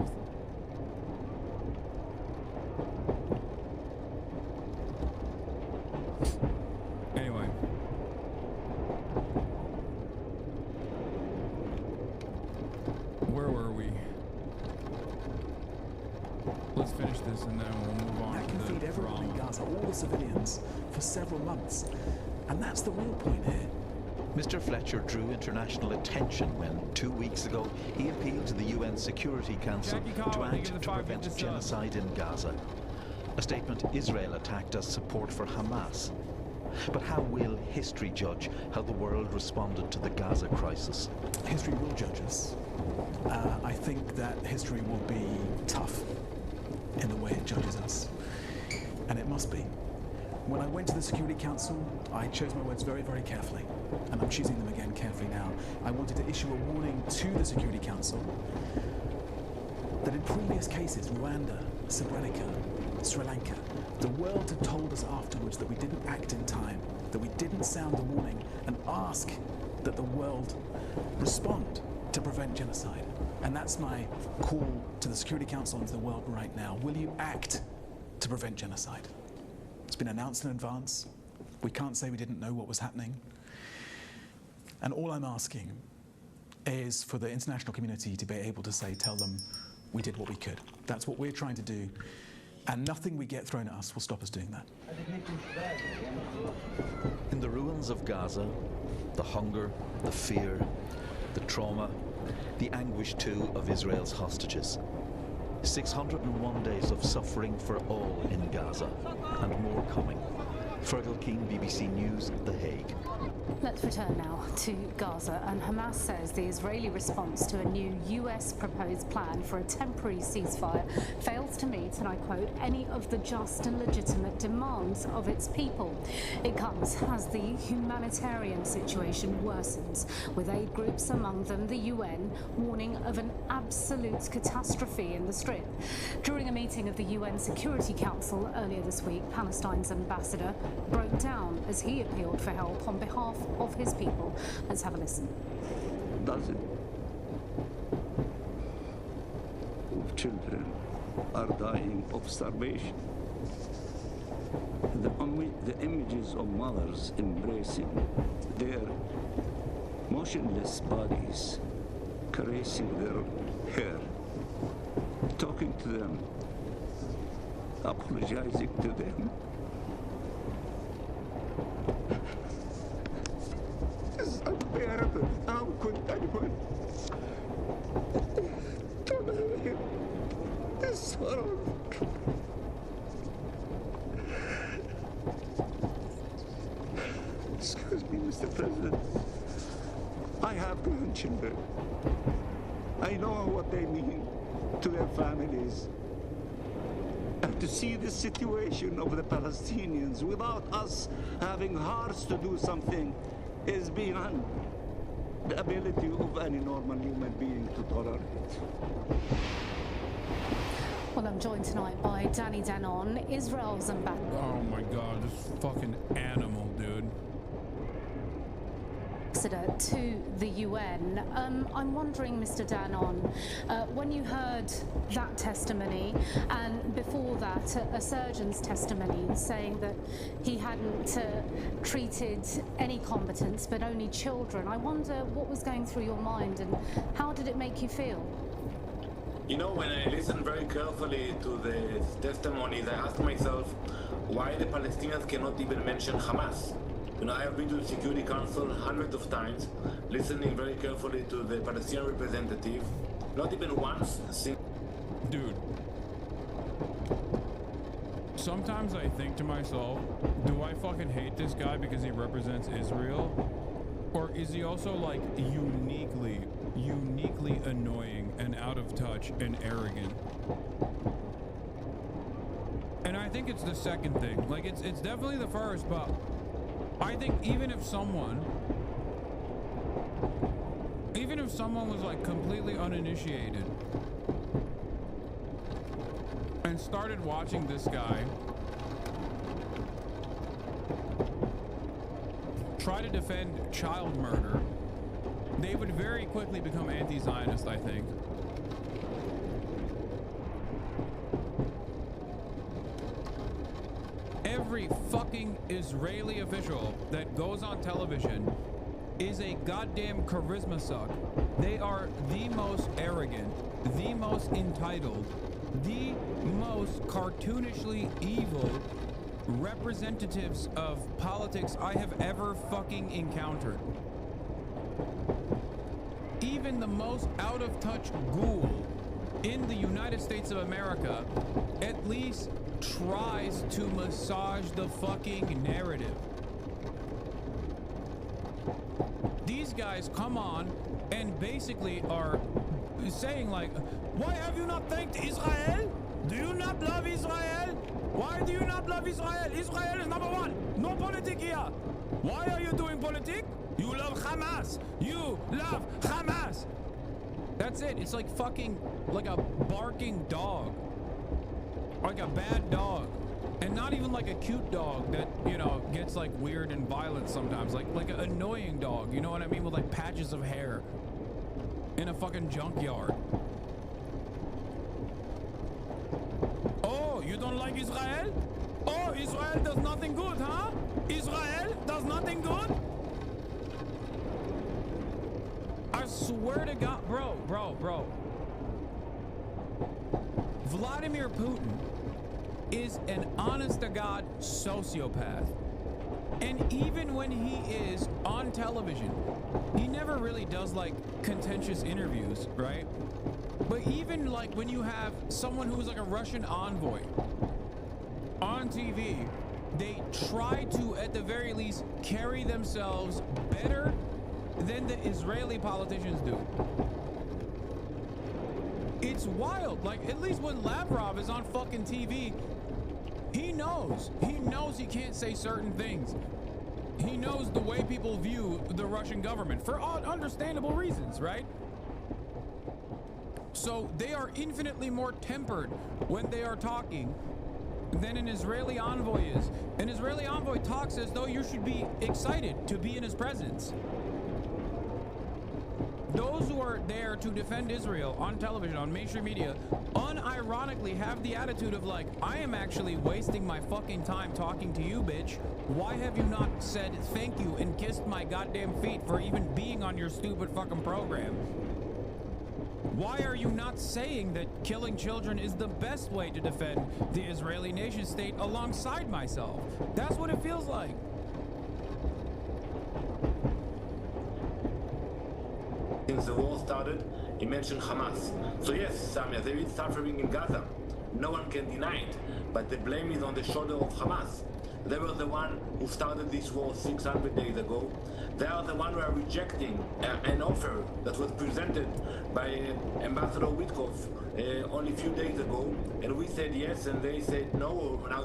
[SPEAKER 2] Anyway. Where were we? Let's finish this and then we'll move on
[SPEAKER 18] That can
[SPEAKER 2] to
[SPEAKER 18] feed
[SPEAKER 2] the
[SPEAKER 18] everyone in
[SPEAKER 2] drama.
[SPEAKER 18] Gaza, all the civilians, for several months. And that's the real point here.
[SPEAKER 16] Mr. Fletcher drew international attention when 2 weeks ago he appealed to the UN Security Council to act to prevent genocide in Gaza. A statement Israel attacked as support for Hamas. But how will history judge how the world responded to the Gaza crisis?
[SPEAKER 18] History will judge us. I think that history will be tough in the way it judges us. And it must be. When I went to the Security Council, I chose my words very, very carefully. And I'm choosing them again carefully now. I wanted to issue a warning to the Security Council that in previous cases, Rwanda, Srebrenica, Sri Lanka, the world had told us afterwards that we didn't act in time, that we didn't sound the warning and ask that the world respond to prevent genocide. And that's my call to the Security Council and to the world right now. Will you act to prevent genocide? It's been announced in advance. We can't say we didn't know what was happening. And all I'm asking is for the international community to be able to say, tell them, we did what we could. That's what we're trying to do. And nothing we get thrown at us will stop us doing that.
[SPEAKER 16] In the ruins of Gaza, the hunger, the fear, the trauma, the anguish too of Israel's hostages. 601 days of suffering for all in Gaza, and more coming. Fergal Keane, BBC News, The Hague.
[SPEAKER 19] Let's return now to Gaza, and Hamas says the Israeli response to a new US proposed plan for a temporary ceasefire fails to meet, and I quote, any of the just and legitimate demands of its people. It comes as the humanitarian situation worsens, with aid groups, among them the UN, warning of an absolute catastrophe in the Strip. During a meeting of the UN Security Council earlier this week, Palestine's ambassador broke down as he appealed for help on behalf of his people. Let's have a listen.
[SPEAKER 20] Dozens of children are dying of starvation. The images of mothers embracing their motionless bodies, caressing their hair, talking to them, apologizing to them. It's unbearable. How could anyone tolerate this sorrow? Excuse me, Mr. President. I have grandchildren. I know what they mean to their families. And to see the situation of the Palestinians without us having hearts to do something is beyond the ability of any normal human being to tolerate.
[SPEAKER 19] Well, I'm joined tonight by Danny Danon, Israel's ambassador.
[SPEAKER 2] Oh my god, this fucking animal, dude.
[SPEAKER 19] ambassador to the UN. I'm wondering, Mr. Danon, when you heard that testimony, and before that, a surgeon's testimony saying that he hadn't treated any combatants but only children, I wonder what was going through your mind and how did it make you feel?
[SPEAKER 1] You know, when I listened very carefully to the testimonies, I asked myself why the Palestinians cannot even mention Hamas. You know, I have been to the Security Council hundreds of times, listening very carefully to the Palestinian representative, not even once since...
[SPEAKER 2] Dude. Sometimes I think to myself, do I fucking hate this guy because he represents Israel? Or is he also like uniquely annoying and out of touch and arrogant? And I think it's the second thing. Like it's definitely the first, but I think even if someone was like completely uninitiated and started watching this guy try to defend child murder, they would very quickly become anti-Zionist, I think. Every fucking Israeli official that goes on television is a goddamn charisma suck. They are the most arrogant, the most entitled, the most cartoonishly evil representatives of politics I have ever fucking encountered. Even the most out of touch ghoul in the United States of America at least tries to massage the fucking narrative. These guys come on and basically are saying like, why have you not thanked Israel? Do you not love Israel? Why do you not love Israel? Israel is number one. No politic here. Why are you doing politic? You love Hamas. You love Hamas. That's it. It's like fucking like a barking dog. Like a bad dog. And not even like a cute dog that, you know, gets like weird and violent sometimes. Like an annoying dog, you know what I mean? With like patches of hair in a fucking junkyard. Oh, you don't like Israel? Oh, Israel does nothing good, huh? Israel does nothing good? I swear to God, bro. Vladimir Putin is an honest-to-God sociopath. And even when he is on television, he never really does like contentious interviews, right? But even like when you have someone who's like a Russian envoy on TV, they try to, at the very least, carry themselves better than the Israeli politicians do. It's wild. Like, at least when Lavrov is on fucking TV, he knows he can't say certain things. He knows the way people view the Russian government for understandable reasons, right? So they are infinitely more tempered when they are talking than an Israeli envoy is. An Israeli envoy talks as though you should be excited to be in his presence. Those who are there to defend Israel on television, on mainstream media, unironically have the attitude of like, I am actually wasting my fucking time talking to you, bitch. Why have you not said thank you and kissed my goddamn feet for even being on your stupid fucking program? Why are you not saying that killing children is the best way to defend the Israeli nation state alongside myself? That's what it feels like.
[SPEAKER 1] Since the war started, he mentioned Hamas. So yes, Samia, there is suffering in Gaza. No one can deny it. But the blame is on the shoulder of Hamas. They were the one who started this war 600 days ago. They are the one who are rejecting an offer that was presented by Ambassador Witkoff only a few days ago. And we said yes, and they said no. Now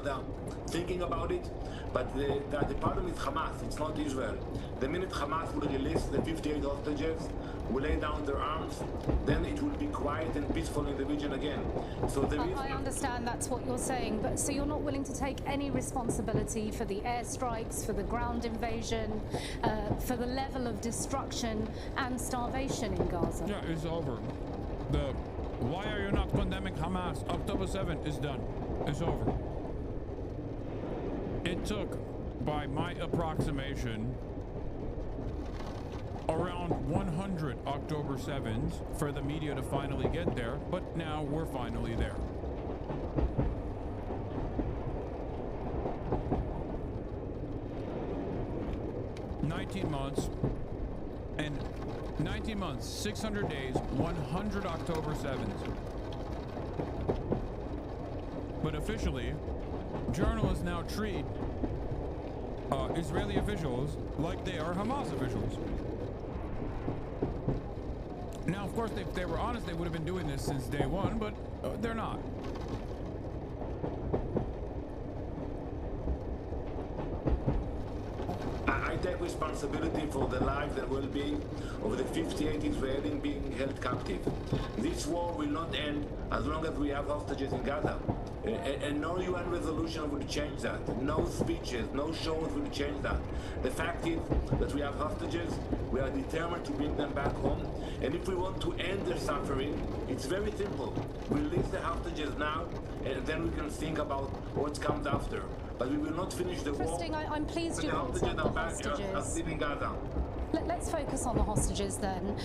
[SPEAKER 1] thinking about it. But the problem is Hamas, it's not Israel. The minute Hamas will release the 58 hostages, will lay down their arms, then it will be quiet and peaceful in the region again. So there is...
[SPEAKER 19] I understand that's what you're saying, but so you're not willing to take any responsibility for the airstrikes, for the ground invasion, for the level of destruction and starvation in Gaza?
[SPEAKER 2] Yeah, it's over. Why are you not condemning Hamas? October 7th is done. It's over. It took, by my approximation, around 100 October 7s for the media to finally get there, but now we're finally there. $19 months, 600 days, 100 October 7s. But officially, journalists now treat Israeli officials like they are Hamas officials. Now, of course, if they were honest, they would have been doing this since day one, but they're not.
[SPEAKER 1] I take responsibility for the lives and well-being of the 58 Israelis being held captive. This war will not end as long as we have hostages in Gaza. And no UN resolution will change that. No speeches, no shows will change that. The fact is that we have hostages, we are determined to bring them back home, and if we want to end their suffering, it's very simple. Release the hostages now, and then we can think about what comes after. But we will not finish the war.
[SPEAKER 19] I'm pleased you brought up the hostages.
[SPEAKER 1] In Gaza.
[SPEAKER 19] Let's focus on the hostages then.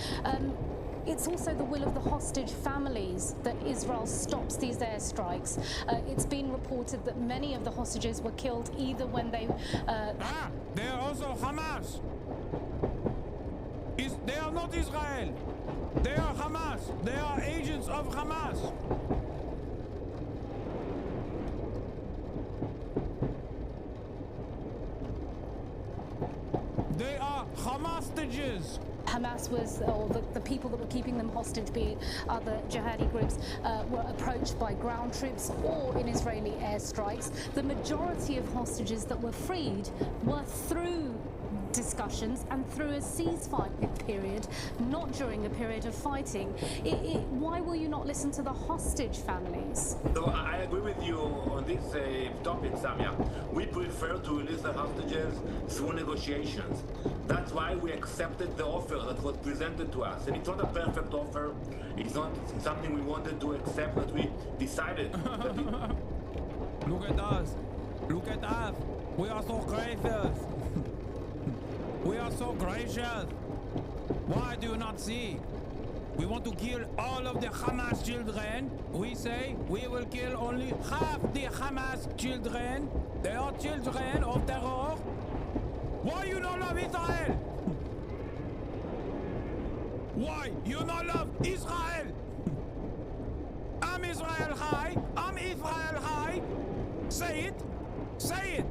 [SPEAKER 19] It's also the will of the hostage families that Israel stops these airstrikes. It's been reported that many of the hostages were killed either when they...
[SPEAKER 2] They are also Hamas. They are not Israel. They are Hamas. They are agents of Hamas. They are Hamas-stages.
[SPEAKER 19] Hamas was, or the people that were keeping them hostage, be it other jihadi groups, were approached by ground troops or in Israeli airstrikes. The majority of hostages that were freed were through discussions and through a ceasefire period, not during a period of fighting. Why will you not listen to the hostage families?
[SPEAKER 1] So I agree with you on this topic, Samia. We prefer to release the hostages through negotiations. That's why we accepted the offer that was presented to us. And it's not a perfect offer. It's not something we wanted to accept, but we decided.
[SPEAKER 2] Look at us. Look at us. We are so gracious. We are so gracious. Why do you not see? We want to kill all of the Hamas children. We say we will kill only half the Hamas children. They are children of terror. Why you not love Israel? Why you not love Israel? I'm Israel high. I'm Israel high. Say it. Say it.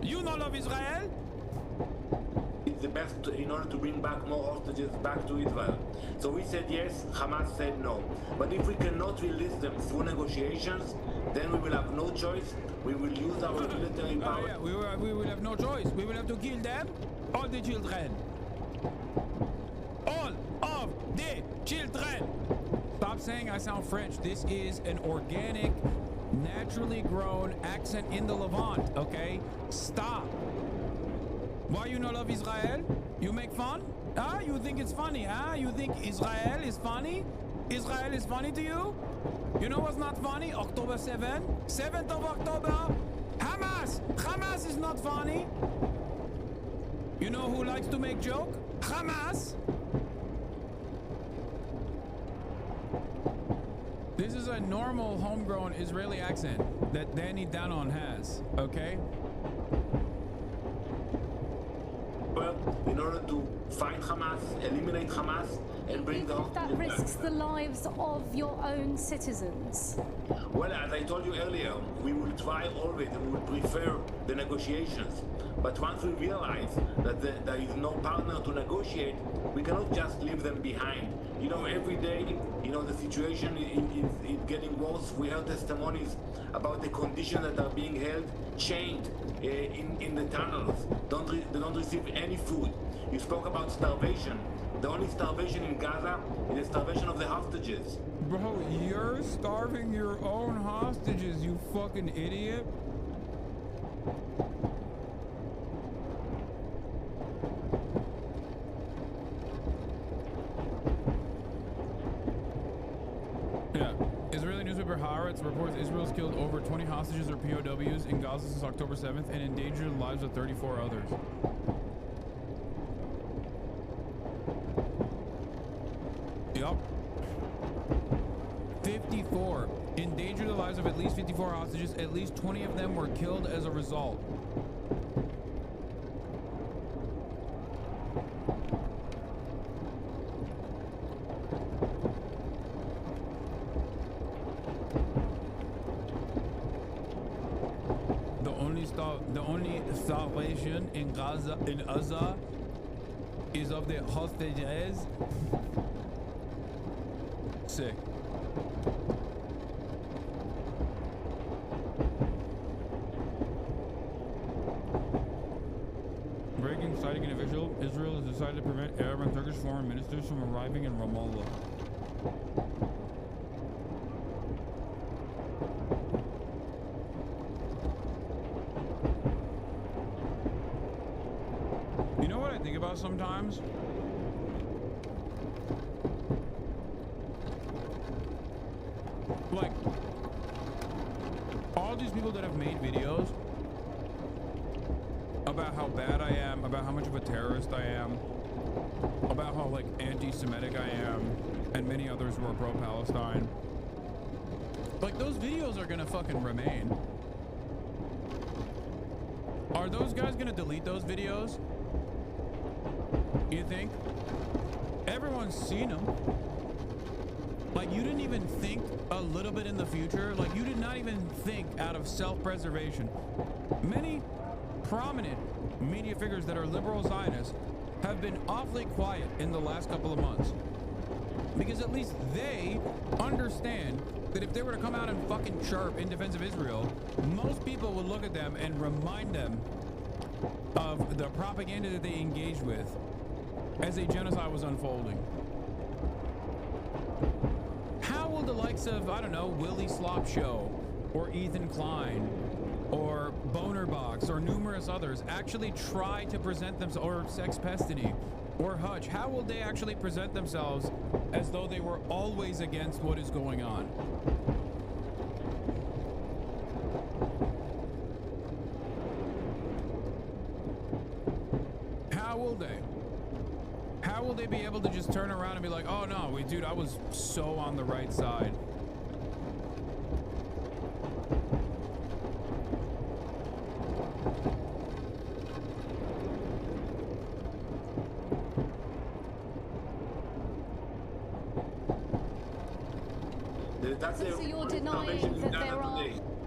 [SPEAKER 2] You not love Israel?
[SPEAKER 1] It's the best in order to bring back more hostages back to Israel. So we said yes, Hamas said no. But if we cannot release them through negotiations, then we will have no choice. We will use our military power.
[SPEAKER 2] Yeah, we will have no choice. We will have to kill them, all the children. All of the children. Stop saying I sound French. This is an organic, naturally grown accent in the Levant, okay? Stop. Why you not love Israel? You make fun? Ah, you think it's funny, huh? You think Israel is funny? Israel is funny to you? You know what's not funny? October 7th? 7th of October? Hamas! Hamas is not funny. You know who likes to make joke? Hamas! This is a normal homegrown Israeli accent that Danny Danon has, okay?
[SPEAKER 1] Well, in order to fight Hamas, eliminate Hamas, and bring the
[SPEAKER 19] That
[SPEAKER 1] hostages back.
[SPEAKER 19] risks the lives of your own citizens.
[SPEAKER 1] Well, as I told you earlier, we will try always and we will prefer the negotiations. But once we realize that there is no partner to negotiate, we cannot just leave them behind. You know, every day, you know, the situation is getting worse. We heard testimonies about the conditions that are being held, chained in the tunnels. They don't receive any food. You spoke about starvation. The only starvation in Gaza is the starvation of the hostages.
[SPEAKER 2] Bro, you're starving your own hostages, you fucking idiot. Yeah. Israeli newspaper Haaretz reports Israel's killed over 20 hostages or POWs in Gaza since October 7th and endangered the lives of 34 others. Yup. 54. Endangered the lives of at least 54 hostages. At least 20 of them were killed as a result. The only salvation in Gaza, in Gaza, is of the hostages. Sick. Breaking, citing an official, Israel has decided to prevent Arab and Turkish foreign ministers from arriving in Ramallah. You know what I think about sometimes? Like, all these people that have made videos about how bad I am, about how much of a terrorist I am, about how, like, anti-Semitic I am, and many others who are pro-Palestine. Like, those videos are gonna fucking remain. Are those guys gonna delete those videos? You think? Everyone's seen them. Like, you didn't even think a little bit in the future. Like, you did not even think out of self-preservation. Many prominent media figures that are liberal Zionists have been awfully quiet in the last couple of months. Because at least they understand that if they were to come out and fucking chirp in defense of Israel, most people would look at them and remind them of the propaganda that they engaged with as a genocide was unfolding. How will the likes of, I don't know, Willie Slop Show or Ethan Klein or Bonerbox or numerous others actually try to present themselves, or Sex Pestiny or Hutch, how will they actually present themselves as though they were always against what is going on? How will they? How will they be able to just turn around and be like, oh no, dude, I was so on the right side.
[SPEAKER 19] So you're denying that there are...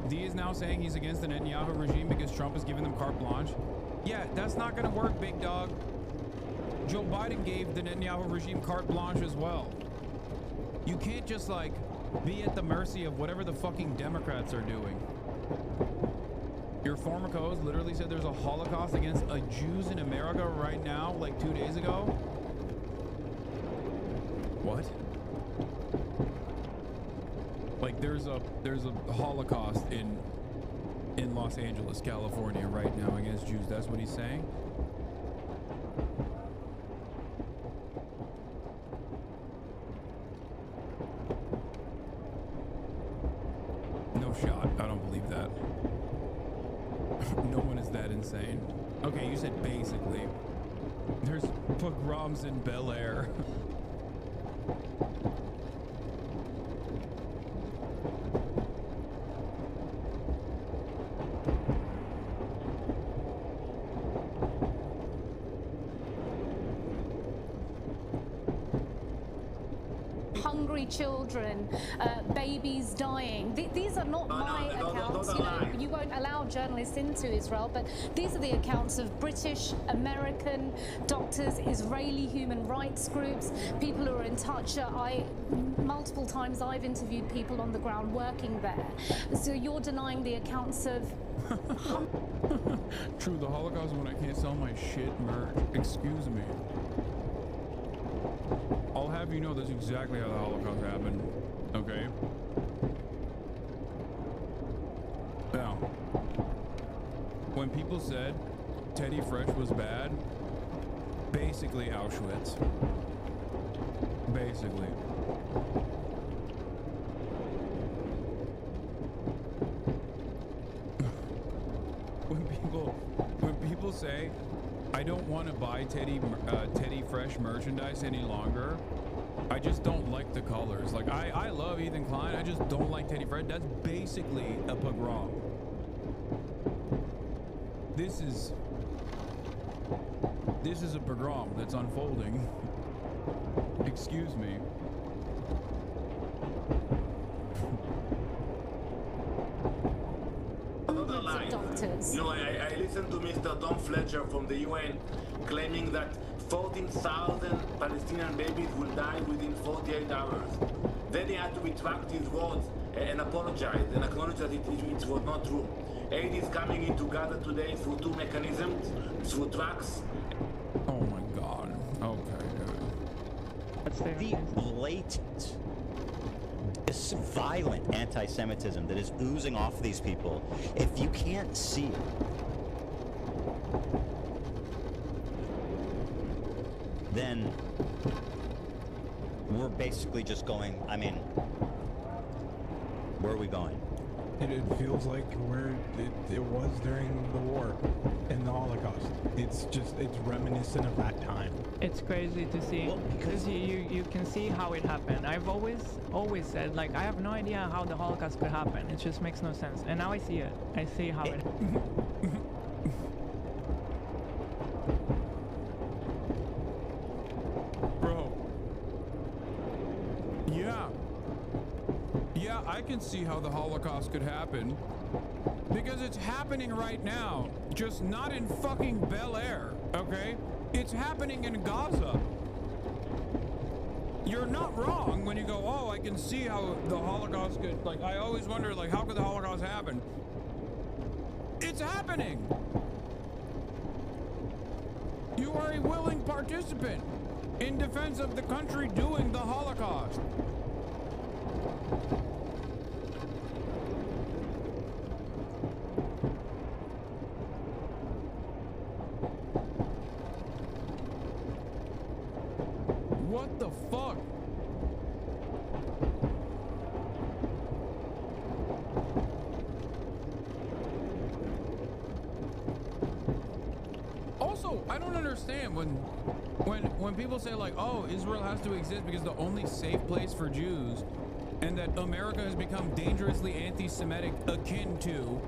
[SPEAKER 2] D is now saying he's against the Netanyahu regime because Trump has given them carte blanche. Yeah, that's not going to work, big dog. Joe Biden gave the Netanyahu regime carte blanche as well. You can't just, like, be at the mercy of whatever the fucking Democrats are doing. Your former co-host literally said there's a Holocaust against Jews in America right now, like 2 days ago. What? Like, there's a Holocaust in Los Angeles, California right now against Jews. That's what he's saying. No shot. I don't believe that. No one is that insane. Okay, you said basically. There's pogroms in Bel Air.
[SPEAKER 19] hungry children, babies dying. These are not my accounts. You know, you won't allow journalists into Israel, but these are the accounts of British, American doctors, Israeli human rights groups, people who are in touch. Multiple times I've interviewed people on the ground working there. So you're denying the accounts of...
[SPEAKER 2] True, the Holocaust when I can't sell my shit merch. Excuse me. I'll have you know that's exactly how the Holocaust happened. Okay? Now, when people said Teddy Fresh was bad, basically Auschwitz. Basically. When people say I don't want to buy Teddy Fresh merchandise any longer, I just don't like the colors. Like I love Ethan Klein, I just don't like Teddy Fresh. That's basically a pogrom. This is a pogrom that's unfolding. Excuse me.
[SPEAKER 19] Doctors.
[SPEAKER 1] You know, I listened to Mr. Tom Fletcher from the UN claiming that 14,000 Palestinian babies will die within 48 hours. Then he had to retract his words and apologize and acknowledge that it was not true. Aid is coming into Gaza today through two mechanisms, through trucks.
[SPEAKER 2] Oh my God. Okay, good.
[SPEAKER 6] The blatant, this violent anti-Semitism that is oozing off these people, if you can't see it, then we're basically just going, I mean, where are we going?
[SPEAKER 21] It feels like where it was during the war and the Holocaust. It's reminiscent of that time.
[SPEAKER 22] It's crazy to see, because you can see how it happened. I've always said, like, I have no idea how the Holocaust could happen. It just makes no sense. And now I see it. I see how it
[SPEAKER 2] Bro. Yeah, I can see how the Holocaust could happen. Because it's happening right now. Just not in fucking Bel Air, okay? It's happening in Gaza. You're not wrong when you go, oh, I can see how the Holocaust could, like, I always wonder, like, how could the Holocaust happen? It's happening. You are a willing participant in defense of the country doing the Holocaust. What the fuck? Also, I don't understand when people say like, oh, Israel has to exist because the only safe place for Jews, and that America has become dangerously anti-Semitic, akin to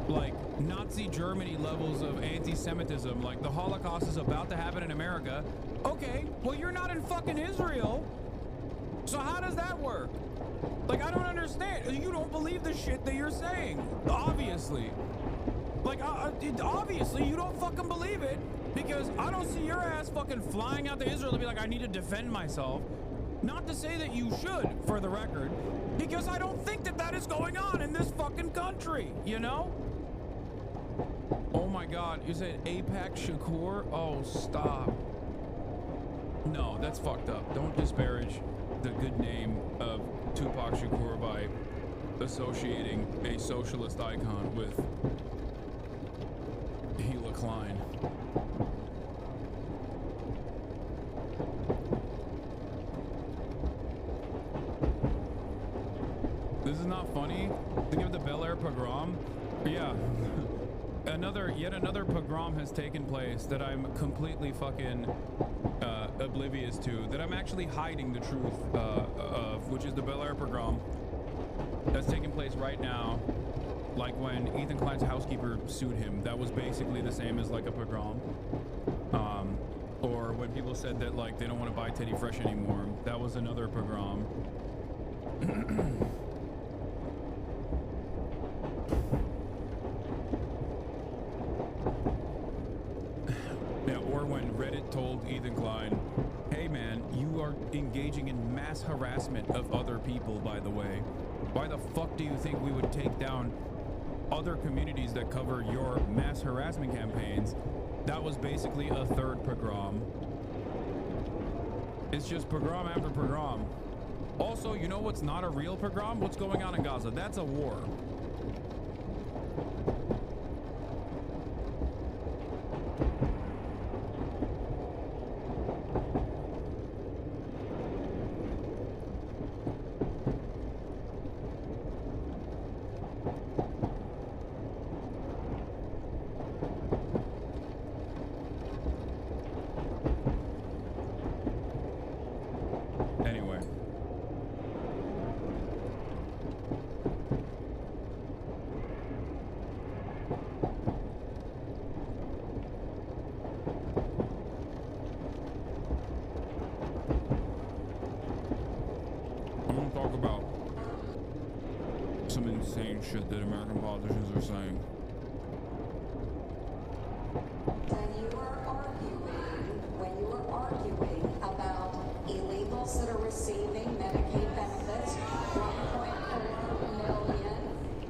[SPEAKER 2] like Nazi Germany levels of anti-Semitism, like the Holocaust is about to happen in America. Okay, well, you're not in fucking Israel, so how does that work? Like, I don't understand. You don't believe the shit that you're saying, obviously. Like, obviously you don't fucking believe it, because I don't see your ass fucking flying out to Israel to be like, I need to defend myself. Not to say that you should, for the record, because I don't think that that is going on in this fucking country, you know? Oh my God, you said Apex Shakur? Oh, stop. No, that's fucked up. Don't disparage the good name of Tupac Shakur by associating a socialist icon with Hila Klein. This is not funny. Think of the Bel Air pogrom. Yeah. Yet another pogrom has taken place that I'm completely fucking oblivious to, that I'm actually hiding the truth of, which is the Bel Air pogrom that's taking place right now. Like when Ethan Klein's housekeeper sued him, that was basically the same as like a pogrom. Or when people people said that like they don't want to buy Teddy Fresh anymore. That was another pogrom. Yeah, or when Reddit told Ethan Klein, hey man, you are engaging in mass harassment of other people, by the way. Why the fuck do you think we would take down other communities that cover your mass harassment campaigns? That was basically a third pogrom. It's just pogrom after pogrom. Also, you know what's not a real pogrom? What's going on in Gaza? That's a war. Shit that American politicians are saying.
[SPEAKER 4] When you are arguing about illegals that are receiving Medicaid benefits, 1.4 million,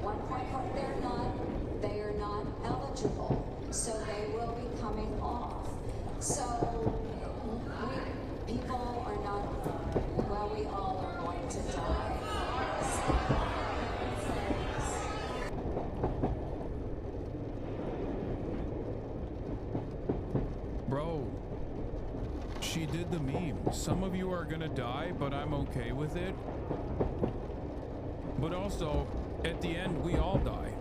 [SPEAKER 4] 1.4, they are not eligible, so they will be coming off. So people are not, well, we all are going to die.
[SPEAKER 2] She did the meme. Some of you are gonna die, but I'm okay with it. But also, at the end, we all die.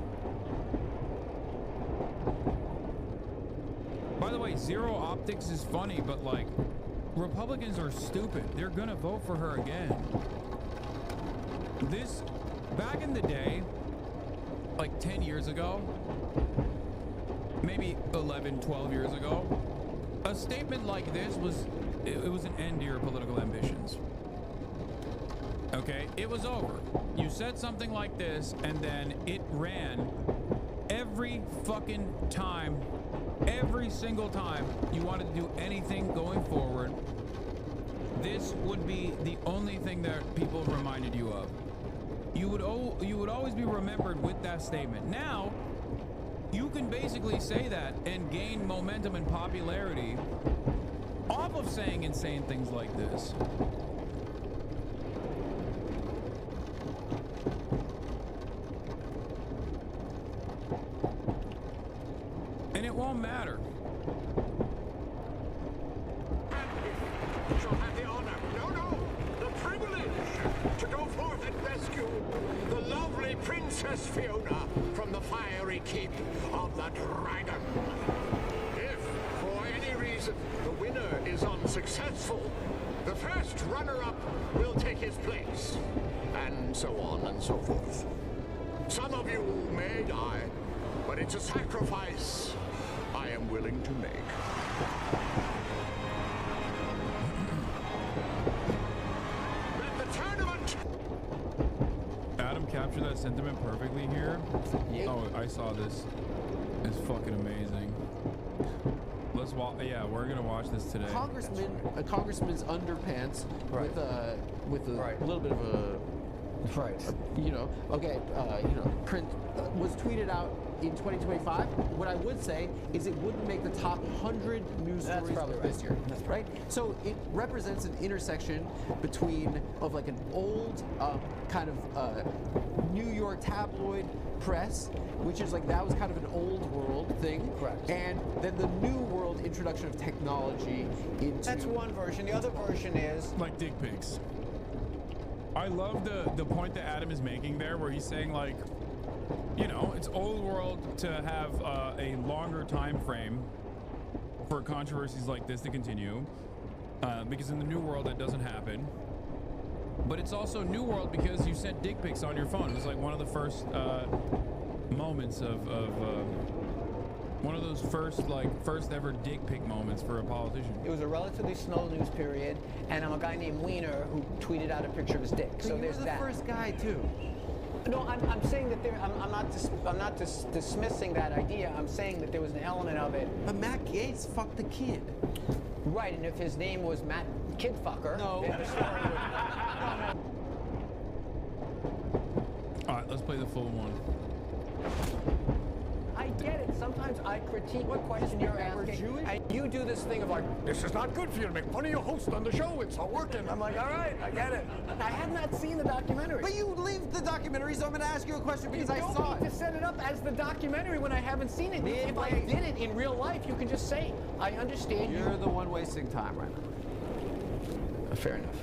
[SPEAKER 2] By the way, Zero Optics is funny, but like, Republicans are stupid. They're gonna vote for her again. This, back in the day, like 10 years ago, maybe 11, 12 years ago, a statement like this was, it was an end to your political ambitions. Okay, it was over. You said something like this, and then it ran every fucking time, every single time you wanted to do anything going forward. This would be the only thing that people reminded you of. You would always be remembered with that statement. Now, you can basically say that and gain momentum and popularity off of saying insane things like this. And it won't matter.
[SPEAKER 8] Shall have the honor, no, the privilege to go forth and rescue the lovely Princess Fiona from the fiery keep of the dragon. If, for any reason, the winner is unsuccessful, the first runner-up will take his place, and so on and so forth. Some of you may die, but it's a sacrifice I am willing to make.
[SPEAKER 2] Adam captured that sentiment perfectly here. Yep. Oh, I saw this. It's fucking amazing. Let's watch. Yeah, we're gonna watch this today.
[SPEAKER 11] A congressman's underpants with a little bit of a print was tweeted out in 2025. What I would say is it wouldn't make the top 100 news stories of this year. That's right. So it represents an intersection between like an old kind of New York tabloid press, which is like that was kind of an old world thing. Correct. And then the new world introduction of technology into.
[SPEAKER 24] That's one version. The other version is
[SPEAKER 2] like dick pics. I love the point that Adam is making there, where he's saying like, you know, it's old world to have a longer time frame for controversies like this to continue, because in the new world that doesn't happen. But it's also new world because you sent dick pics on your phone. It was like one of the first moments of One of those first ever dick pic moments for a politician.
[SPEAKER 24] It was a relatively slow news period, and I'm a guy named Wiener who tweeted out a picture of his dick. So there's that.
[SPEAKER 11] First guy too.
[SPEAKER 24] No, I'm saying that I'm not dismissing that idea. I'm saying that there was an element of it.
[SPEAKER 11] But Matt Gaetz fucked a kid.
[SPEAKER 24] Right, and if his name was Matt Kidfucker,
[SPEAKER 11] no.
[SPEAKER 24] then the story would.
[SPEAKER 2] All right, let's play the full one.
[SPEAKER 24] I get it. Sometimes I critique what question you're asking, and you do this thing of like, this is not good for you to make fun of your host on the show. It's not working. I'm like, all right, I get it. I have not seen the documentary.
[SPEAKER 11] But you leave the documentary, so I'm going to ask you a question because I saw it.
[SPEAKER 24] You don't need to set it up as the documentary when I haven't seen it. If I did it in real life, you can just say, I understand you.
[SPEAKER 11] You're the one wasting time right now.
[SPEAKER 24] Fair enough.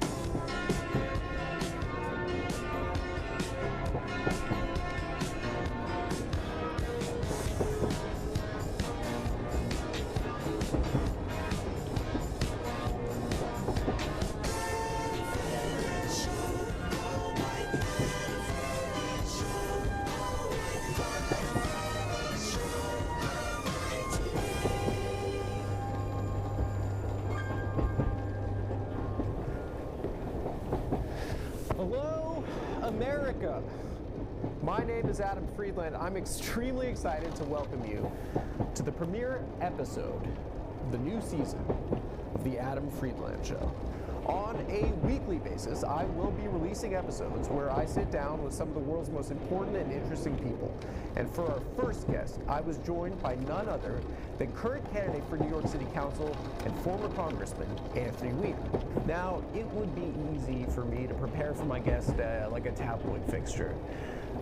[SPEAKER 11] Hello, America. My name is Adam Friedland. I'm extremely excited to welcome you to the premiere episode of the new season of The Adam Friedland Show. On a weekly basis, I will be releasing episodes where I sit down with some of the world's most important and interesting people. And for our first guest, I was joined by none other than current candidate for New York City Council and former Congressman Anthony Weiner. Now, it would be easy for me to prepare for my guest like a tabloid fixture.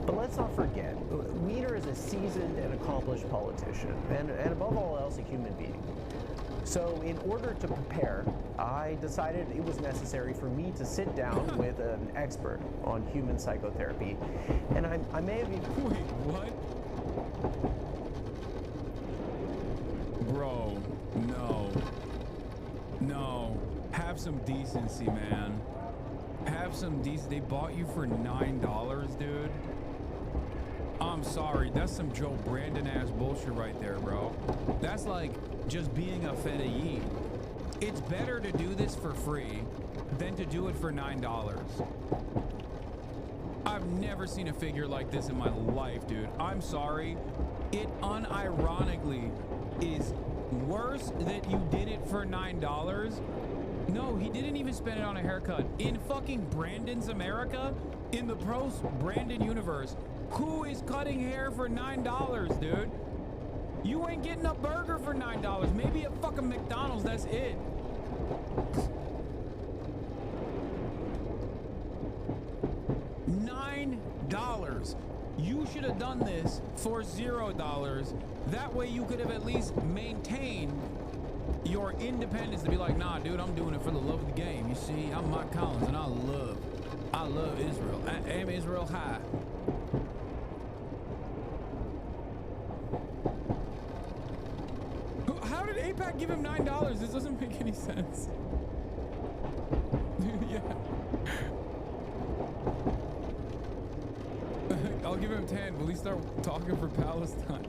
[SPEAKER 11] But let's not forget, Weiner is a seasoned and accomplished politician, and above all else, a human being. So in order to prepare, I decided it was necessary for me to sit down with an expert on human psychotherapy. And I may have even...
[SPEAKER 2] Wait, what? Bro, no. No. Have some decency, man. Have some decency. They bought you for $9, dude. I'm sorry. That's some Joe Brandon ass bullshit right there, bro. That's like just being a fedayeen. It's better to do this for free than to do it for $9. I've never seen a figure like this in my life, dude. I'm sorry. It unironically is worse that you did it for $9. No, he didn't even spend it on a haircut. In fucking Brandon's America, in the post-Brandon universe, who is cutting hair for $9, dude? You ain't getting a burger for $9. Maybe a fucking McDonald's, that's it. $9. You should have done this for $0. That way you could have at least maintained your independence to be like, nah, dude, I'm doing it for the love of the game. You see, I'm Mike Collins and I love Israel. I am Israel high. How did AIPAC give him $9? This doesn't make any sense. Yeah. I'll give him 10. Will he start talking for Palestine?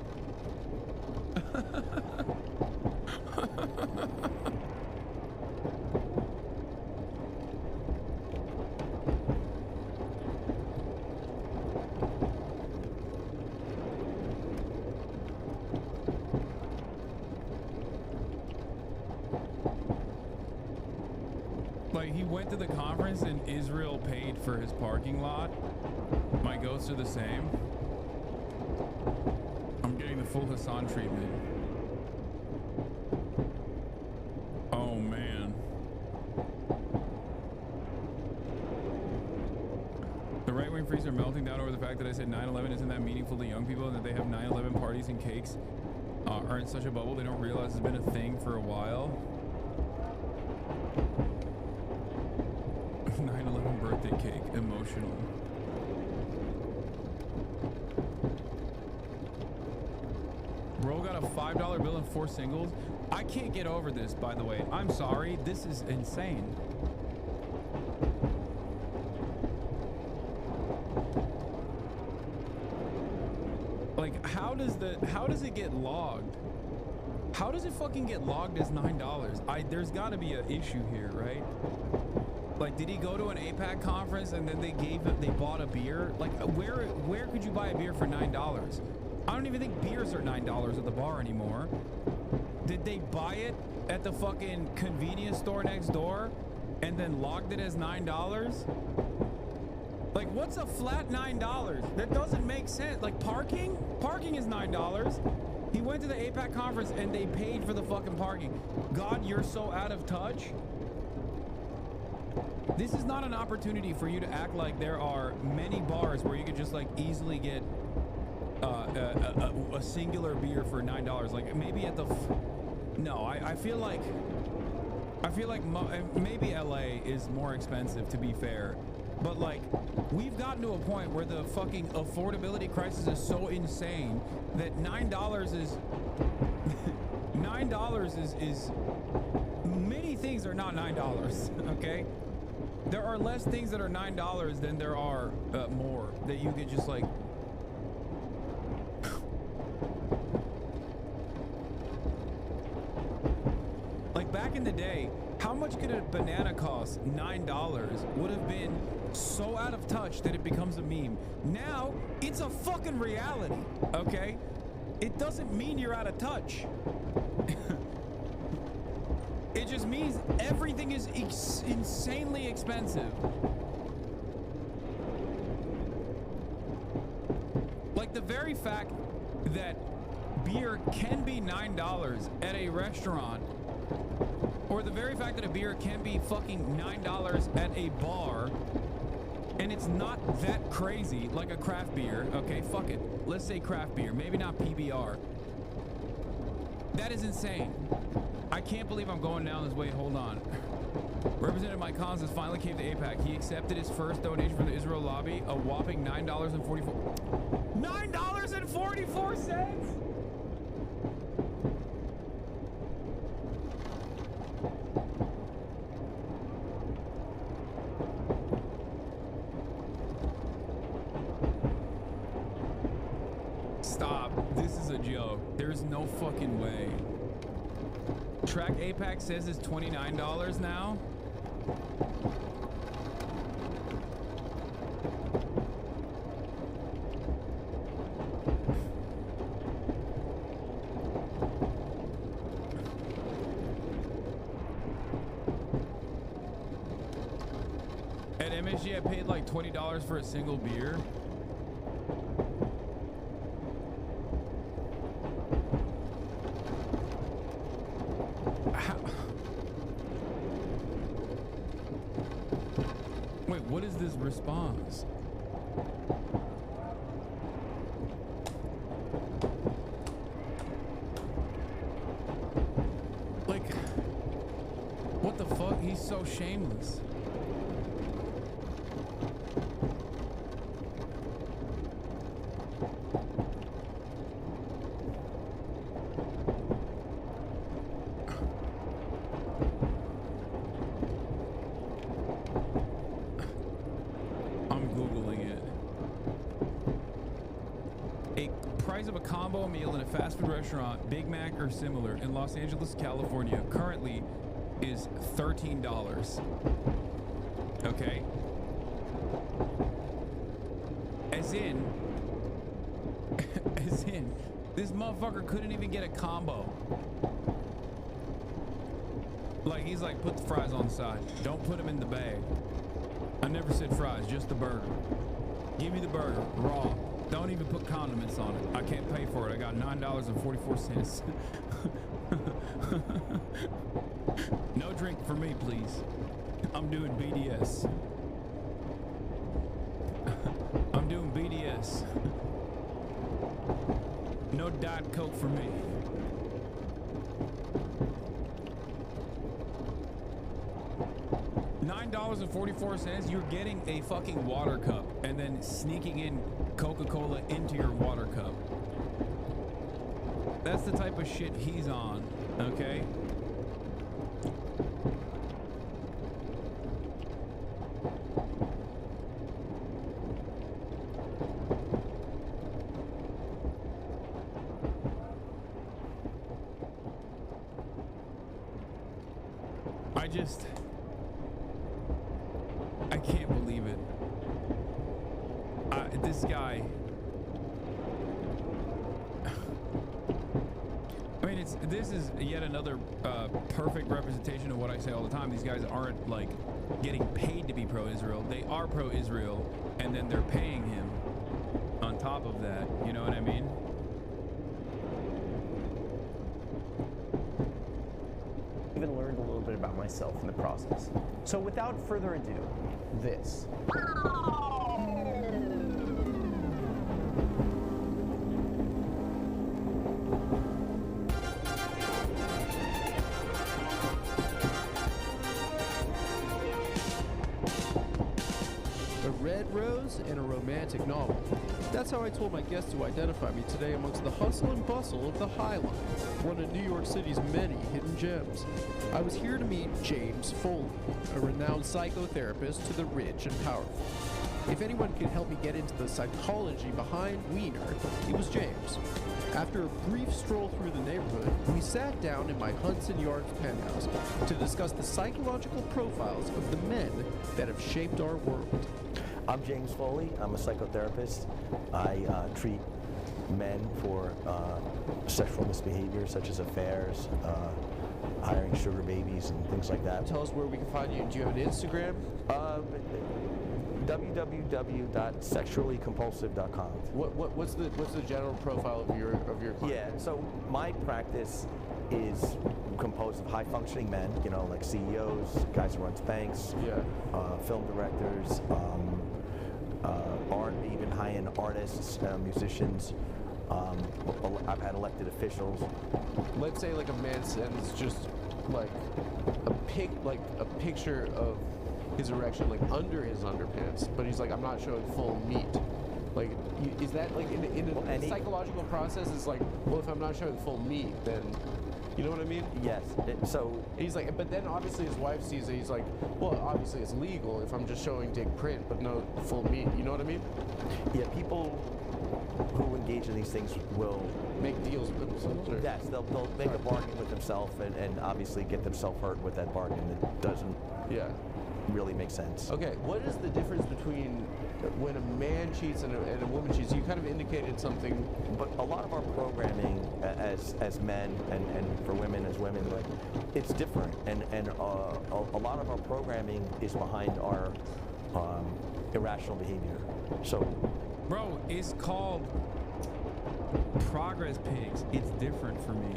[SPEAKER 2] Like, he went to the conference and Israel paid for his parking lot. My goats are the same. I'm getting the full Hasan treatment. Oh, man. The right-wing freaks are melting down over the fact that I said 9/11 isn't that meaningful to young people and that they have 9/11 parties and cakes are in such a bubble they don't realize it's been a thing for a while. 9/11 birthday cake, emotional. Bro got a $5 bill and 4 singles. I can't get over this, by the way. I'm sorry. This is insane. Like, how does it get logged? How does it fucking get logged as $9? There's got to be an issue here, right? Like, did he go to an APAC conference and then they bought a beer? Like, where could you buy a beer for $9? I don't even think beers are $9 at the bar anymore. Did they buy it at the fucking convenience store next door and then logged it as $9? Like, what's a flat $9? That doesn't make sense. Like, parking is $9. He went to the APAC conference and they paid for the fucking parking. God, you're so out of touch. This is not an opportunity for you to act like there are many bars where you could just like easily get a singular beer for $9. Like maybe at the no, I feel like maybe LA is more expensive, to be fair, but like we've gotten to a point where the fucking affordability crisis is so insane that $9 is $9 is many things are not $9. Okay, there are less things that are $9 than there are more that you could just like. Like back in the day, how much could a banana cost? $9 would have been so out of touch that it becomes a meme. Now it's a fucking reality. Okay, it doesn't mean you're out of touch. It just means everything is insanely expensive. Like the very fact that beer can be $9 at a restaurant, or the very fact that a beer can be fucking $9 at a bar, and it's not that crazy like a craft beer. Okay, fuck it. Let's say craft beer, maybe not PBR. That is insane. I can't believe I'm going down this way. Hold on. Representative Mike Collins has finally came to APAC. He accepted his first donation from the Israel lobby, a whopping $9.44. $9.44? Stop. This is a joke. There's no fucking way. Track APAC says it's $29 now. At MSG, I paid like $20 for a single beer. Wait, what is this response? Like, what the fuck? He's so shameless. Of a combo meal in a fast food restaurant, Big Mac or similar, in Los Angeles, California, currently is $13. Okay? As in, this motherfucker couldn't even get a combo. Like, he's like, put the fries on the side. Don't put them in the bag. I never said fries, just the burger. Give me the burger, raw. Don't even put condiments on it. I can't pay for it. I got $9.44. No drink for me, please. I'm doing BDS. I'm doing BDS. No Diet Coke for me. $9.44, you're getting a fucking water cup and then sneaking in Coca-Cola into your water cup. That's the type of shit he's on, okay? I can't believe it. This guy. I mean, this is yet another perfect representation of what I say all the time. These guys aren't like getting paid to be pro-Israel. They are pro-Israel, and then they're paying him on top of that. You know what I mean?
[SPEAKER 3] Even learned a little bit about myself in the process. So without further ado, this.
[SPEAKER 11] A red rose and a romantic novel. That's how I told my guests to identify me today amongst the hustle and bustle of the High Line, one of New York City's many hidden gems. I was here to meet James Foley, a renowned psychotherapist to the rich and powerful. If anyone could help me get into the psychology behind Wiener, it was James. After a brief stroll through the neighborhood, we sat down in my Hudson Yards penthouse to discuss the psychological profiles of the men that have shaped our world.
[SPEAKER 5] I'm James Foley. I'm a psychotherapist. I treat men for sexual misbehavior, such as affairs, hiring sugar babies, and things like that.
[SPEAKER 11] Tell us where we can find you. Do you have an Instagram?
[SPEAKER 5] www.sexuallycompulsive.com.
[SPEAKER 11] What's the general profile of your client?
[SPEAKER 5] Yeah, so my practice is composed of high-functioning men, you know, like CEOs, guys who run banks, film directors, art, even high-end artists, musicians. I've had elected officials.
[SPEAKER 11] Let's say like a man sends just like a picture of his erection like under his underpants, but he's like, I'm not showing full meat. Like, is that like in a psychological process? Is like, well, if I'm not showing full meat, then you know what I mean?
[SPEAKER 5] Yes. So
[SPEAKER 11] he's like, but then obviously his wife sees it. He's like, well, obviously it's legal if I'm just showing dick print, but no full meat. You know what I mean?
[SPEAKER 5] Yeah. People who engage in these things will
[SPEAKER 11] make deals with themselves. Or?
[SPEAKER 5] Yes, they'll make a bargain with themselves and obviously get themselves hurt with that bargain. That doesn't really make sense.
[SPEAKER 11] Okay, what is the difference between when a man cheats and a woman cheats? You kind of indicated something.
[SPEAKER 5] But a lot of our programming as men and for women as women, like, it's different. And a lot of our programming is behind our irrational behavior. So,
[SPEAKER 2] bro, it's called progress pics. It's different for me.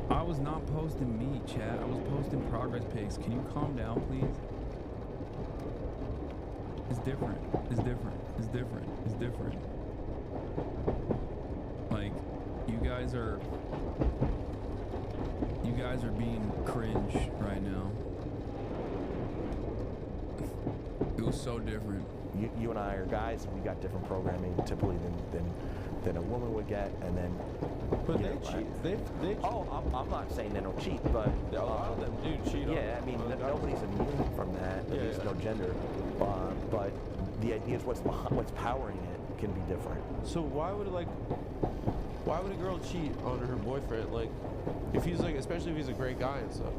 [SPEAKER 2] I was not posting meat, chat. I was posting progress pics. Can you calm down, please? It's different. It's different. It's different. It's different. Like, you guys are being cringe right now. It was so different.
[SPEAKER 5] You and I are guys, and we got different programming typically than a woman would get, and then.
[SPEAKER 11] But they cheat. They cheat.
[SPEAKER 5] Oh, I'm not saying they don't cheat, but
[SPEAKER 11] a lot of them do cheat.
[SPEAKER 5] Yeah, I mean, nobody's immune from that. There's no gender, but the idea is what's powering it can be different.
[SPEAKER 11] So why would a girl cheat on her boyfriend? Like, if he's like, especially if he's a great guy and stuff.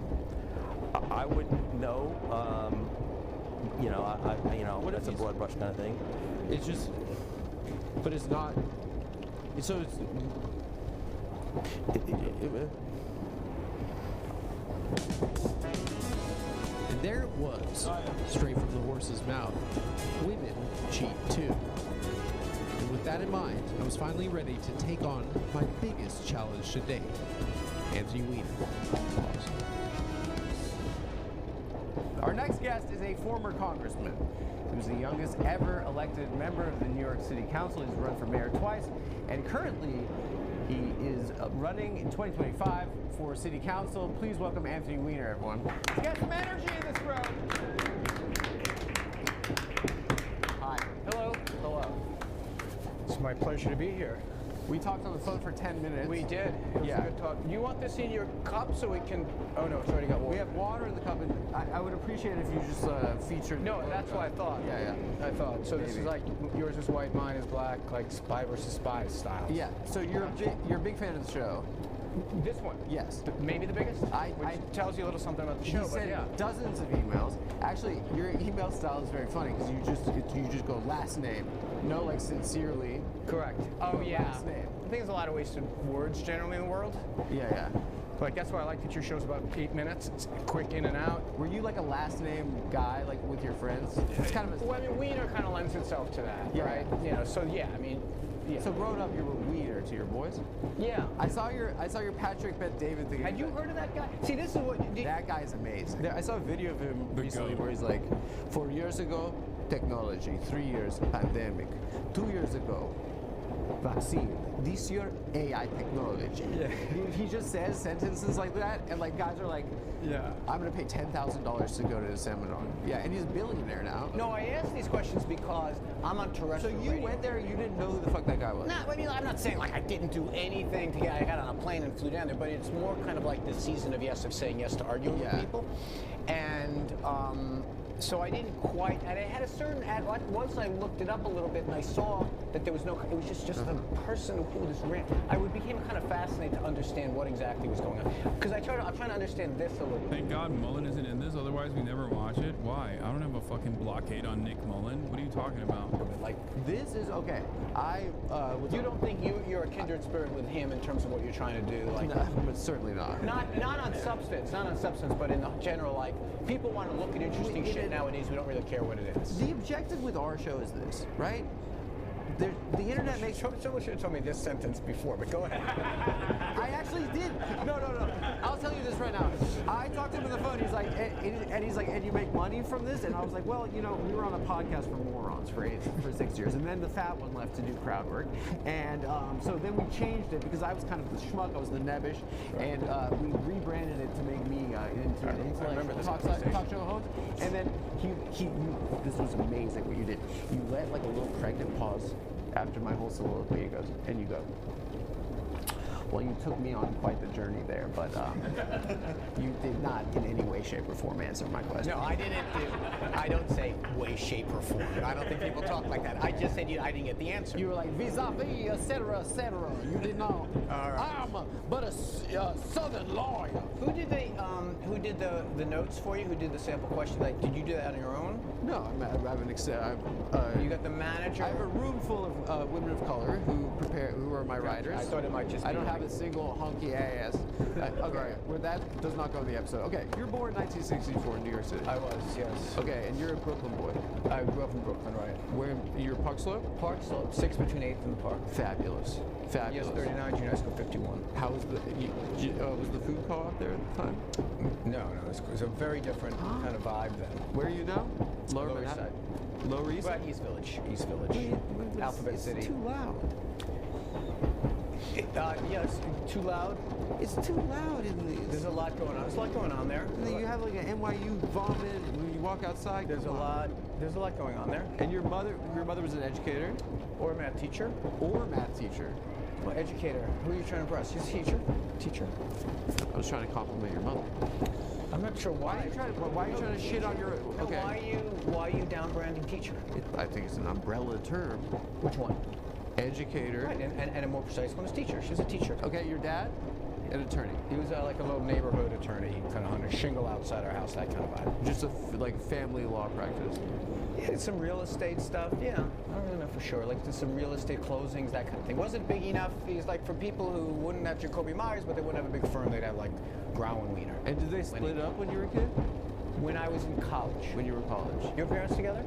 [SPEAKER 5] I wouldn't know. That's a broad brush kind of thing.
[SPEAKER 11] It's just, but it's not. So it's. And there it was, straight from the horse's mouth. Women cheat too. And with that in mind, I was finally ready to take on my biggest challenge to date, Anthony Weiner.
[SPEAKER 3] Our next guest is a former congressman. He was the youngest ever elected member of the New York City Council. He's run for mayor twice, and currently he is running in 2025 for City Council. Please welcome Anthony Weiner, everyone. Let's get some energy in this room. Hi. Hello. Hello.
[SPEAKER 24] It's my pleasure to be here.
[SPEAKER 3] We talked on the phone for 10 minutes.
[SPEAKER 24] We did. It was a good talk. You want this in your cup so we can... Oh, no, it's already got water.
[SPEAKER 3] We have water in the cup, and I would appreciate it if you just featured...
[SPEAKER 24] No, that's what I thought.
[SPEAKER 3] Yeah.
[SPEAKER 24] I thought. So this is like, yours is white, mine is black, like Spy versus Spy style.
[SPEAKER 3] Yeah, so you're a big fan of the show.
[SPEAKER 24] This one?
[SPEAKER 11] Yes.
[SPEAKER 24] Maybe the biggest? Which tells you a little something about the show,
[SPEAKER 11] He sent
[SPEAKER 24] but yeah.
[SPEAKER 11] dozens of emails. Actually, your email style is very funny because you just go last name, no like sincerely.
[SPEAKER 24] Correct. Oh yeah.
[SPEAKER 11] Last name.
[SPEAKER 24] I think there's a lot of wasted words generally in the world.
[SPEAKER 11] Yeah, yeah.
[SPEAKER 24] Like that's why I like that your show's about 8 minutes. It's quick in and out.
[SPEAKER 11] Were you like a last name guy, like with your friends? It's kind of a,
[SPEAKER 24] well, I mean, Wiener kind of lends itself to that,
[SPEAKER 11] Yeah.
[SPEAKER 24] right? You know, so yeah, I mean, yeah.
[SPEAKER 11] So growing up, you were Wiener to your boys.
[SPEAKER 24] Yeah.
[SPEAKER 11] I saw your Patrick Bet David thing.
[SPEAKER 24] Had you heard of that guy? See, this is what
[SPEAKER 11] that guy is amazing. I saw a video of him recently where he's like, 4 years ago, technology. 3 years, pandemic. 2 years ago, vaccine. This year, AI technology.
[SPEAKER 24] Yeah.
[SPEAKER 11] He just says sentences like that, and like guys are like,
[SPEAKER 24] yeah,
[SPEAKER 11] I'm gonna pay $10,000 to go to the seminar. Yeah, and he's a billionaire now.
[SPEAKER 24] No, I asked these questions because I'm on terrestrial
[SPEAKER 11] So you went there and you didn't know who the fuck that guy was?
[SPEAKER 24] No, I mean, I'm not saying like I didn't do anything to get. I got on a plane and flew down there, but it's more kind of like the season of yes, of saying yes to arguing with people, and so I didn't quite. And I had a certain. Like once I looked it up a little bit and I saw that there was no. It was just a person who just ran. I became kind of fascinated to understand what exactly was going on because I'm trying to understand this a little.
[SPEAKER 2] Thank God Mullen isn't in this, otherwise we never watch it. Why? I don't have a fucking blockade on Nick Mullen. What are you talking about?
[SPEAKER 24] Like
[SPEAKER 11] this is okay.
[SPEAKER 24] You don't think you're a kindred spirit with him in terms of what you're trying to do? Like,
[SPEAKER 11] no, but certainly not.
[SPEAKER 24] Not on substance, but in the general, like people want to look at interesting shit nowadays. We don't really care what it is.
[SPEAKER 11] The objective with our show is this, right? The internet makes.
[SPEAKER 24] Someone should have told me this sentence before, but go ahead.
[SPEAKER 11] I actually did. No. I'll tell you this right now. I talked to him on the phone. He's like, and he's like, and you make money from this? And I was like, well, you know, we were on a podcast for morons for 6 years, and then the fat one left to do crowd work, and so then we changed it because I was kind of the schmuck. I was the nebbish, and we rebranded it to make me into an intellectual talk show host. And then he this was amazing what you did. You let like a little pregnant pause after my whole soliloquy. He goes, and you go, well, you took me on quite the journey there, but you did not in any way, shape, or form answer my question.
[SPEAKER 24] No, I didn't I don't say way, shape, or form. I don't think people talk like that. I just said I didn't get the answer.
[SPEAKER 11] You were like, vis-a-vis, etc., etc. You did not. I'm but a southern lawyer.
[SPEAKER 24] Who did the notes for you? Who did the sample question? Like, did you do that on your own?
[SPEAKER 11] No, I have an Excel.
[SPEAKER 24] You got the manager?
[SPEAKER 11] I have a room full of women of color who are my writers.
[SPEAKER 24] I thought it might just be
[SPEAKER 11] I don't have a single hunky ass. Okay, well, that does not go in the episode. Okay, you're born in 1964 in New York City.
[SPEAKER 24] I was, yes.
[SPEAKER 11] Okay, and you're a Brooklyn boy.
[SPEAKER 24] I grew up in Brooklyn, right.
[SPEAKER 11] Where, you're Park Slope?
[SPEAKER 24] Park Slope, 6 between 8th and the Park.
[SPEAKER 11] Fabulous. Fabulous.
[SPEAKER 24] Yes, 39, junior high school 51.
[SPEAKER 11] How was was the food co-op there at the time?
[SPEAKER 24] No, it was a very different kind of vibe then.
[SPEAKER 11] Where are you now?
[SPEAKER 24] Lower East Side.
[SPEAKER 11] Lower East?
[SPEAKER 24] Right, East Village. Alphabet City.
[SPEAKER 11] It's too loud.
[SPEAKER 24] Yes, too loud.
[SPEAKER 11] It's too loud in these.
[SPEAKER 24] There's a lot going on. There's a lot going on there.
[SPEAKER 11] And then you have like an NYU vomit when you walk outside.
[SPEAKER 24] There's a lot going on there.
[SPEAKER 11] And your mother was an educator?
[SPEAKER 24] Or a math teacher.
[SPEAKER 11] Or math teacher.
[SPEAKER 24] Well, educator. Who are you trying to impress? She's a teacher. Teacher.
[SPEAKER 11] I was trying to compliment your mother.
[SPEAKER 24] I'm not sure why.
[SPEAKER 11] Why are you trying to shit on your? Okay.
[SPEAKER 24] Why are you downbranding teacher?
[SPEAKER 11] I think it's an umbrella term.
[SPEAKER 24] Which one?
[SPEAKER 11] Educator.
[SPEAKER 24] Right, and a more precise one is teacher. She's a teacher.
[SPEAKER 11] Okay, your dad? An attorney.
[SPEAKER 24] He was like a little neighborhood attorney, kind of on a shingle outside our house, that kind of vibe.
[SPEAKER 11] Just like family law practice.
[SPEAKER 24] Yeah, some real estate stuff. Yeah, I don't really know for sure. Like just some real estate closings, that kind of thing. Wasn't big enough. He's like for people who wouldn't have Jacoby Myers, but they wouldn't have a big firm. They'd have like Grau and Wiener.
[SPEAKER 11] And did they split up when you were a kid?
[SPEAKER 24] When I was in college.
[SPEAKER 11] When you were in college.
[SPEAKER 24] Your parents together?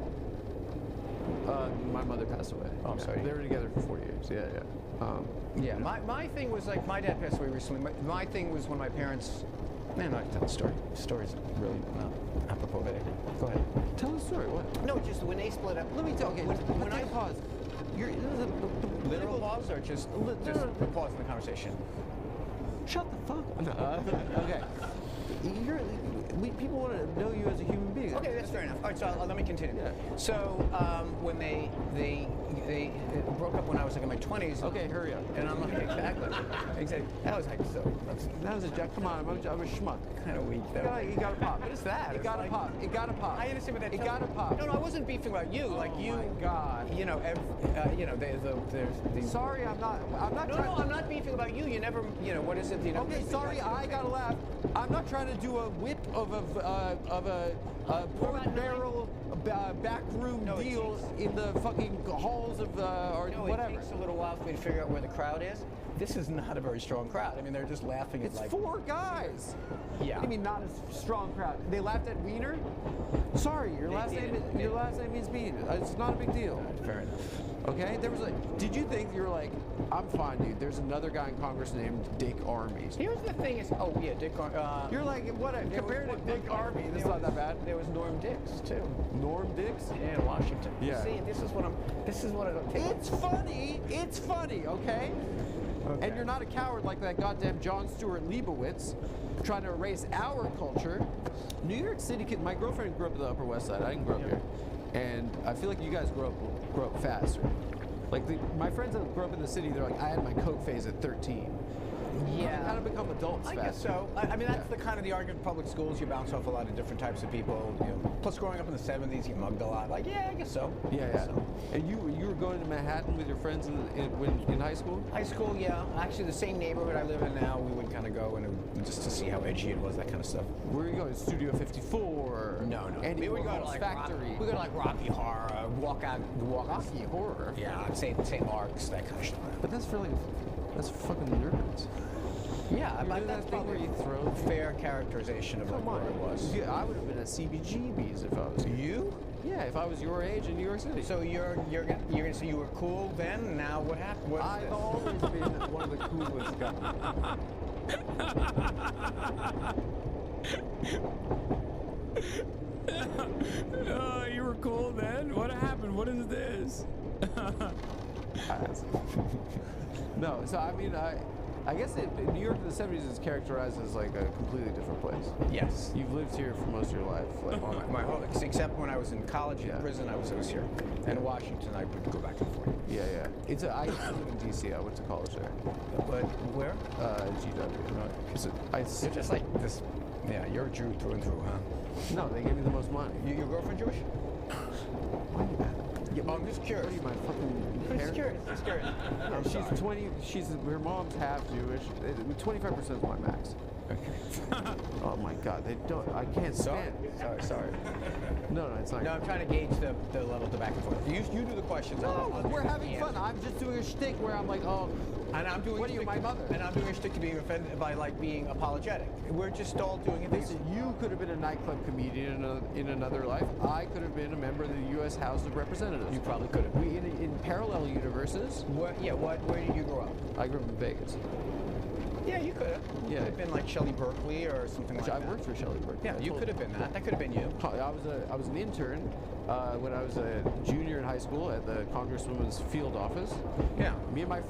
[SPEAKER 11] My mother passed away.
[SPEAKER 24] Oh, I'm sorry.
[SPEAKER 11] They were together for 4 years. Yeah.
[SPEAKER 24] My thing was like my dad passed away recently. My thing was when my parents. Man, I can tell the story. The story's really not apropos of anything. Go ahead.
[SPEAKER 11] Tell the story. What?
[SPEAKER 24] No, just when they split up.
[SPEAKER 11] Let me tell. Okay. When I pause. The
[SPEAKER 24] literal pause or just pause in the conversation?
[SPEAKER 11] Shut the fuck up. Okay. People want to know you as a human being.
[SPEAKER 24] Okay, that's fair enough. All right, so let me continue.
[SPEAKER 3] Yeah.
[SPEAKER 24] So when they broke up when I was like in my 20s.
[SPEAKER 3] Okay, hurry up.
[SPEAKER 24] And I'm like, exactly. That was like so.
[SPEAKER 3] That was a jack. Come on, I'm a schmuck.
[SPEAKER 24] Kind of weak though.
[SPEAKER 3] You got to pop.
[SPEAKER 24] What is that?
[SPEAKER 3] It got to pop. It got to pop.
[SPEAKER 24] I understand what that.
[SPEAKER 3] It got to pop.
[SPEAKER 24] No, I wasn't beefing about you. Like you.
[SPEAKER 3] Oh my God.
[SPEAKER 24] You know, there's the.
[SPEAKER 3] Sorry, I'm not.
[SPEAKER 24] No, I'm not beefing about you. You never. You know, what is it? You know.
[SPEAKER 3] Okay, sorry, I gotta laugh. I'm not trying to do a whip of a pork barrel backroom deal in the fucking halls of or whatever.
[SPEAKER 24] It takes a little while for me to figure out where the crowd is. This is not a very strong crowd. I mean, they're just laughing at
[SPEAKER 3] It's
[SPEAKER 24] like
[SPEAKER 3] 4 guys.
[SPEAKER 24] Yeah.
[SPEAKER 3] What do you mean not a strong crowd? They laughed at Wiener? Sorry, your last name means Bean. It's not a big deal.
[SPEAKER 24] Fair enough.
[SPEAKER 3] Okay, there was did you think you were like, I'm fine, dude. There's another guy in Congress named Dick Armey.
[SPEAKER 24] Here's the thing is, oh yeah, Dick Armey.
[SPEAKER 3] You're like, what? Compared to Dick Armey, this is not that bad.
[SPEAKER 24] There was Norm Dix too.
[SPEAKER 3] Norm Dix?
[SPEAKER 24] Yeah, in Washington.
[SPEAKER 3] Yeah.
[SPEAKER 24] See, this is what I don't take.
[SPEAKER 3] It's funny. It's funny, okay? And you're not a coward like that goddamn John Stewart Leibowitz trying to erase our culture. New York City kid. My girlfriend grew up in the Upper West Side. I didn't grow up here. And I feel like you guys grow up faster. Like my friends that grew up in the city, they're like, I had my coke phase at 13.
[SPEAKER 24] Yeah.
[SPEAKER 3] How to become adults
[SPEAKER 24] I
[SPEAKER 3] faster.
[SPEAKER 24] guess so. I mean, that's the kind of the argument in public schools. You bounce off a lot of different types of people. You know. Plus, growing up in the 70s, you mugged a lot. Like, yeah, I guess so.
[SPEAKER 3] Yeah. So. And you were going to Manhattan with your friends in high school?
[SPEAKER 24] High school, yeah. Actually, the same neighborhood I live in now, we would kind of go and just to see how edgy it was, that kind of stuff.
[SPEAKER 3] Where are you going? Studio 54?
[SPEAKER 24] No.
[SPEAKER 3] We
[SPEAKER 24] would go to like
[SPEAKER 3] Factory.
[SPEAKER 24] We go to like Rocky Horror,
[SPEAKER 3] Rocky Horror?
[SPEAKER 24] Yeah, I'd say St. Mark's, that kind of stuff.
[SPEAKER 3] But that's fucking nerds.
[SPEAKER 24] Yeah, but that's probably
[SPEAKER 3] where you throw
[SPEAKER 24] fair characterization of what it was.
[SPEAKER 3] Yeah, I would have been at CBGB's if I was
[SPEAKER 24] you.
[SPEAKER 3] Yeah, if I was your age in New York City.
[SPEAKER 24] So you're gonna say you were cool then. Now what happened?
[SPEAKER 3] I've always been one of the coolest
[SPEAKER 2] guys. You were cool then? What happened? What is this?
[SPEAKER 3] No, so I mean, I guess New York in the 70s is characterized as like a completely different place.
[SPEAKER 24] Yes.
[SPEAKER 3] You've lived here for most of your life. Like,
[SPEAKER 24] my whole, except when I was in college, in prison, I was here. And in Washington, I would go back and forth.
[SPEAKER 3] Yeah. I live in D.C. I went to college there.
[SPEAKER 24] But where?
[SPEAKER 3] GW.
[SPEAKER 24] You're just like this. Yeah, you're a Jew through and through, huh?
[SPEAKER 3] No, they gave me the most money.
[SPEAKER 24] Your girlfriend Jewish? Yeah, I'm just curious.
[SPEAKER 3] What are you, my fucking parent?
[SPEAKER 24] Just curious.
[SPEAKER 3] She's 20. Her mom's half Jewish. 25% is my max. Okay. Oh my God, they don't. I can't stand.
[SPEAKER 24] Sorry.
[SPEAKER 3] No, it's not.
[SPEAKER 24] No, I'm trying to gauge the level of the back and forth. You do the questions.
[SPEAKER 3] No, we're having fun. I'm just doing a shtick where I'm like, oh.
[SPEAKER 24] And I'm doing.
[SPEAKER 3] What are you, my mother?
[SPEAKER 24] And I'm doing a shtick to being offended by like being apologetic. We're just all doing it.
[SPEAKER 3] Listen, you could have been a nightclub comedian in another life. I could have been a member of the U.S. House of Representatives.
[SPEAKER 24] You probably could have.
[SPEAKER 3] We in parallel universes.
[SPEAKER 24] Where did you grow up?
[SPEAKER 3] I grew up in Vegas.
[SPEAKER 24] Yeah, you could have.
[SPEAKER 3] Yeah.
[SPEAKER 24] You could have been like Shelley Berkeley or something like that.
[SPEAKER 3] I worked for Shelley Berkeley.
[SPEAKER 24] Yeah, you could have been that. That could have been you.
[SPEAKER 3] I was an intern when I was a junior in high school at the Congresswoman's field office.
[SPEAKER 24] Yeah.
[SPEAKER 3] Me and my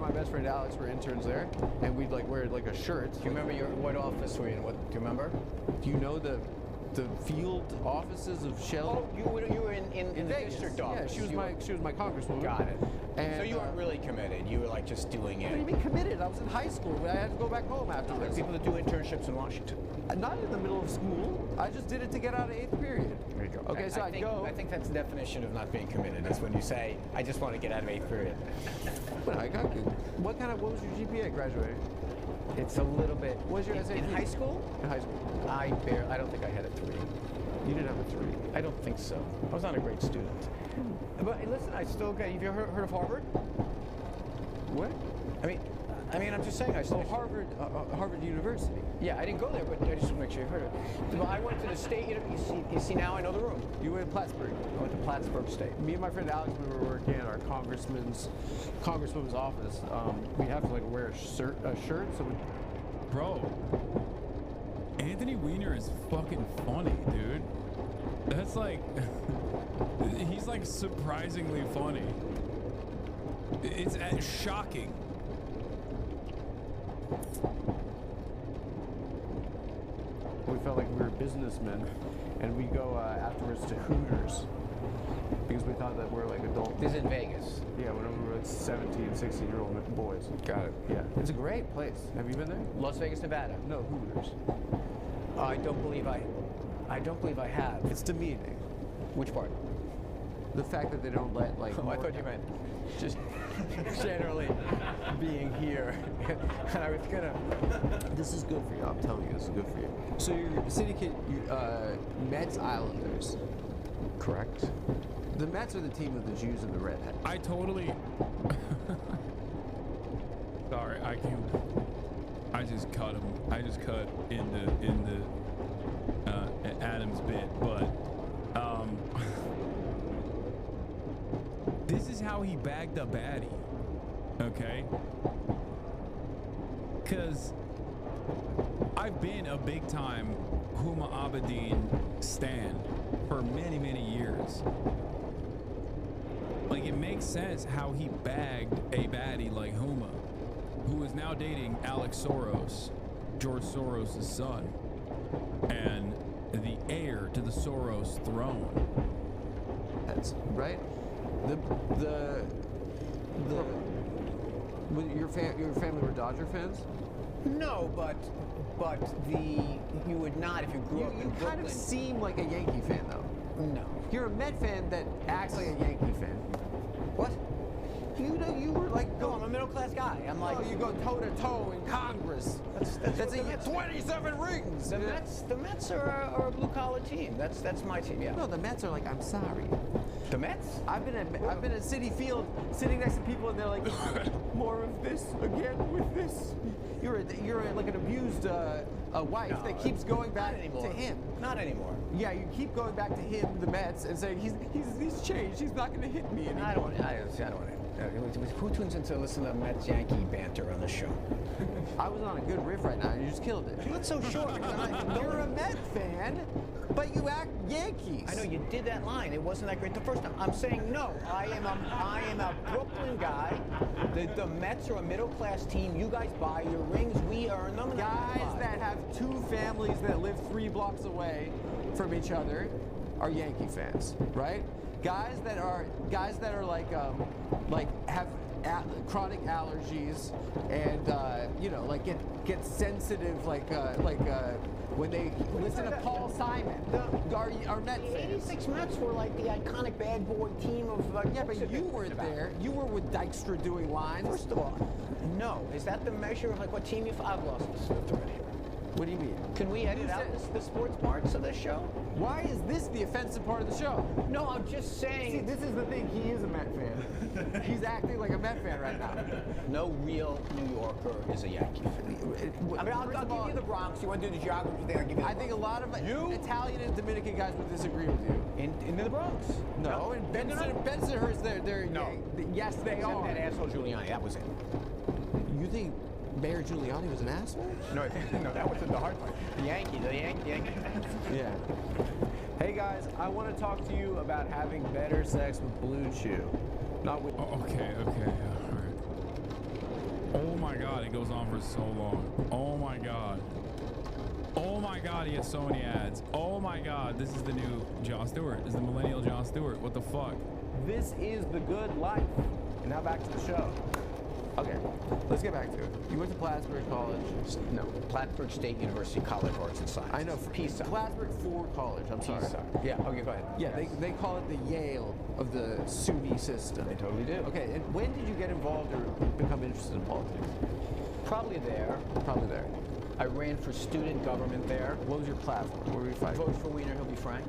[SPEAKER 3] best friend Alex were interns there, and we'd like wear like a shirt.
[SPEAKER 24] Do you remember what office were you in? Do you remember?
[SPEAKER 3] Do you know the field offices of Shelley?
[SPEAKER 24] Oh, you were in the
[SPEAKER 3] Vegas.
[SPEAKER 24] district office.
[SPEAKER 3] Yeah, she was my congresswoman.
[SPEAKER 24] Got it.
[SPEAKER 3] And,
[SPEAKER 24] so you weren't really committed. You were like just doing it.
[SPEAKER 3] What do you mean committed? I was in high school. I had to go back home after
[SPEAKER 24] There are people that do internships in Washington.
[SPEAKER 3] Not in the middle of school. I just did it to get out of 8th period.
[SPEAKER 24] There you go.
[SPEAKER 3] Okay, so
[SPEAKER 24] I think that's the definition of not being committed. That's when you say, I just want to get out of 8th period.
[SPEAKER 3] Well, I got good. What was your GPA graduating?
[SPEAKER 24] It's a little bit.
[SPEAKER 3] What was your SAT?
[SPEAKER 24] In high school?
[SPEAKER 3] In high school.
[SPEAKER 24] I don't think I had a 3.
[SPEAKER 3] You didn't have a 3?
[SPEAKER 24] I don't think so. I was not a great student. But listen, I still got. Have you heard of Harvard?
[SPEAKER 3] What?
[SPEAKER 24] I mean, I'm just saying.
[SPEAKER 3] Harvard University.
[SPEAKER 24] Yeah, I didn't go there, but I just want to make sure you heard of it. Well, I went to the state. You see, now I know the room.
[SPEAKER 3] You went to Plattsburgh.
[SPEAKER 24] I went to Plattsburgh State.
[SPEAKER 3] Me and my friend Alex, we were working at our congresswoman's office. We have to like wear a shirt. So
[SPEAKER 2] Bro, Anthony Weiner is fucking funny, dude. That's like, he's like surprisingly funny. It's shocking.
[SPEAKER 3] We felt like we were businessmen, and we go afterwards to Hooters because we thought that we're like adult.
[SPEAKER 24] This is in Vegas.
[SPEAKER 3] Yeah, when we were like 17, 16-year-old boys.
[SPEAKER 24] Got it.
[SPEAKER 3] Yeah, it's a great place. Have you been there?
[SPEAKER 24] Las Vegas, Nevada.
[SPEAKER 3] No, Hooters.
[SPEAKER 24] I don't believe I have.
[SPEAKER 3] It's demeaning.
[SPEAKER 24] Which part?
[SPEAKER 3] The fact that they don't let like.
[SPEAKER 24] Oh, I thought you meant just generally being here. And I was gonna.
[SPEAKER 3] This is good for you. I'm telling you, this is good for you. So you're a city kid. Mets Islanders.
[SPEAKER 24] Correct.
[SPEAKER 3] The Mets are the team of the Jews and the redheads.
[SPEAKER 2] I totally. Sorry, I can't. I just cut him. I just cut in the Adam's bit, but this is how he bagged a baddie, okay? Because I've been a big time Huma Abedin stan for many, many years. Like, it makes sense how he bagged a baddie like Huma, who is now dating Alex Soros, George Soros' son, and the heir to the Soros throne.
[SPEAKER 3] That's right. Your family were Dodger fans?
[SPEAKER 24] No, but you would not if you grew up in Brooklyn.
[SPEAKER 3] You kind of seem like a Yankee fan, though.
[SPEAKER 24] No.
[SPEAKER 3] You're a Met fan that acts like a Yankee fan.
[SPEAKER 24] What?
[SPEAKER 3] You know, you were like.
[SPEAKER 24] No, I'm a middle class guy. I'm like.
[SPEAKER 3] Oh, you go toe to toe in Congress. That's 27 rings.
[SPEAKER 24] The Mets are a blue collar team. That's my team. Yeah.
[SPEAKER 3] No, the Mets are like, I'm sorry.
[SPEAKER 24] The Mets?
[SPEAKER 3] I've been at Citi Field, sitting next to people, and they're like, more of this again with this. You're like an abused wife that keeps going back to him.
[SPEAKER 24] Not anymore.
[SPEAKER 3] Yeah, you keep going back to him, the Mets, and saying he's changed. He's not going to hit me anymore.
[SPEAKER 24] I don't want to. Who tunes in to listen to Mets Yankee banter on the show?
[SPEAKER 3] I was on a good riff right now. You just killed it.
[SPEAKER 24] That's so short.
[SPEAKER 3] You're a Met fan, but you act Yankees.
[SPEAKER 24] I know you did that line. It wasn't that great the first time. I'm saying no. I am a Brooklyn guy. The Mets are a middle class team. You guys buy your rings. We earn them.
[SPEAKER 3] Guys that have two families that live 3 blocks away from each other are Yankee fans, right? Guys that are like have chronic allergies and get sensitive when they listen to Paul Simon. Are Met fans.
[SPEAKER 24] The '86 Mets were like the iconic bad boy team of.
[SPEAKER 3] Yeah, but you weren't there. You were with Dykstra doing lines.
[SPEAKER 24] First of all, no. Is that the measure of like what team you've? I've lost the thread here.
[SPEAKER 3] What do you mean?
[SPEAKER 24] Can we edit out the sports parts of this show?
[SPEAKER 3] Why is this the offensive part of the show?
[SPEAKER 24] No, I'm just saying.
[SPEAKER 3] See, this is the thing. He is a Met fan. He's acting like a Met fan right now.
[SPEAKER 24] No real New Yorker is a Yankee fan. I mean, I'll give you the Bronx. You want to do the geography thing? I'll give you the
[SPEAKER 3] I think a lot of Italian and Dominican guys would disagree with you.
[SPEAKER 24] In the Bronx?
[SPEAKER 3] No, in Bensonhurst, they're
[SPEAKER 24] no.
[SPEAKER 3] Yes, they are.
[SPEAKER 24] That asshole Giuliani. That was it.
[SPEAKER 3] You think Mayor Giuliani was an asshole?
[SPEAKER 24] No, that wasn't the hard part. The Yankee.
[SPEAKER 3] Yeah. Hey guys, I want to talk to you about having better sex with Blue Chew. Not with.
[SPEAKER 2] Okay, all right. Oh my God, it goes on for so long. Oh my God. Oh my God, he has so many ads. Oh my God, this is the new Jon Stewart. This is the millennial Jon Stewart. What the fuck?
[SPEAKER 3] This is the good life. And now back to the show. Okay, let's get back to it. You went to Plattsburgh College.
[SPEAKER 24] No, Plattsburgh State University College of Arts and Sciences.
[SPEAKER 3] I know.
[SPEAKER 24] PSA.
[SPEAKER 3] Plattsburgh Ford College. I'm sorry.
[SPEAKER 24] Yeah. Okay, go ahead.
[SPEAKER 3] Yeah, they call it the Yale of the SUNY system.
[SPEAKER 24] They totally do.
[SPEAKER 3] Okay, and when did you get involved or become interested in politics?
[SPEAKER 24] Probably there. I ran for student government there.
[SPEAKER 3] What was your platform? What were you fighting?
[SPEAKER 24] Vote for Wiener, he'll be frank.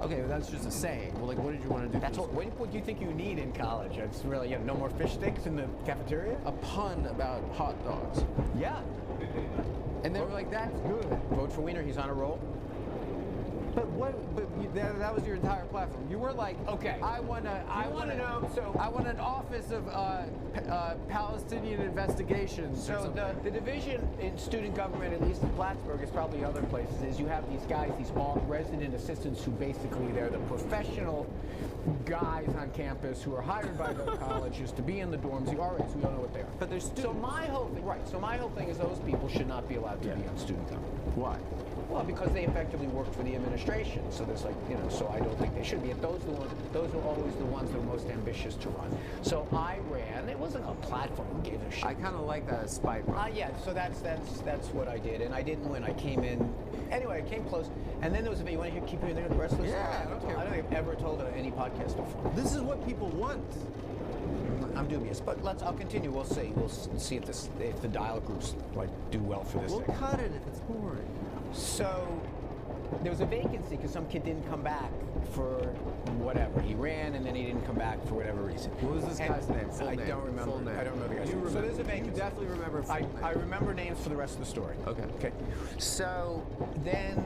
[SPEAKER 3] Okay, well, that's just a saying. Well, like, what did you want to do?
[SPEAKER 24] That's what do you think you need in college? It's really, no more fish sticks in the cafeteria?
[SPEAKER 3] A pun about hot dogs.
[SPEAKER 24] Yeah.
[SPEAKER 3] And they were like, that's good.
[SPEAKER 24] Vote for Wiener, he's on a roll.
[SPEAKER 3] But that was your entire platform. You were like,
[SPEAKER 24] okay,
[SPEAKER 3] I want an office of Palestinian investigations.
[SPEAKER 24] So the division in student government, at least in Plattsburgh, is probably other places, is you have these guys, these resident assistants who basically they're the professional guys on campus who are hired by the colleges to be in the dorms. The RAs, we don't know what they are.
[SPEAKER 3] But they're students.
[SPEAKER 24] So my whole thing is those people should not be allowed to be on student government.
[SPEAKER 3] Why?
[SPEAKER 24] Well, because they effectively worked for the administration, so there's like, you know, so I don't think they should be. And those are always the ones that are most ambitious to run. So I ran. It wasn't a platform who gave a shit.
[SPEAKER 3] I kind of like that as spite run.
[SPEAKER 24] Yeah, so that's what I did, and I didn't win. I came in. Anyway, I came close, and then there was a bit. You want to keep hearing the rest of the story?
[SPEAKER 3] Yeah,
[SPEAKER 24] I don't think I've ever told it on any podcast before.
[SPEAKER 3] This is what people want.
[SPEAKER 24] I'm dubious, but I'll continue. We'll see. We'll see if the dial groups like do well for this.
[SPEAKER 3] We'll
[SPEAKER 24] thing.
[SPEAKER 3] cut it if it's boring.
[SPEAKER 24] So there was a vacancy because some kid didn't come back for whatever. He ran and then he didn't come back for whatever reason.
[SPEAKER 3] What was this guy's name? Full
[SPEAKER 24] I
[SPEAKER 3] name.
[SPEAKER 24] don't remember.
[SPEAKER 3] Full name.
[SPEAKER 24] I don't remember the guy's name.
[SPEAKER 3] Remember,
[SPEAKER 24] so there's a vacancy.
[SPEAKER 3] You definitely remember full name.
[SPEAKER 24] I remember names for the rest of the story.
[SPEAKER 3] Okay.
[SPEAKER 24] So then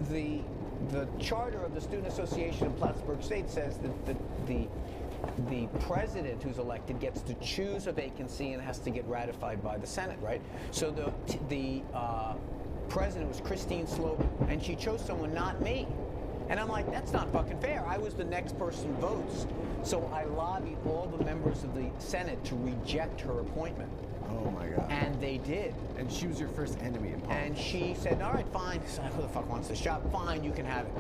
[SPEAKER 24] the charter of the Student Association in Plattsburgh State says that the president who's elected gets to choose a vacancy and has to get ratified by the Senate, right? So the president was Christine Slogan, and she chose someone, not me. And I'm like, that's not fucking fair. I was the next person votes. So I lobbied all the members of the Senate to reject her appointment.
[SPEAKER 3] Oh my God.
[SPEAKER 24] And they did.
[SPEAKER 3] And she was your first enemy in politics.
[SPEAKER 24] And she said, all right, fine. Who the fuck wants this job? Fine, you can have it.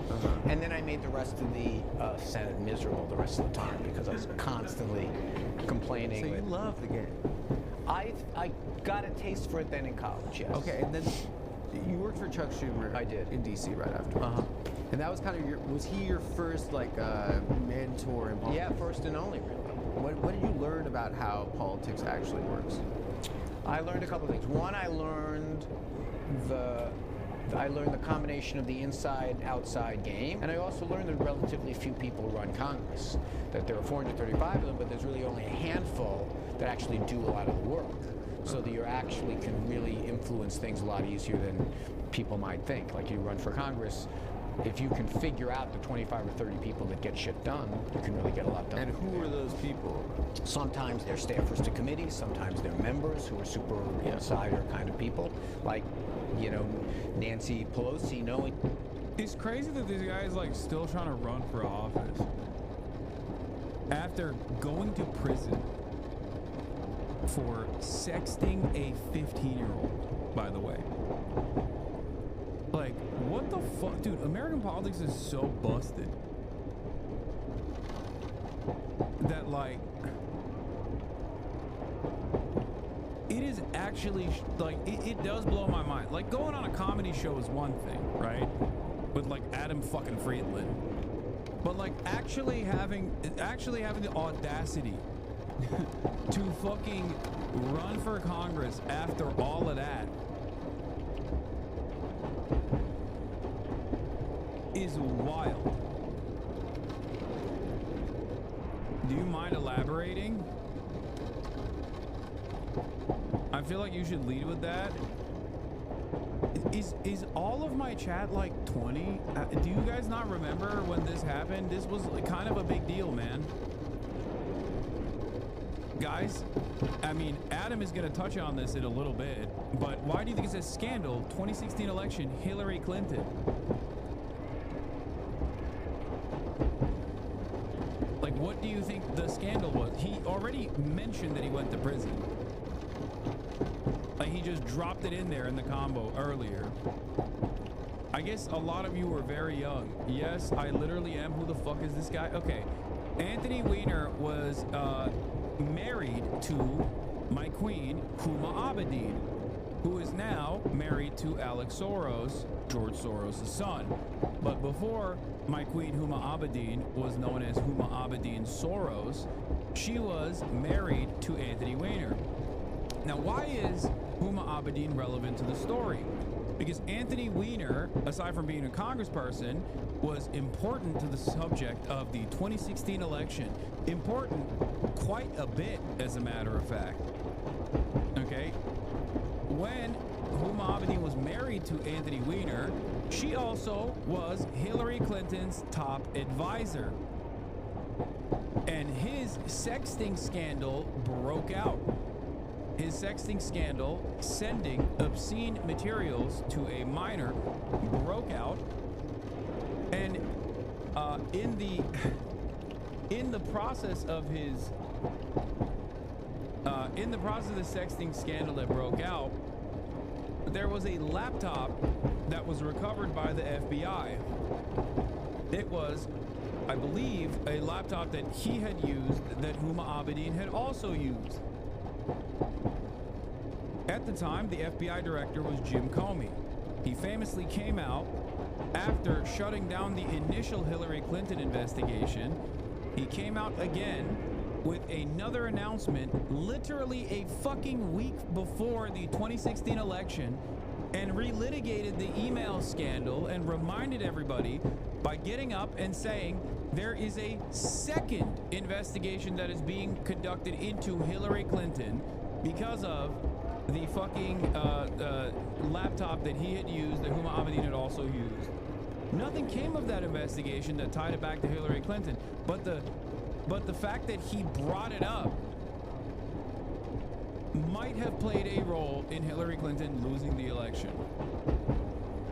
[SPEAKER 24] And then I made the rest of the Senate miserable the rest of the time because I was constantly complaining.
[SPEAKER 3] So you love the game.
[SPEAKER 24] I got a taste for it then in college, yes.
[SPEAKER 3] Okay, and then you worked for Chuck Schumer.
[SPEAKER 24] I did.
[SPEAKER 3] In D.C. right after. And that was kind of was he your first like mentor in politics?
[SPEAKER 24] Yeah, first and only, really.
[SPEAKER 3] What did you learn about how politics actually works?
[SPEAKER 24] I learned a couple of things. One, I learned the combination of the inside-outside game, and I also learned that relatively few people run Congress. That there are 435 of them, but there's really only a handful that actually do a lot of the work. So that you actually can really influence things a lot easier than people might think. Like you run for Congress, if you can figure out the 25 or 30 people that get shit done, you can really get a lot done.
[SPEAKER 3] And who are those people?
[SPEAKER 24] Sometimes they're staffers to committees, sometimes they're members who are super insider kind of people, like, you know, Nancy Pelosi knowing.
[SPEAKER 2] It's crazy that this guy is like still trying to run for office after going to prison for sexting a 15-year-old, by the way. Like, what the fuck? Dude, American politics is so busted that, like, it is actually, like, it does blow my mind. Like, going on a comedy show is one thing, right? With, like, Adam fucking Friedland. But, like, actually having the audacity to fucking run for Congress after all of that is wild. Do you mind elaborating? I feel like you should lead with that. Is all of my chat like 20? Do you guys not remember when this happened? This was kind of a big deal, man. Guys, I mean, Adam is going to touch on this in a little bit, but why do you think it's a scandal? 2016 election, Hillary Clinton. Like, what do you think the scandal was? He already mentioned that he went to prison. Like, he just dropped it in there in the combo earlier. I guess a lot of you were very young. Yes, I literally am. Who the fuck is this guy? Okay. Anthony Weiner was married to my queen, Huma Abedin, who is now married to Alex Soros, George Soros' son. But before my queen, Huma Abedin, was known as Huma Abedin Soros, she was married to Anthony Weiner. Now, why is Huma Abedin relevant to the story? Because Anthony Weiner, aside from being a congressperson, was important to the subject of the 2016 election. Important quite a bit, as a matter of fact. Okay? When Huma Abedin was married to Anthony Weiner, she also was Hillary Clinton's top advisor. And his sexting scandal broke out. His sexting scandal, sending obscene materials to a minor, broke out, and in the process of the sexting scandal that broke out, there was a laptop that was recovered by the FBI. It was, I believe, a laptop that he had used that Huma Abedin had also used. At the time, the FBI director was Jim Comey. He famously came out after shutting down the initial Hillary Clinton investigation. He came out again with another announcement literally a fucking week before the 2016 election and relitigated the email scandal and reminded everybody by getting up and saying there is a second investigation that is being conducted into Hillary Clinton because of the fucking laptop that he had used that Huma Abedin had also used. Nothing came of that investigation that tied it back to Hillary Clinton, but the fact that he brought it up might have played a role in Hillary Clinton losing the election.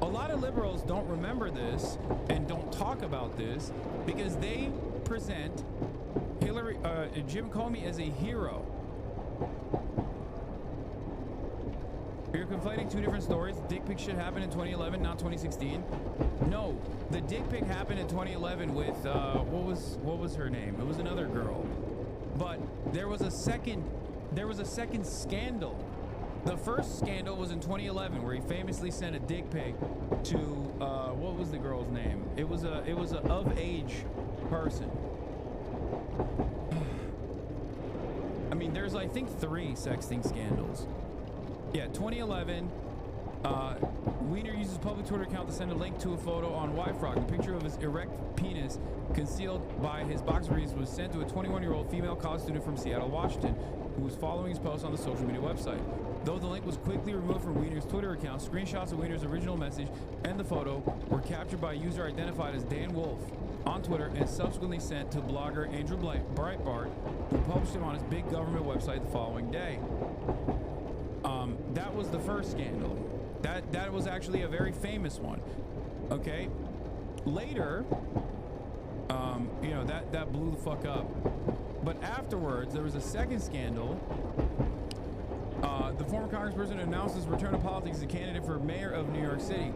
[SPEAKER 2] A lot of liberals don't remember this and don't talk about this because they present Jim Comey as a hero. You're conflating two different stories. Dick pic shit happened in 2011, not 2016. No, the dick pic happened in 2011 with what was her name? It was another girl. But there was a second scandal. The first scandal was in 2011 where he famously sent a dick pic to what was the girl's name? It was a of age person. I mean, there's I think 3 sexting scandals. Yeah, 2011, Wiener uses public Twitter account to send a link to a photo on YFrog. The picture of his erect penis concealed by his boxer briefs was sent to a 21-year-old female college student from Seattle, Washington, who was following his post on the social media website. Though the link was quickly removed from Wiener's Twitter account, screenshots of Wiener's original message and the photo were captured by a user identified as Dan Wolf on Twitter and subsequently sent to blogger Andrew Breitbart, who published it on his big government website the following day. That was the first scandal. That was actually a very famous one. Okay. Later, you know, that blew the fuck up. But afterwards, there was a second scandal. The former congressperson announced his return to politics as a candidate for mayor of New York City.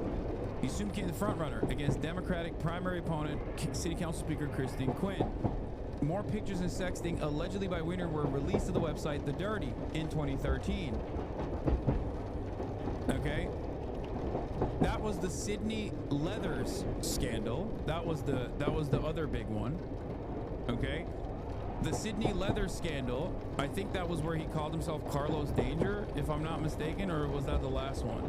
[SPEAKER 2] He soon became the frontrunner against Democratic primary opponent, City Council Speaker Christine Quinn. More pictures and sexting allegedly by Wiener were released to the website The Dirty in 2013. Okay, that was the Sydney Leathers scandal. That was the other big one. Okay, the Sydney Leathers scandal. I think that was where he called himself Carlos Danger, if I'm not mistaken, or was that the last one?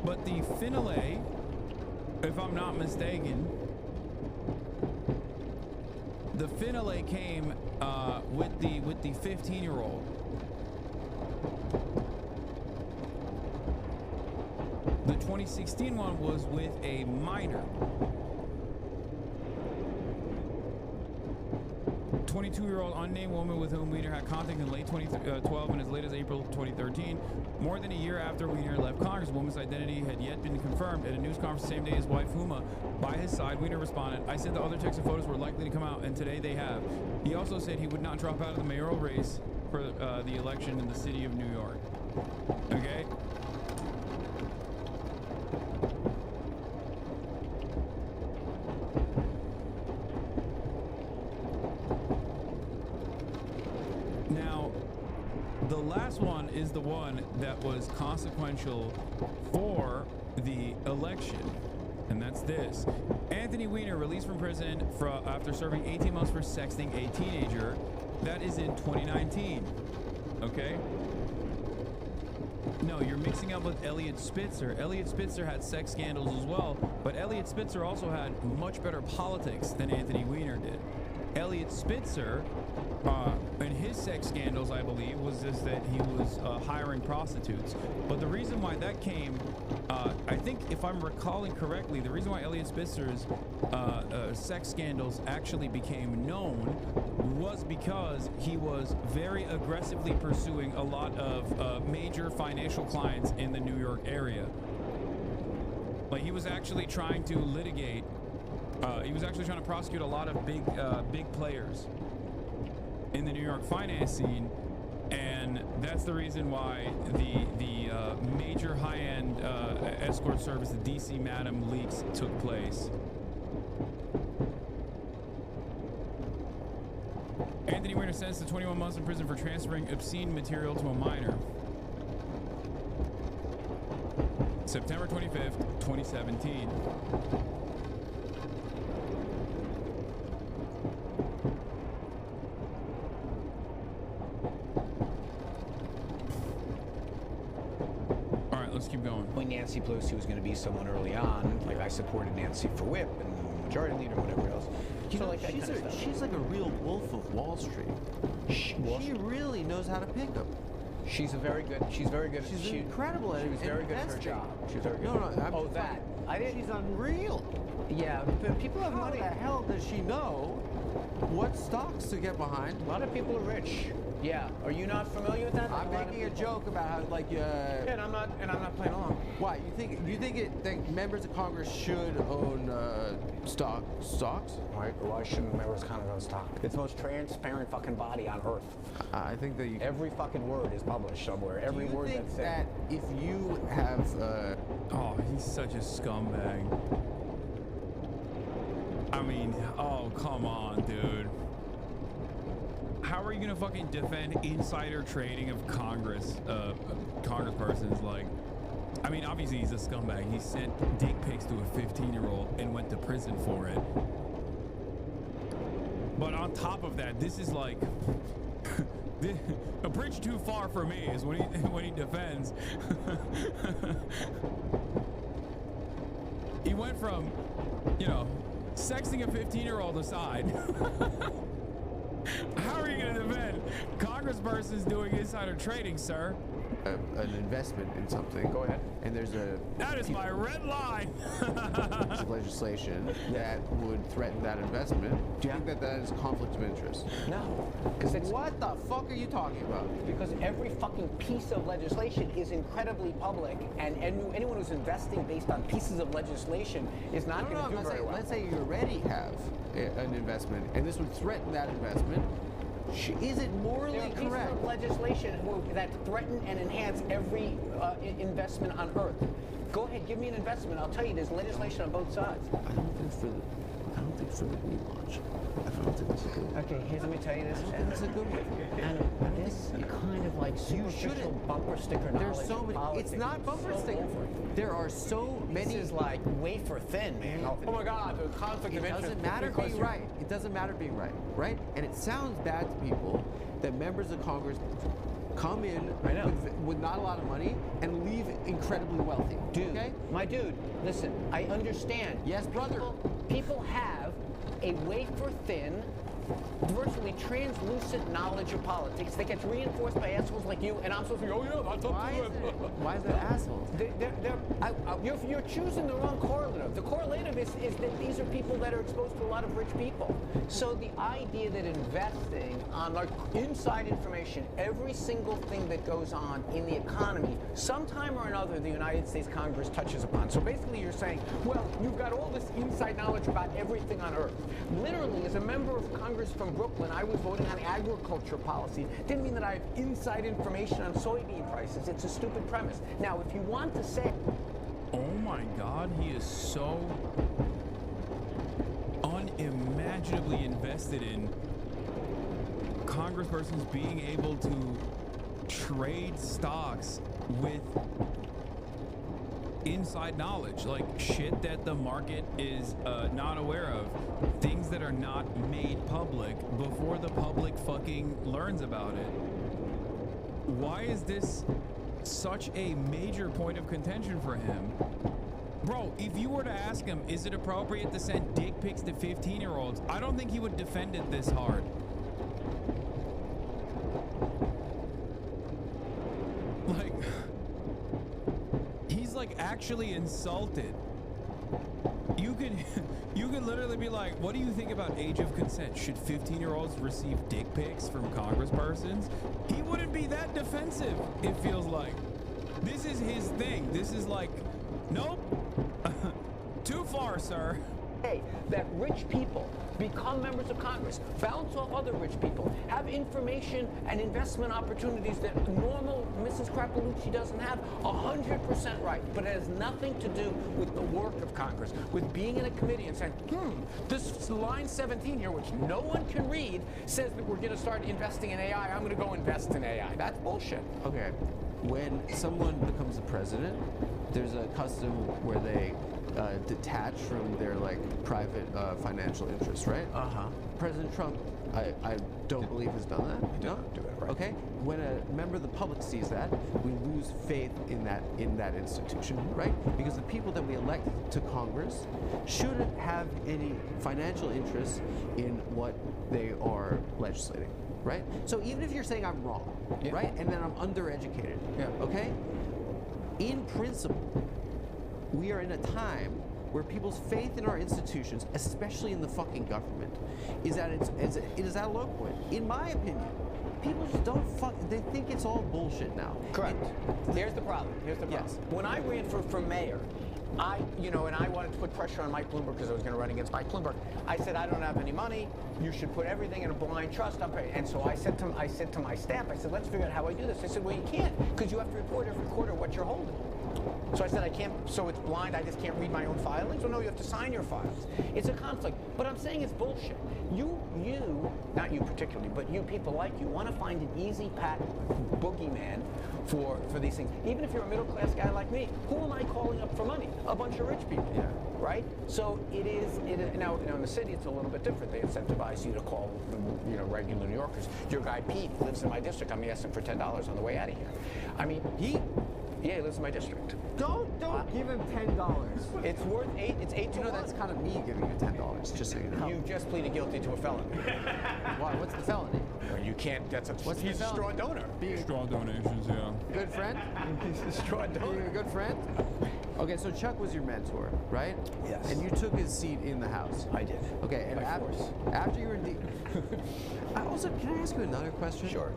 [SPEAKER 2] But the finale, if I'm not mistaken, the finale came with the 15-year-old. The 2016 one was with a minor. 22-year-old unnamed woman with whom Wiener had contact in late 2012 and as late as April 2013. More than a year after Wiener left Congress, the woman's identity had yet been confirmed. At a news conference the same day his wife Huma by his side, Wiener responded, "I said the other texts and photos were likely to come out, and today they have." He also said he would not drop out of the mayoral race for the election in the city of New York. Okay? Now, the last one is the one that was consequential for the election, and that's this. Anthony Weiner released from prison after serving 18 months for sexting a teenager. That is in 2019. Okay? No, you're mixing up with Elliot Spitzer. Elliot Spitzer had sex scandals as well, but Elliot Spitzer also had much better politics than Anthony Weiner did. Elliot Spitzer, in his sex scandals, I believe, was just that he was hiring prostitutes. But the reason why that came, I think if I'm recalling correctly, the reason why Elliot Spitzer's sex scandals actually became known was because he was very aggressively pursuing a lot of major financial clients in the New York area. Like, he was actually trying to litigate, he was actually trying to prosecute a lot of big players in the New York finance scene And that's the reason why the major high-end escort service, the DC Madam leaks, took place. Anthony Weiner sentenced to 21 months in prison for transferring obscene material to a minor. September 25th, 2017. All right, let's keep going.
[SPEAKER 24] When Nancy Pelosi was going to be someone early on, like I supported Nancy for whip and majority leader and whatever else.
[SPEAKER 3] You know,
[SPEAKER 24] like that
[SPEAKER 3] she's,
[SPEAKER 24] kind of stuff.
[SPEAKER 3] she's like a real wolf of Wall Street. She really knows how to pick them.
[SPEAKER 24] She's very good. She's
[SPEAKER 3] incredible at it.
[SPEAKER 24] She was very good at her job. She was very good.
[SPEAKER 3] No, that. She's unreal.
[SPEAKER 24] Yeah, but people have money.
[SPEAKER 3] How the hell does she know what stocks to get behind?
[SPEAKER 24] A lot of people are rich. Yeah. Are you not familiar with that?
[SPEAKER 3] I'm making a joke about how, like,
[SPEAKER 24] and I'm not playing along.
[SPEAKER 3] Why? You think that members of Congress should own stocks?
[SPEAKER 24] Why shouldn't members of Congress own stock? It's the most transparent fucking body on earth.
[SPEAKER 3] I think that
[SPEAKER 24] every fucking word is published somewhere. Every word that's said.
[SPEAKER 3] That if you have
[SPEAKER 2] oh, he's such a scumbag. I mean, oh, come on, dude. How are you gonna fucking defend insider trading of congresspersons? Like, I mean, obviously he's a scumbag. He sent dick pics to a 15-year-old and went to prison for it. But on top of that, this is like a bridge too far for me is when he defends. He went from, you know, sexting a 15-year-old aside. How are you going to defend congresspersons doing insider trading, sir?
[SPEAKER 3] An investment in something.
[SPEAKER 24] Go ahead.
[SPEAKER 3] And there's
[SPEAKER 2] that is my red line.
[SPEAKER 3] piece of legislation that would threaten that investment. Do you think that is a conflict of interest?
[SPEAKER 24] No. Because it's
[SPEAKER 3] what the fuck are you talking about?
[SPEAKER 24] Because every fucking piece of legislation is incredibly public, and anyone who's investing based on pieces of legislation is not going to do very well.
[SPEAKER 3] Let's say you already have an investment, and this would threaten that investment. Is it morally correct?
[SPEAKER 24] There are pieces of legislation that threaten and enhance every investment on Earth. Go ahead, give me an investment. I'll tell you, there's legislation on both sides.
[SPEAKER 3] I don't think for the relaunch. I don't think it's a good one.
[SPEAKER 24] Okay, let me tell you this.
[SPEAKER 3] And it's a good one.
[SPEAKER 24] And this kind of like superficial bumper sticker knowledge.
[SPEAKER 3] There's so many. It's not bumper sticker. There are so many.
[SPEAKER 24] This is like wafer thin, man. Oh my God, the conflict of interest.
[SPEAKER 3] It doesn't matter being right. It doesn't matter being right, right? And it sounds bad to people that members of Congress come in with not a lot of money and leave incredibly wealthy.
[SPEAKER 24] Dude,
[SPEAKER 3] okay?
[SPEAKER 24] My dude, listen, I understand.
[SPEAKER 3] Yes, brother.
[SPEAKER 24] People have a wafer thin, virtually translucent knowledge of politics that gets reinforced by assholes like you, and I'm supposed to go, oh yeah, that's up to them.
[SPEAKER 3] Why is that asshole?
[SPEAKER 24] You're choosing the wrong correlative. The correlative is that these are people that are exposed to a lot of rich people. So the idea that investing on like inside information, every single thing that goes on in the economy, sometime or another the United States Congress touches upon. So basically you're saying, well, you've got all this inside knowledge about everything on Earth. Literally, as a member of Congress from Brooklyn, I was voting on agriculture policy. Didn't mean that I have inside information on soybean prices. It's a stupid premise. Now, if you want to say...
[SPEAKER 2] Oh my God, he is so unimaginably invested in congresspersons being able to trade stocks with inside knowledge, like shit that the market is not aware of, things that are not made public before the public fucking learns about it. Why is this such a major point of contention for him? Bro, if you were to ask him, is it appropriate to send dick pics to 15-year-olds? I don't think he would defend it this hard. Like, he's like actually insulted. You could literally be like, what do you think about age of consent? Should 15-year-olds receive dick pics from congresspersons? He wouldn't be that defensive, it feels like. This is his thing. This is like, nope. Too far, sir.
[SPEAKER 24] that rich people become members of Congress, bounce off other rich people, have information and investment opportunities that normal Mrs. Crappalucci doesn't have, 100% right. But it has nothing to do with the work of Congress, with being in a committee and saying, this line 17 here, which no one can read, says that we're going to start investing in AI. I'm going to go invest in AI. That's bullshit.
[SPEAKER 3] Okay. When someone becomes the president, there's a custom where they detach from their private financial interests, right? President Trump, I don't believe has done that.
[SPEAKER 24] He didn't do it, right?
[SPEAKER 3] Okay. When a member of the public sees that, we lose faith in that institution, right? Because the people that we elect to Congress shouldn't have any financial interest in what they are legislating, right? So even if you're saying I'm wrong, right, and then I'm undereducated, okay, in principle, we are in a time where people's faith in our institutions, especially in the fucking government, is at a low point. In my opinion, people just they think it's all bullshit now.
[SPEAKER 24] Correct. Here's the problem.
[SPEAKER 3] Yes.
[SPEAKER 24] When I ran for mayor, and I wanted to put pressure on Mike Bloomberg because I was going to run against Mike Bloomberg. I said, I don't have any money. You should put everything in a blind trust. And so I said to my staff, I said, let's figure out how I do this. They said, well, you can't, because you have to report every quarter what you're holding. So I said, I can't, so it's blind, I just can't read my own filings? Well, no, you have to sign your files. It's a conflict. But I'm saying it's bullshit. You, not you particularly, but you people like you, want to find an easy pat boogeyman for these things. Even if you're a middle-class guy like me, who am I calling up for money? A bunch of rich people, right? So it is now in the city, it's a little bit different. They incentivize you to call, regular New Yorkers. Your guy Pete lives in my district. I'm asking for $10 on the way out of here. I mean, he lives in my district.
[SPEAKER 3] Don't give him $10.
[SPEAKER 24] It's worth it's 8 to 1.
[SPEAKER 3] That's kind of me giving you $10, just so you know.
[SPEAKER 24] You just pleaded guilty to a felony.
[SPEAKER 3] Why? What's the felony?
[SPEAKER 24] Well, you can't. He's a straw donor.
[SPEAKER 2] Straw donations, yeah.
[SPEAKER 3] Good friend?
[SPEAKER 24] He's a straw donor.
[SPEAKER 3] Being a good friend? Okay, so Chuck was your mentor, right?
[SPEAKER 24] Yes.
[SPEAKER 3] And you took his seat in the House.
[SPEAKER 24] I did.
[SPEAKER 3] Okay, and after you were in also, can I ask you another question?
[SPEAKER 24] Sure.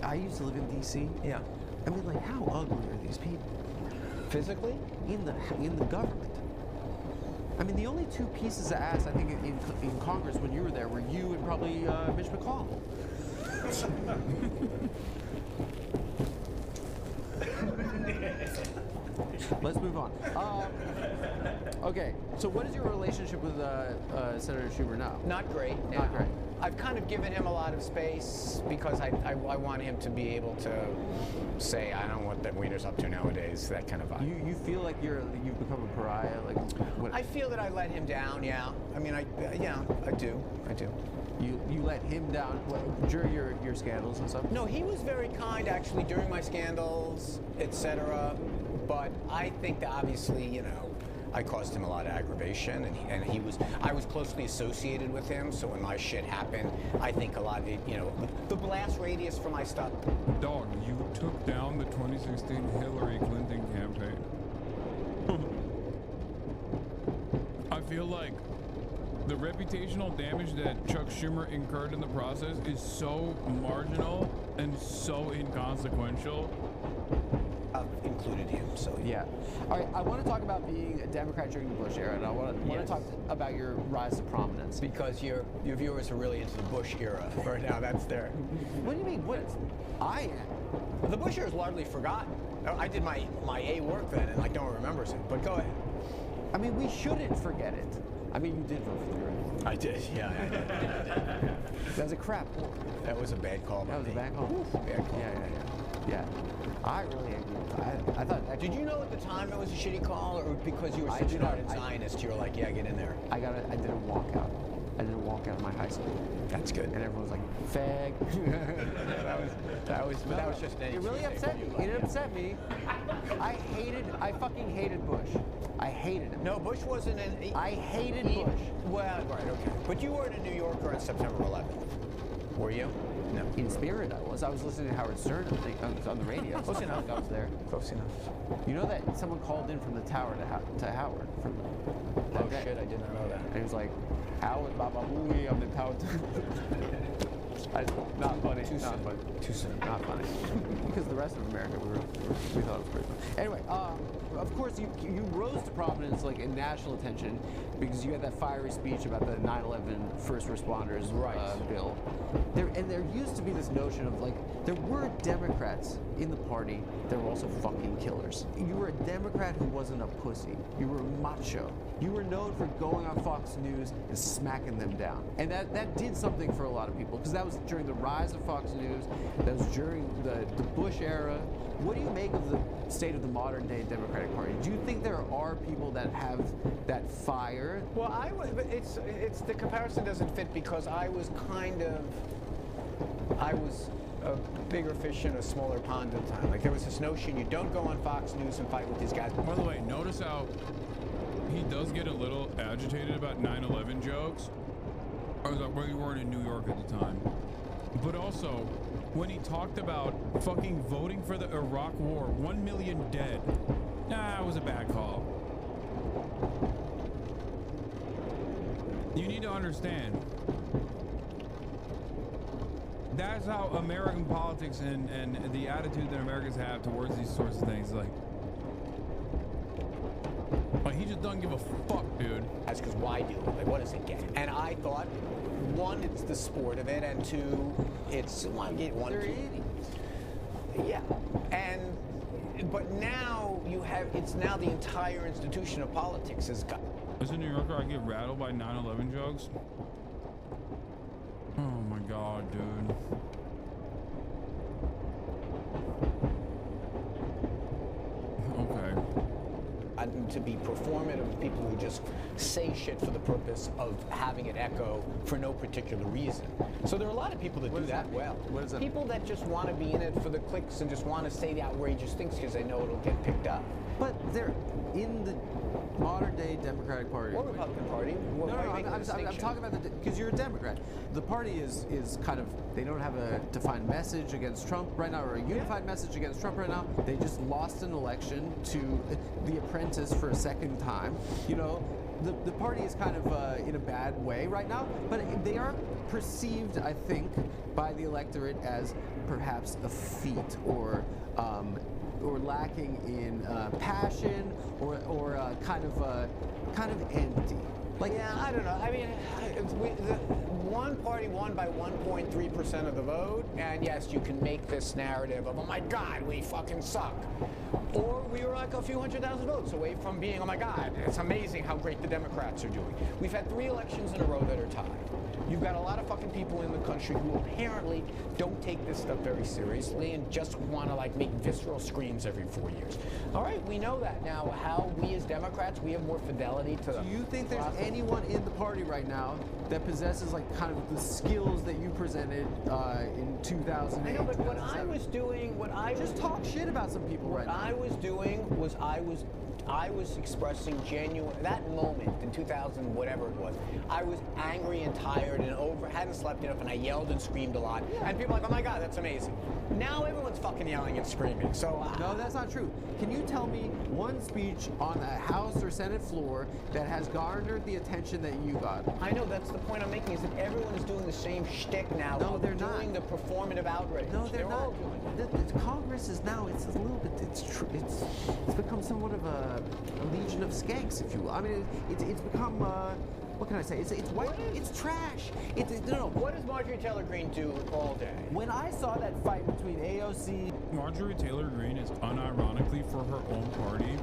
[SPEAKER 3] I used to live in D.C.
[SPEAKER 24] Yeah.
[SPEAKER 3] I mean, how ugly are these people?
[SPEAKER 24] Physically?
[SPEAKER 3] In the government. I mean, the only two pieces of ass, I think, in Congress when you were there were you and probably Mitch McConnell. Let's move on. Okay, so what is your relationship with Senator Schumer now?
[SPEAKER 24] Not great.
[SPEAKER 3] Not great.
[SPEAKER 24] I've kind of given him a lot of space because I want him to be able to say, I don't know what that Wiener's up to nowadays, that kind of vibe.
[SPEAKER 3] You feel like you've become a pariah?
[SPEAKER 24] I feel that I let him down, yeah. I mean, I do.
[SPEAKER 3] You let him down during your scandals and stuff?
[SPEAKER 24] No, he was very kind, actually, during my scandals, etc. But I think that obviously, I caused him a lot of aggravation, and I was closely associated with him, so when my shit happened, I think a lot of it, the blast radius for my stuff.
[SPEAKER 2] Dog, you took down the 2016 Hillary Clinton campaign. I feel like the reputational damage that Chuck Schumer incurred in the process is so marginal and so inconsequential.
[SPEAKER 24] I've included him, so
[SPEAKER 3] yeah. All right, I want to talk about being a Democrat during the Bush era, and I want to talk about your rise to prominence.
[SPEAKER 24] Because your viewers are really into the Bush era right now. That's there.
[SPEAKER 3] What do you mean? I am.
[SPEAKER 24] The Bush era is largely forgotten. I did my A work then, and no one remembers it. But go ahead.
[SPEAKER 3] I mean, we shouldn't forget it. I mean, you did vote for the right?
[SPEAKER 24] I did, yeah.
[SPEAKER 3] That was a crap call.
[SPEAKER 24] That was a bad call.
[SPEAKER 3] That was a bad call.
[SPEAKER 24] Bad call.
[SPEAKER 3] Yeah. I really agree. I thought.
[SPEAKER 24] Did you know at the time it was a shitty call, or because you were such an ardent Zionist, you were like, yeah, get in there?
[SPEAKER 3] I did a walkout. I did a walkout of my high school.
[SPEAKER 24] That's good.
[SPEAKER 3] And everyone was like, fag.
[SPEAKER 24] that was just an
[SPEAKER 3] It really upset me. It upset me. I fucking hated Bush. I hated him.
[SPEAKER 24] No, Bush wasn't an...
[SPEAKER 3] I hated Bush.
[SPEAKER 24] Well, right, okay. But you weren't a New Yorker on September 11th, were you? No.
[SPEAKER 3] In spirit, I was. I was listening to Howard Stern on the radio.
[SPEAKER 24] Close enough.
[SPEAKER 3] I was there.
[SPEAKER 24] Close enough.
[SPEAKER 3] You know that someone called in from the tower to Howard from
[SPEAKER 24] that day? Shit, I did not know that.
[SPEAKER 3] And he was like, Howard, Baba Booey, I'm in power. Not funny. Too soon. Too soon. Not funny. Because the rest of America, we thought it was pretty funny. Anyway, of course, you rose to prominence like in national attention because you had that fiery speech about the 9/11 first responders bill. There used to be this notion of like there were Democrats in the party that were also fucking killers. You were a Democrat who wasn't a pussy. You were macho. You were known for going on Fox News and smacking them down. And that did something for a lot of people because that was during the rise of Fox News. That was during the Bush era. What do you make of the state of the modern day Democratic Party? Do you think there are people that have that fire?
[SPEAKER 24] Well, it's the comparison doesn't fit because I was a bigger fish in a smaller pond at the time. Like there was this notion you don't go on Fox News and fight with these guys.
[SPEAKER 2] By the way, notice how he does get a little agitated about 9/11 jokes. I was like, well, you weren't in New York at the time. But also, when he talked about fucking voting for the Iraq War, 1 million dead. Nah, it was a bad call. You need to understand. That's how American politics and the attitude that Americans have towards these sorts of things. Like he just doesn't give a fuck, dude.
[SPEAKER 24] That's because why do it? Like, what does it get? And I thought, one, it's the sport of it, and two, it's yeah. But now it's now the entire institution of politics has got.
[SPEAKER 2] As a New Yorker, I get rattled by 9/11 jokes. Oh my god, dude. Okay.
[SPEAKER 24] To be performative, people who just say shit for the purpose of having it echo for no particular reason. So there are a lot of people that do that well.
[SPEAKER 3] What is that?
[SPEAKER 24] People that just want to be in it for the clicks and just want to say the outrageous things because they know it'll get picked up.
[SPEAKER 3] But they're in the modern day Democratic Party
[SPEAKER 24] or Republican Party.
[SPEAKER 3] No, I'm talking about because you're a Democrat. The party is kind of, they don't have a defined message against Trump right now or a unified message against Trump right now. They just lost an election to The Apprentice for a second time. You know, the party is kind of in a bad way right now, but they are perceived, I think, by the electorate as perhaps effete or lacking in passion or kind of empty. Like,
[SPEAKER 24] yeah, I don't know. I mean, one party won by 1.3% of the vote, and yes, you can make this narrative of, oh my God, we fucking suck. Or we were like a few 100,000 votes away from being, oh my God, it's amazing how great the Democrats are doing. We've had 3 elections in a row that are tied. You've got a lot of fucking people in the country who apparently don't take this stuff very seriously and just want to like make visceral screams every 4 years. All right, we know that now. How we as Democrats, we have more fidelity to.
[SPEAKER 3] Do you think there's anyone in the party right now that possesses like kind of the skills that you presented in 2008?
[SPEAKER 24] I know, but what I was doing,
[SPEAKER 3] just talk shit about some people right now.
[SPEAKER 24] What I was doing was I was expressing genuine, that moment in 2000, whatever it was, I was angry and tired and hadn't slept enough, and I yelled and screamed a lot. Yeah. And people were like, oh my God, that's amazing. Now everyone's fucking yelling and screaming, so.
[SPEAKER 3] No, that's not true. Can you tell me one speech on a House or Senate floor that has garnered the attention that you got?
[SPEAKER 24] I know, that's the point I'm making, is that everyone is doing the same shtick now.
[SPEAKER 3] No, they're not.
[SPEAKER 24] Doing the performative outrage.
[SPEAKER 3] No, they're not.
[SPEAKER 24] All doing it.
[SPEAKER 3] The Congress is now, it's a little bit, it's become somewhat of a legion of skanks, if you will. I mean, it's become, what can I say? It's white. It's trash. No.
[SPEAKER 24] What does Marjorie Taylor Greene do all day?
[SPEAKER 3] When I saw that fight between AOC,
[SPEAKER 2] Marjorie Taylor Greene is unironically for her own party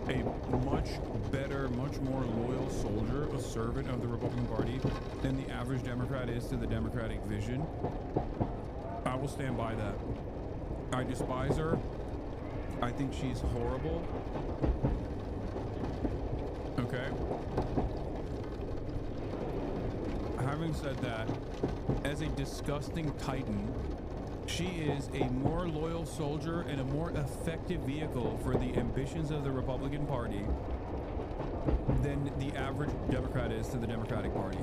[SPEAKER 2] a much better, much more loyal soldier, a servant of the Republican Party than the average Democrat is to the Democratic vision. I will stand by that. I despise her. I think she's horrible. Okay. Having said that, as a disgusting titan, she is a more loyal soldier and a more effective vehicle for the ambitions of the Republican Party than the average Democrat is to the Democratic Party.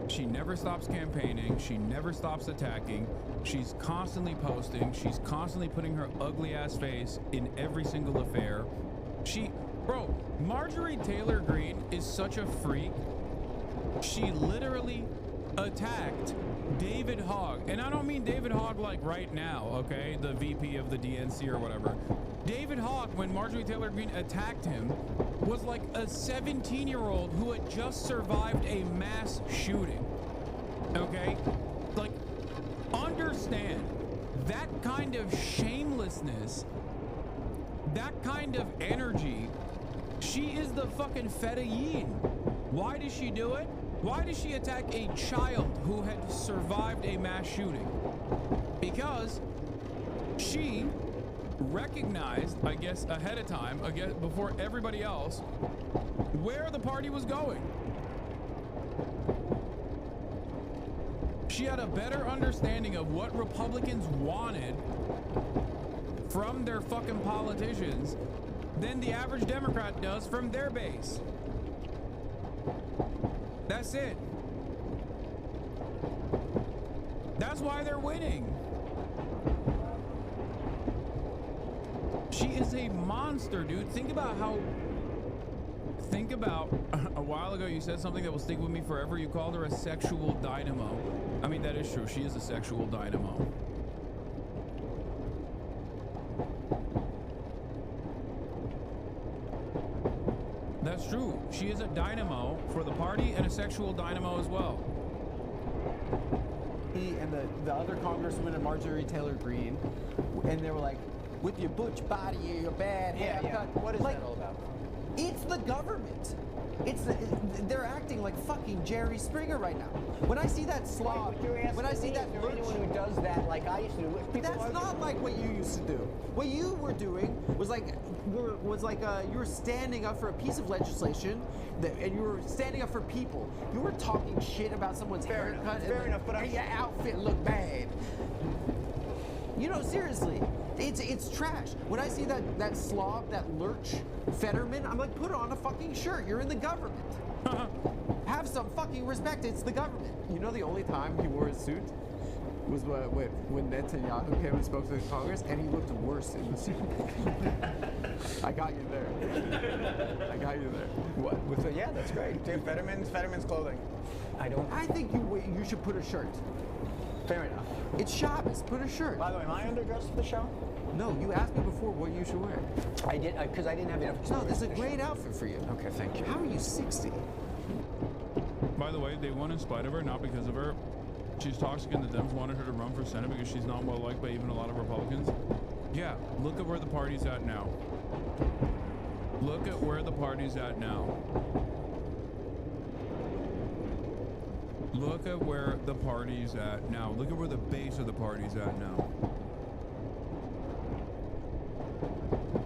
[SPEAKER 2] She never stops campaigning. She never stops attacking. She's constantly posting. She's constantly putting her ugly ass face in every single affair. Bro, Marjorie Taylor Greene is such a freak She literally attacked David Hogg. And I don't mean David Hogg like right now, okay? The VP of the DNC or whatever. David Hogg, when Marjorie Taylor Greene attacked him, was like a 17-year-old who had just survived a mass shooting. Okay? Like, understand, that kind of shamelessness, that kind of energy, she is the fucking fedayeen. Why does she do it? Why does she attack a child who had survived a mass shooting? Because she recognized, I guess ahead of time, I guess before everybody else, where the party was going. She had a better understanding of what Republicans wanted from their fucking politicians than the average Democrat does from their base. That's it. That's why they're winning. She is a monster, dude. Think about a while ago you said something that will stick with me forever. You called her a sexual dynamo. I mean, that is true. She is a sexual dynamo. That's true. She is a dynamo for the party and a sexual dynamo as well.
[SPEAKER 11] He and the other congresswoman and Marjorie Taylor Greene, and they were like, with your butch body and your bad haircut.
[SPEAKER 24] What is that all about?
[SPEAKER 11] It's the government. They're acting like fucking Jerry Springer right now. When I see that slob, when I see that
[SPEAKER 24] anyone who does that like I used to do,
[SPEAKER 11] that's not like what you used to do. What you were doing was like you were standing up for a piece of legislation, and you were standing up for people. You were talking shit about someone's haircut.
[SPEAKER 24] Fair enough, but
[SPEAKER 11] your outfit looked bad. You know, seriously, it's trash. When I see that slob, that lurch, Fetterman, I'm like, put on a fucking shirt. You're in the government. Have some fucking respect. It's the government. You know, the only time he wore his suit was when Netanyahu came and spoke to the Congress, and he looked worse in the suit. I got you there. I got you there.
[SPEAKER 24] What? Yeah, that's great. Fetterman's clothing.
[SPEAKER 11] I think you should put a shirt.
[SPEAKER 24] Fair enough.
[SPEAKER 11] It's Shabbos. Put a shirt.
[SPEAKER 24] By the way, am I underdressed for the show?
[SPEAKER 11] No, you asked me before what you should wear.
[SPEAKER 24] I did, because I didn't have enough.
[SPEAKER 11] No, this is a great outfit for you.
[SPEAKER 24] Okay, thank you.
[SPEAKER 11] How are you 60?
[SPEAKER 2] By the way, they won in spite of her, not because of her. She's toxic, and the Dems wanted her to run for Senate because she's not well liked by even a lot of Republicans. Yeah, look at where the party's at now. Look at where the party's at now. Look at where the party's at now. Look at where the base of the party's at now.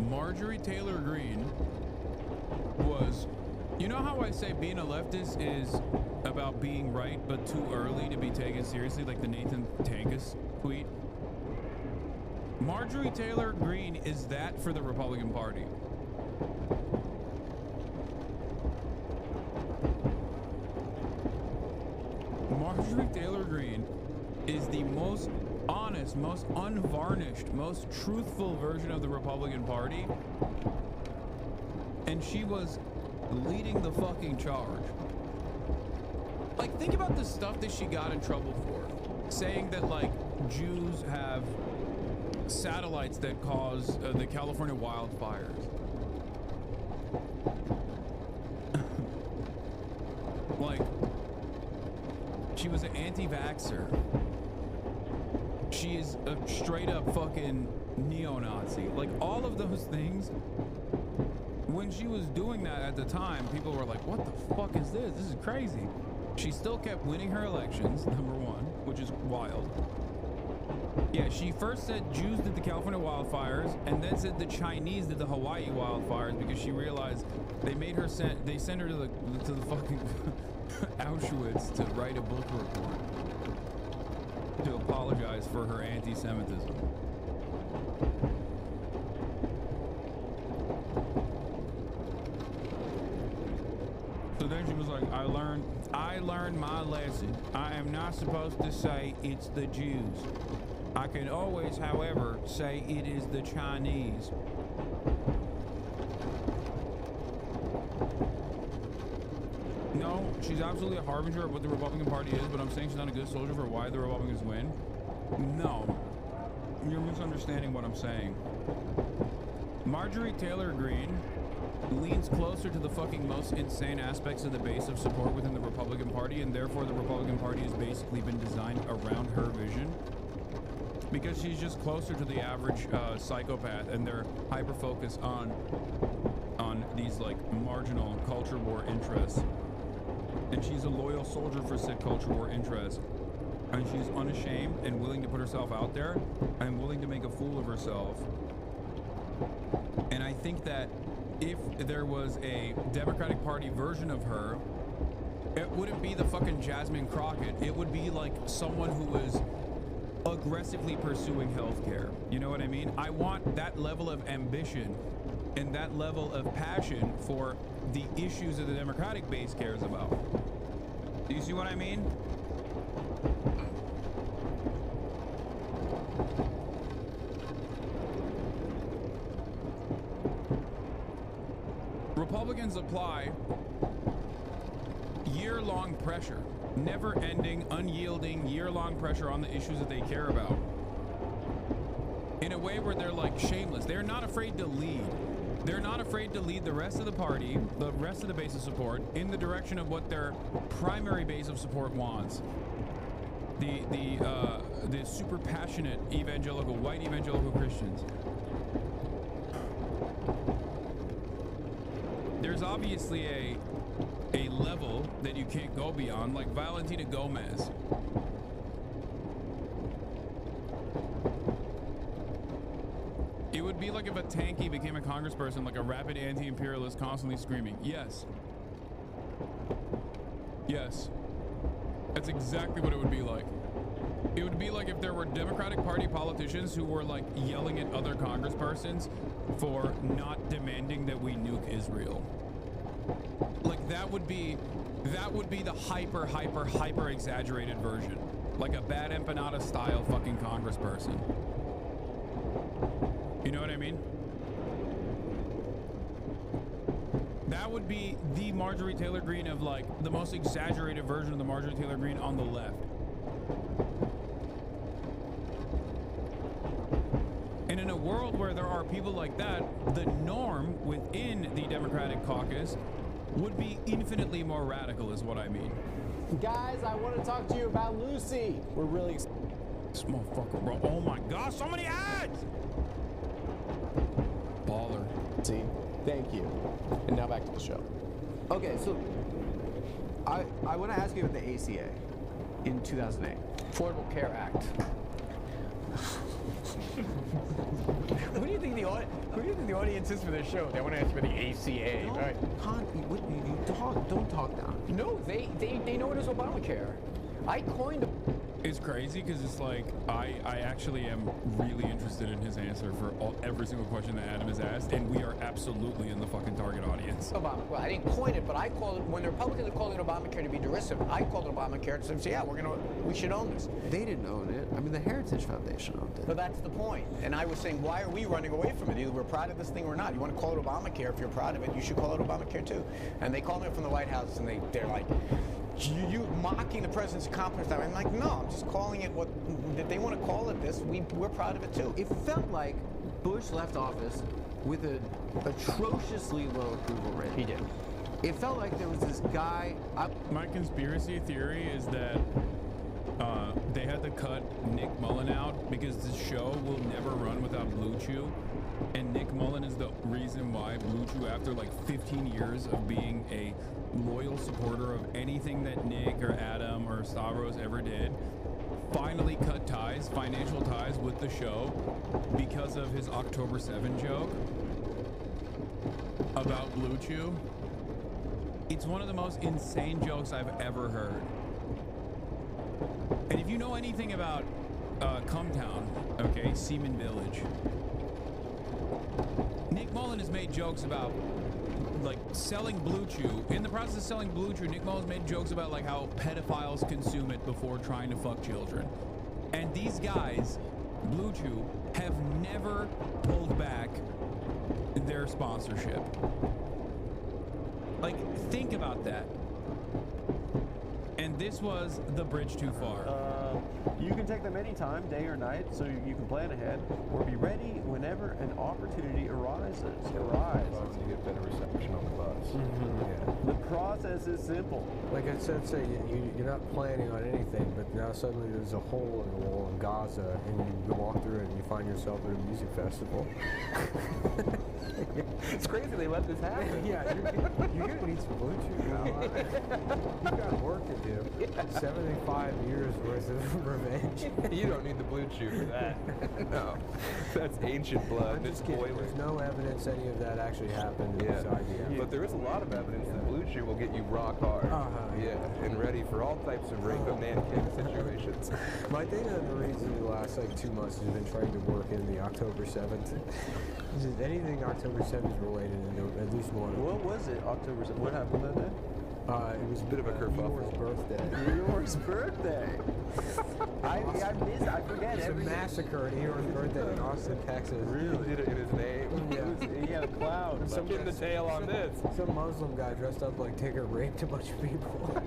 [SPEAKER 2] Marjorie Taylor Greene was, you know how I say being a leftist is about being right but too early to be taken seriously, like the Nathan Tankus tweet? Marjorie Taylor Greene is that for the Republican Party. Marjorie Taylor Greene is the most honest, most unvarnished, most truthful version of the Republican Party. And she was leading the fucking charge. Like, think about the stuff that she got in trouble for. Saying that, like, Jews have satellites that cause the California wildfires. Like, she was an anti-vaxxer. She is a straight up fucking neo-Nazi. Like, all of those things, when she was doing that at the time, people were like, what the fuck is this? This is crazy. She still kept winning her elections, number one, which is wild. Yeah, she first said Jews did the California wildfires, and then said the Chinese did the Hawaii wildfires because she realized they made her they sent her to the fucking Auschwitz to write a book report to apologize for her anti-Semitism. So then she was like, I learned my lesson. I am not supposed to say it's the Jews. I can always, however, say it is the Chinese. No, she's absolutely a harbinger of what the Republican Party is, but I'm saying she's not a good soldier for why the Republicans win. No, you're misunderstanding what I'm saying. Marjorie Taylor Greene leans closer to the fucking most insane aspects of the base of support within the Republican Party, and therefore the Republican Party has basically been designed around her vision. Because she's just closer to the average psychopath, and they're hyper-focused on these like marginal culture war interests. And she's a loyal soldier for said culture war interests. And she's unashamed and willing to put herself out there and willing to make a fool of herself. And I think that if there was a Democratic Party version of her, it wouldn't be the fucking Jasmine Crockett. It would be like someone who was aggressively pursuing healthcare. You know what I mean? I want that level of ambition and that level of passion for the issues that the Democratic base cares about. Do you see what I mean? Republicans apply year-long pressure, never-ending, unyielding, year-long pressure on the issues that they care about in a way where they're like shameless. They're not afraid to lead. They're not afraid to lead the rest of the party, the rest of the base of support, in the direction of what their primary base of support wants. The super passionate evangelical, white evangelical Christians. There's obviously a level that you can't go beyond, like Valentina Gomez. It would be like if a tanky became a congressperson, like a rabid anti-imperialist constantly screaming, yes. Yes. That's exactly what it would be like. It would be like if there were Democratic Party politicians who were like yelling at other congresspersons for not demanding that we nuke Israel. Like that would be the hyper exaggerated version. Like a bad empanada style fucking congressperson. You know what I mean? That would be the Marjorie Taylor Greene of like the most exaggerated version of the Marjorie Taylor Greene on the left. And in a world where there are people like that, the norm within the Democratic caucus would be infinitely more radical, is what I mean.
[SPEAKER 11] Guys, I want to talk to you about Lucy. We're really excited.
[SPEAKER 2] This motherfucker, bro. Oh my gosh, so many ads! Baller.
[SPEAKER 11] See, thank you. And now back to the show. Okay, so I want to ask you about the ACA in 2008.
[SPEAKER 24] Affordable Care Act. Who do you think the audience is for this show? They want to ask for the ACA, right?
[SPEAKER 11] Don't talk down.
[SPEAKER 24] No, they know it as Obamacare. I coined.
[SPEAKER 2] It's crazy because it's like I actually am really interested in his answer for every single question that Adam has asked, and we are absolutely in the fucking target audience.
[SPEAKER 24] Well, I didn't coin it, but I called it, when the Republicans are calling it Obamacare to be derisive, I called it Obamacare to say, yeah, we should own this.
[SPEAKER 11] They didn't own it. I mean, the Heritage Foundation owned it.
[SPEAKER 24] But that's the point. And I was saying, why are we running away from it? Either we're proud of this thing or not. You want to call it Obamacare, if you're proud of it, you should call it Obamacare too. And they called me from the White House, and they're like, you mocking the president's accomplishment. I'm like, no, I'm just calling it what they want to call it this. We're proud of it too.
[SPEAKER 11] It felt like Bush left office with an atrociously low approval rate.
[SPEAKER 24] He did.
[SPEAKER 11] It felt like there was this guy.
[SPEAKER 2] My conspiracy theory is that they had to cut Nick Mullen out because the show will never run without Blue Chew. And Nick Mullen is the reason why Blue Chew, after like 15 years of being a loyal supporter of anything that Nick or Adam or Stavros ever did, finally cut ties, financial ties with the show because of his October 7 joke about Blue Chew. It's one of the most insane jokes I've ever heard. And if you know anything about Cumtown, okay, Seaman Village, Nick Mullen has made jokes about like selling Blue Chew. In the process of selling Blue Chew, Nick Mullen's made jokes about like how pedophiles consume it before trying to fuck children. And these guys, Blue Chew, have never pulled back their sponsorship. Like, think about that. And this was the bridge too far.
[SPEAKER 5] You can take them anytime, day or night, so you can plan ahead or be ready whenever an opportunity arises.
[SPEAKER 9] You get better reception on the bus.
[SPEAKER 5] The process is simple.
[SPEAKER 3] Like I said, you're not planning on anything, but now suddenly there's a hole in the wall in Gaza, and you walk through it and you find yourself at a music festival.
[SPEAKER 5] It's crazy they let this happen.
[SPEAKER 3] Yeah, you're gonna need some Bluetooth now. You've got work to do. 75 years worth of revenge.
[SPEAKER 9] You don't need the blue chew for that. No, that's ancient blood.
[SPEAKER 3] I'm just kidding. There's no evidence any of that actually happened.
[SPEAKER 9] But there is a lot of evidence that blue chew will get you rock hard. And ready for all types of rape of mannequin situations.
[SPEAKER 3] My thing on the reason the last 2 months has been trying to work in the October 7th. Is it anything October 7th related into at least one?
[SPEAKER 5] What was it? October 7th? What happened that day?
[SPEAKER 3] It was a bit of a
[SPEAKER 5] kerfuffle.
[SPEAKER 3] birthday.
[SPEAKER 5] Eeyore's birthday. I forget.
[SPEAKER 3] It's a massacre at Eeyore's birthday in Austin, Texas.
[SPEAKER 9] Really? Did it in his name?
[SPEAKER 5] He had a cloud.
[SPEAKER 9] Some pin the tail on this.
[SPEAKER 3] Some Muslim guy dressed up like Tigger raped a bunch of people.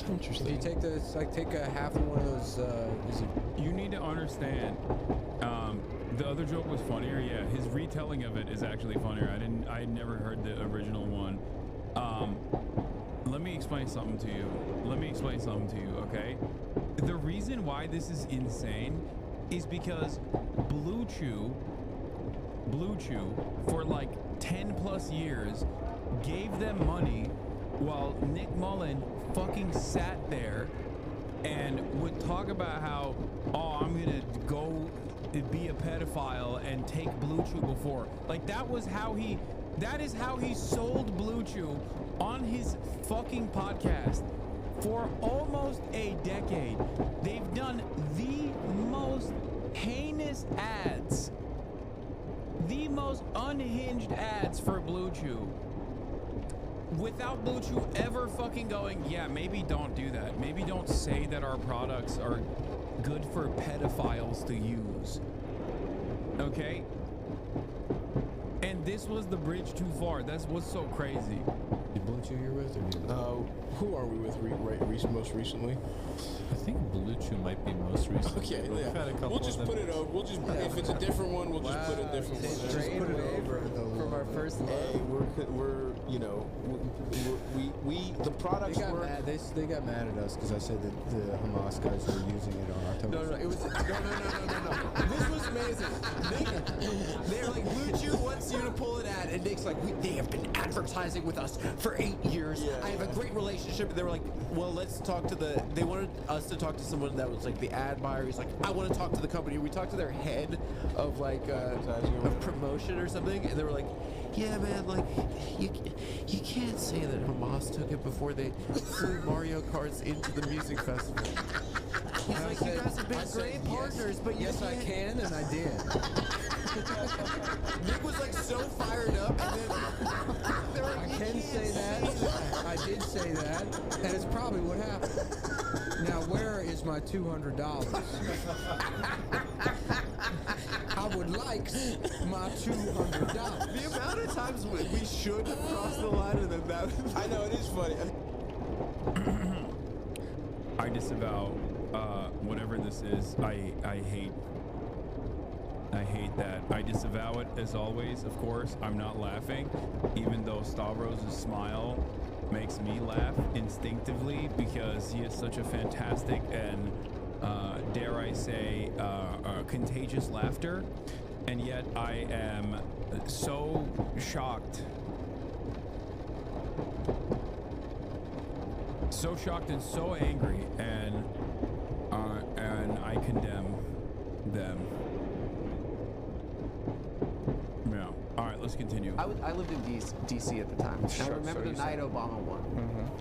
[SPEAKER 10] Interesting. You take take a half of one of those.
[SPEAKER 2] You need to understand. The other joke was funnier. Yeah, his retelling of it is actually funnier. I had never heard the original one. Let me explain something to you. Okay? The reason why this is insane is because Blue Chew for 10 plus years gave them money while Nick Mullen fucking sat there and would talk about how, I'm gonna go be a pedophile and take Blue Chew before. That is how he sold Blue Chew on his fucking podcast for almost a decade. They've done the most heinous ads, the most unhinged ads for Blue Chew, without Blue Chew ever fucking going, yeah, maybe don't do that. Maybe don't say that our products are good for pedophiles to use. Okay? And this was the bridge too far. That's what's so crazy.
[SPEAKER 10] Did Blue Chew you're with? Who are we with most recently?
[SPEAKER 12] I think Blue Chew might be most recent.
[SPEAKER 10] Okay, we'll just put it over. If it's a different one, we'll just put a different one.
[SPEAKER 3] Just put it over from our first.
[SPEAKER 10] Hey, we're the products were.
[SPEAKER 3] They got mad at us because I said that the Hamas guys were using it on October.
[SPEAKER 11] No. It was no. This was amazing. They're like, Blue Chew wants you to pull an ad, and Nick's like, they have been advertising with us for 8 years. I have a great relationship. And they were like, well, let's talk to they wanted us to talk to someone that was like the ad buyer. He's like, I want to talk to the company. We talked to their head of of promotion or something, and they were like, yeah, man, you can't say that Hamas took it before they flew Mario Karts into the music festival. He's like, you guys have been great partners, but
[SPEAKER 3] yes, I can, and I did.
[SPEAKER 11] Nick was so fired up, and then
[SPEAKER 3] I can say that. I did say that, and it's probably what happened. Now, where is my $200? I would like my $200.
[SPEAKER 11] The amount of times we should have crossed the line and then that.
[SPEAKER 10] I know, it is funny.
[SPEAKER 2] I disavow whatever this is. I hate that. I disavow it as always, of course. I'm not laughing, even though Stavros' smile makes me laugh instinctively because he is such a fantastic and dare I say contagious laughter, and yet I am so shocked and so angry, and I condemn them. Yeah. All right, let's continue.
[SPEAKER 11] I lived in D.C. at the time. And I remember the night Obama won.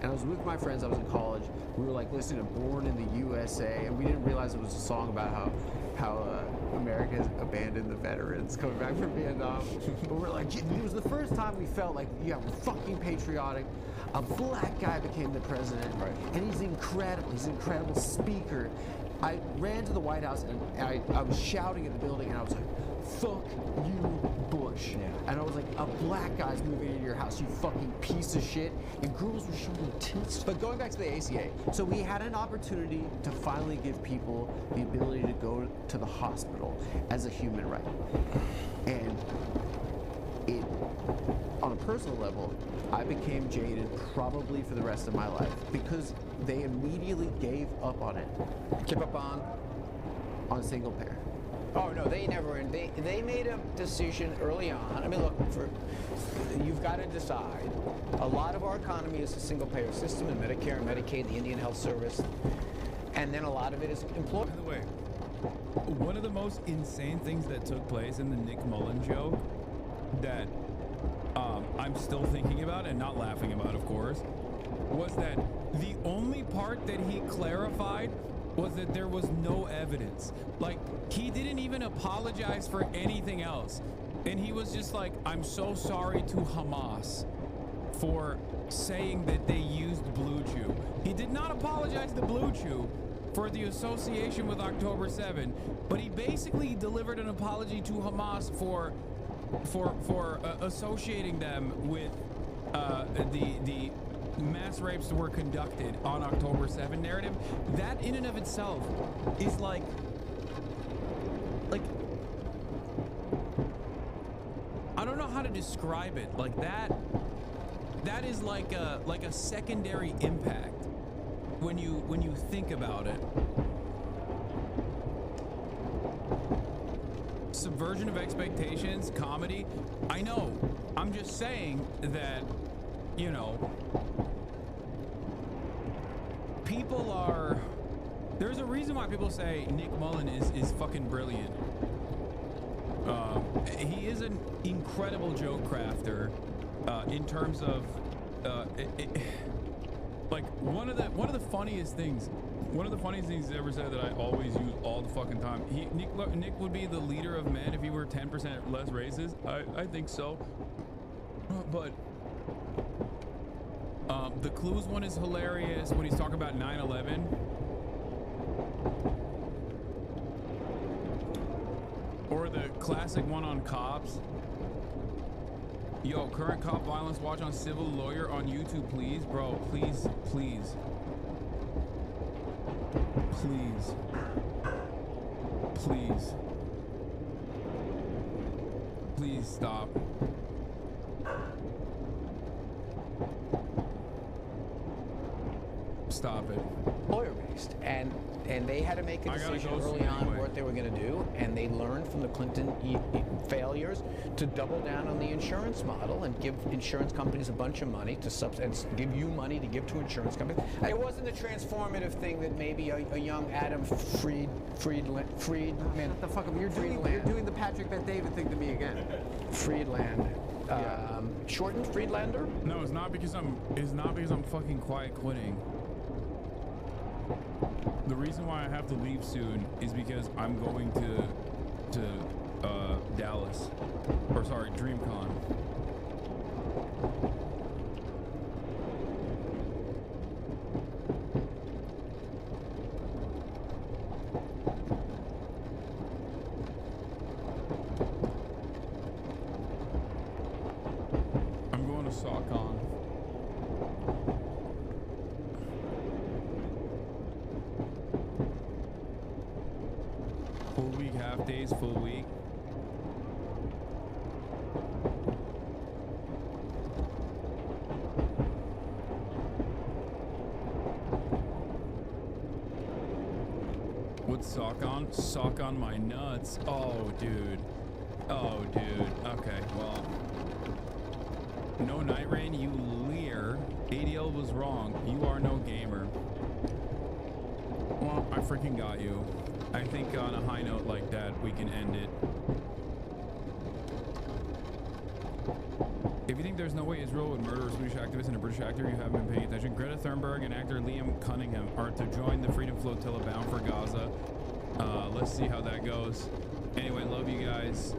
[SPEAKER 11] And I was with my friends. I was in college. We were listening to Born in the USA, and we didn't realize it was a song about how America has abandoned the veterans coming back from Vietnam. But we're like, it was the first time we felt like, yeah, we're fucking patriotic. A black guy became the president, and he's incredible. He's an incredible speaker. I ran to the White House, and I was shouting at the building, and I was like, fuck you, Bush. And I was like, a black guy's moving into your house, you fucking piece of shit. And girls were showing tits. But going back to the ACA, so we had an opportunity to finally give people the ability to go to the hospital as a human right. And it, on a personal level, I became jaded probably for the rest of my life because they immediately gave up on it.
[SPEAKER 24] Give up on
[SPEAKER 11] single payer.
[SPEAKER 24] Oh no, they never. They made a decision early on. I mean, look, you've got to decide. A lot of our economy is a single payer system, and Medicare and Medicaid, the Indian Health Service, and then a lot of it is employed.
[SPEAKER 2] By the way, one of the most insane things that took place in the Nick Mullen joke that I'm still thinking about and not laughing about, of course, was that the only part that he clarified was that there was no evidence. Like, he didn't even apologize for anything else. And he was just like, I'm so sorry to Hamas for saying that they used Blue Chew. He did not apologize to Blue Chew for the association with October 7, but he basically delivered an apology to Hamas for associating them with the mass rapes that were conducted on October 7 narrative. That in and of itself is like I don't know how to describe it. Like that is like a secondary impact when you think about it. Subversion of expectations, comedy. I know. I'm just saying that, you know, people are. There's a reason why people say Nick Mullen is fucking brilliant. He is an incredible joke crafter in terms of like one of the funniest things. One of the funniest things he's ever said that I always use all the fucking time. Nick would be the leader of men if he were 10% less racist. I think so. But the clues one is hilarious when he's talking about 9/11. Or the classic one on cops. Yo, current cop violence watch on Civil Lawyer on YouTube, please. Bro, please, please. Please. Please. Please stop. Stop it.
[SPEAKER 24] Lawyer-based, and they had to make a decision early on what they were going to do, and they learned from the Clinton failures to double down on the insurance model and give insurance companies a bunch of money and give you money to give to insurance companies. It wasn't the transformative thing that maybe a young Adam Friedman.
[SPEAKER 11] What the fuck? You're doing the Patrick Bet-David thing to me again.
[SPEAKER 24] Friedland. Shortened Friedlander?
[SPEAKER 2] No, it's not because I'm fucking quiet quitting. The reason why I have to leave soon is because I'm going to Dallas, or sorry, DREAMCON. I'm going to SOCON. Full week, half days, full week. What's sock on? Sock on my nuts. Oh, dude. Oh, dude. Okay, well. No Night Rain, you leer. ADL was wrong. You are no gamer. Well, I freaking got you. I think on a high note like that, we can end it. If you think there's no way Israel would murder a Swedish activist and a British actor, you haven't been paying attention. Greta Thunberg and actor Liam Cunningham are to join the Freedom Flotilla bound for Gaza. Let's see how that goes. Anyway, love you guys.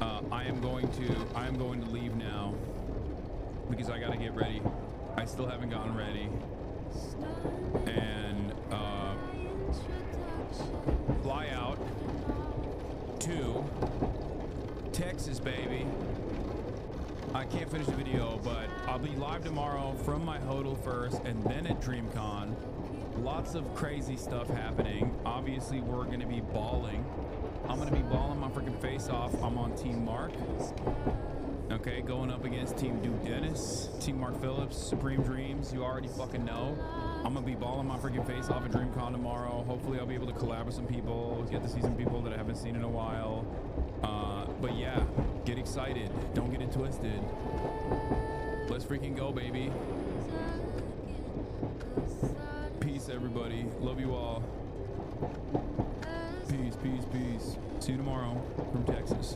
[SPEAKER 2] I am going to leave now because I gotta get ready. I still haven't gotten ready. And fly out to Texas, baby. I can't finish the video, but I'll be live tomorrow from my hodl first and then at DreamCon. Lots of crazy stuff happening. Obviously, we're going to be balling. I'm going to be balling my freaking face off. I'm on Team Mark. Okay, going up against Team Duke Dennis, Team Mark Phillips, Supreme Dreams. You already fucking know. I'm going to be balling my freaking face off at DreamCon tomorrow. Hopefully, I'll be able to collab with some people, get to see some people that I haven't seen in a while. But yeah, get excited. Don't get it twisted. Let's freaking go, baby. Peace, everybody. Love you all. Peace, peace, peace. See you tomorrow from Texas.